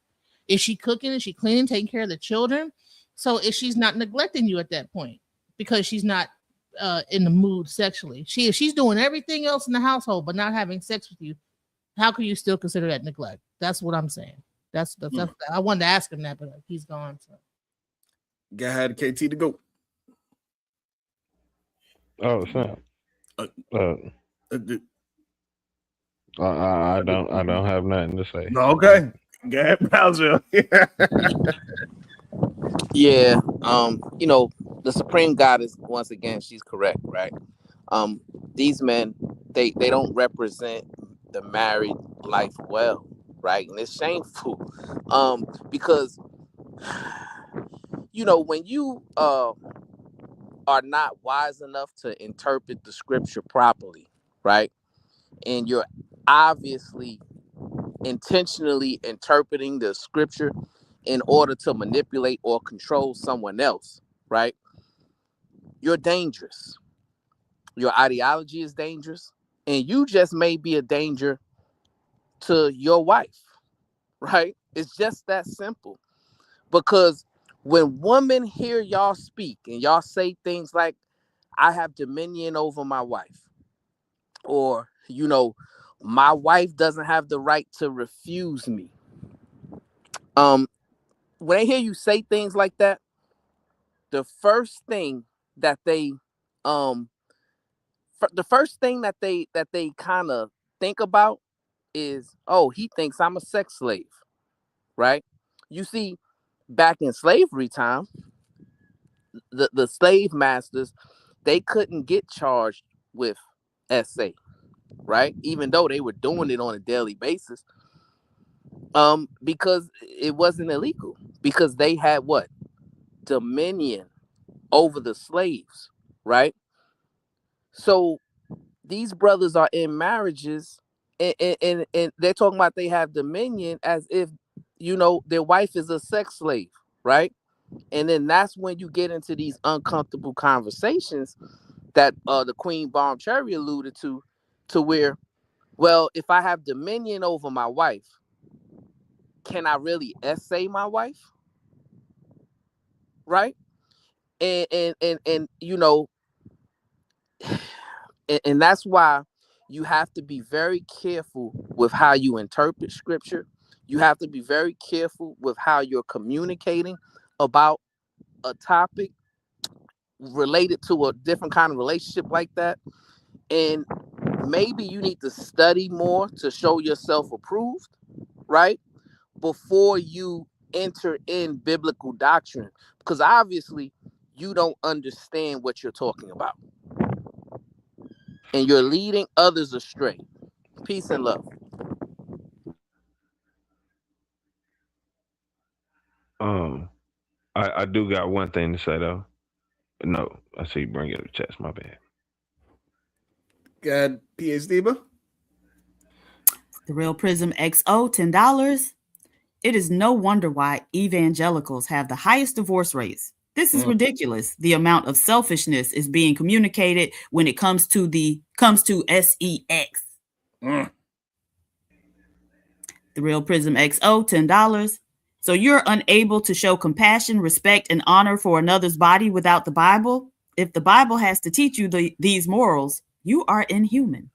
is she cooking? Is she cleaning, taking care of the children? So if she's not neglecting you at that point because she's not in the mood sexually, if she's doing everything else in the household but not having sex with you, how can you still consider that neglect? That's what I'm saying. That's I wanted to ask him that, but he's gone. So. Go ahead, KT, to go. Oh, snap. I don't have nothing to say. Okay. Go ahead, Brownsville. Yeah, the Supreme Goddess, once again, she's correct, right? These men, they don't represent the married life well, right? And it's shameful, because when you are not wise enough to interpret the scripture properly, right, and you're obviously intentionally interpreting the scripture in order to manipulate or control someone else, right? You're dangerous. Your ideology is dangerous, and you just may be a danger to your wife, right? It's just that simple. Because when women hear y'all speak and y'all say things like, I have dominion over my wife, or, my wife doesn't have the right to refuse me, when they hear you say things like that, the first thing that they kind of think about is, oh, he thinks I'm a sex slave, right? You see, back in slavery time, the slave masters, they couldn't get charged with SA, right? Even though they were doing it on a daily basis, because it wasn't illegal, because they had what? Dominion over the slaves, right? So these brothers are in marriages and they're talking about they have dominion as if, their wife is a sex slave, right? And then that's when you get into these uncomfortable conversations that the Queen Bomb Cherry alluded to where, well, if I have dominion over my wife, can I really essay my wife? Right? And that's why you have to be very careful with how you interpret scripture. You have to be very careful with how you're communicating about a topic related to a different kind of relationship like that. And maybe you need to study more to show yourself approved, right? Before you enter in biblical doctrine, because obviously you don't understand what you're talking about and you're leading others astray. Peace and love. I do got one thing to say though. No, I see you bring it up chest. My bad. Good, PhD, bro. The Real Prism XO, $10. It is no wonder why evangelicals have the highest divorce rates. This is ridiculous. The amount of selfishness is being communicated when it comes to sex. The Real Prism XO, $10. So you're unable to show compassion, respect, and honor for another's body without the Bible? If the Bible has to teach you these morals, you are inhuman.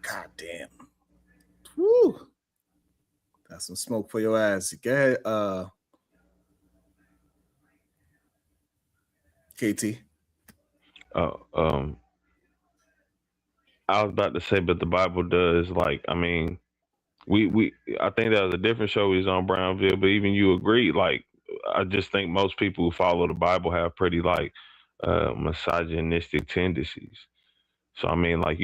God damn. Woo. That's some smoke for your ass. Go ahead, KT. I was about to say, but the Bible does, like, I mean, I think that was a different show we was on Brownville, but even you agreed, like, I just think most people who follow the Bible have pretty, like, misogynistic tendencies. So, I mean, like,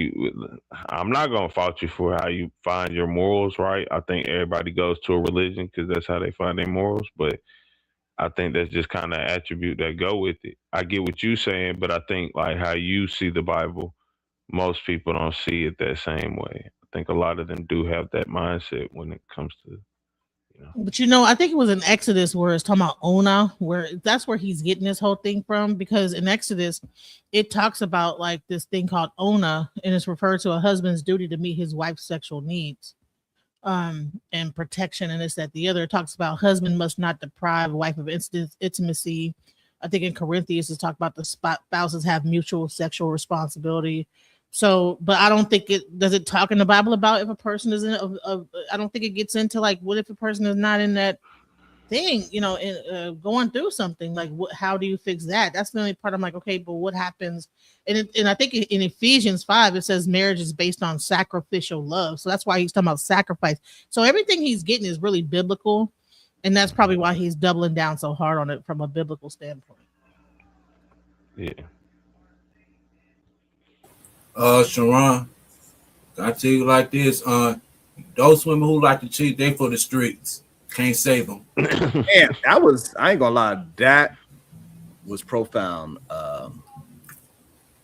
I'm not going to fault you for how you find your morals, right? I think everybody goes to a religion because that's how they find their morals, but I think that's just kind of attribute that go with it. I get what you're saying, but I think, like, how you see the Bible, most people don't see it that same way. I think a lot of them do have that mindset when it comes to, But I think it was in Exodus where it's talking about Ona, where that's where he's getting this whole thing from, because in Exodus, it talks about like this thing called Ona, and it's referred to a husband's duty to meet his wife's sexual needs, and protection, and this, that, the other. It talks about husband must not deprive a wife of intimacy. I think in Corinthians, it's talked about the spouses have mutual sexual responsibility. So, but I don't think it talk in the Bible about if a person is I don't think it gets into like, what if a person is not in that thing, going through something, like how do you fix that? That's the only part I'm like, okay, but what happens? And I think in Ephesians 5, it says marriage is based on sacrificial love. So that's why he's talking about sacrifice. So everything he's getting is really biblical. And that's probably why he's doubling down so hard on it from a biblical standpoint. Yeah. Sharon, I tell you like this, those women who like to cheat, they for the streets. Can't save them. Man, I ain't gonna lie, that was profound.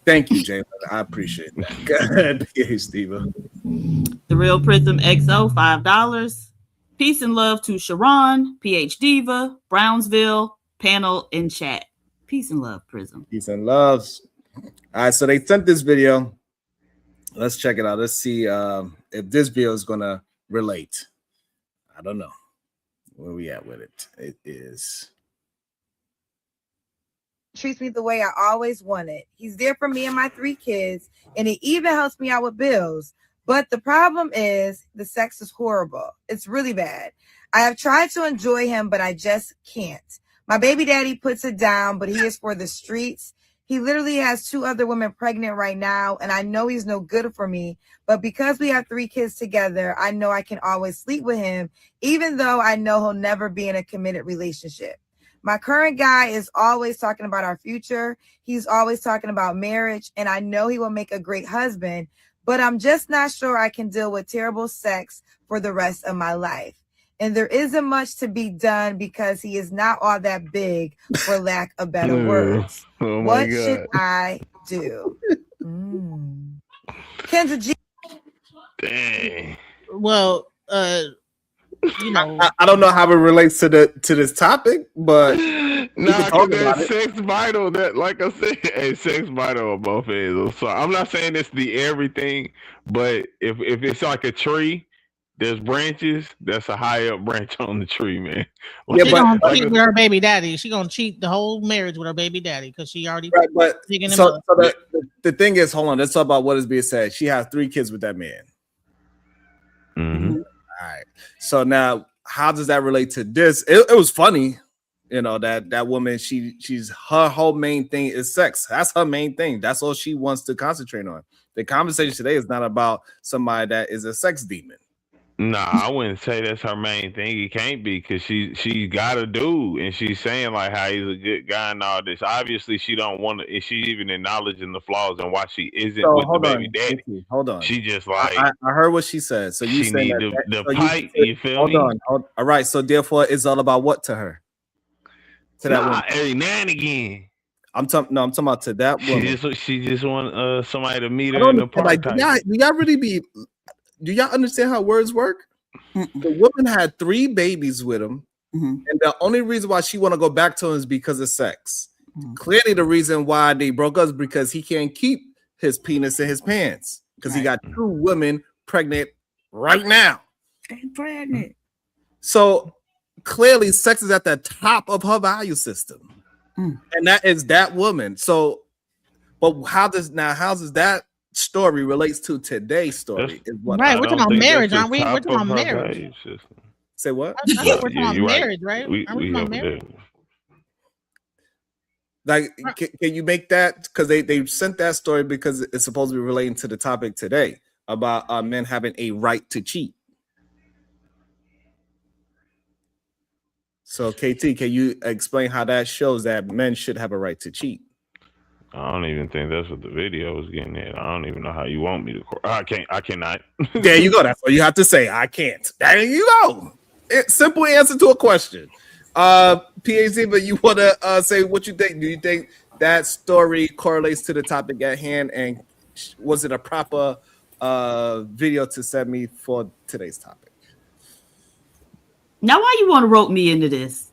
Thank you, Jalen. I appreciate that. Go ahead, PhD. The Real Prism XO, $5. Peace and love to Sharon, PH Diva, Brownsville, panel, and chat. Peace and love, Prism. Peace and love. All right, so they sent this video. Let's check it out. Let's see if this video is gonna relate. I don't know. Where we at with it? It is. Treats me the way I always wanted. He's there for me and my 3 kids, and he even helps me out with bills. But the problem is the sex is horrible. It's really bad. I have tried to enjoy him, but I just can't. My baby daddy puts it down, but he is for the streets. He literally has 2 other women pregnant right now, and I know he's no good for me. But because we have 3 kids together, I know I can always sleep with him, even though I know he'll never be in a committed relationship. My current guy is always talking about our future. He's always talking about marriage, and I know he will make a great husband, but I'm just not sure I can deal with terrible sex for the rest of my life. And there isn't much to be done because he is not all that big, for lack of better words. Oh my What God. should I do? Kendra G. Dang. Well, you know, I don't know how it relates to this topic, but we Nah, can cause talk that about it. sex vital. That, like I said, hey, sex vital on both ends. So I'm not saying it's the everything, but if it's like a tree, there's branches. That's a high up branch on the tree, man. Yeah, she but gonna like, cheat with her baby daddy. She gonna cheat the whole marriage with her baby daddy because she already right, but digging him so up. the thing is, hold on, let's talk about what is being said. She has 3 kids with that man. Mm-hmm. All right. So now, how does that relate to this? It was funny, you know, that woman. She's her whole main thing is sex. That's her main thing. That's all she wants to concentrate on. The conversation today is not about somebody that is a sex demon. Nah, I wouldn't say that's her main thing. It can't be because she got a dude, and she's saying like how he's a good guy and all this. Obviously, she don't want to. She's even acknowledging the flaws and why she isn't So with the hold baby on, daddy. Nikki, hold on. She just like I heard what she said. So you she saying need that the so pipe. You feel hold me? on. All right. So therefore, it's all about what to her? To that woman. Every now and again. I'm talking about to that woman. She just want somebody to meet I her don't in the understand, park. like, do y'all really be? Do y'all understand how words work? The woman had 3 babies with him, and the only reason why she want to go back to him is because of sex. Clearly, the reason why they broke up is because he can't keep his penis in his pants because he got 2 women pregnant right now. Pregnant. So clearly, sex is at the top of her value system, and that is that woman. So, but how does that story relates to today's story? Is what Right, we're talking about marriage, aren't we? We're talking about her marriage. value system. Say what? I think we're talking about marriage, right? We Aren't we talking about marriage? Like, can you make that? Because they sent that story because it's supposed to be relating to the topic today about men having a right to cheat. So, KT, can you explain how that shows that men should have a right to cheat? I don't even think that's what the video was getting at. I don't even know how you want me to. I cannot. There you go. That's all you have to say. I can't. There you go. Simple answer to a question. PhD, but you want to say what you think? Do you think that story correlates to the topic at hand? And was it a proper video to send me for today's topic? Now, why you want to rope me into this?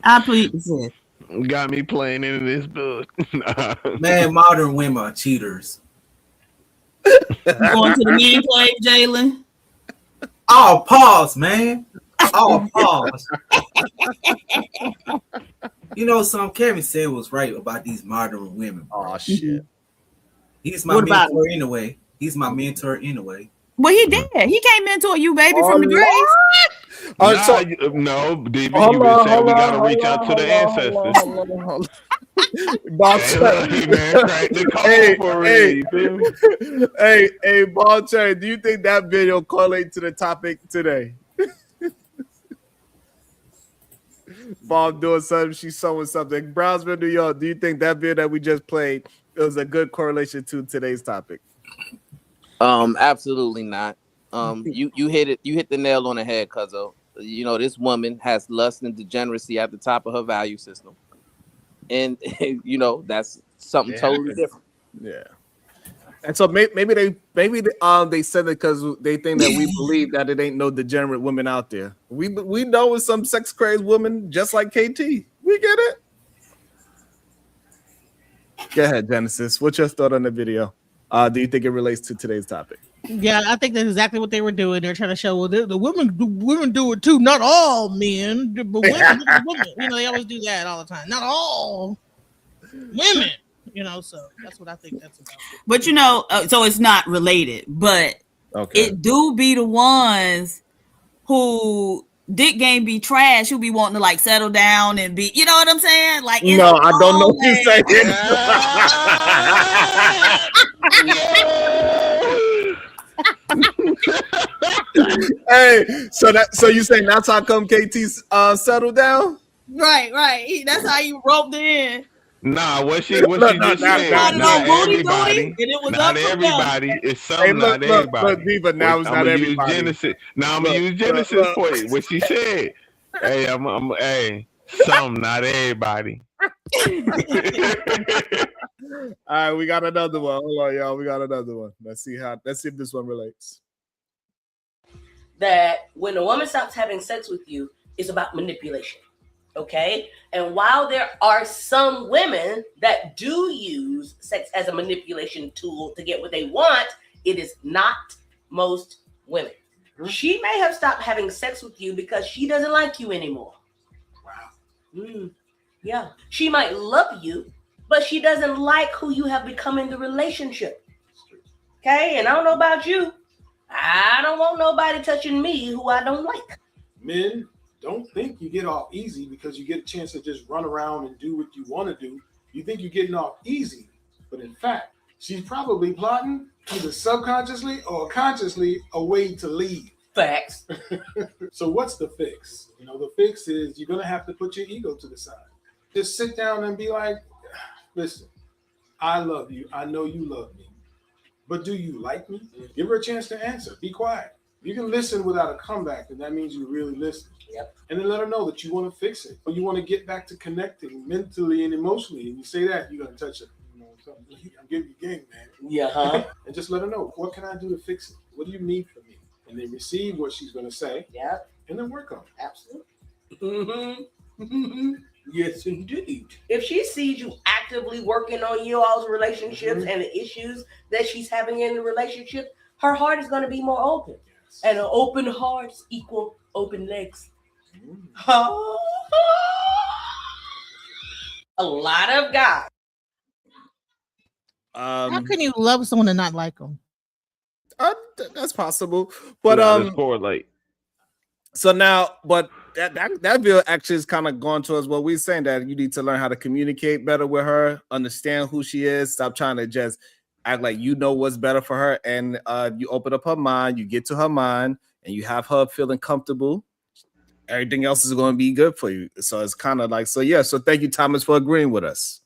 I plead. Got me playing into this book. Man, modern women are cheaters. Going to the men play, Jalen? Oh, pause, man. Oh, pause. You know, Kevin said was right about these modern women. Oh, shit. He's my mentor anyway. He's my mentor anyway. Well, he did. He came into you, baby, from the grave. No, DB, you been saying we gotta reach out to the ancestors. Hey, Ball Chain, do you think that video correlates to the topic today? Bob doing something, she's showing something. Brownsville, New York, do you think that video that we just played was a good correlation to today's topic? Absolutely not. You hit it. You hit the nail on the head, Cuzzo. You know, this woman has lust and degeneracy at the top of her value system, and you know that's something totally different. Yeah. And so maybe they said it because they think that we believe that it ain't no degenerate women out there. We know it's some sex crazed woman just like KT. We get it. Go ahead, Genesis. What's your thought on the video? Do you think it relates to today's topic? Yeah, I think that's exactly what they were doing. They're trying to show, well, the women do it too. Not all men, but women. You know, they always do that all the time. Not all women. You know, so that's what I think that's about. But you know, so it's not related. But Okay. It do be the ones who dick game be trash, who be wanting to like settle down and be, you know what I'm saying? Like, it's No, I don't know what you're saying. Hey, so you saying that's how come KT settled down? Right. That's how you roped in. Nah, what she just said. Not everybody. And it was Not up from everybody. there. It's some. Not everybody. Look, Diva, now it's not everybody. Genesis. Now I'm gonna use Genesis for you. What she said. Hey, hey, some, not everybody. All right, we got another one. Hold on, y'all. We got another one. Let's see if this one relates. That when a woman stops having sex with you, it's about manipulation. Okay? And while there are some women that do use sex as a manipulation tool to get what they want, it is not most women. Mm-hmm. She may have stopped having sex with you because she doesn't like you anymore. Wow. Yeah. She might love you, but she doesn't like who you have become in the relationship. Okay? And I don't know about you. I don't want nobody touching me who I don't like. Men, don't think you get off easy because you get a chance to just run around and do what you want to do. You think you're getting off easy, but in fact, she's probably plotting either subconsciously or consciously a way to leave. Facts. So what's the fix? You know, the fix is you're going to have to put your ego to the side. Just sit down and be like, listen, I love you. I know you love me. But do you like me? Give her a chance to answer. Be quiet. You can listen without a comeback, and that means you really listen. Yep. And then let her know that you want to fix it, or you want to get back to connecting mentally and emotionally. And you say that, you're going to touch it. You know, I'm giving you game, man. Yeah. Huh? And just let her know, what can I do to fix it? What do you need from me? And then receive what she's going to say. Yeah. And then work on it. Absolutely. Mm-hmm. Yes, indeed. If she sees you actively working on you all's relationships and the issues that she's having in the relationship, her heart is going to be more open. Yes. And an open heart equal open legs. A lot of guys. How can you love someone and not like them? That's possible, but correlate. So now, but that bill actually is kind of going towards what we're saying, that you need to learn how to communicate better with her, understand who she is, stop trying to just act like you know what's better for her, and you open up her mind, you get to her mind, and you have her feeling comfortable. Everything else is going to be good for you. So it's kind of like, so yeah. So thank you, Thomas, for agreeing with us.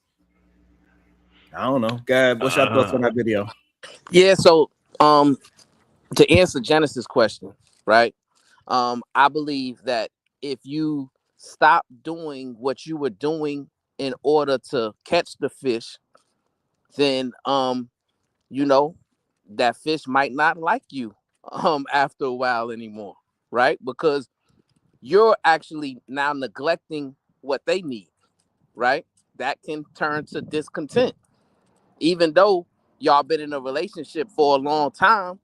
I don't know, God, what's your thoughts on that video? Yeah. So to answer Genesis' question, right? I believe that if you stop doing what you were doing in order to catch the fish, then you know, that fish might not like you after a while anymore, right? Because you're actually now neglecting what they need, right? That can turn to discontent. Even though y'all been in a relationship for a long time,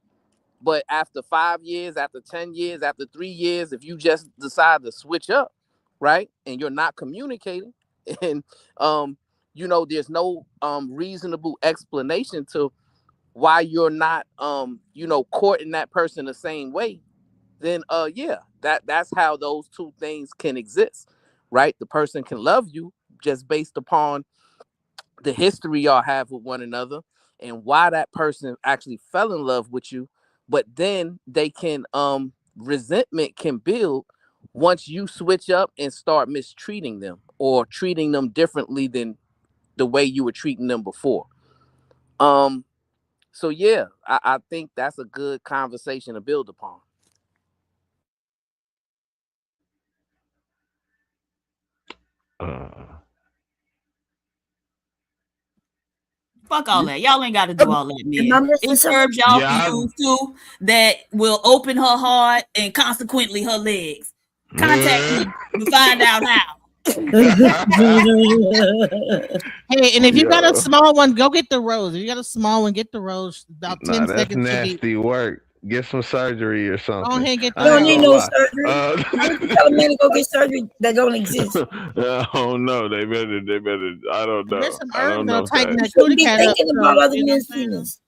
but after 5 years, after 10 years, after 3 years, if you just decide to switch up, right, and you're not communicating, and you know, there's no reasonable explanation to why you're not you know, courting that person the same way, then yeah, that's how those two things can exist, right? The person can love you just based upon the history y'all have with one another and why that person actually fell in love with you, but then they can resentment can build once you switch up and start mistreating them or treating them differently than the way you were treating them before. So yeah, I think that's a good conversation to build upon. Fuck all that. Y'all ain't got to do all that, man. It serves y'all for you too. That will open her heart and consequently her legs. Contact me to find out how. Hey, and if you got a small one, go get the rose. If you got a small one, get the rose. About 10 that's seconds. nasty work. Get some surgery or something. Go ahead, get You don't need no surgery. Tell a man to go get surgery that don't exist. Oh no, they better. I don't know. There's some I herbs don't that'll know. tighten that You should be cootie cat up. thinking about other men's penis.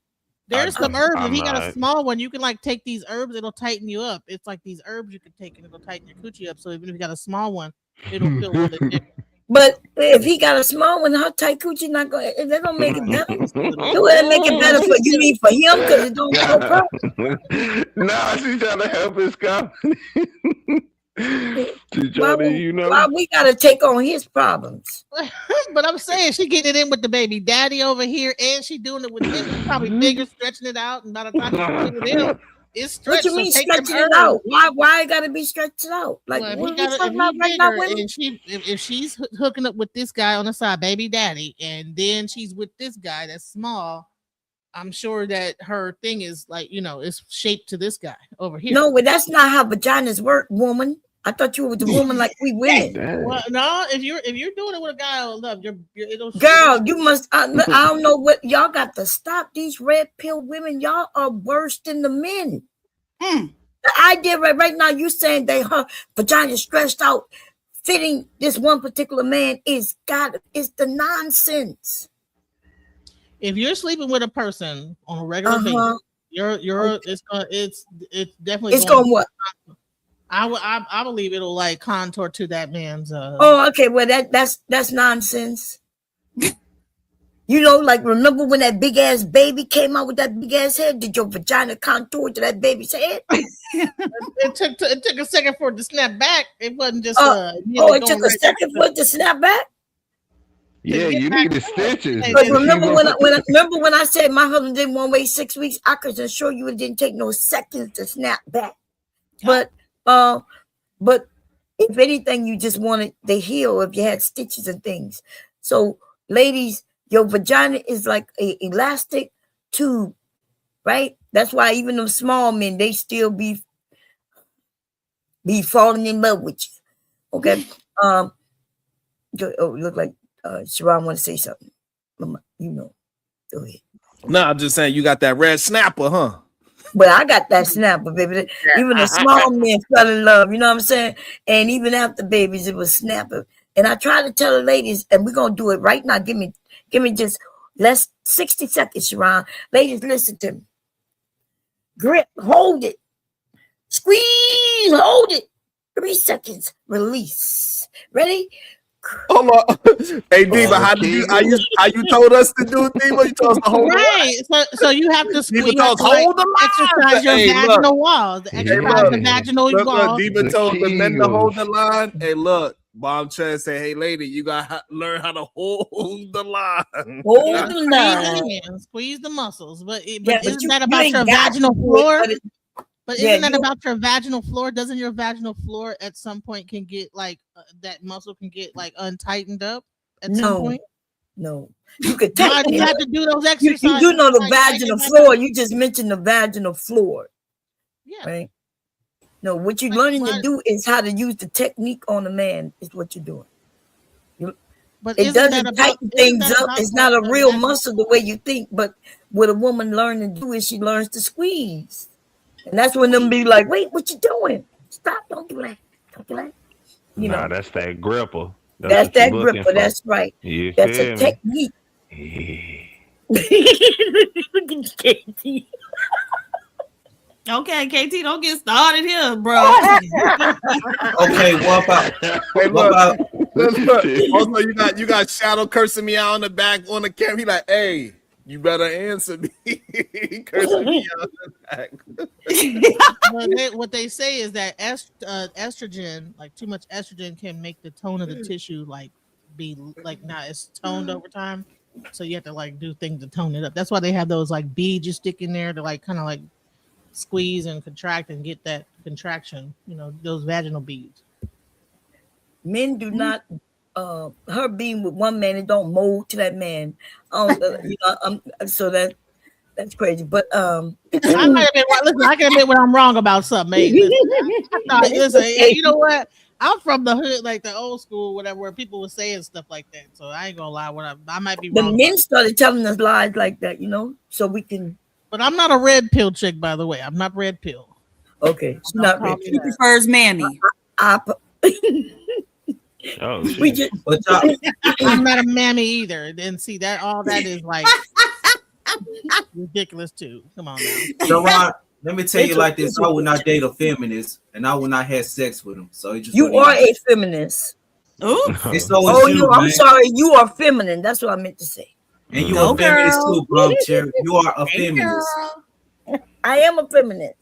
There's some herbs. If he got a might. small one, you can like take these herbs. It'll tighten you up. It's like these herbs you can take and it'll tighten your coochie up. So even if you got a small one, it'll feel a little bit different. But if he got a small one, how tight coochie not going? Is that gonna make it better? It wouldn't make it better for you. Mean for him because it don't go proper. Nah, she's trying to help his company. She's trying to, Why we gotta take on his problems? But I'm saying she getting it in with the baby daddy over here, and she doing it with him. She's probably bigger, stretching it out, and by the time she do it with him, it's stretched. What you mean stretching it out? Why it gotta be stretched out? Like Well, what if we talking about right now, women? and if she's hooking up with this guy on the side, baby daddy, and then she's with this guy that's small, I'm sure that her thing is like, it's shaped to this guy over here. No, but that's not how vaginas work, woman. I thought you were the woman like we women. Well, no, if you're doing it with a guy I love, it'll. Girl, you must. I don't know what y'all got to stop these red pill women. Y'all are worse than the men. The idea right now, you saying they her vagina stretched out, fitting this one particular man is the nonsense. If you're sleeping with a person on a regular basis, it's definitely going what? I believe it'll like contour to that man's. Oh, okay. Well, that's nonsense. Like remember when that big ass baby came out with that big ass head? Did your vagina contour to that baby's head? It took a second for it to snap back. It wasn't just. It took a second for it to snap back. Yeah, you need the stitches. But remember when I said my husband didn't want to wait 6 weeks? I could assure you it didn't take no seconds to snap back. But if anything, you just wanted to heal if you had stitches and things. So, ladies, your vagina is like an elastic tube, right? That's why even them small men, they still be falling in love with you. Okay. Look like Sharon want to say something. Go ahead. No, I'm just saying you got that red snapper, huh? But I got that snapper, baby. Even the small men fell in love, you know what I'm saying? And even after babies, it was snapper. And I try to tell the ladies, and we're gonna do it right now. Give me just 60 seconds, Sharon. Ladies, listen to me. Grip, hold it. Squeeze, hold it. 3 seconds, release. Ready? Hold on. Hey, Diva, how you told us to do it, Diva? You told us to hold it. Right. So you have to Diva told us hold the line. exercise your vaginal walls. Exercise the vaginal walls. Diva told the men to hold the line. Hey, look. Bomb Chad say, hey, lady, you got to learn how to hold the line. Hold the line. Squeeze the muscles. But isn't that about your vaginal floor? But isn't that about your vaginal floor? Doesn't your vaginal floor at some point can get like that muscle can get like untightened up at some point? No. You could you have to do those exercises. You do know the vaginal floor. You just mentioned the vaginal floor. Yeah. Right? No, what you're learning to do is how to use the technique on a man is what you're doing. But it doesn't tighten things up. It's not a real muscle the way you think. But what a woman learns to do is she learns to squeeze. And that's when them be like, wait, what you doing? Stop, don't do that. Don't do that. That's that gripper. That's that gripper, that's right. That's a technique. Okay, KT, don't get started here, bro. Okay, what about? Also, you got Shadow cursing me out on the back on the camera. He like, hey, you better answer me. Cursing me out on the back. What they say is that estrogen, like too much estrogen, can make the tone of the tissue like be like not as toned over time. So you have to like do things to tone it up. That's why they have those like beads you stick in there to like kind of like squeeze and contract and get that contraction, those vaginal beads. Men do not her being with one man, it don't mold to that man. So that's crazy. But I might admit, I can admit when I'm wrong about something. Listen, you know what? I'm from the hood, like the old school, whatever, where people were saying stuff like that. So I ain't gonna lie. I might be wrong. The men started telling us lies like that, so we can. But I'm not a red pill chick, by the way. I'm not red pill. Okay, she's not red pill. She prefers mammy. Oh, shit. I'm not a mammy either. And see that all that is like ridiculous too. Come on now. So Ron, let me tell you like this: I would not date a feminist, and I would not have sex with him. So it just You are a feminist. Oops. And so Oh, is you, I'm man. sorry. You are feminine. That's what I meant to say. And you a feminist too, Bum Cherry. You are a feminist. I am a feminist.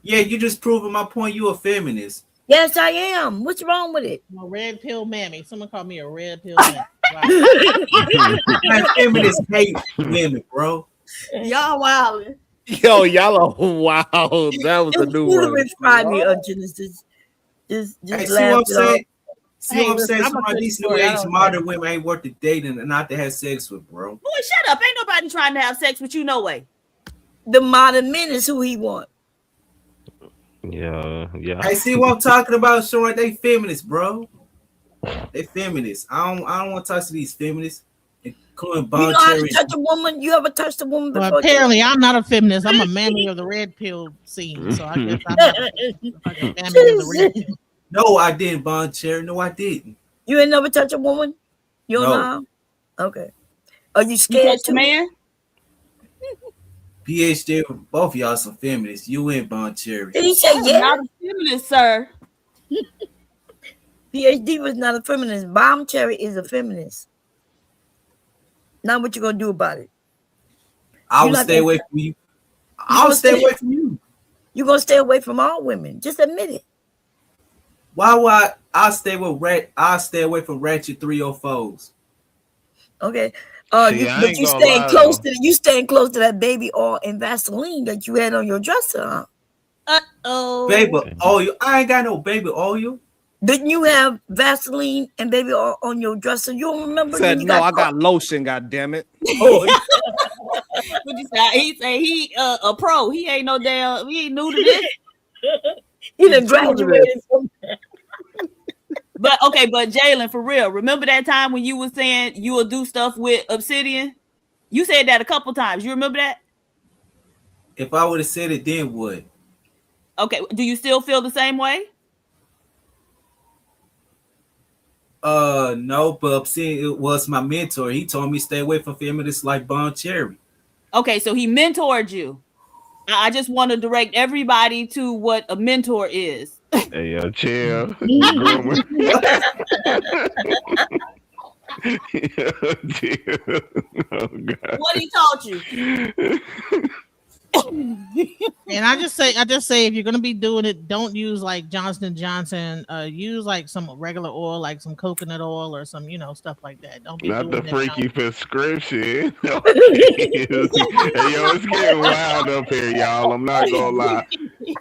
Yeah, you just proving my point. You a feminist. Yes, I am. What's wrong with it? A red pill mammy. Someone called me a red pill mammy. Wow. Feminists hate women, bro. Y'all wildin'. Yo, y'all are wow. That was a new one. Foolery Friday, Genesis. Just Hey, see laugh what I'm it saying? off. See what I'm saying? I'm Some a of good these new story. I age don't modern women ain't worth the dating and not to have sex with, bro. Boy, shut up. Ain't nobody trying to have sex with you, no way. The modern men is who he want. Yeah. Hey, see what I'm talking about, Sean? They feminists, bro. They feminists. I don't want to talk to these feminists, including You Bon know how to Cherry. touch a woman? You ever touched a woman before? Well, apparently, I'm not a feminist. I'm a mammy of the red pill scene. So I guess I'm not a mammy of the red pill. No, I didn't, Bon Cherry. No, I didn't. You ain't never touch a woman? You don't No. know how? Okay. Are you You scared touched a too? man? PhD, both of y'all some feminists. You and Bon Cherry. Did he say I'm yeah? not a feminist, sir. PhD was not a feminist. Bomb Cherry is a feminist. Now what you gonna do about it? I You're will not stay gonna- away from you. I'll stay away from you. You're gonna stay away from all women. Just admit it. Why would I'll stay away from ratchet 304s. Okay. See, I But ain't you gonna staying lie, close though. to you staying close to that baby oil and Vaseline that you had on your dresser, huh? Baby oil. I ain't got no baby oil. Didn't you have Vaseline and baby oil on your dresser? You don't remember Said when you no, got I got lotion. God damn it. What you say? He say he a pro. He ain't no damn. He ain't new to this. He done graduated from But Jalen, for real, remember that time when you were saying you will do stuff with Obsidian? You said that a couple times. You remember that? If I would have said it, then what? Okay. Do you still feel the same way? No, but Obsidian was my mentor. He told me stay away from feminists like Bon Cherry. Okay, so he mentored you. I just want to direct everybody to what a mentor is. Hey, yo, chill. Chill. Oh, God. What he taught you? And I just say, if you're gonna be doing it, don't use like Johnson & Johnson. Use like some regular oil, like some coconut oil or some, stuff like that. Don't be Not doing the that freaky junk. prescription. Hey, yo, it's getting wild up here, y'all. I'm not gonna lie.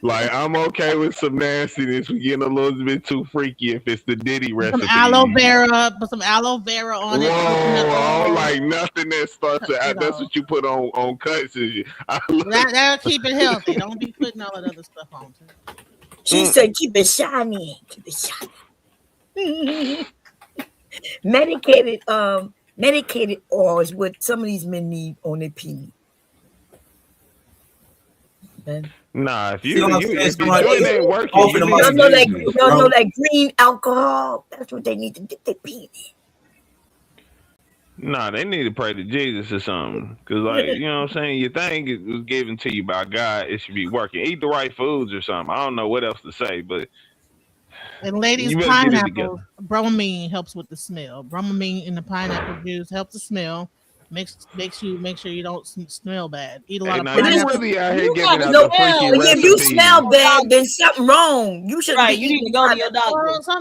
Like, I'm okay with some nastiness. We're getting a little bit too freaky if it's the Diddy recipe. Some aloe vera, put some aloe vera on it. Whoa, I don't like nothing that starts to that's what you put on cuts. That'll keep it healthy. Don't be putting all that other stuff on. She said keep it shiny. Keep it shiny. Medicated oil is what some of these men need on their pee. Nah, if See you what I'm if saying? the joint ain't working, Open you them need up. to Y'all know that green alcohol. That's what they need to dip their pee in. Nah, they need to pray to Jesus or something. Cause like, you know what I'm saying? Your thing was given to you by God. It should be working. Eat the right foods or something. I don't know what else to say, but And ladies, you better get it pineapple together. bromamine helps with the smell. Bromamine in the pineapple juice helps the smell. Make sure you don't smell bad. Eat a lot of now you pineapple. really out here You giving gotta out know the freaky if you recipes. smell bad, then something wrong. You shouldn't Right, be you need eating to go to your pineapple. doctor. Well, some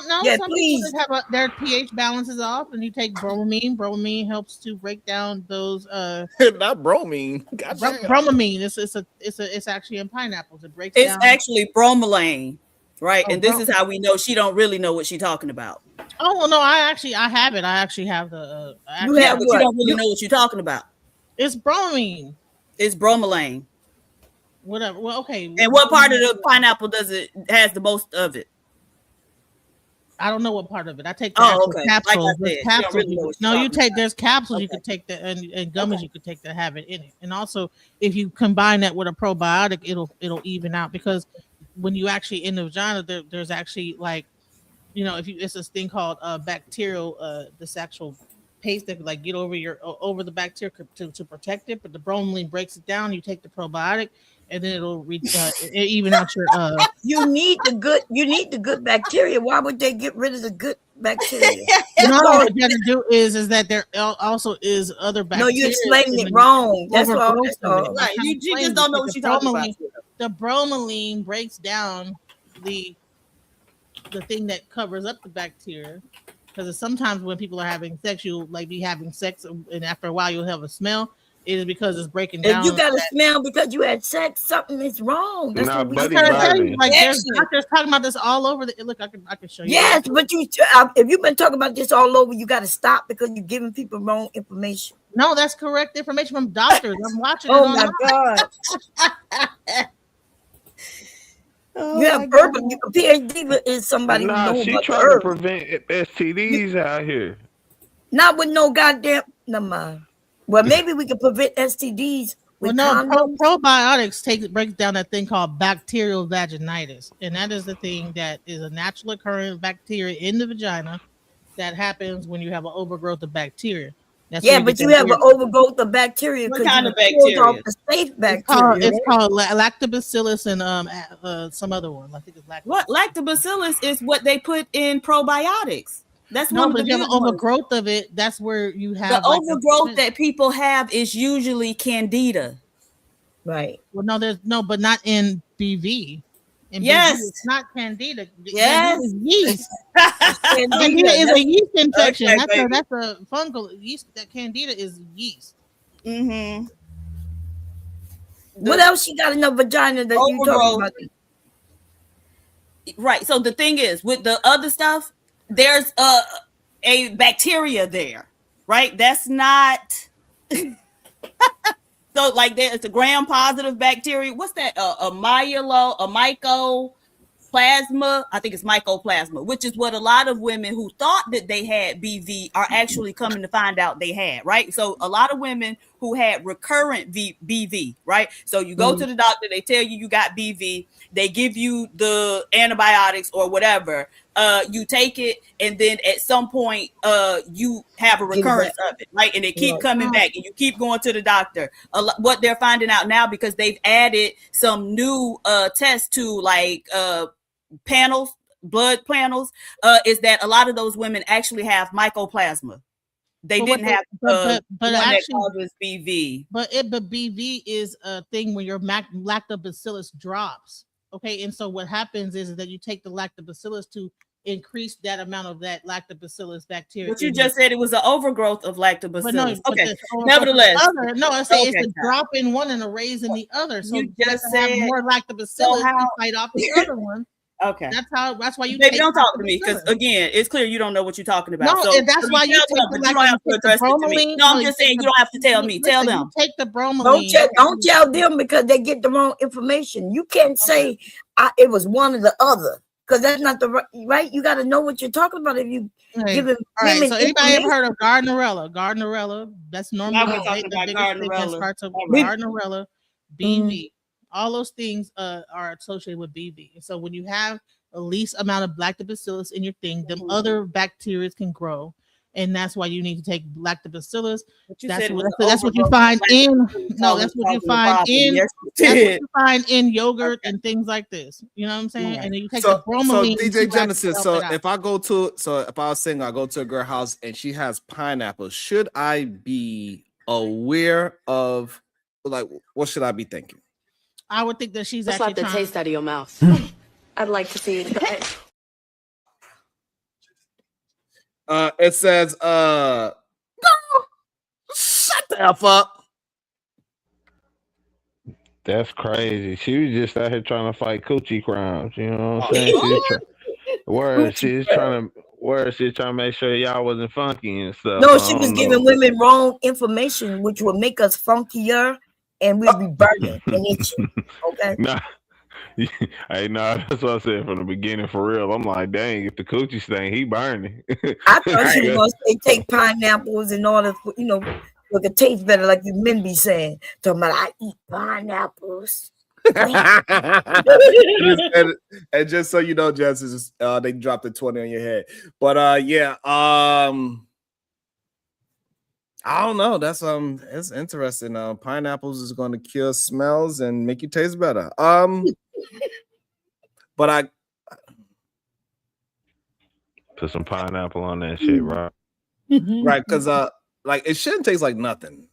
please. people just have their pH balances off, and you take bromamine. Bromamine helps to break down those. Not bromine. Bromamine. It's actually in pineapples. It breaks It's down. actually bromelain, right? Oh, And this is how we know she don't really know what she's talking about. Oh well, no, I have it. I actually have the. But you don't really know what you're talking about. It's bromine. It's bromelain. Whatever. Well, okay. And what part of the pineapple has the most of it? I don't know what part of it. I take the Oh, actual okay. capsules. Like I There's said, you don't capsules. really know what you're You talking take. There's capsules you could take that, and gummies you could take that have it in it. And also, if you combine that with a probiotic, it'll even out, because when you actually in the vagina, there's actually like, if you it's this thing called bacterial this actual paste that like get over the bacteria to protect it, but the bromelain breaks it down. You take the probiotic, and then it'll even out your. You need the good bacteria. Why would they get rid of the good bacteria? What you have to do is that there also is other bacteria. No, you're explaining it wrong. That's all. Right. You just don't know what you're talking about. The bromelain breaks down the thing that covers up the bacteria. Because sometimes when people are having sex, you'll like be having sex, and after a while you'll have a smell. It is because it's breaking down. If you got a smell because you had sex, something is wrong. That's what we tell you. Like there's doctors talking about this all over. Look, I can show you. Yes, but if you've been talking about this all over, you got to stop because you're giving people wrong information. No, that's correct information from doctors. I'm watching. Oh my God. You have urban PhD is somebody who knows she about trying the to herb. prevent STDs out here. Not with no goddamn. Never mind. Well, maybe we can prevent STDs with condoms. Probiotics breaks down that thing called bacterial vaginitis, and that is the thing that is a natural occurring bacteria in the vagina that happens when you have an overgrowth of bacteria. But you have an overgrowth of bacteria. What kind of bacteria? The safe bacteria. It's called lactobacillus and some other one. I think it's lactobacillus. What lactobacillus is what they put in probiotics. That's no, one but of if the you have an overgrowth of it, that's where you have the overgrowth that people have is usually candida. Right. Well, but not in BV. In yes, BV, it's not candida. Yes, it's yeast. Candida is a yeast infection. Okay, that's a fungal yeast. That candida is yeast. Mm-hmm. What else you got in the vagina that you talking about? Right. So the thing is, with the other stuff, there's a bacteria there, right? That's not. So like there's a gram-positive bacteria. What's that? A mycoplasma. I think it's mycoplasma, which is what a lot of women who thought that they had BV are actually coming to find out they had, right? So a lot of women who had recurrent BV, right? So you go to the doctor, they tell you got BV, they give you the antibiotics or whatever, you take it, and then at some point you have a recurrence of it, right? And they keep coming back, and you keep going to the doctor. What they're finding out now, because they've added some new tests to like blood panels, is that a lot of those women actually have mycoplasma. They didn't have but actually causes BV. But BV is a thing when your lactobacillus drops. Okay, and so what happens is that you take the lactobacillus to increase that amount of that lactobacillus bacteria. But you just said it was an overgrowth of lactobacillus. No, okay, nevertheless, it's a drop in one and a raise in the other. So you just said have more lactobacillus to fight off the other one. Okay, that's why you. Maybe don't talk to me because again, it's clear you don't know what you're talking about. No, so, and that's why you don't have to address it to me. No, I'm just saying you don't have to tell me. Tell them. Take the bromelain. Don't tell them because they get the wrong information. You can't say it was one or the other because that's not the right. You got to know what you're talking about if you give them. All right. So anybody ever heard of Gardnerella? Gardnerella. That's normally the biggest thing that starts with Gardnerella, BV. All those things are associated with BV. And so when you have the least amount of lactobacillus in your thing, them other bacteria can grow. And that's why you need to take lactobacillus. That's what you find in that's what you find in yogurt and things like this. You know what I'm saying? And then you take the bromelain. So DJ Genesis, if I was saying I go to a girl house and she has pineapple, should I be aware of like what should I be thinking? I would think that she's just actually like the taste out of your mouth. I'd like to see it. It says, shut the F up. That's crazy. She was just out here trying to fight coochie crimes. You know what I'm saying? She's trying to make sure y'all wasn't funky and stuff. No, she was giving women wrong information, which would make us funkier and we'd be burning and itching. Okay. Hey, that's what I said from the beginning for real. I'm like, dang, if the coochie stain, he burning. I thought she was gonna say take pineapples in order for look it tastes better, like you men be saying. Talking about I eat pineapples. and just so you know, Jess, they dropped the 20 on your head. But I don't know. That's it's interesting. Pineapples is going to cure smells and make you taste better. But I put some pineapple on that shit, right? Right, because like it shouldn't taste like nothing,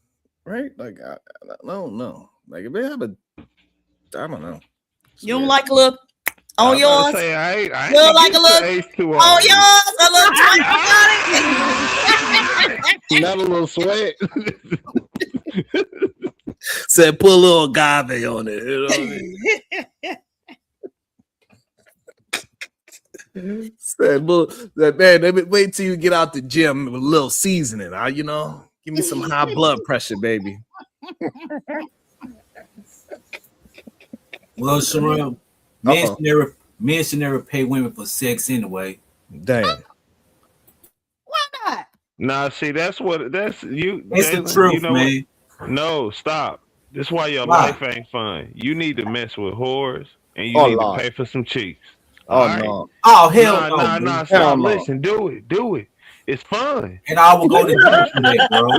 right? Like I don't know. Like if it have a, I don't know. You don't like a little on yours? Say, I you don't like a little on yours? A little not a little sweat. Said put a little agave on it. You know what I mean? Said, man, wait till you get out the gym with a little seasoning. You know, give me some high blood pressure, baby. Well, Sharon, men should never pay women for sex anyway. Damn. Why not? Nah, see, that's you. It's the truth, you know man. What? No, stop. That's why your Why? life ain't fun. You need to mess with whores, and you need Lord. to pay for some cheeks. Oh no! Oh hell no! Nah, stop. Listen, do it. It's fun. And I will go to church for that, bro.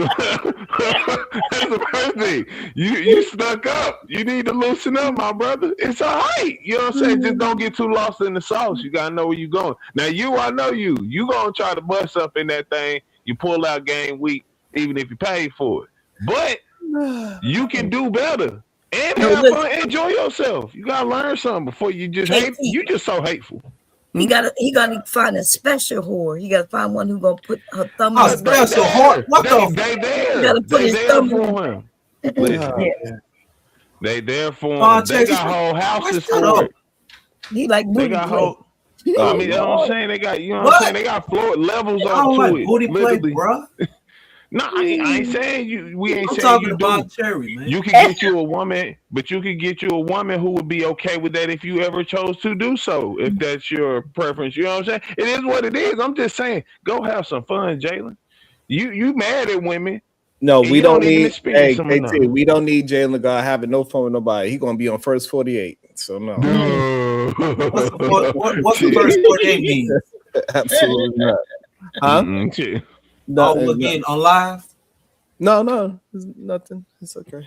That's the first thing. You stuck up. You need to loosen up, my brother. It's all right. You know what I'm saying? Just don't get too lost in the sauce. You gotta know where you going. Now I know you. You gonna try to bust up in that thing. You pull out game week, even if you pay for it. But you can do better. And have fun, enjoy yourself. You gotta learn something before you just hate. You just so hateful. He gotta find a special whore. He gotta find one who gonna put her thumb in his special whore. What the? They there. He gotta put his thumb for him. Yeah. They there for him. They got whole houses for it. He like booty They got play. whole. I mean, you know what I'm saying? They got, you know what I'm saying? They got floor levels up to it. Booty play, bro. No, I ain't saying you. We ain't I'm saying talking you about do. Cherry, man. You can get you a woman, but you can get you a woman who would be okay with that if you ever chose to do so. If that's your preference, you know what I'm saying. It is what it is. I'm just saying, go have some fun, Jalen. You mad at women? No, we don't need. Hey, KT, we don't need Jalen to go having no fun with nobody. He gonna be on first 48. So no. What's the first 48 mean? Absolutely not. Huh? No, again on live. No, it's nothing. It's okay.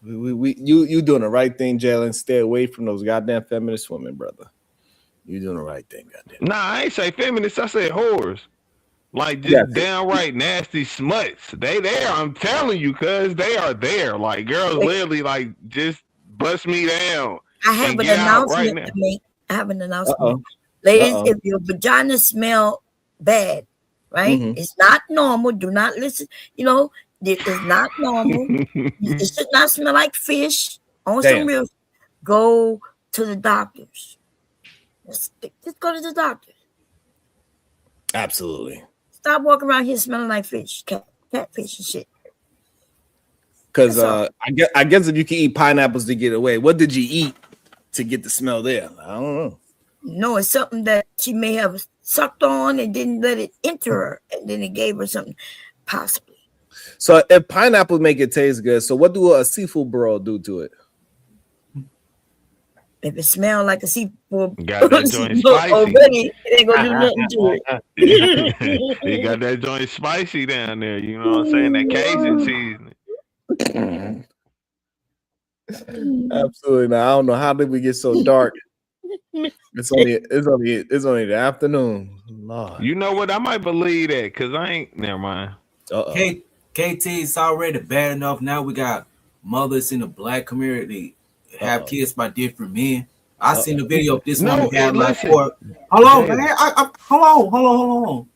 You doing the right thing, Jalen. Stay away from those goddamn feminist women, brother. You doing the right thing, goddamn. Nah, I ain't say feminists. I said whores. Like just downright nasty smuts. They there. I'm telling you, cuz they are there. Like girls literally like just bust me down. I have an announcement to make. I have an announcement. Ladies, if your vagina smell bad, right? It's not normal. Do not listen. You know, it is not normal. It should not smell like fish. On some real, go to the doctors. Just go to the doctor. Absolutely. Stop walking around here smelling like fish, catfish and shit. Because I guess if you can eat pineapples to get away, what did you eat to get the smell there? I don't know. No, it's something that she may have sucked on and didn't let it enter her, and then it gave her something, possibly. So if pineapple make it taste good, so what do a seafood broil do to it? If it smells like a seafood, got that joint spicy. Already, it ain't gonna do nothing to it. You got that joint spicy down there. You know what I'm saying? That Cajun seasoning. Absolutely not. I don't know how did we get so dark. It's only the afternoon. Lord. You know what? I might believe that because I ain't. Never mind. KT is already bad enough. Now we got mothers in the black community have kids by different men. I seen the video of this woman had like four. Hold on, man. Hold on.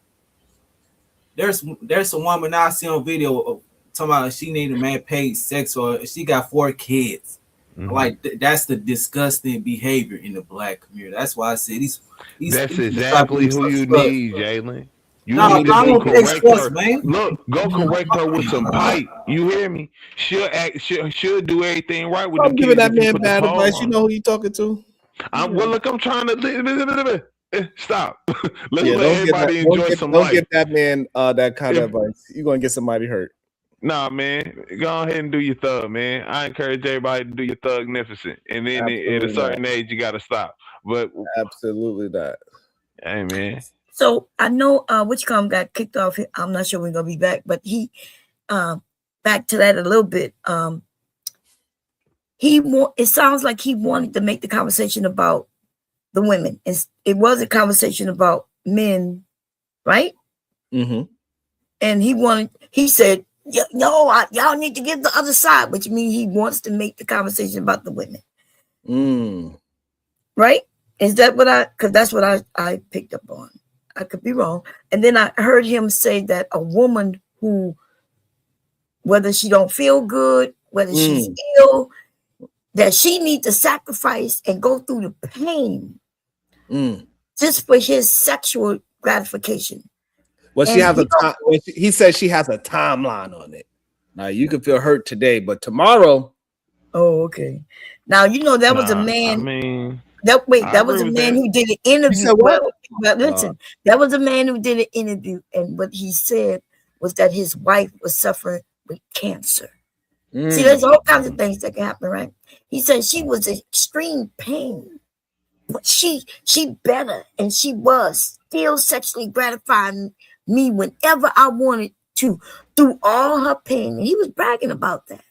There's a woman I see on video of talking about she need a man paid sex or she got 4 kids. Like that's the disgusting behavior in the black community. That's why I said that's exactly who you need, Jalen. You need to go correct her. Man. Look, go correct her with some pipe. You hear me? She'll do everything right with I'm the giving kids. that man bad advice. You know who you talking to? Well, look, I'm trying to stop. Let's let everybody enjoy some life. Don't give that man that kind of advice. You're gonna get somebody hurt. Nah, man. Go ahead and do your thug, man. I encourage everybody to do your thugnificent. And then at a certain age, you gotta stop. But absolutely not. Hey, man. So I know Witchcom got kicked off. I'm not sure we're gonna be back, but he back to that a little bit. It sounds like he wanted to make the conversation about the women. It was a conversation about men, right? Mm-hmm. And he said, no, y'all need to give the other side, which means he wants to make the conversation about the women. Right? Is that what because that's what I picked up on. I could be wrong. And then I heard him say that a woman who, whether she don't feel good, whether she's ill, that she needs to sacrifice and go through the pain just for his sexual gratification. Well, she has he says she has a timeline on it. Now you can feel hurt today, but tomorrow. Oh, okay. Now you know that was a man. I mean, that was a man who did an interview. But listen, that was a man who did an interview, and what he said was that his wife was suffering with cancer. See, there's all kinds of things that can happen, right? He said she was in extreme pain, but she better, and she was still sexually gratifying me whenever I wanted to, through all her pain. And he was bragging about that.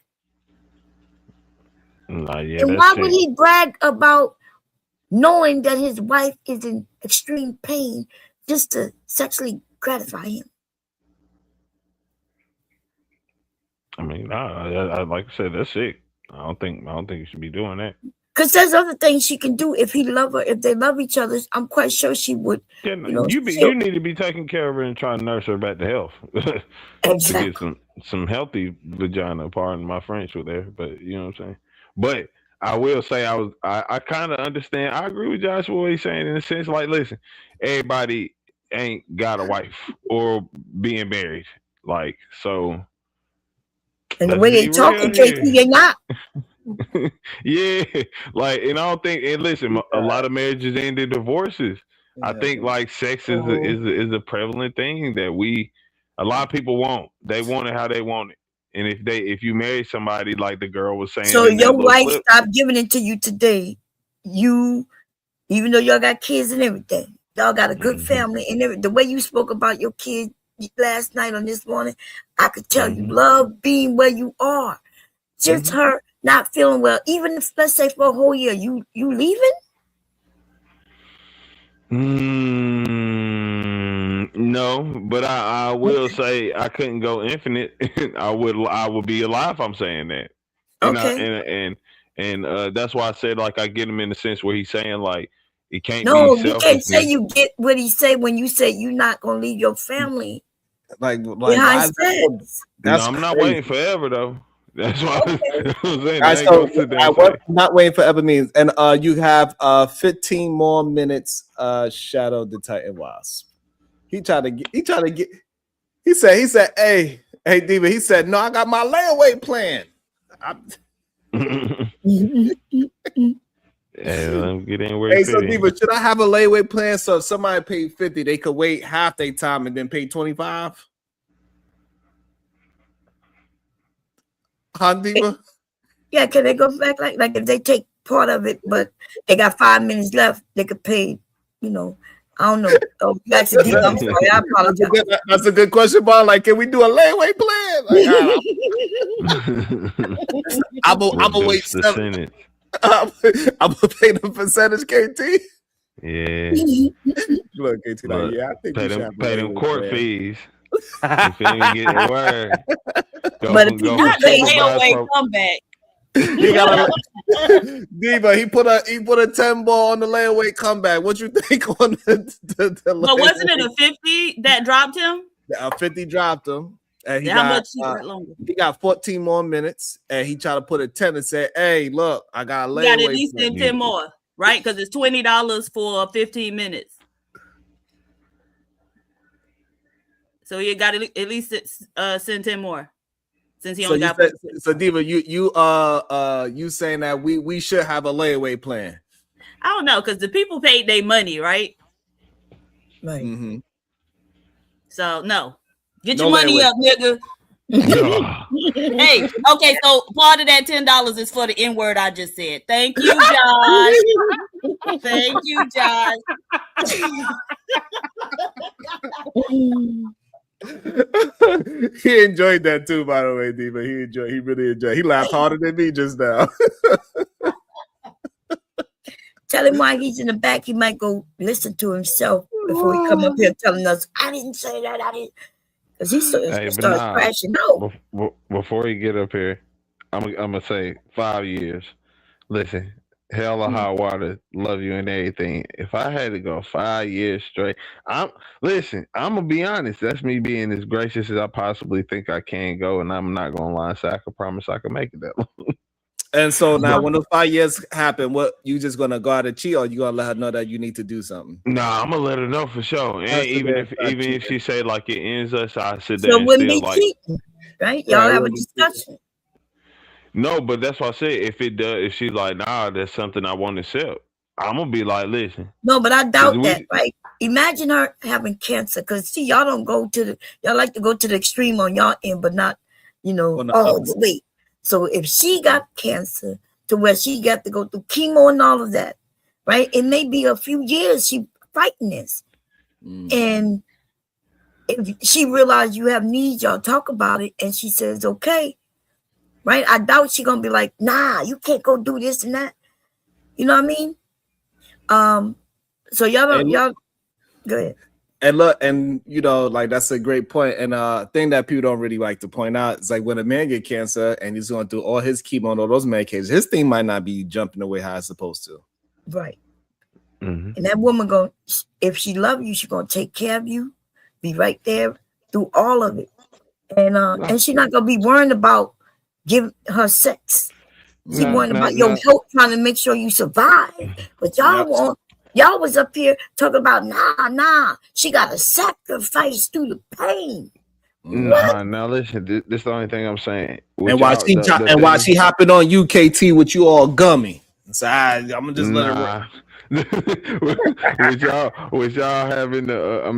And why would he brag about knowing that his wife is in extreme pain just to sexually gratify him? I mean, I like I said, that's sick. I don't think you should be doing that. Because there's other things she can do if he love her. If they love each other, I'm quite sure she would. Yeah, you need to be taking care of her and trying to nurse her back to health. Exactly. To get some healthy vagina. Pardon my French with there, but you know what I'm saying. But I will say I kind of understand. I agree with Joshua what he's saying in a sense. Like, listen, everybody ain't got a wife or being married. Like, so. And the way they talking, KT, they not. Yeah, like, and I don't think. And listen, a lot of marriages end in divorces. I think like sex is a prevalent thing that a lot of people want. They want it how they want it, and if you marry somebody like the girl was saying, so your wife stopped giving it to you today. Even though y'all got kids and everything, y'all got a good family and everything. The way you spoke about your kids last night on this morning, I could tell you love being where you are. Just her not feeling well, even if, let's say, for a whole year, you leaving? No, but I will say I couldn't go infinite. I would be alive. I'm saying that. And that's why I said, like, I get him in the sense where he's saying, like, it can't be selfishness. No, you can't say you get what he said when you say you're not gonna leave your family. Like behind sex. I'm not waiting forever though. That's why I'm saying. Guys, so what not waiting forever means, and you have 15 more minutes. Shadow the Titan Wasp. He said, hey, Diva. He said, no, I got my layaway plan. Hey, let him get in where so Diva, should I have a layaway plan so if somebody paid 50, they could wait half their time and then pay 25? Huh, Diva? Yeah, can they go back like if they take part of it, but they got 5 minutes left, they could pay, I don't know. Oh, that's a deep. I'm sorry, I apologize. That's a good question, Bob. Like, can we do a layaway plan? Like, I'm gonna wait 7. I'm gonna pay the percentage, KT. Yeah. Look, KT, like, yeah, I think pay them court fees. You feel me? Get the word. But if you not the layaway comeback. He got Diva. He put a 10 ball on the layaway comeback. What you think on the But wasn't it a 50 that dropped him? 50 dropped him. And how much he got longer? He got 14 more minutes, and he tried to put a 10 and said, "Hey, look, I got a layaway." You got at least 10 more, right? Because it's $20 for 15 minutes. So you got at least send 10 more. Since he only got. So Diva, you saying that we should have a layaway plan? I don't know, because the people paid their money, right? Right. Mm-hmm. So no. Get your money up, nigga. Hey, okay, so part of that $10 is for the N-word I just said. Thank you, Josh. Thank you, Josh. He enjoyed that too, by the way, D. But he really enjoyed. He laughed harder than me just now. Tell him why he's in the back. He might go listen to himself before he come up here telling us, I didn't say that. I didn't. Because he starts crashing out. Before he get up here, I'm gonna say 5 years. Listen, hell or high water, love you and everything. If I had to go 5 years straight, I'm gonna be honest. That's me being as gracious as I possibly think I can go, and I'm not gonna lie and say I can promise I can make it that long. And so now, when the 5 years happen, what you just gonna go out and cheat, or you gonna let her know that you need to do something? Nah, I'm gonna let her know for sure. And even if she say like it ends us, I sit there So it and wouldn't still be like cheating, right? Y'all have a discussion. no, but that's why I said if it does, if she's like, nah, that's something I want to accept, I'm gonna be like, listen. No, but I doubt that, right? Imagine her having cancer, because see, y'all don't go to the, y'all like to go to the extreme on y'all end, but not, wait. So if she got cancer to where she got to go through chemo and all of that, right? It may be a few years she fighting this. And if she realized you have needs, y'all talk about it, and she says, okay, right? I doubt she gonna be like, nah, you can't go do this and that. You know what I mean? So y'all go ahead. And look, and like that's a great point. And thing that people don't really like to point out is like when a man get cancer and he's going through all his chemo and all those medications, his thing might not be jumping the way how it's supposed to. Right. And that woman if she love you, she's gonna take care of you, be right there through all of it. And she's not gonna be worrying about giving her sex. She's worrying about your health, trying to make sure you survive. But y'all y'all was up here talking about nah. She gotta sacrifice through the pain. Nah, now listen, this is the only thing I'm saying. And while she hopping on you, KT, with you all gummy. So I'm gonna just let her roll. with y'all having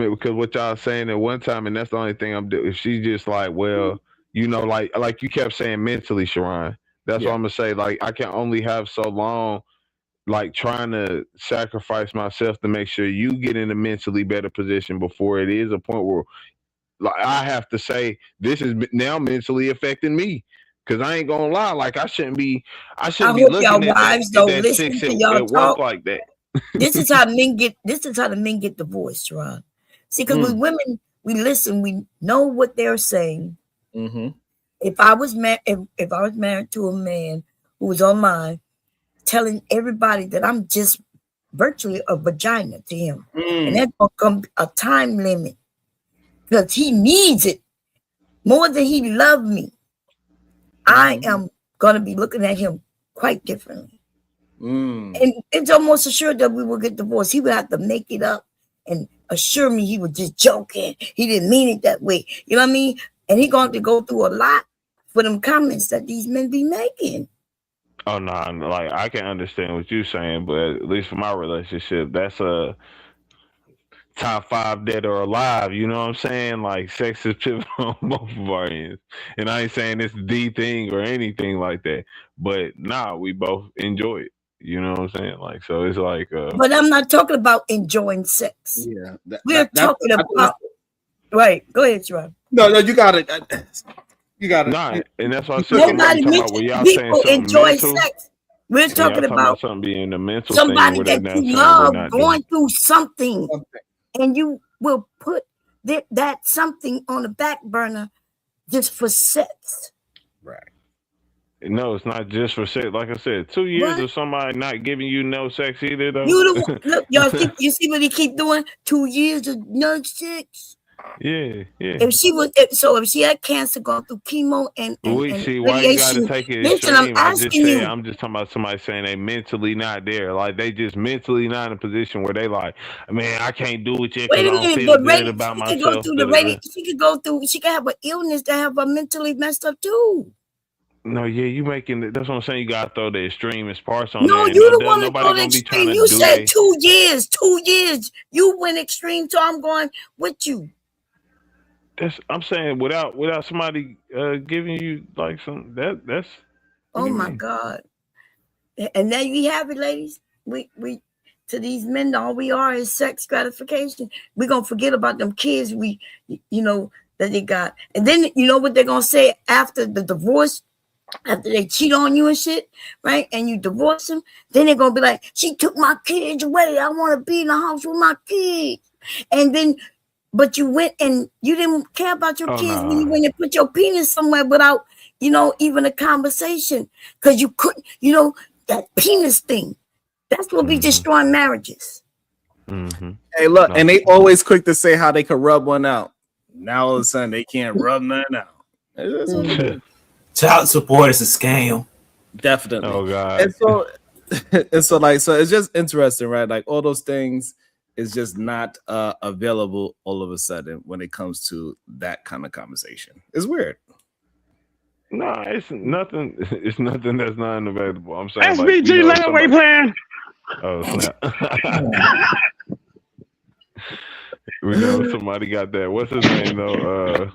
because what y'all saying at one time, and that's the only thing I'm doing. If she's just like, well, like you kept saying mentally, Sharon. That's what I'm gonna say. Like I can only have so long, like trying to sacrifice myself to make sure you get in a mentally better position before it is a point where, like, I have to say this is now mentally affecting me. Cause I ain't gonna lie, like I shouldn't be looking y'all at wives that, don't listen chicks to y'all at talk work like that. This is how men get divorced, Sharon. See, because with women, we listen, we know what they're saying. If I was married to a man who was online telling everybody that I'm just virtually a vagina to him, and that's gonna come a time limit because he needs it more than he loved me. I am gonna be looking at him quite differently. And it's almost assured that we will get divorced. He would have to make it up and assure me he was just joking. He didn't mean it that way. You know what I mean? And he's going to go through a lot for them comments that these men be making. Oh no, like I can understand what you're saying, but at least for my relationship, that's a top 5 dead or alive. You know what I'm saying? Like sex is pivotal on both of our ends, and I ain't saying it's the thing or anything like that. But we both enjoy it. You know what I'm saying? Like, so it's like. But I'm not talking about enjoying sex. Yeah, we're talking about. Right, go ahead, Sharon. No, you got it. You got it. Nah, and that's what I said. Nobody people enjoy sex. We're talking about something being a mental somebody thing that you love going through something, and you will put that something on the back burner just for sex. Right. No, it's not just for sex. Like I said, 2 years of somebody not giving you no sex either, though. Look, y'all. You see what he keep doing? 2 years of no sex. Yeah. If she had cancer, going through chemo and see why you gotta take it listen, extreme. I'm asking I'm just talking about somebody saying they mentally not there, like they just mentally not in a position where they like, man, I can't do it yet because I don't feel good about myself. She can have an illness that have her mentally messed up too. No, you making that's what I'm saying. You gotta throw the extremist parts on. No, there. you the one that throw the extreme. You said 2 years. 2 years. You went extreme, so I'm going with you. I'm saying without somebody giving you like some that's. Oh my God! And there you have it, ladies. We to these men, all we are is sex gratification. We're gonna forget about them kids. that they got. And then you know what they're gonna say after the divorce, after they cheat on you and shit, right? And you divorce them, then they're gonna be like, she took my kids away. I want to be in the house with my kids. And then, but you went and you didn't care about your kids when you went and put your penis somewhere without, even a conversation, because you couldn't, that penis thing. That's what be destroying marriages. Hey, look, and they always quick to say how they could rub one out. Now all of a sudden they can't rub nothing out. That's what it is. Child support is a scam. Definitely. Oh God. And so it's just interesting, right? Like all those things is just not available all of a sudden when it comes to that kind of conversation. It's weird. No, it's nothing. It's nothing that's not available. I'm saying SBG layaway plan. Oh snap! We know somebody got that. What's his name though?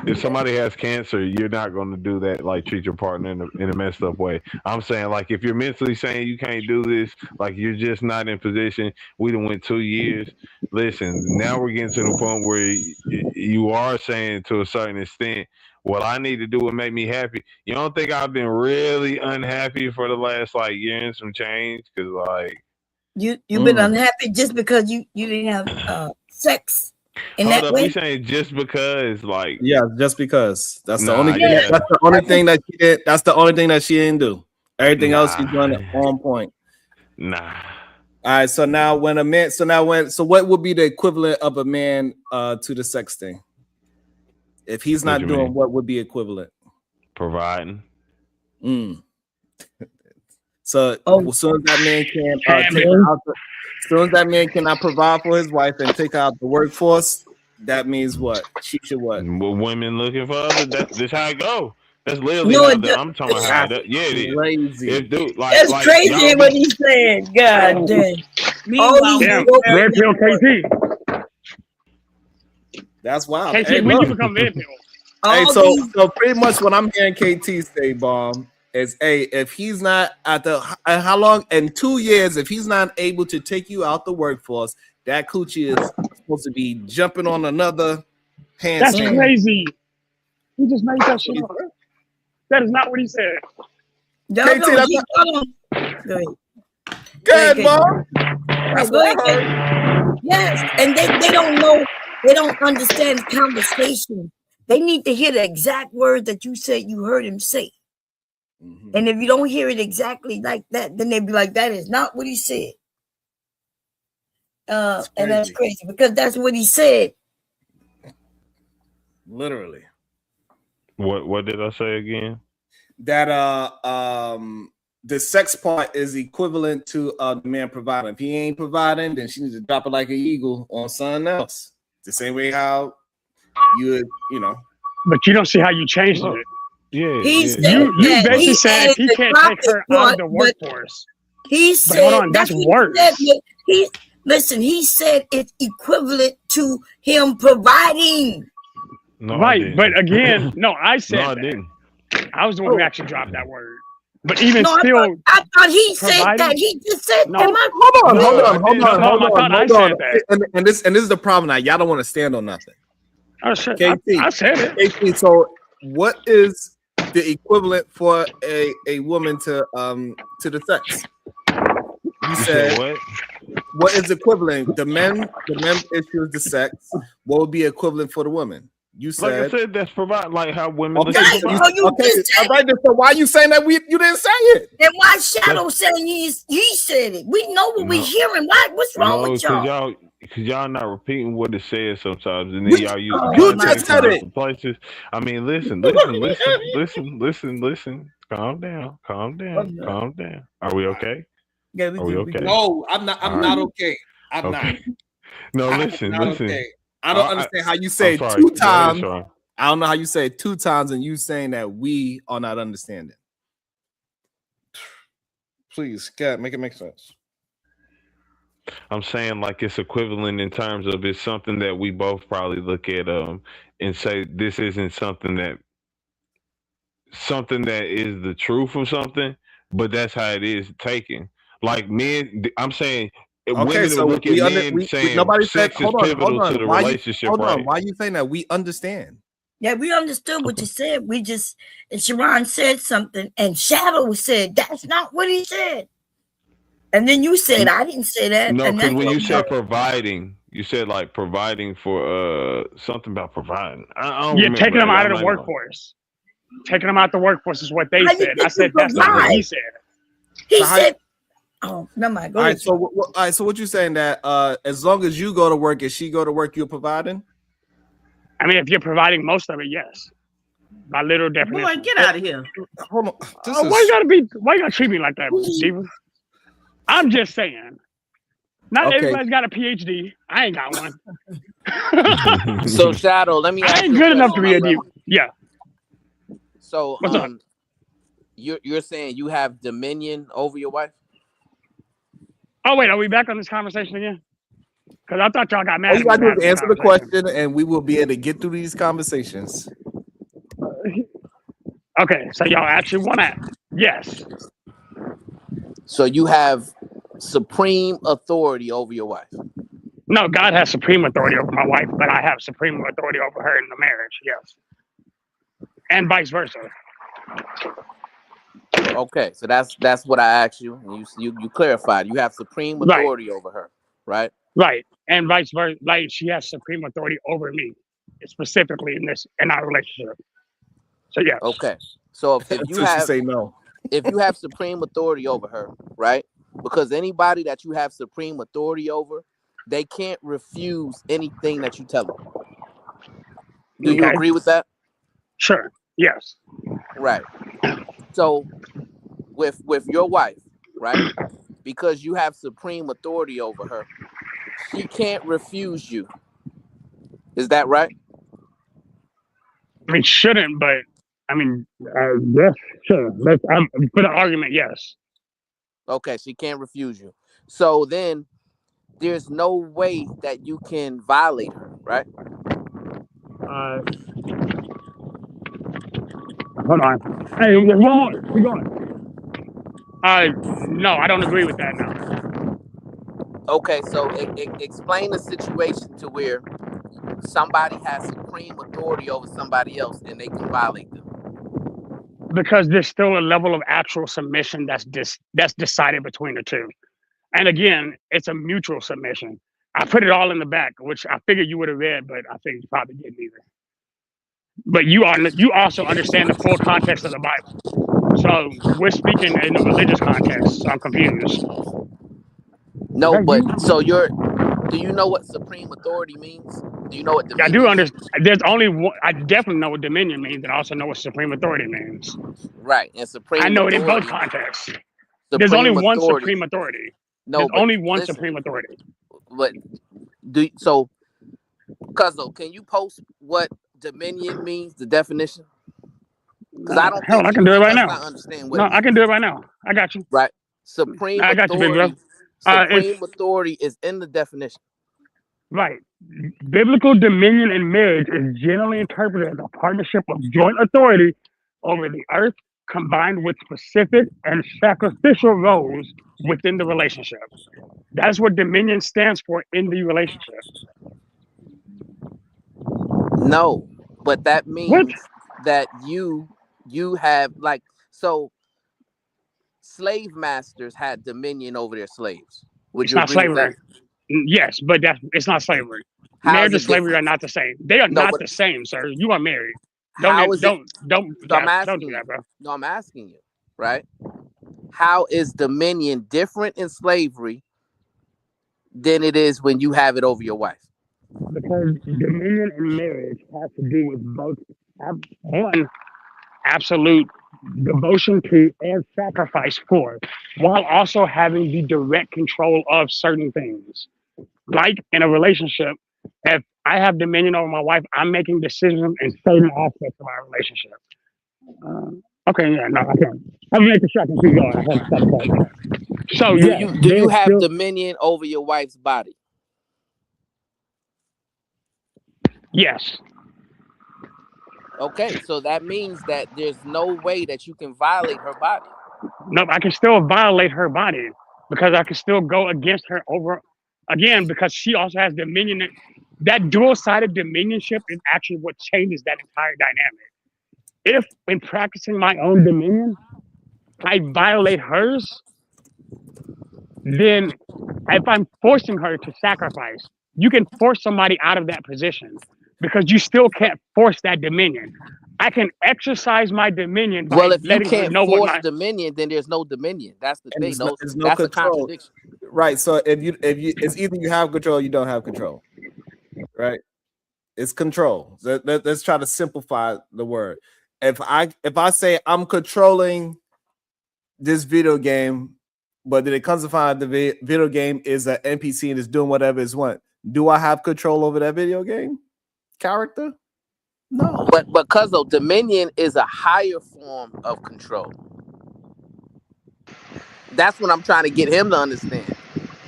If somebody has cancer, you're not going to do that. Like treat your partner in a messed up way. I'm saying like if you're mentally saying you can't do this, like you're just not in position. We done went 2 years. Listen, now we're getting to the point where you are saying to a certain extent, what I need to do would make me happy. You don't think I've been really unhappy for the last year and some change? Because you've been unhappy just because you didn't have sex in that way. You saying just because just because that's the only thing. That's the only thing that she did. That's the only thing that she didn't do. Everything else she's done it on point. Nah. All right. So now when a man, so what would be the equivalent of a man to the sex thing? If he's not doing, what would be equivalent? Providing. So as soon as that man can take out as soon as that man cannot provide for his wife and take out the workforce, that means what? She should what? Women looking for other. That's how it go. That's literally. I'm talking about how that. Yeah, it is. Crazy. If dude, that's crazy what he's saying. God damn. Red pill KT. That's wild. KT, hey, when you become red pill? Hey, so pretty much what I'm hearing KT say, Bomb, is if he's not how long in 2 years, if he's not able to take you out the workforce, that coochie is supposed to be jumping on another handstand. That's crazy. He just made that shit up. That is not what he said. KT, good, Mom. That's what I heard. Yes, and they don't know. They don't understand conversation. They need to hear the exact words that you said you heard him say. And if you don't hear it exactly like that, then they'd be like, that is not what he said. And that's crazy because that's what he said. Literally. What did I say again? That the sex part is equivalent to the man providing. If he ain't providing, then she needs to drop it like an eagle on something else. The same way how you know. But you don't see how you changed it. Yeah, you basically said he can't take her out of the workforce. He said, hold on, that's worse. He said it's equivalent to him providing. No, right, but again, no, I said I didn't. I was the one who actually dropped that word. But even still, I thought he said that. He just said that. Hold on. And this is the problem now. Y'all don't want to stand on nothing. Oh shit! KT, I said it. KT, so what is the equivalent for a woman to the sex? You said what is equivalent? The men issues the sex. What would be equivalent for the women? You said, like I said, that's provide like how women. Okay, all right. So why are you saying that you didn't say it? Then why Shadow saying he said it? We know what we're hearing. What's wrong with y'all? Because y'all not repeating what it says sometimes, and then y'all use you just said it. Places. I mean, listen. Calm down. Are we okay? Yeah, are we okay? No, I'm not. I'm not okay. I'm not. No, listen. Okay. I don't understand how you say it 2 times. I don't know how you say it 2 times, and you saying that we are not understanding. Please, God, make it make sense. I'm saying like it's equivalent in terms of it's something that we both probably look at and say this isn't something that is the truth of something, but that's how it is taken. Like men, I'm saying Okay, so look at men saying nobody said. sex is Hold on, pivotal hold to on. the Why relationship, hold on. right? Why are you saying that? We understand. Yeah, we understood what you said. We just, and Sharon said something, and Shadow said, that's not what he said. And then you said, I didn't say that. No, And because that's when what you we said providing, you said like providing for something about providing. I don't Yeah, remember. taking them out I'm of the not gonna- workforce. Taking them out the workforce is what they How you said. I think said you that's not what he provide? said. He So how- said, oh, never mind. Go All right, ahead. so all right, so what you saying that as long as you go to work and she go to work, you're providing? I mean, if you're providing most of it, yes. By literal definition. Boy, get out of here. Hold on. Why you gotta treat me like that, Diva? I'm just saying. Not Okay. everybody's got a PhD. I ain't got one. So Shadow, let me I ask ain't you good a enough to question, be a my diva. Yeah. So What's up? you're saying you have dominion over your wife? Oh wait, are we back on this conversation again? Because I thought y'all got mad All at you me. gotta do having is this answer the conversation. question, and we will be able to get through these conversations. Okay, so y'all actually want to? Yes. So you have supreme authority over your wife? No, God has supreme authority over my wife, but I have supreme authority over her in the marriage. Yes. And vice versa. Okay, so that's what I asked you. You clarified. You have supreme authority over her, right? Right. And vice versa. Like she has supreme authority over me, specifically in our relationship. So yes. Okay. So if you Until she have say no. if you have supreme authority over her, right? Because anybody that you have supreme authority over, they can't refuse anything that you tell them. Do you agree with that? Sure. Yes. Right. So with your wife, right? Because you have supreme authority over her, she can't refuse you. Is that right? I mean, shouldn't, but I mean, yes, sure. For the argument, yes. Okay, she can't refuse you. So then there's no way that you can violate her, right? Hold on. Hey, one more. Keep going. No, I don't agree with that now. Okay, so explain the situation to where somebody has supreme authority over somebody else and they can violate them. Because there's still a level of actual submission that's decided between the two. And again, it's a mutual submission. I put it all in the back, which I figured you would have read, but I think you probably didn't either. But you also understand the full context of the Bible. So we're speaking in a religious context. So I'm confused. No, but so do you know what supreme authority means? Do you know what dominion I do means? understand. There's only one. I definitely know what dominion means, and I also know what supreme authority means. Right, and supreme I know authority. it in both contexts. There's only one supreme authority. No, there's but only one listen, supreme authority. But Cuzzo, can you post what dominion means, the definition? Because I don't Hell, think I can do it right now. not understand what No, it means. I can do it right now. I got you. Right, supreme I got you, big bro. authority. Supreme authority is in the definition. Right. Biblical dominion in marriage is generally interpreted as a partnership of joint authority over the earth, combined with specific and sacrificial roles within the relationship. That's what dominion stands for in the relationship. No, but that means that you have slave masters had dominion over their slaves. Would It's you not agree with that? slavery. Yes, but it's not slavery. How Marriage is and it slavery different? are not the same. They are No, not but the same, sir. You are married. how is it? Don't do that, bro. No, I'm asking you, right? How is dominion different in slavery than it is when you have it over your wife? Because dominion in marriage has to do with both one, absolute devotion to and sacrifice for, while also having the direct control of certain things. Like in a relationship, if I have dominion over my wife, I'm making decisions in certain aspects of our relationship. Okay, yeah, no, I can't. I'm making sure I can keep going. I had to stop the call. So Do you have dominion over your wife's body? Yes. Okay, so that means that there's no way that you can violate her body. No, I can still violate her body. because I can still go against her over again because she also has dominion. That dual-sided dominionship is actually what changes that entire dynamic. If in practicing my own dominion, I violate hers, then if I'm forcing her to sacrifice, you can force somebody out of that position because you still can't force that dominion. I can exercise my dominion by Well, if you letting her can't know what force my dominion, then there's no dominion. That's the And thing. there's no That's a control. contradiction. Right. So if you it's either you have control or you don't have control. Right. It's control. Let's try to simplify the word. If I say I'm controlling this video game, but then it comes to find out the video game is an NPC and is doing whatever it's want, do I have control over that video game character? No. But because though dominion is a higher form of control. That's what I'm trying to get him to understand.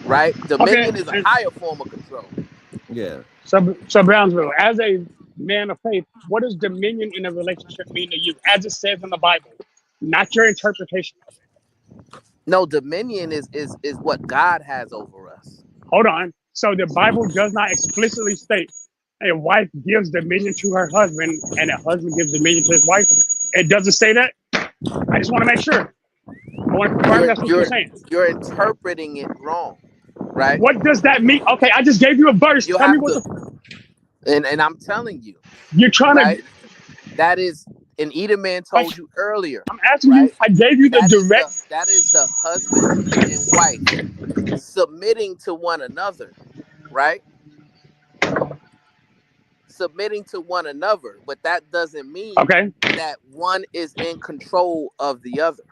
Right? Dominion is a higher form of control. Yeah. So Brownsville, as a man of faith, what does dominion in a relationship mean to you, as it says in the Bible, not your interpretation of it? No, dominion is what God has over us. Hold on. So the Bible does not explicitly state a wife gives dominion to her husband and a husband gives dominion to his wife. It doesn't say that. I just want to make sure. I want to confirm that's what you're saying. You're interpreting it wrong, right? What does that mean? Okay, I just gave you a verse. Tell me what and I'm telling you. You're trying to. That is, and Edelman told you earlier. I'm asking you. I gave you the direct. That is the husband and wife submitting to one another, right? Submitting to one another, but that doesn't mean that one is in control of the other.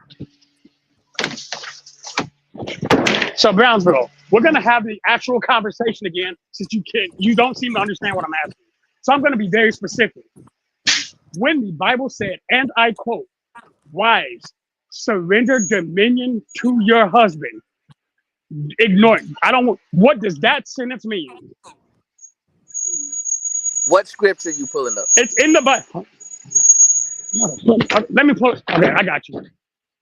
So Brownsville, we're gonna have the actual conversation again, since you don't seem to understand what I'm asking. So I'm gonna be very specific. When the Bible said, and I quote, "Wives, surrender dominion to your husband," ignore it. What does that sentence mean? What scripture you pulling up? It's in the Bible. Let me pull it. Okay, I got you.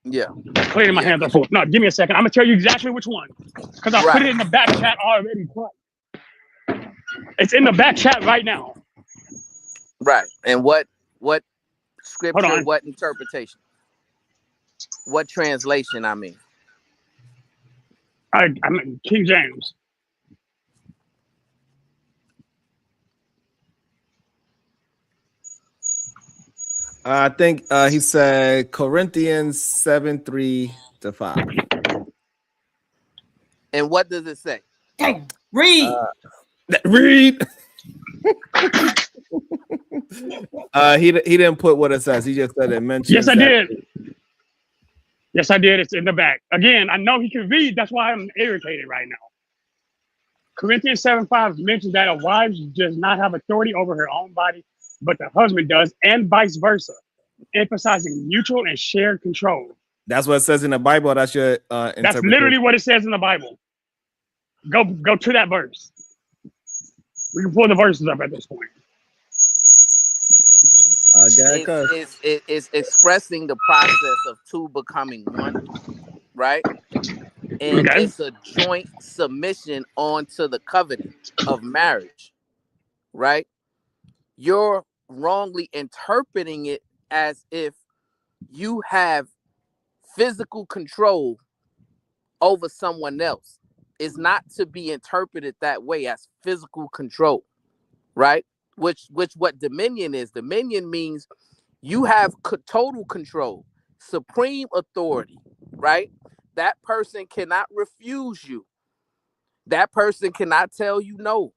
Yeah. Cleaning my hands up. No, give me a second. I'm gonna tell you exactly which one, because I put it in the back chat already. It's in the back chat right now. Right. And what scripture? What interpretation? What translation? I mean, I'm King James. I think he said Corinthians 7:3-5. And what does it say? Read. Read. He didn't put what it says. He just said it mentions. Yes, I did. Yes, I did. It's in the back. Again, I know he can read. That's why I'm irritated right now. Corinthians 7:5 mentions that a wife does not have authority over her own body, but the husband does, and vice versa, emphasizing mutual and shared control. That's what it says in the Bible. That's your interpretation. That's literally what it says in the Bible. Go to that verse. We can pull the verses up at this point. It's expressing the process of two becoming one, right? And it's a joint submission onto the covenant of marriage, right? You're wrongly interpreting it as if you have physical control over someone else. It's not to be interpreted that way, as physical control, right? Which what dominion is. Dominion means you have total control, supreme authority, right? That person cannot refuse you. That person cannot tell you no.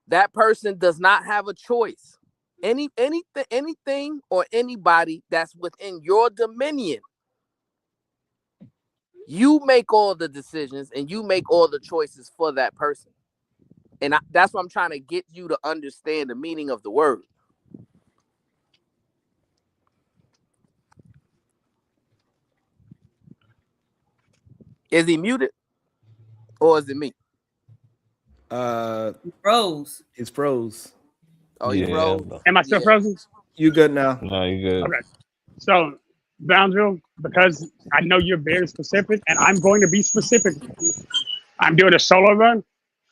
That person does not have a choice. Anything or anybody that's within your dominion, you make all the decisions and you make all the choices for that person. And that's what I'm trying to get you to understand the meaning of the word. Is he muted? Or is it me? Froze. It's froze. Oh, he froze. Am I still frozen? You good now? No, you good. Okay. So Brownsville, because I know you're very specific, and I'm going to be specific. I'm doing a solo run.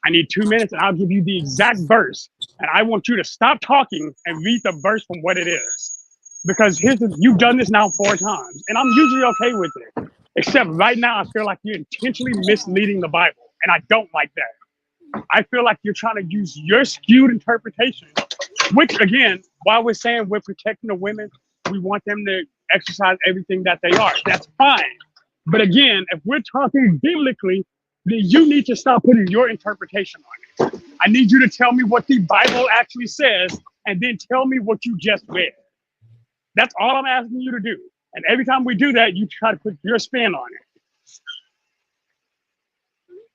I need 2 minutes, and I'll give you the exact verse. And I want you to stop talking and read the verse from what it is. Because you've done this now 4 times, and I'm usually okay with it. Except right now, I feel like you're intentionally misleading the Bible, and I don't like that. I feel like you're trying to use your skewed interpretation, which, again, while we're saying we're protecting the women, we want them to exercise everything that they are. That's fine. But again, if we're talking biblically, then you need to stop putting your interpretation on it. I need you to tell me what the Bible actually says, and then tell me what you just read. That's all I'm asking you to do. And every time we do that, you try to put your spin on it.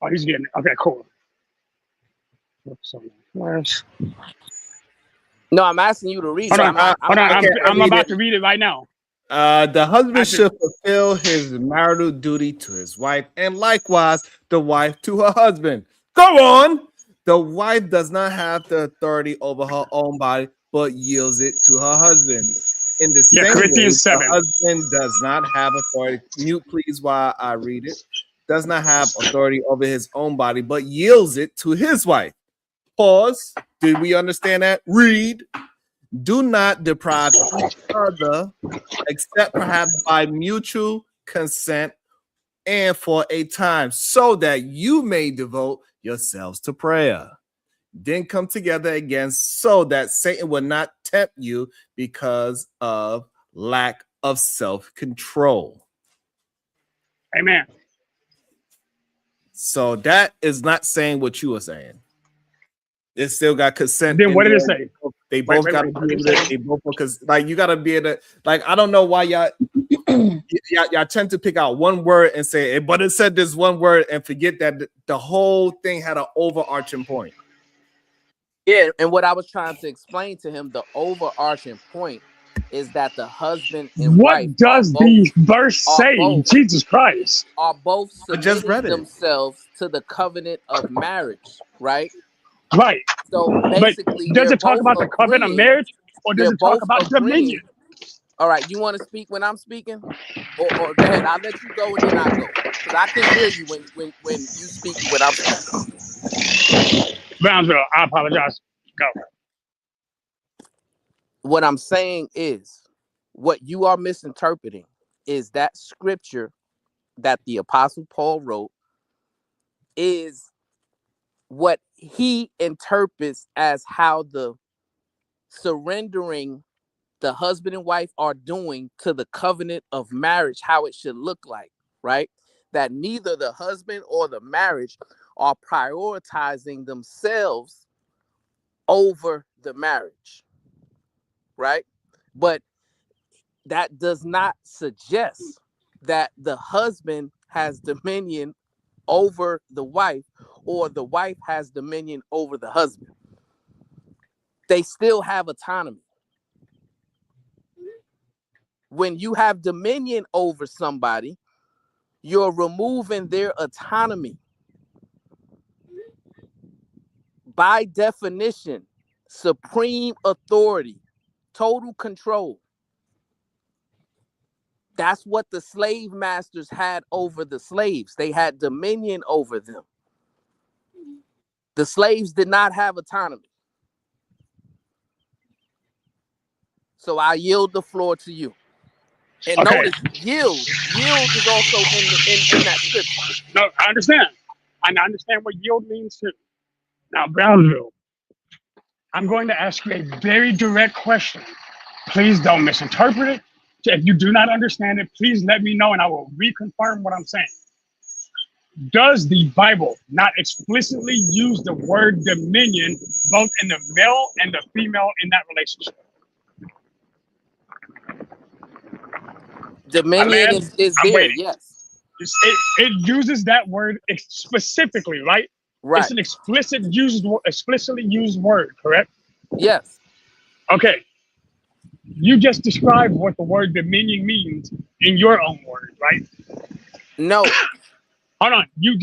Oh, he's getting it. Okay, cool. No, I'm asking you to read Hold it. on, I'm about to read it right now. The husband should fulfill his marital duty to his wife, and likewise the wife to her husband. Go on. The wife does not have the authority over her own body, but yields it to her husband. In the same way, Corinthians 7. the husband does not have authority. Mute, please, while I read it. Does not have authority over his own body, but yields it to his wife. Pause. Did we understand that? Read. Do not deprive each other, except perhaps by mutual consent and for a time, so that you may devote yourselves to prayer. Then come together again, so that Satan will not tempt you because of lack of self-control. Amen. So that is not saying what you are saying. It still got consent. Then what did it say? They both got to be able to. They both, because like you got to be able to. Like I don't know why y'all tend to pick out one word and say, but it said this one word and forget that the whole thing had an overarching point. Yeah, and what I was trying to explain to him, the overarching point is that the husband and wife. What does the verse say? Jesus Christ. Are both submitting themselves to the covenant of marriage, right? Right. So basically, but does it talk about the covenant of marriage, or does it talk about dominion? All right, you want to speak when I'm speaking, or go ahead. I'll let you go and then I'll go, because I can hear you when you speak when I'm speaking. Brownsville, I apologize. Go. What I'm saying is, what you are misinterpreting is that scripture that the Apostle Paul wrote is what he interprets as how the surrendering the husband and wife are doing to the covenant of marriage, how it should look like, right? That neither the husband or the marriage are prioritizing themselves over the marriage, right? But that does not suggest that the husband has dominion over the wife or the wife has dominion over the husband. They still have autonomy. When you have dominion over somebody, you're removing their autonomy. By definition, supreme authority, total control. That's what the slave masters had over the slaves. They had dominion over them. The slaves did not have autonomy. So I yield the floor to you. And notice, yield is also in that scripture. No, I understand. And I understand what yield means too. Now, Brownsville, I'm going to ask you a very direct question. Please don't misinterpret it. If you do not understand it, please let me know and I will reconfirm what I'm saying. Does the Bible not explicitly use the word dominion both in the male and the female in that relationship? Dominion is there, yes. It uses that word specifically, right? Right. It's an explicitly used word, correct? Yes. Okay. You just described what the word dominion means in your own word, right? No. Hold on. Did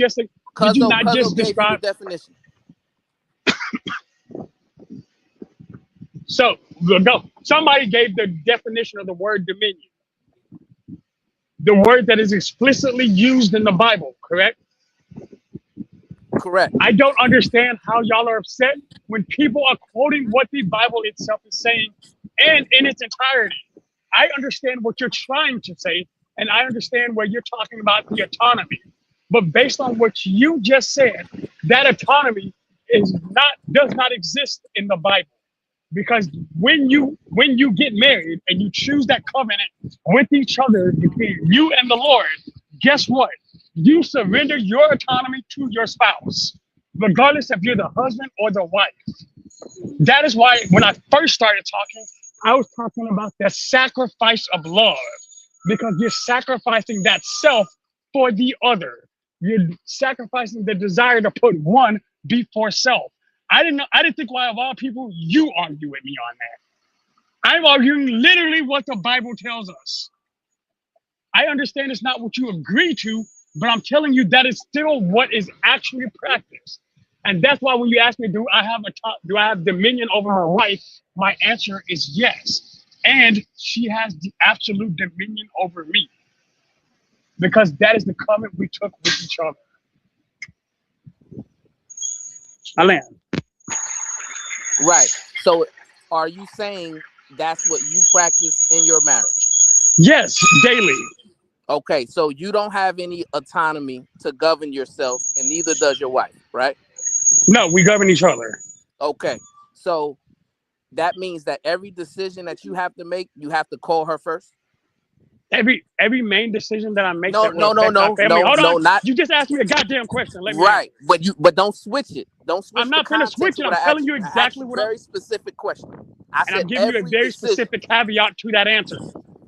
you not just describe the definition? So, go. Somebody gave the definition of the word dominion. the word that is explicitly used in the Bible, correct? Correct. I don't understand how y'all are upset when people are quoting what the Bible itself is saying and in its entirety. I understand what you're trying to say, and I understand where you're talking about the autonomy. But based on what you just said, that autonomy does not exist in the Bible. Because when you get married and you choose that covenant with each other between you and the Lord, guess what? You surrender your autonomy to your spouse, regardless if you're the husband or the wife. That is why when I first started talking, I was talking about the sacrifice of love, because you're sacrificing that self for the other. You're sacrificing the desire to put one before self. I didn't think why of all people you argue with me on that. I'm arguing literally what the Bible tells us. I understand it's not what you agree to, but I'm telling you that is still what is actually practiced. And that's why when you ask me, do I have dominion over my wife? My answer is yes. And she has the absolute dominion over me. Because that is the covenant we took with each other. Alan. Right. So are you saying that's what you practice in your marriage? Yes, daily. Okay, so you don't have any autonomy to govern yourself, and neither does your wife, right? No, we govern each other. Okay, so that means that every decision that you have to make, you have to call her first? Every main decision that I make. No, that will affect my family. Hold on. not. You just asked me a goddamn question. Let me right, but don't switch it. Don't switch. I'm not going to switch it. I'm telling you exactly what. Very specific question. I said I'm giving you a very specific caveat to that answer.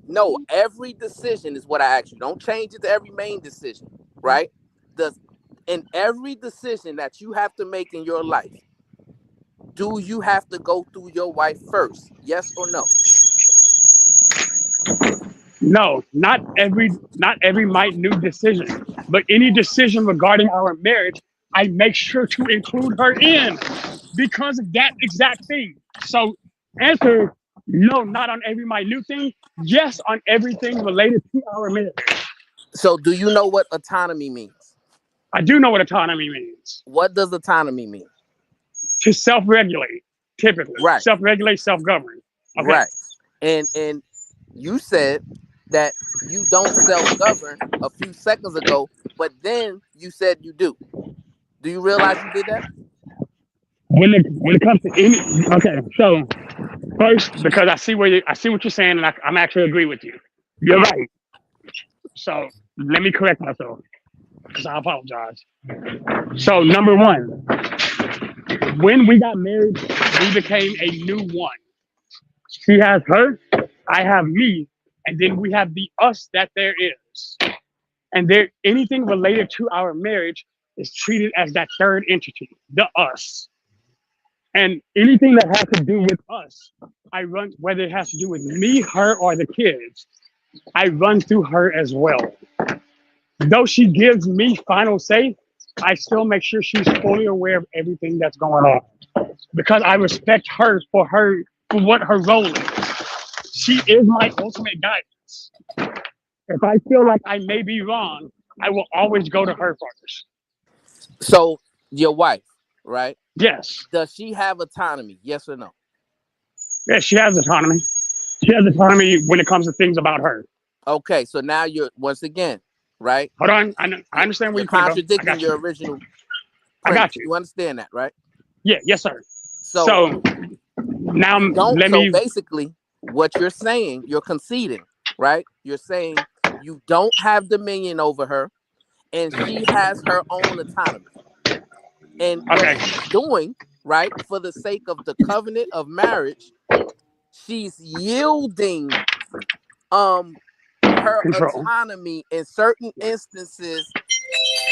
No, every decision is what I asked you. Don't change it to every main decision, right? In every decision that you have to make in your life, do you have to go through your wife first? Yes or no? No, not every minute decision, but any decision regarding our marriage, I make sure to include her in because of that exact thing. So answer, no, not on every minute thing. Yes, on everything related to our marriage. So do you know what autonomy means? I do know what autonomy means. What does autonomy mean? To self-regulate, typically. Right. Self-regulate, self-govern. Okay. Right. And you said that you don't self-govern a few seconds ago, but then you said you do. Do you realize you did that? When it comes to any, okay, so first, because I see what you're saying, and I'm actually agree with you. You're right. So let me correct myself, because I apologize. So number one, when we got married, we became a new one. She has her, I have me, and then we have the us that there is. And there, anything related to our marriage is treated as that third entity, the us. And anything that has to do with us, I run, whether it has to do with me, her, or the kids, I run through her as well. Though she gives me final say, I still make sure she's fully aware of everything that's going on. Because I respect her for what her role is. She is my ultimate guidance. If I feel like I may be wrong, I will always go to her first. So your wife, right? Yes. Does she have autonomy? Yes or no? Yes, she has autonomy. She has autonomy when it comes to things about her. Okay, so now you're once again, right? Hold on, I understand where you're contradicting your original. I got you. You understand that, right? Yeah, yes, sir. So now basically, what you're saying, you're conceding, right? You're saying you don't have dominion over her, and she has her own autonomy. And what she's doing, right, for the sake of the covenant of marriage, she's yielding her autonomy in certain instances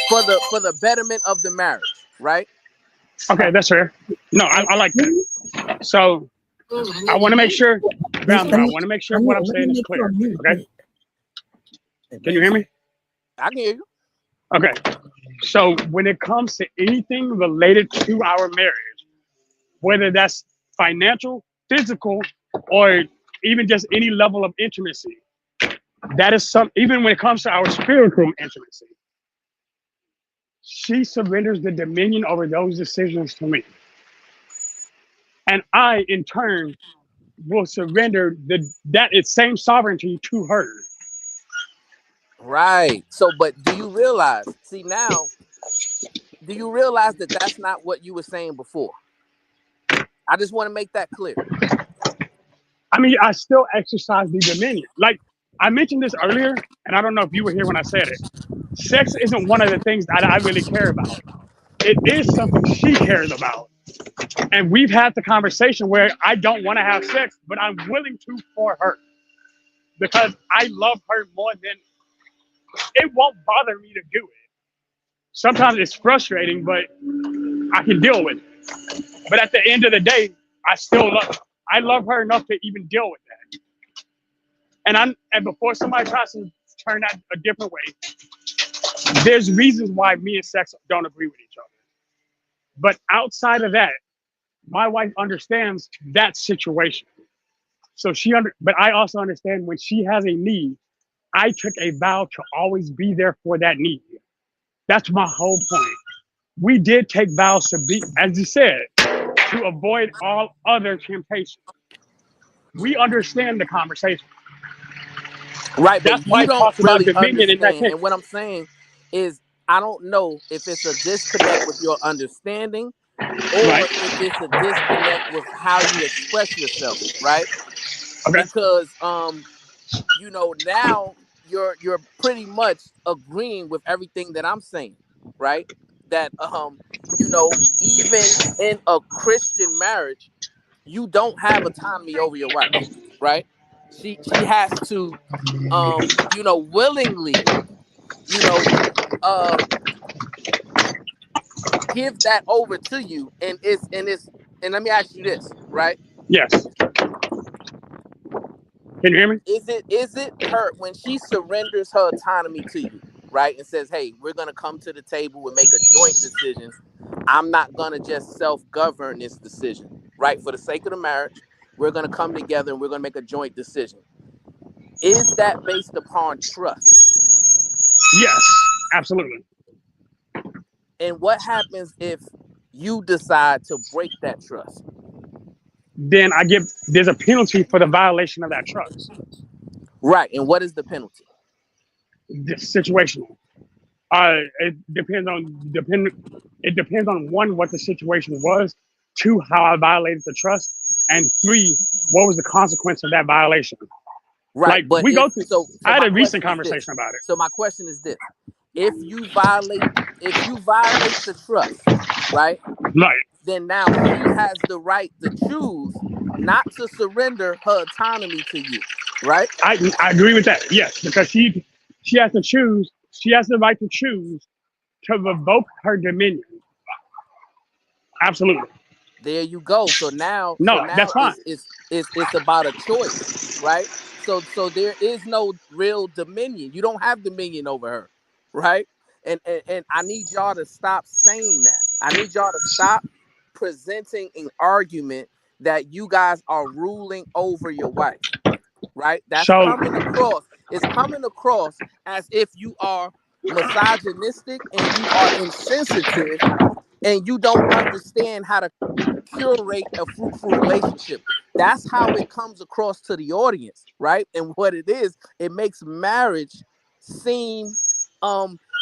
for the betterment of the marriage, right? Okay, that's fair. No, I like that. So I want to make sure, what I'm saying is clear. Okay. Can you hear me? I can hear you. Okay. So when it comes to anything related to our marriage, whether that's financial, physical, or even just any level of intimacy, that is even when it comes to our spiritual intimacy, she surrenders the dominion over those decisions to me. And I, in turn, will surrender that same sovereignty to her. Right. So, but do you realize, do you realize that that's not what you were saying before? I just want to make that clear. I mean, I still exercise the dominion. Like I mentioned this earlier, and I don't know if you were here when I said it. Sex isn't one of the things that I really care about. It is something she cares about. And we've had the conversation where I don't want to have sex, but I'm willing to for her. Because I love her more than it won't bother me to do it. Sometimes it's frustrating, but I can deal with it. But at the end of the day, I love her enough to even deal with that. And before somebody tries to turn that a different way, there's reasons why me and sex don't agree with each other. But outside of that, my wife understands that situation. So but I also understand when she has a need, I took a vow to always be there for that need. That's my whole point. We did take vows to be, as you said, to avoid all other temptation. We understand the conversation. Right, That's but why you it don't talks about really dominion in that understand. case. And what I'm saying is, I don't know if it's a disconnect with your understanding or if it's a disconnect with how you express yourself, right? Okay. Because you know, now you're pretty much agreeing with everything that I'm saying, right? That you know, even in a Christian marriage, you don't have autonomy over your wife, right? She has to you know, willingly, you know, give that over to you. And let me ask you this, right? Yes. Can you hear me? Is it her when she surrenders her autonomy to you, right? And says, hey, we're gonna come to the table and make a joint decision. I'm not gonna just self-govern this decision, right? For the sake of the marriage, we're gonna come together and we're gonna make a joint decision. Is that based upon trust? Yes, absolutely. And what happens if you decide to break that trust? Then there's a penalty for the violation of that trust. Right. And what is the penalty? It's situational. It depends on one, what the situation was, two, how I violated the trust, and three, what was the consequence of that violation. Right. Like but we go through. So I had a recent conversation about it. So my question is this: if you violate the trust, right? Right. Then now she has the right to choose not to surrender her autonomy to you, right? I agree with that. Yes, because she has to choose. She has the right to choose to revoke her dominion. Absolutely. There you go. So now, that's fine. It's about a choice, right? So there is no real dominion. You don't have dominion over her, right? And I need y'all to stop saying that. I need y'all to stop presenting an argument that you guys are ruling over your wife, right? That's coming across. It's coming across as if you are misogynistic and you are insensitive and you don't understand how to curate a fruitful relationship. That's how it comes across to the audience, right? And what it is, it makes marriage seem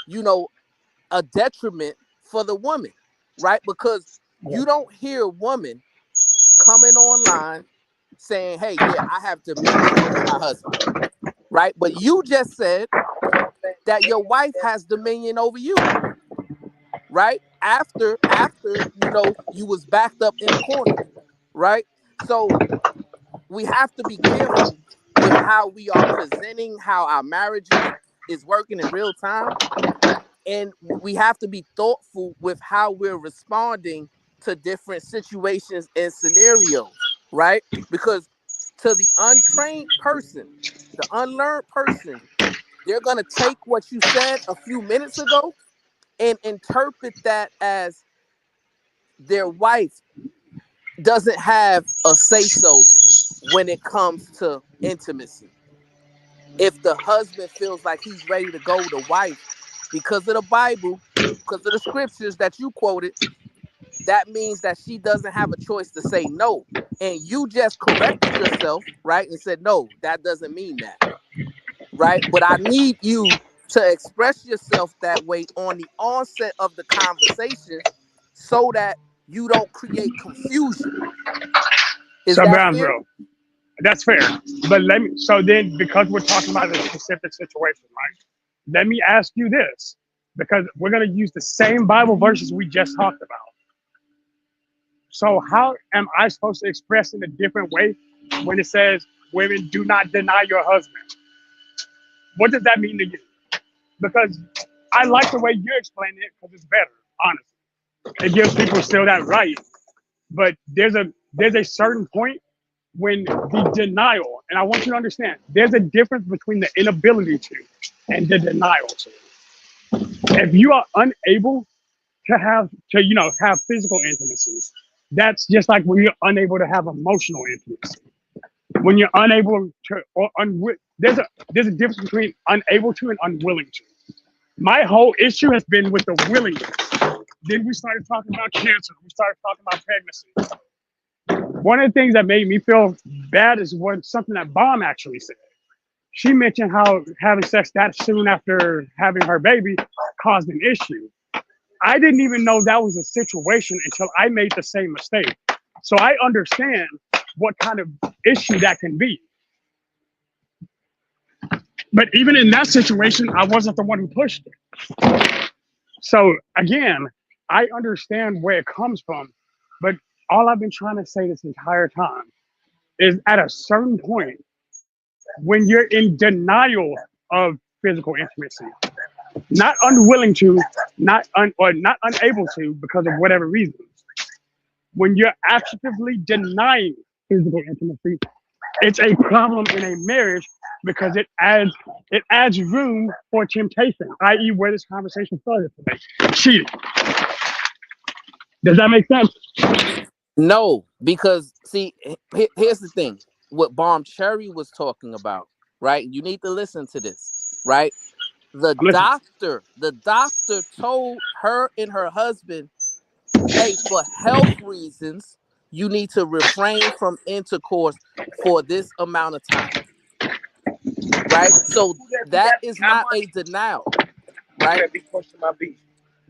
you know, a detriment for the woman, right? Because you don't hear a woman coming online saying, hey, yeah, I have dominion over my husband, right? But you just said that your wife has dominion over you, right? After you know, you was backed up in the corner, right? So we have to be careful with how we are presenting how our marriage is working in real time. And we have to be thoughtful with how we're responding to different situations and scenarios, right? Because to the untrained person, the unlearned person, they're going to take what you said a few minutes ago and interpret that as their wife doesn't have a say-so when it comes to intimacy. If the husband feels like he's ready to go, the wife, because of the Bible, because of the scriptures that you quoted, that means that she doesn't have a choice to say no. And you just corrected yourself, right? And said, no, that doesn't mean that, right? But I need you to express yourself that way on the onset of the conversation so that you don't create confusion. Is So, that Brown fair? Bro, that's fair. But so then, because we're talking about a specific situation, right? Let me ask you this, because we're going to use the same Bible verses we just talked about. So how am I supposed to express in a different way when it says women do not deny your husband? What does that mean to you? Because I like the way you're explaining it because it's better, honestly. It gives people still that right. But there's a certain point when the denial, and I want you to understand, there's a difference between the inability to and the denial to. If you are unable to have physical intimacy, that's just like when you're unable to have emotional intimacy. When you're unable to, there's a difference between unable to and unwilling to. My whole issue has been with the willingness. Then we started talking about cancer. We started talking about pregnancy. One of the things that made me feel bad is something that Bomb actually said. She mentioned how having sex that soon after having her baby caused an issue. I didn't even know that was a situation until I made the same mistake. So I understand what kind of issue that can be. But even in that situation, I wasn't the one who pushed it. So again, I understand where it comes from, but all I've been trying to say this entire time is at a certain point, when you're in denial of physical intimacy, not unwilling to, not unable to because of whatever reasons, when you're actively denying physical intimacy, it's a problem in a marriage because it adds room for temptation, i.e. where this conversation started today. Cheating. Does that make sense? No, because see, here's the thing. What Bomb Cherry was talking about, right? You need to listen to this, right? The doctor told her and her husband, hey, for health reasons, you need to refrain from intercourse for this amount of time. Right? So that is not a denial, right?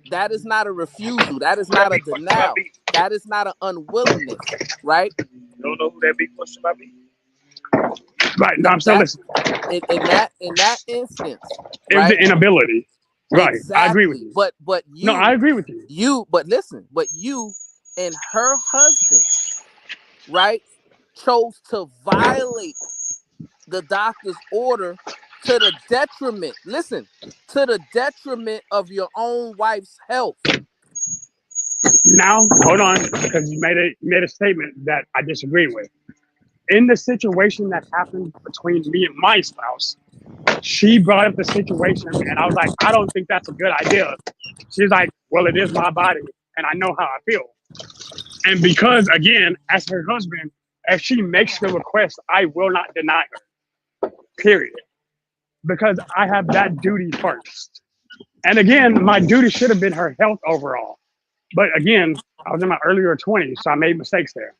That is not a refusal. That is not a denial. That is not an unwillingness, right? Don't know who that be pushing my beat. Right, no, I'm still listening. In that instance, it was the inability. Right, exactly. I agree with you. But you, no, I agree with you. But listen, but you and her husband, right, chose to violate the doctor's order to the detriment. Listen, to the detriment of your own wife's health. Now, hold on, because you made a statement that I disagree with. In the situation that happened between me and my spouse, she brought up the situation, and I was like, I don't think that's a good idea. She's like, well, it is my body, and I know how I feel. And because, again, as her husband, if she makes the request, I will not deny her, period. Because I have that duty first. And again, my duty should have been her health overall. But again, I was in my earlier 20s, so I made mistakes there.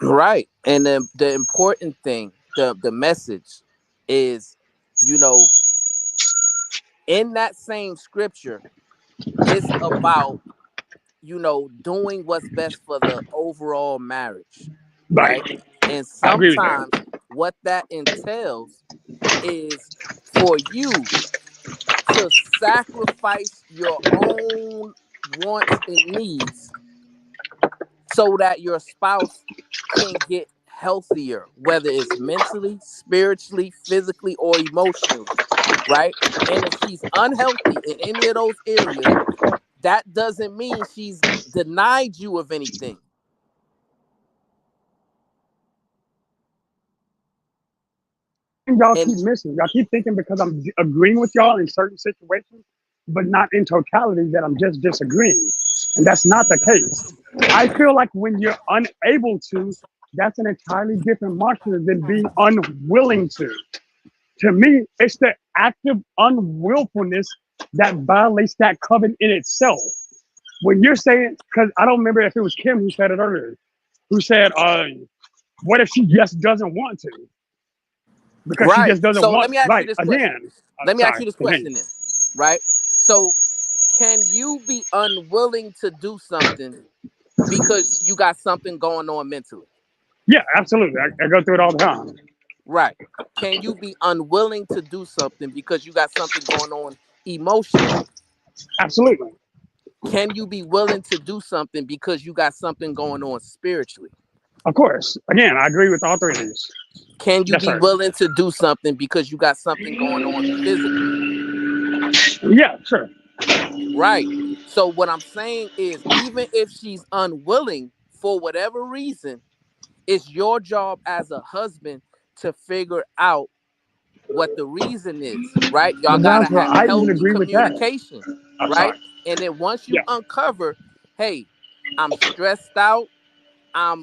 Right. And the important thing, the message is, in that same scripture, it's about, doing what's best for the overall marriage. Right. And sometimes what that entails is for you to sacrifice your own wants and needs so that your spouse can get healthier, whether it's mentally, spiritually, physically, or emotionally, right? And if she's unhealthy in any of those areas, that doesn't mean she's denied you of anything. Y'all keep missing. Y'all keep thinking because I'm agreeing with y'all in certain situations, but not in totality, that I'm just disagreeing. And that's not the case. I feel like when you're unable to, that's an entirely different monster than being unwilling to. To me, it's the active unwillfulness that violates that covenant in itself. When you're saying, because I don't remember if it was Kim who said it earlier, who said, what if she just doesn't want to? Because she Right. just doesn't So want, let me ask you right, this question. again. Let me ask Sorry, you this continue. question then. Right. So can you be unwilling to do something because you got something going on mentally? Yeah, absolutely. I go through it all the time. Right. Can you be unwilling to do something because you got something going on emotionally? Absolutely. Can you be willing to do something because you got something going on spiritually? Of course. Again, I agree with all three of these. Can you Yes, be sir. willing to do something because you got something going on physically? Yeah, sure. Right. So what I'm saying is, even if she's unwilling for whatever reason, it's your job as a husband to figure out what the reason is, right? Y'all gotta Brownsville, have I even healthy agree with that. communication, I'm right? sorry. And then once you Yeah. uncover, hey, I'm stressed out, I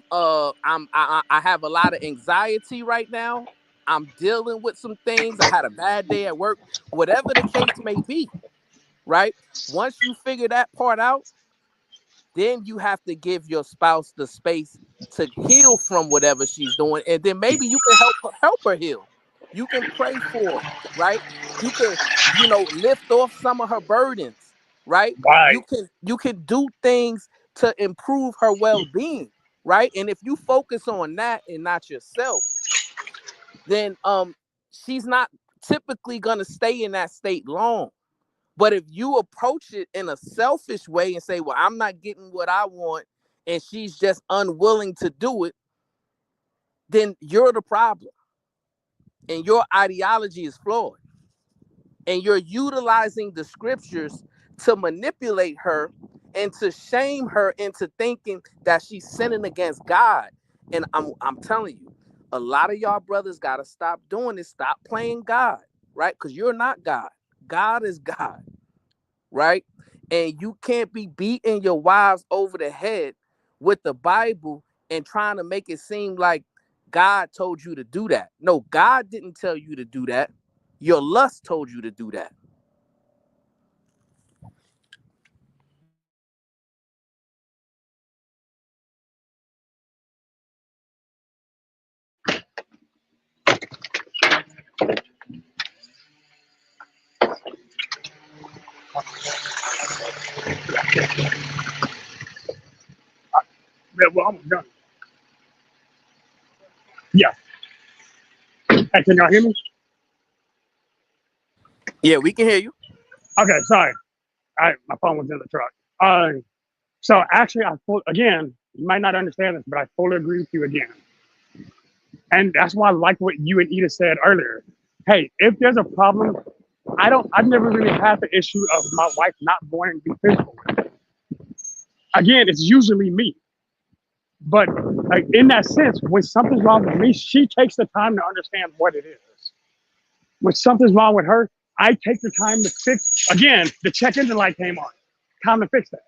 have a lot of anxiety right now, I'm dealing with some things, I had a bad day at work, whatever the case may be, right? Once you figure that part out, then you have to give your spouse the space to heal from whatever she's doing, and then maybe you can help her heal. You can pray for her, right? You can, lift off some of her burdens, right? Right. You can do things to improve her well-being, right? And if you focus on that and not yourself, then she's not typically gonna stay in that state long. But if you approach it in a selfish way and say, well, I'm not getting what I want, and she's just unwilling to do it, then you're the problem. And your ideology is flawed. And you're utilizing the scriptures to manipulate her and to shame her into thinking that she's sinning against God. And I'm telling you, a lot of y'all brothers got to stop doing this. Stop playing God, right? Because you're not God. God is God. Right? And you can't be beating your wives over the head with the Bible and trying to make it seem like God told you to do that. No, God didn't tell you to do that. Your lust told you to do that. Yeah, well, I'm done. Yeah. Hey, can y'all hear me? Yeah, we can hear you. Okay, sorry. My phone was in the truck. So actually, again, you might not understand this, but I fully agree with you again. And that's why I like what you and Eda said earlier. Hey, if there's a problem, I've never really had the issue of my wife not wanting to be physical with me. Again, it's usually me. But like in that sense, when something's wrong with me, she takes the time to understand what it is. When something's wrong with her, I take the time to fix. Again, the check engine light came on. Time to fix that.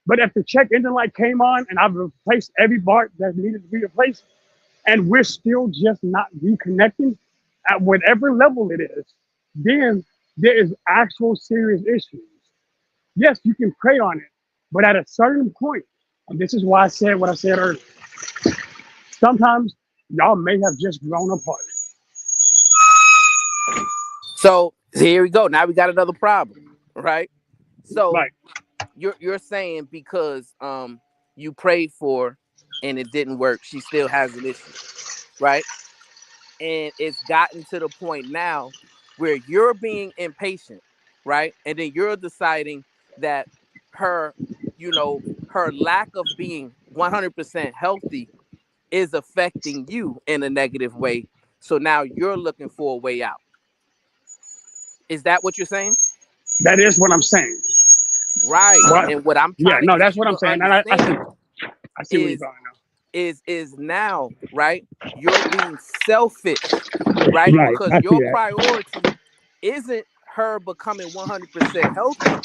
But if the check engine light came on and I've replaced every part that needed to be replaced, and we're still just not reconnecting at whatever level it is, then there is actual serious issues. Yes, you can pray on it, but at a certain point, and this is why I said what I said earlier, sometimes y'all may have just grown apart. So here we go. Now we got another problem, right? So Right. you're saying because you prayed for and it didn't work, she still has an issue, right? And it's gotten to the point now where you're being impatient, right? And then you're deciding that her, her lack of being 100% healthy is affecting you in a negative way. So now you're looking for a way out. Is that what you're saying? That is what I'm saying. Right. What? And what I'm Yeah, trying to no, get that's you what I'm to saying. And I see understand where you're is going now. is now, right? You're being selfish, right? Right, Because I see your that. priority isn't her becoming 100% healthy.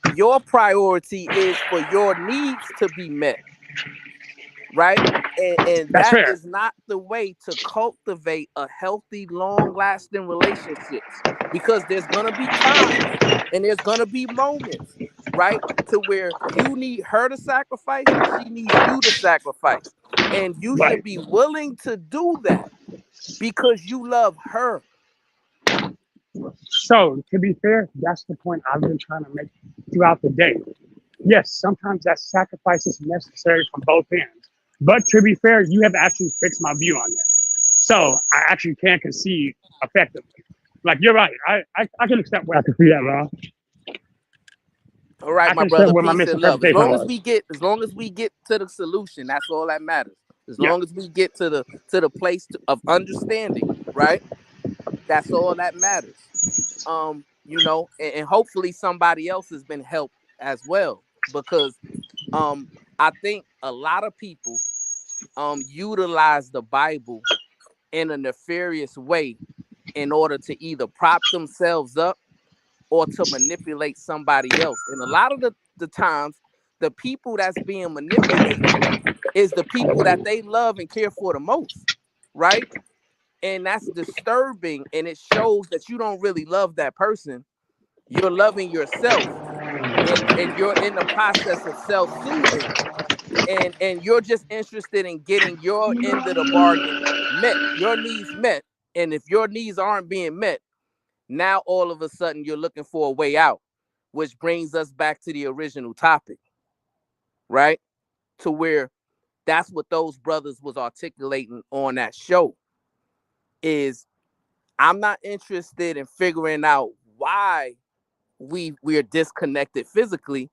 Your priority is for your needs to be met, right? And That's that fair. is not the way to cultivate a healthy, long-lasting relationships, because there's gonna be times and there's gonna be moments, right, to where you need her to sacrifice and she needs you to sacrifice, and you should Right. be willing to do that because you love her. So, to be fair, that's the point I've been trying to make throughout the day. Yes, sometimes that sacrifice is necessary from both ends. But to be fair, you have actually fixed my view on this. So, I actually can concede effectively. Like, you're right. I can accept where I can see that, bro. All right, I my can accept brother, where my peace and love. As misinterpretation long as was. we get to the solution, that's all that matters. As Yeah. long as we get to the place of understanding, right? That's all that matters. And hopefully somebody else has been helped as well, because I think a lot of people utilize the Bible in a nefarious way in order to either prop themselves up or to manipulate somebody else. And a lot of the times, the people that's being manipulated is the people that they love and care for the most, right? And that's disturbing, and it shows that you don't really love that person. You're loving yourself, and you're in the process of self-soothing, and you're just interested in getting your end of the bargain met, your needs met. And if your needs aren't being met, now all of a sudden you're looking for a way out, which brings us back to the original topic, right? To where that's what those brothers was articulating on that show is, I'm not interested in figuring out why we're disconnected physically.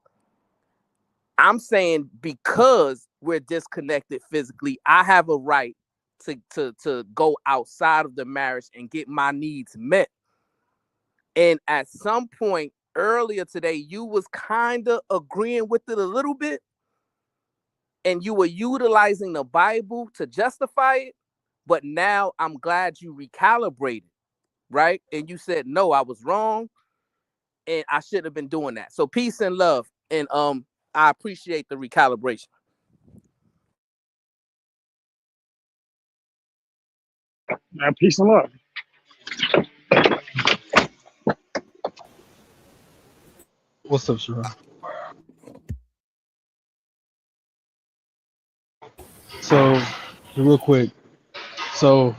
I'm saying because we're disconnected physically, I have a right to go outside of the marriage and get my needs met. And at some point earlier today, you was kind of agreeing with it a little bit, and you were utilizing the Bible to justify it. But now I'm glad you recalibrated, right? And you said, no, I was wrong, and I shouldn't have been doing that. So peace and love. And I appreciate the recalibration. Peace and love. What's up, Sharon? So, real quick. So,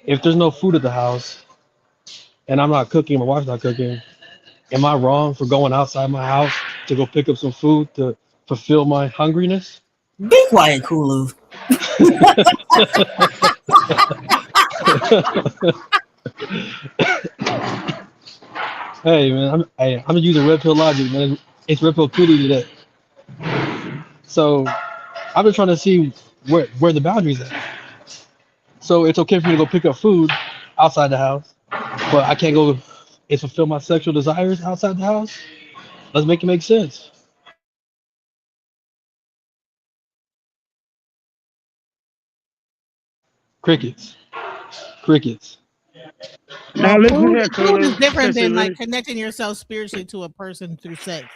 if there's no food at the house and I'm not cooking, my wife's not cooking, am I wrong for going outside my house to go pick up some food to fulfill my hungriness? Be quiet, Kulu. Hey man, I'm using red pill logic, man. It's red pill Kulu today. So I'm just trying to see where the boundaries are. So it's okay for me to go pick up food outside the house, but I can't go and fulfill my sexual desires outside the house. Let's make it make sense. Crickets. Crickets. Now Well, listen food here, food is Kulu. different Since than you like really, connecting yourself spiritually to a person through sex.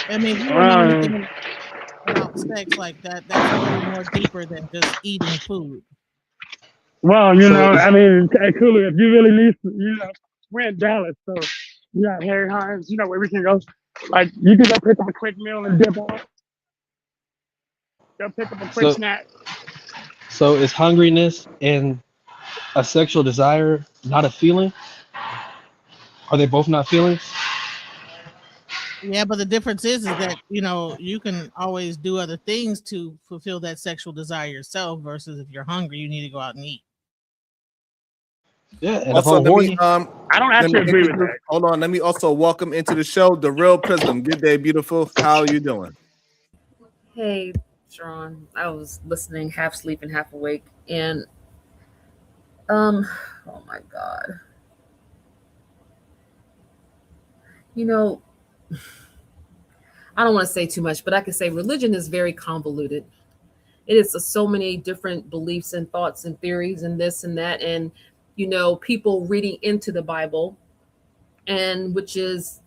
I mean, if you don't know well, anything about sex like that, that's a little more deeper than just eating food. So it's I mean, hey, Kulu, if you really need, we're in Dallas, so you got Harry Hines, where we can go. Like, you can go pick up a quick meal and dip off. Go pick up a quick so snack. so is hungriness and a sexual desire not a feeling? Are they both not feelings? Yeah, but the difference is that you can always do other things to fulfill that sexual desire yourself. Versus if you're hungry, you need to go out and eat. Yeah, and if Also, I'm horny, I don't let me actually agree with introduce. that. Hold on. Let me also welcome into the show the real Prism. Good day, beautiful. How are you doing? Hey, Sharon. I was listening, half sleeping, half awake, and oh my god. You know, I don't want to say too much, but I can say religion is very convoluted. It is so many different beliefs and thoughts and theories and this and that, and people reading into the Bible, and which is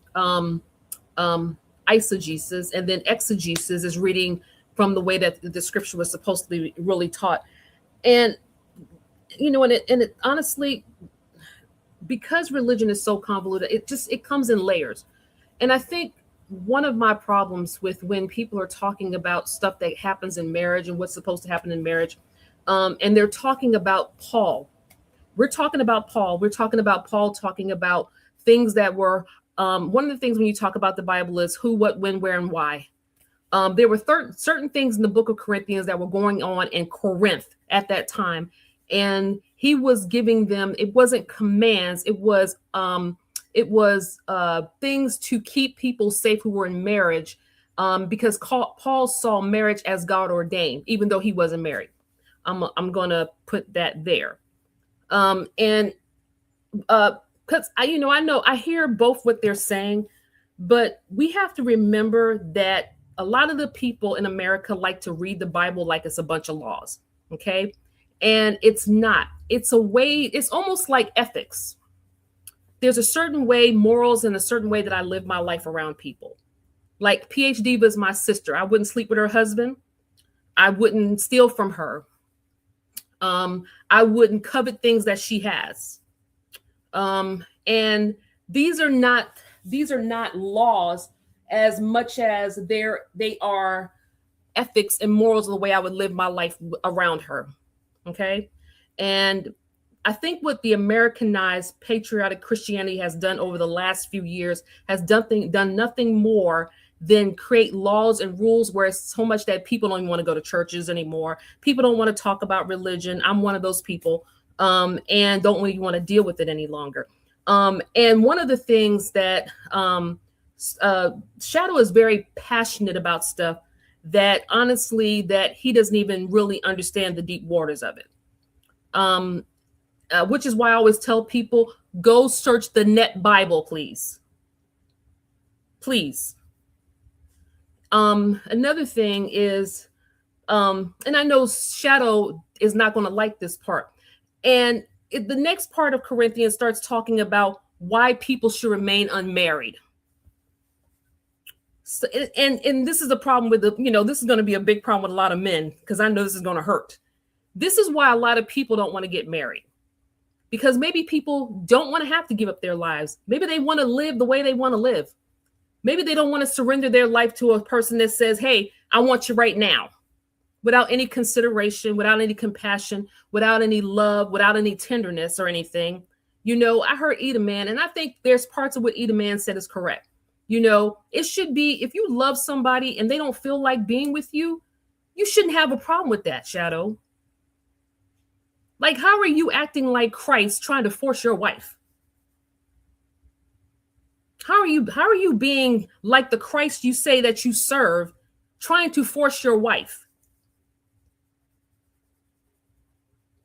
eisegesis, and then exegesis is reading from the way that the scripture was supposed to be really taught. And, you know, and it honestly, because religion is so convoluted, it comes in layers. And I think one of my problems with when people are talking about stuff that happens in marriage and what's supposed to happen in marriage, and they're talking about Paul. We're talking about Paul. We're talking about Paul talking about things that were, one of the things when you talk about the Bible is who, what, when, where, and why. There were certain things in the book of Corinthians that were going on in Corinth at that time. And he was giving them, it wasn't commands, it was things to keep people safe who were in marriage, because Paul saw marriage as God ordained, even though he wasn't married. I'm going to put that there. Because I hear both what they're saying, but we have to remember that a lot of the people in America like to read the Bible like it's a bunch of laws. Okay. And it's not. It's a way, it's almost like ethics. There's a certain way, morals, and a certain way that I live my life around people. Like PhD Diva is my sister. I wouldn't sleep with her husband. I wouldn't steal from her. I wouldn't covet things that she has. And these are not laws as much as they are ethics and morals of the way I would live my life around her. Okay. And I think what the Americanized patriotic Christianity has done over the last few years has done nothing more than create laws and rules where it's so much that people don't even want to go to churches anymore. People don't want to talk about religion. I'm one of those people, and don't really want to deal with it any longer. And one of the things that Shadow is very passionate about stuff that honestly, that he doesn't even really understand the deep waters of it. Which is why I always tell people, go search the net Bible, please. Please. Another thing is, and I know Shadow is not going to like this part. And the next part of Corinthians starts talking about why people should remain unmarried. So, and this is the problem with this is going to be a big problem with a lot of men, because I know this is going to hurt. This is why a lot of people don't want to get married, because maybe people don't want to have to give up their lives. Maybe they want to live the way they want to live. Maybe they don't want to surrender their life to a person that says, hey, I want you right now, without any consideration, without any compassion, without any love, without any tenderness or anything. I heard Eda Man, and I think there's parts of what Eda Man said is correct. It should be, if you love somebody and they don't feel like being with you, you shouldn't have a problem with that, Shadow. Like, how are you acting like Christ trying to force your wife? How are you being like the Christ you say that you serve, trying to force your wife?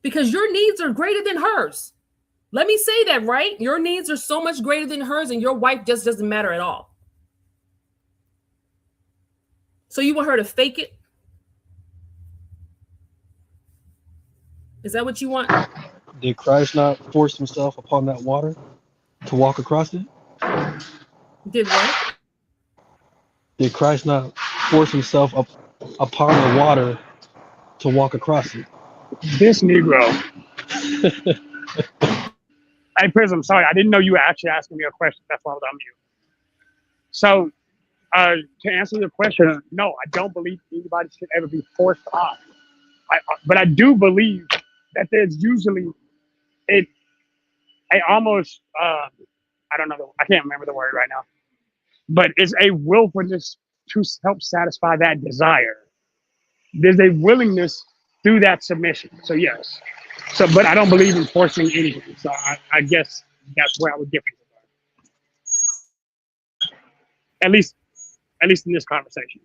Because your needs are greater than hers. Let me say that, right? Your needs are so much greater than hers, and your wife just doesn't matter at all. So you want her to fake it? Is that what you want? Did Christ not force himself upon that water to walk across it? Did what? Did Christ not force himself upon the water to walk across it? This Negro. Hey, Prism, sorry, I didn't know you were actually asking me a question. That's why I was on mute. So, to answer your question, no, I don't believe anybody should ever be forced off. But I do believe that there's usually I don't know, I can't remember the word right now, but it's a willfulness to help satisfy that desire. There's a willingness through that submission. So yes. But I don't believe in forcing anything. So I guess that's where I would differ. At least in this conversation.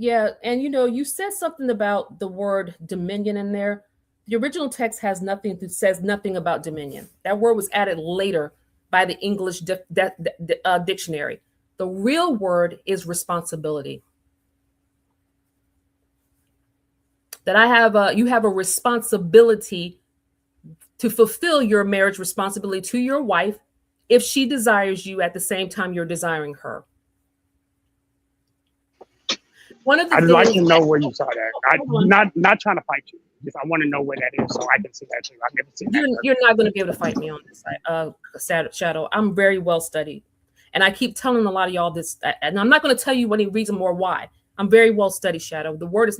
Yeah, and you said something about the word dominion in there. The original text says nothing about dominion. That word was added later by the English dictionary. The real word is responsibility. That you have a responsibility to fulfill your marriage responsibility to your wife if she desires you at the same time you're desiring her. One of the I'd things, like to know where you saw that. Not trying to fight you. Just I want to know where that is so I can see that too. I've never seen that. You're not going to be able to fight me on this side, Shadow. I'm very well studied. And I keep telling a lot of y'all this, and I'm not going to tell you any reason or why. I'm very well studied, Shadow. The word is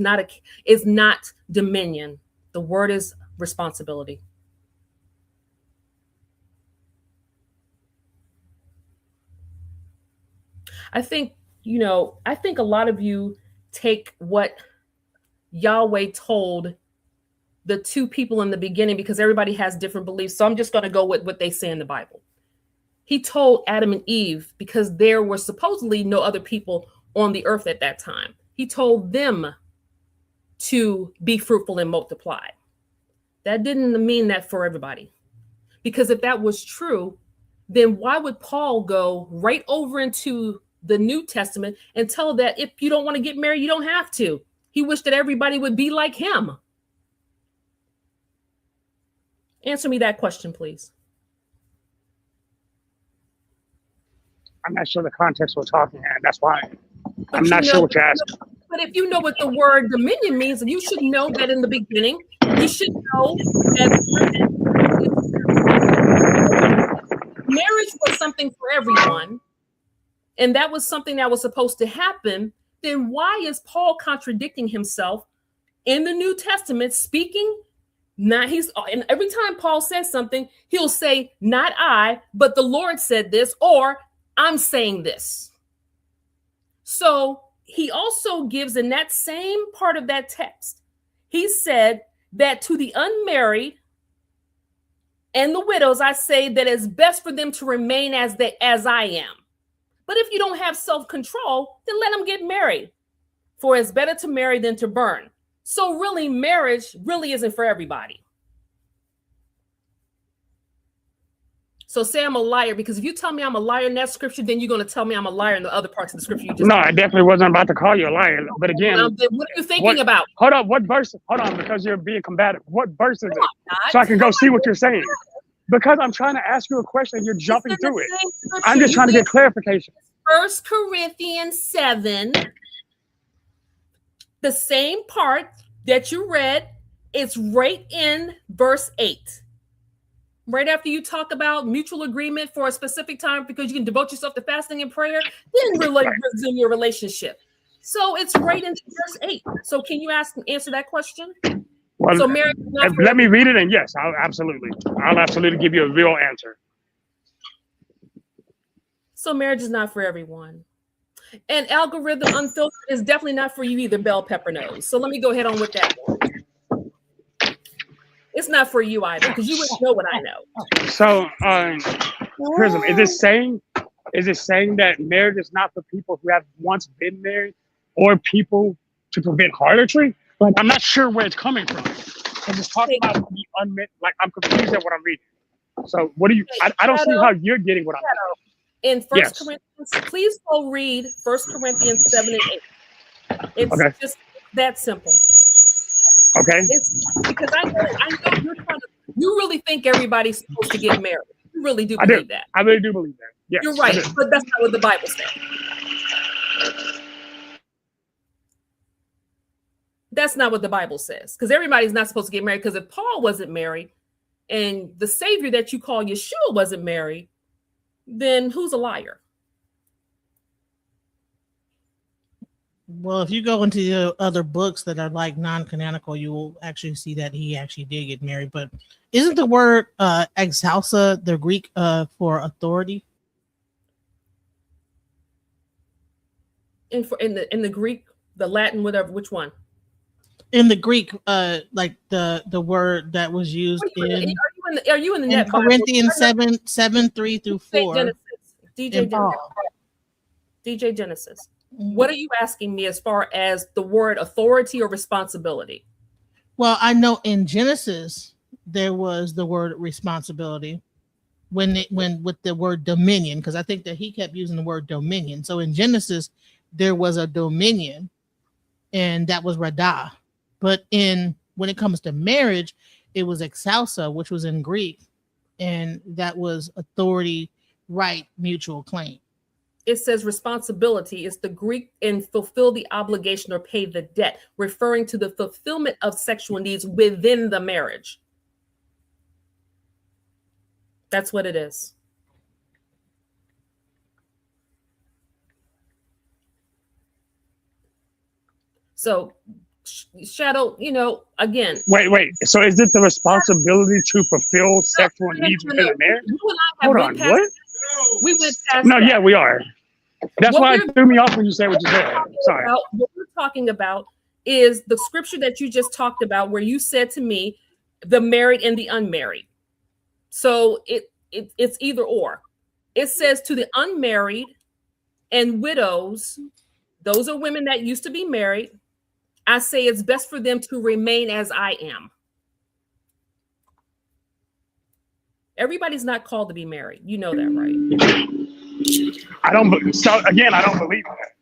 not dominion. The word is responsibility. I think a lot of you take what Yahweh told the two people in the beginning because everybody has different beliefs. So I'm just going to go with what they say in the Bible. He told Adam and Eve because there were supposedly no other people on the earth at that time. He told them to be fruitful and multiply. That didn't mean that for everybody. Because if that was true, then why would Paul go right over into the New Testament and tell that if you don't want to get married, you don't have to? He wished that everybody would be like him. Answer me that question, please. I'm not sure the context we're talking in. That's why I'm not sure what you're asking. But if you know what the word dominion means, you should know that in the beginning. You should know that marriage was something for everyone, and that was something that was supposed to happen. Then why is Paul contradicting himself in the New Testament, speaking? And every time Paul says something, he'll say, not I, but the Lord said this, or I'm saying this. So he also gives in that same part of that text, he said that to the unmarried and the widows, I say that it's best for them to remain as I am. But if you don't have self-control, then let them get married. For it's better to marry than to burn. So really, marriage really isn't for everybody. So say I'm a liar, because if you tell me I'm a liar in that scripture, then you're going to tell me I'm a liar in the other parts of the scripture you just No, I definitely wasn't about to call you a liar. But again, what are you thinking about? Hold on, what verse? Hold on, because you're being combative. What verse is it? So I can go see what you're saying. Because I'm trying to ask you a question, you're jumping through it. I'm just trying to get clarification. 1 Corinthians 7, the same part that you read, it's right in verse 8. Right after you talk about mutual agreement for a specific time because you can devote yourself to fasting and prayer, then resume your relationship. So it's right into verse 8. So can you answer that question? Well, so marriage let me read it, and yes, I'll absolutely give you a real answer. So marriage is not for everyone. And algorithm unfiltered is definitely not for you either, bell pepper nose. So let me go ahead on with that one. It's not for you either, because you wouldn't know what I know. So, Prism, is it saying that marriage is not for people who have once been married, or people to prevent harlotry? Like, I'm not sure where it's coming from. Because it's talking about the unmet. Like, I'm confused at what I'm reading. So, what do you? I don't see how you're getting what I'm In reading. 1 Corinthians, please go read 1 Corinthians 7 and 8. It's just that simple. Okay. Because I know you really think everybody's supposed to get married. You really do believe that. I really do believe that. Yes, you're right, but that's not what the Bible says. That's not what the Bible says. Because everybody's not supposed to get married. Because if Paul wasn't married and the Savior that you call Yeshua wasn't married, then who's a liar? Well, if you go into the other books that are like non-canonical, you will actually see that he actually did get married. But isn't the word exousia the Greek for authority? In the Greek, the Latin, whatever, which one? In the Greek, like the word that was used are you in the net Corinthians 7:3-4? DJ Genesis. What are you asking me as far as the word authority or responsibility? Well, I know in Genesis there was the word responsibility when with the word dominion, because I think that he kept using the word dominion. So in Genesis there was a dominion, and that was radah. But when it comes to marriage, it was excelsa, which was in Greek, and that was authority, right, mutual claim. It says responsibility is the Greek and fulfill the obligation or pay the debt, referring to the fulfillment of sexual needs within the marriage. That's what it is. So, Shadow, again. Wait. So is it the responsibility to fulfill sexual needs within the marriage? Hold on, what? We went past No, that. yeah, we are. That's why it threw me off when you said what you said. Sorry. What we're talking about is the scripture that you just talked about, where you said to me, the married and the unmarried. So it's either or. It says to the unmarried and widows, those are women that used to be married. I say it's best for them to remain as I am. Everybody's not called to be married. You know that, right? I don't believe that.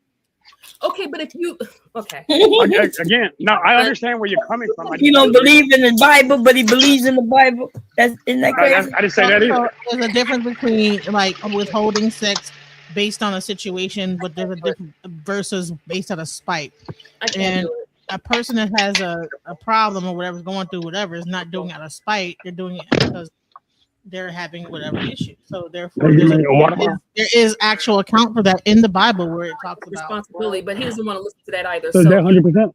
Okay, but if you Again, no, I understand where you're coming from. He don't believe in the Bible, but he believes in the Bible. Isn't that crazy? I didn't say that either. So there's a difference between like withholding sex based on a situation, but there's a different versus based on a spite. And a person that has a problem or whatever's going through whatever is not doing it out of spite. They're doing it because they're having whatever issue. So therefore, there is actual account for that in the Bible where it talks about responsibility, but he doesn't want to listen to that either. So 100%.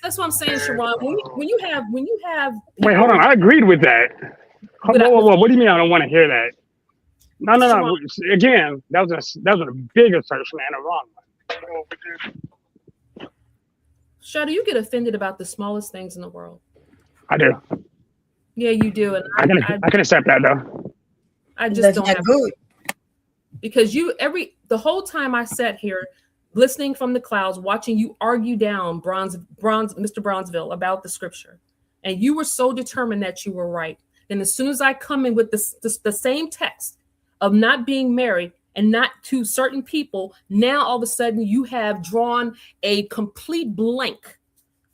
That's what I'm saying, Sharon. When you have Wait, hold on. I agreed with that. Whoa. What do you mean I don't want to hear that? No. Again, that was a big assertion and a wrong one. Shadow, you get offended about the smallest things in the world. I do. Yeah, you do, and I can accept that though. I just don't have good because the whole time I sat here listening from the clouds, watching you argue down Mr. Bronzeville about the scripture, and you were so determined that you were right. And as soon as I come in with the same text of not being married and not to certain people, now all of a sudden you have drawn a complete blank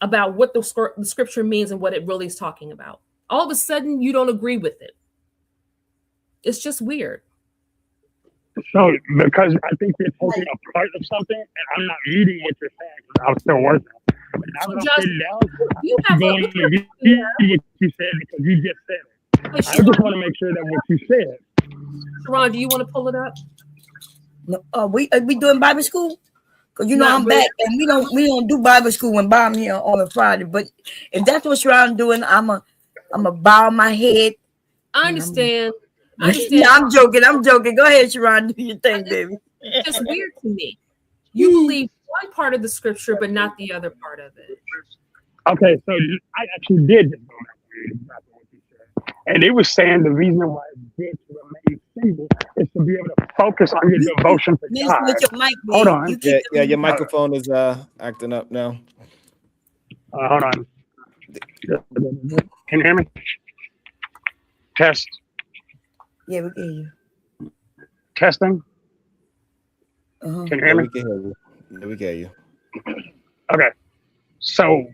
about what the scripture means and what it really is talking about. All of a sudden, you don't agree with it. It's just weird. So, because I think you're taking a part of something, and I'm not reading what you're saying, because I'm still working. But now that I'm sitting down, I'm going to read what you said because you just said it. I just want to make sure that what you said. Sharon, do you want to pull it up? No, we doing Bible school? Because I'm back, and we don't do Bible school when I'm here on a Friday. But if that's what Sharon doing, I'm a bow my head. I understand. Yeah, I'm joking. Go ahead, Sharon. Do your thing, baby. It's just weird to me. You believe one part of the scripture, but not the other part of it. Okay, so I actually did just go back and read exactly what you said. And it was saying the reason why bitch remains single is to be able to focus on your devotion to God. Hold on. Yeah, your microphone is acting up now. Hold on. Can you hear me? Test. Yeah, we can hear you. Testing. Uh-huh. Can you hear me? We can hear you. Yeah, we can hear you. Okay. So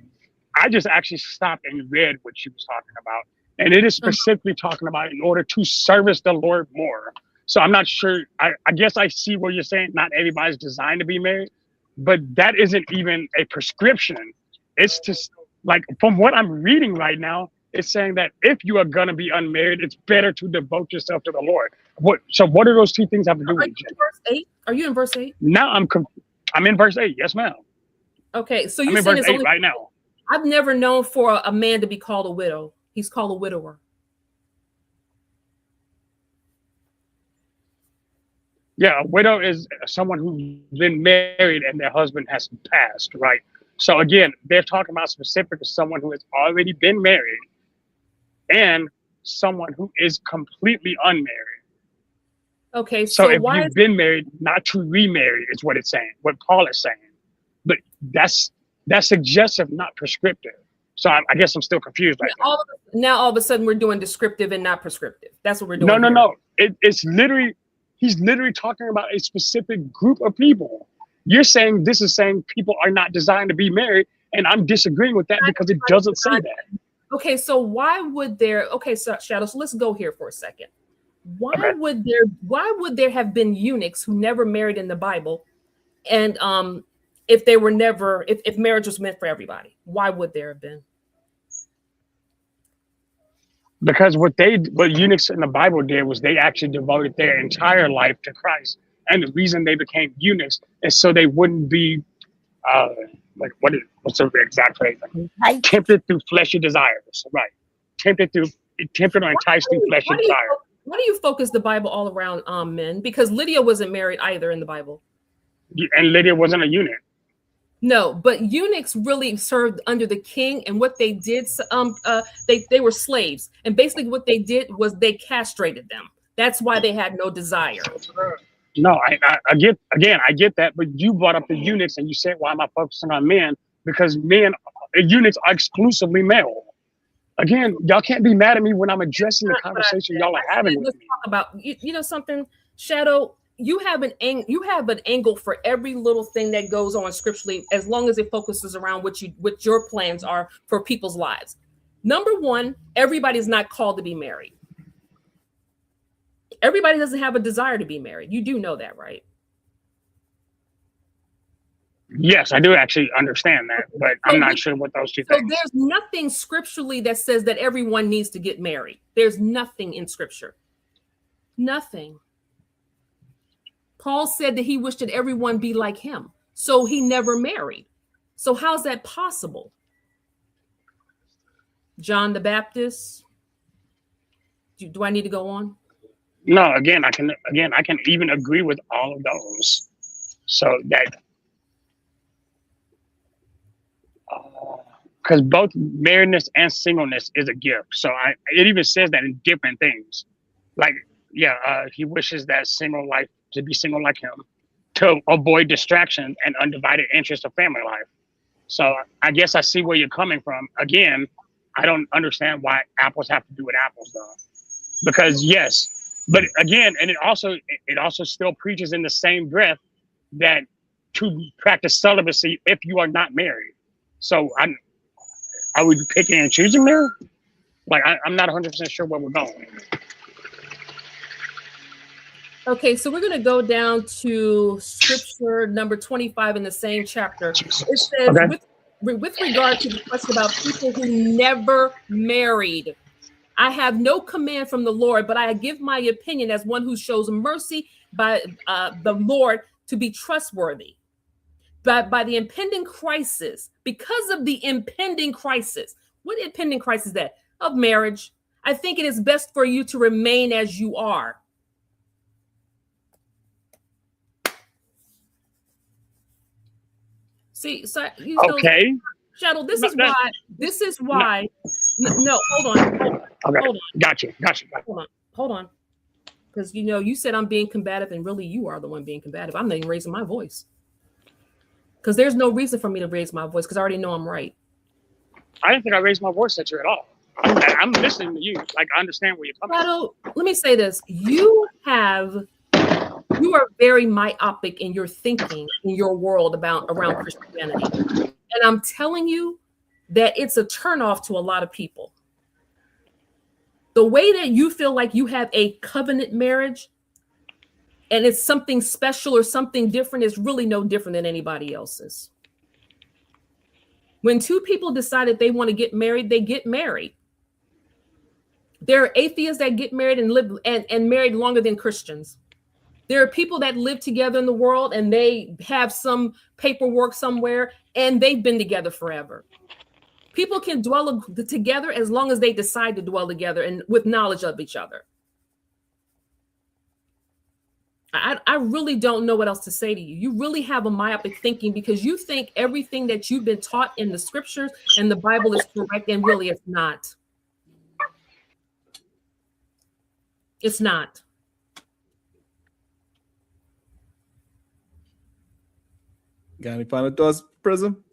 I just actually stopped and read what she was talking about. And it is specifically talking about in order to service the Lord more. So I'm not sure. I guess I see what you're saying. Not everybody's designed to be married, but that isn't even a prescription. It's just like from what I'm reading right now, it's saying that if you are going to be unmarried, it's better to devote yourself to the Lord. What do those two things have to do with each other? Verse 8? Are you in verse 8? Now I'm in verse 8. Yes, ma'am. Okay, so I'm you're in saying verse it's 8 only right now. I've never known for a man to be called a widow. He's called a widower. Yeah, a widow is someone who's been married and their husband has passed, right? So again, they're talking about specific to someone who has already been married and someone who is completely unmarried. Okay, so if you've been married, not to remarry is what it's saying, what Paul is saying. But that's suggestive, not prescriptive. So I guess I'm still confused right now. All of a sudden we're doing descriptive and not prescriptive. That's what we're doing. No. It's literally, he's literally talking about a specific group of people. You're saying this is saying people are not designed to be married, and I'm disagreeing with that because it doesn't say that. Okay, so why would there? Okay, so Shadow. So let's go here for a second. Why would there have been eunuchs who never married in the Bible, and if they were never if marriage was meant for everybody, why would there have been? Because what eunuchs in the Bible did was they actually devoted their entire life to Christ, and the reason they became eunuchs is so they wouldn't be what's the exact phrase? Tempted through fleshy desires, right? Tempted or enticed through fleshy desires. Why do you focus the Bible all around men? Because Lydia wasn't married either in the Bible. And Lydia wasn't a eunuch. No, but eunuchs really served under the king, and what they did, they were slaves, and basically what they did was they castrated them. That's why they had no desire. No, I get that, but you brought up the eunuchs, and you said, "Why am I focusing on men?" Because eunuchs are exclusively male. Again, y'all can't be mad at me when I'm addressing the conversation y'all are having with me. Talk about you know something, Shadow. You have an angle for every little thing that goes on scripturally, as long as it focuses around what your plans are for people's lives. Number one, everybody's not called to be married. Everybody doesn't have a desire to be married. You do know that, right? Yes, I do actually understand that, but I'm not sure what those two things. So there's nothing scripturally that says that everyone needs to get married. There's nothing in scripture. Nothing. Paul said that he wished that everyone be like him. So he never married. So how's that possible? John the Baptist. Do I need to go on? No, I can even agree with all of those. So that because both marriedness and singleness is a gift. So it even says that in different things. Like, he wishes that single life to be single like him, to avoid distraction and undivided interest of family life. So I guess I see where you're coming from. Again, I don't understand why apples have to do with apples though. Because yes, but again, and it also still preaches in the same breath that to practice celibacy if you are not married. So are we picking and choosing there? Like I'm not 100% sure where we're going. Okay, so we're going to go down to scripture number 25 in the same chapter. It says, with regard to the question about people who never married, I have no command from the Lord, but I give my opinion as one who shows mercy by the Lord to be trustworthy. But by the impending crisis, because of the impending crisis, what impending crisis is that? Of marriage. I think it is best for you to remain as you are. See, so okay. Shadow, this is why. No, hold on. Okay. Hold on. Gotcha. Hold on. Because you said I'm being combative, and really you are the one being combative. I'm not even raising my voice. Because there's no reason for me to raise my voice, because I already know I'm right. I didn't think I raised my voice at you at all. I'm listening to you. Like, I understand where you're coming from. Shadow, let me say this. You are very myopic in your thinking, in your world around Christianity. And I'm telling you that it's a turnoff to a lot of people. The way that you feel like you have a covenant marriage and it's something special or something different is really no different than anybody else's. When two people decided they want to get married, they get married. There are atheists that get married and live and married longer than Christians. There are people that live together in the world and they have some paperwork somewhere and they've been together forever. People can dwell together as long as they decide to dwell together and with knowledge of each other. I really don't know what else to say to you. You really have a myopic thinking because you think everything that you've been taught in the scriptures and the Bible is correct, and really it's not. It's not. Got any final thoughts, Prism?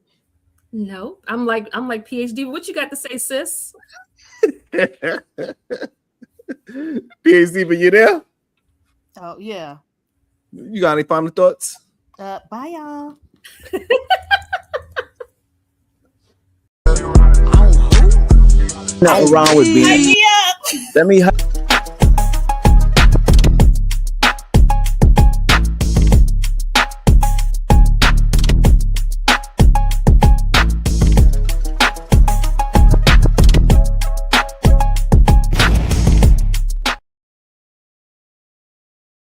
No, I'm like PhD. What you got to say, sis? PhD, but you there? Oh yeah. You got any final thoughts? Bye y'all. Nothing wrong with being. Hype me up. Let me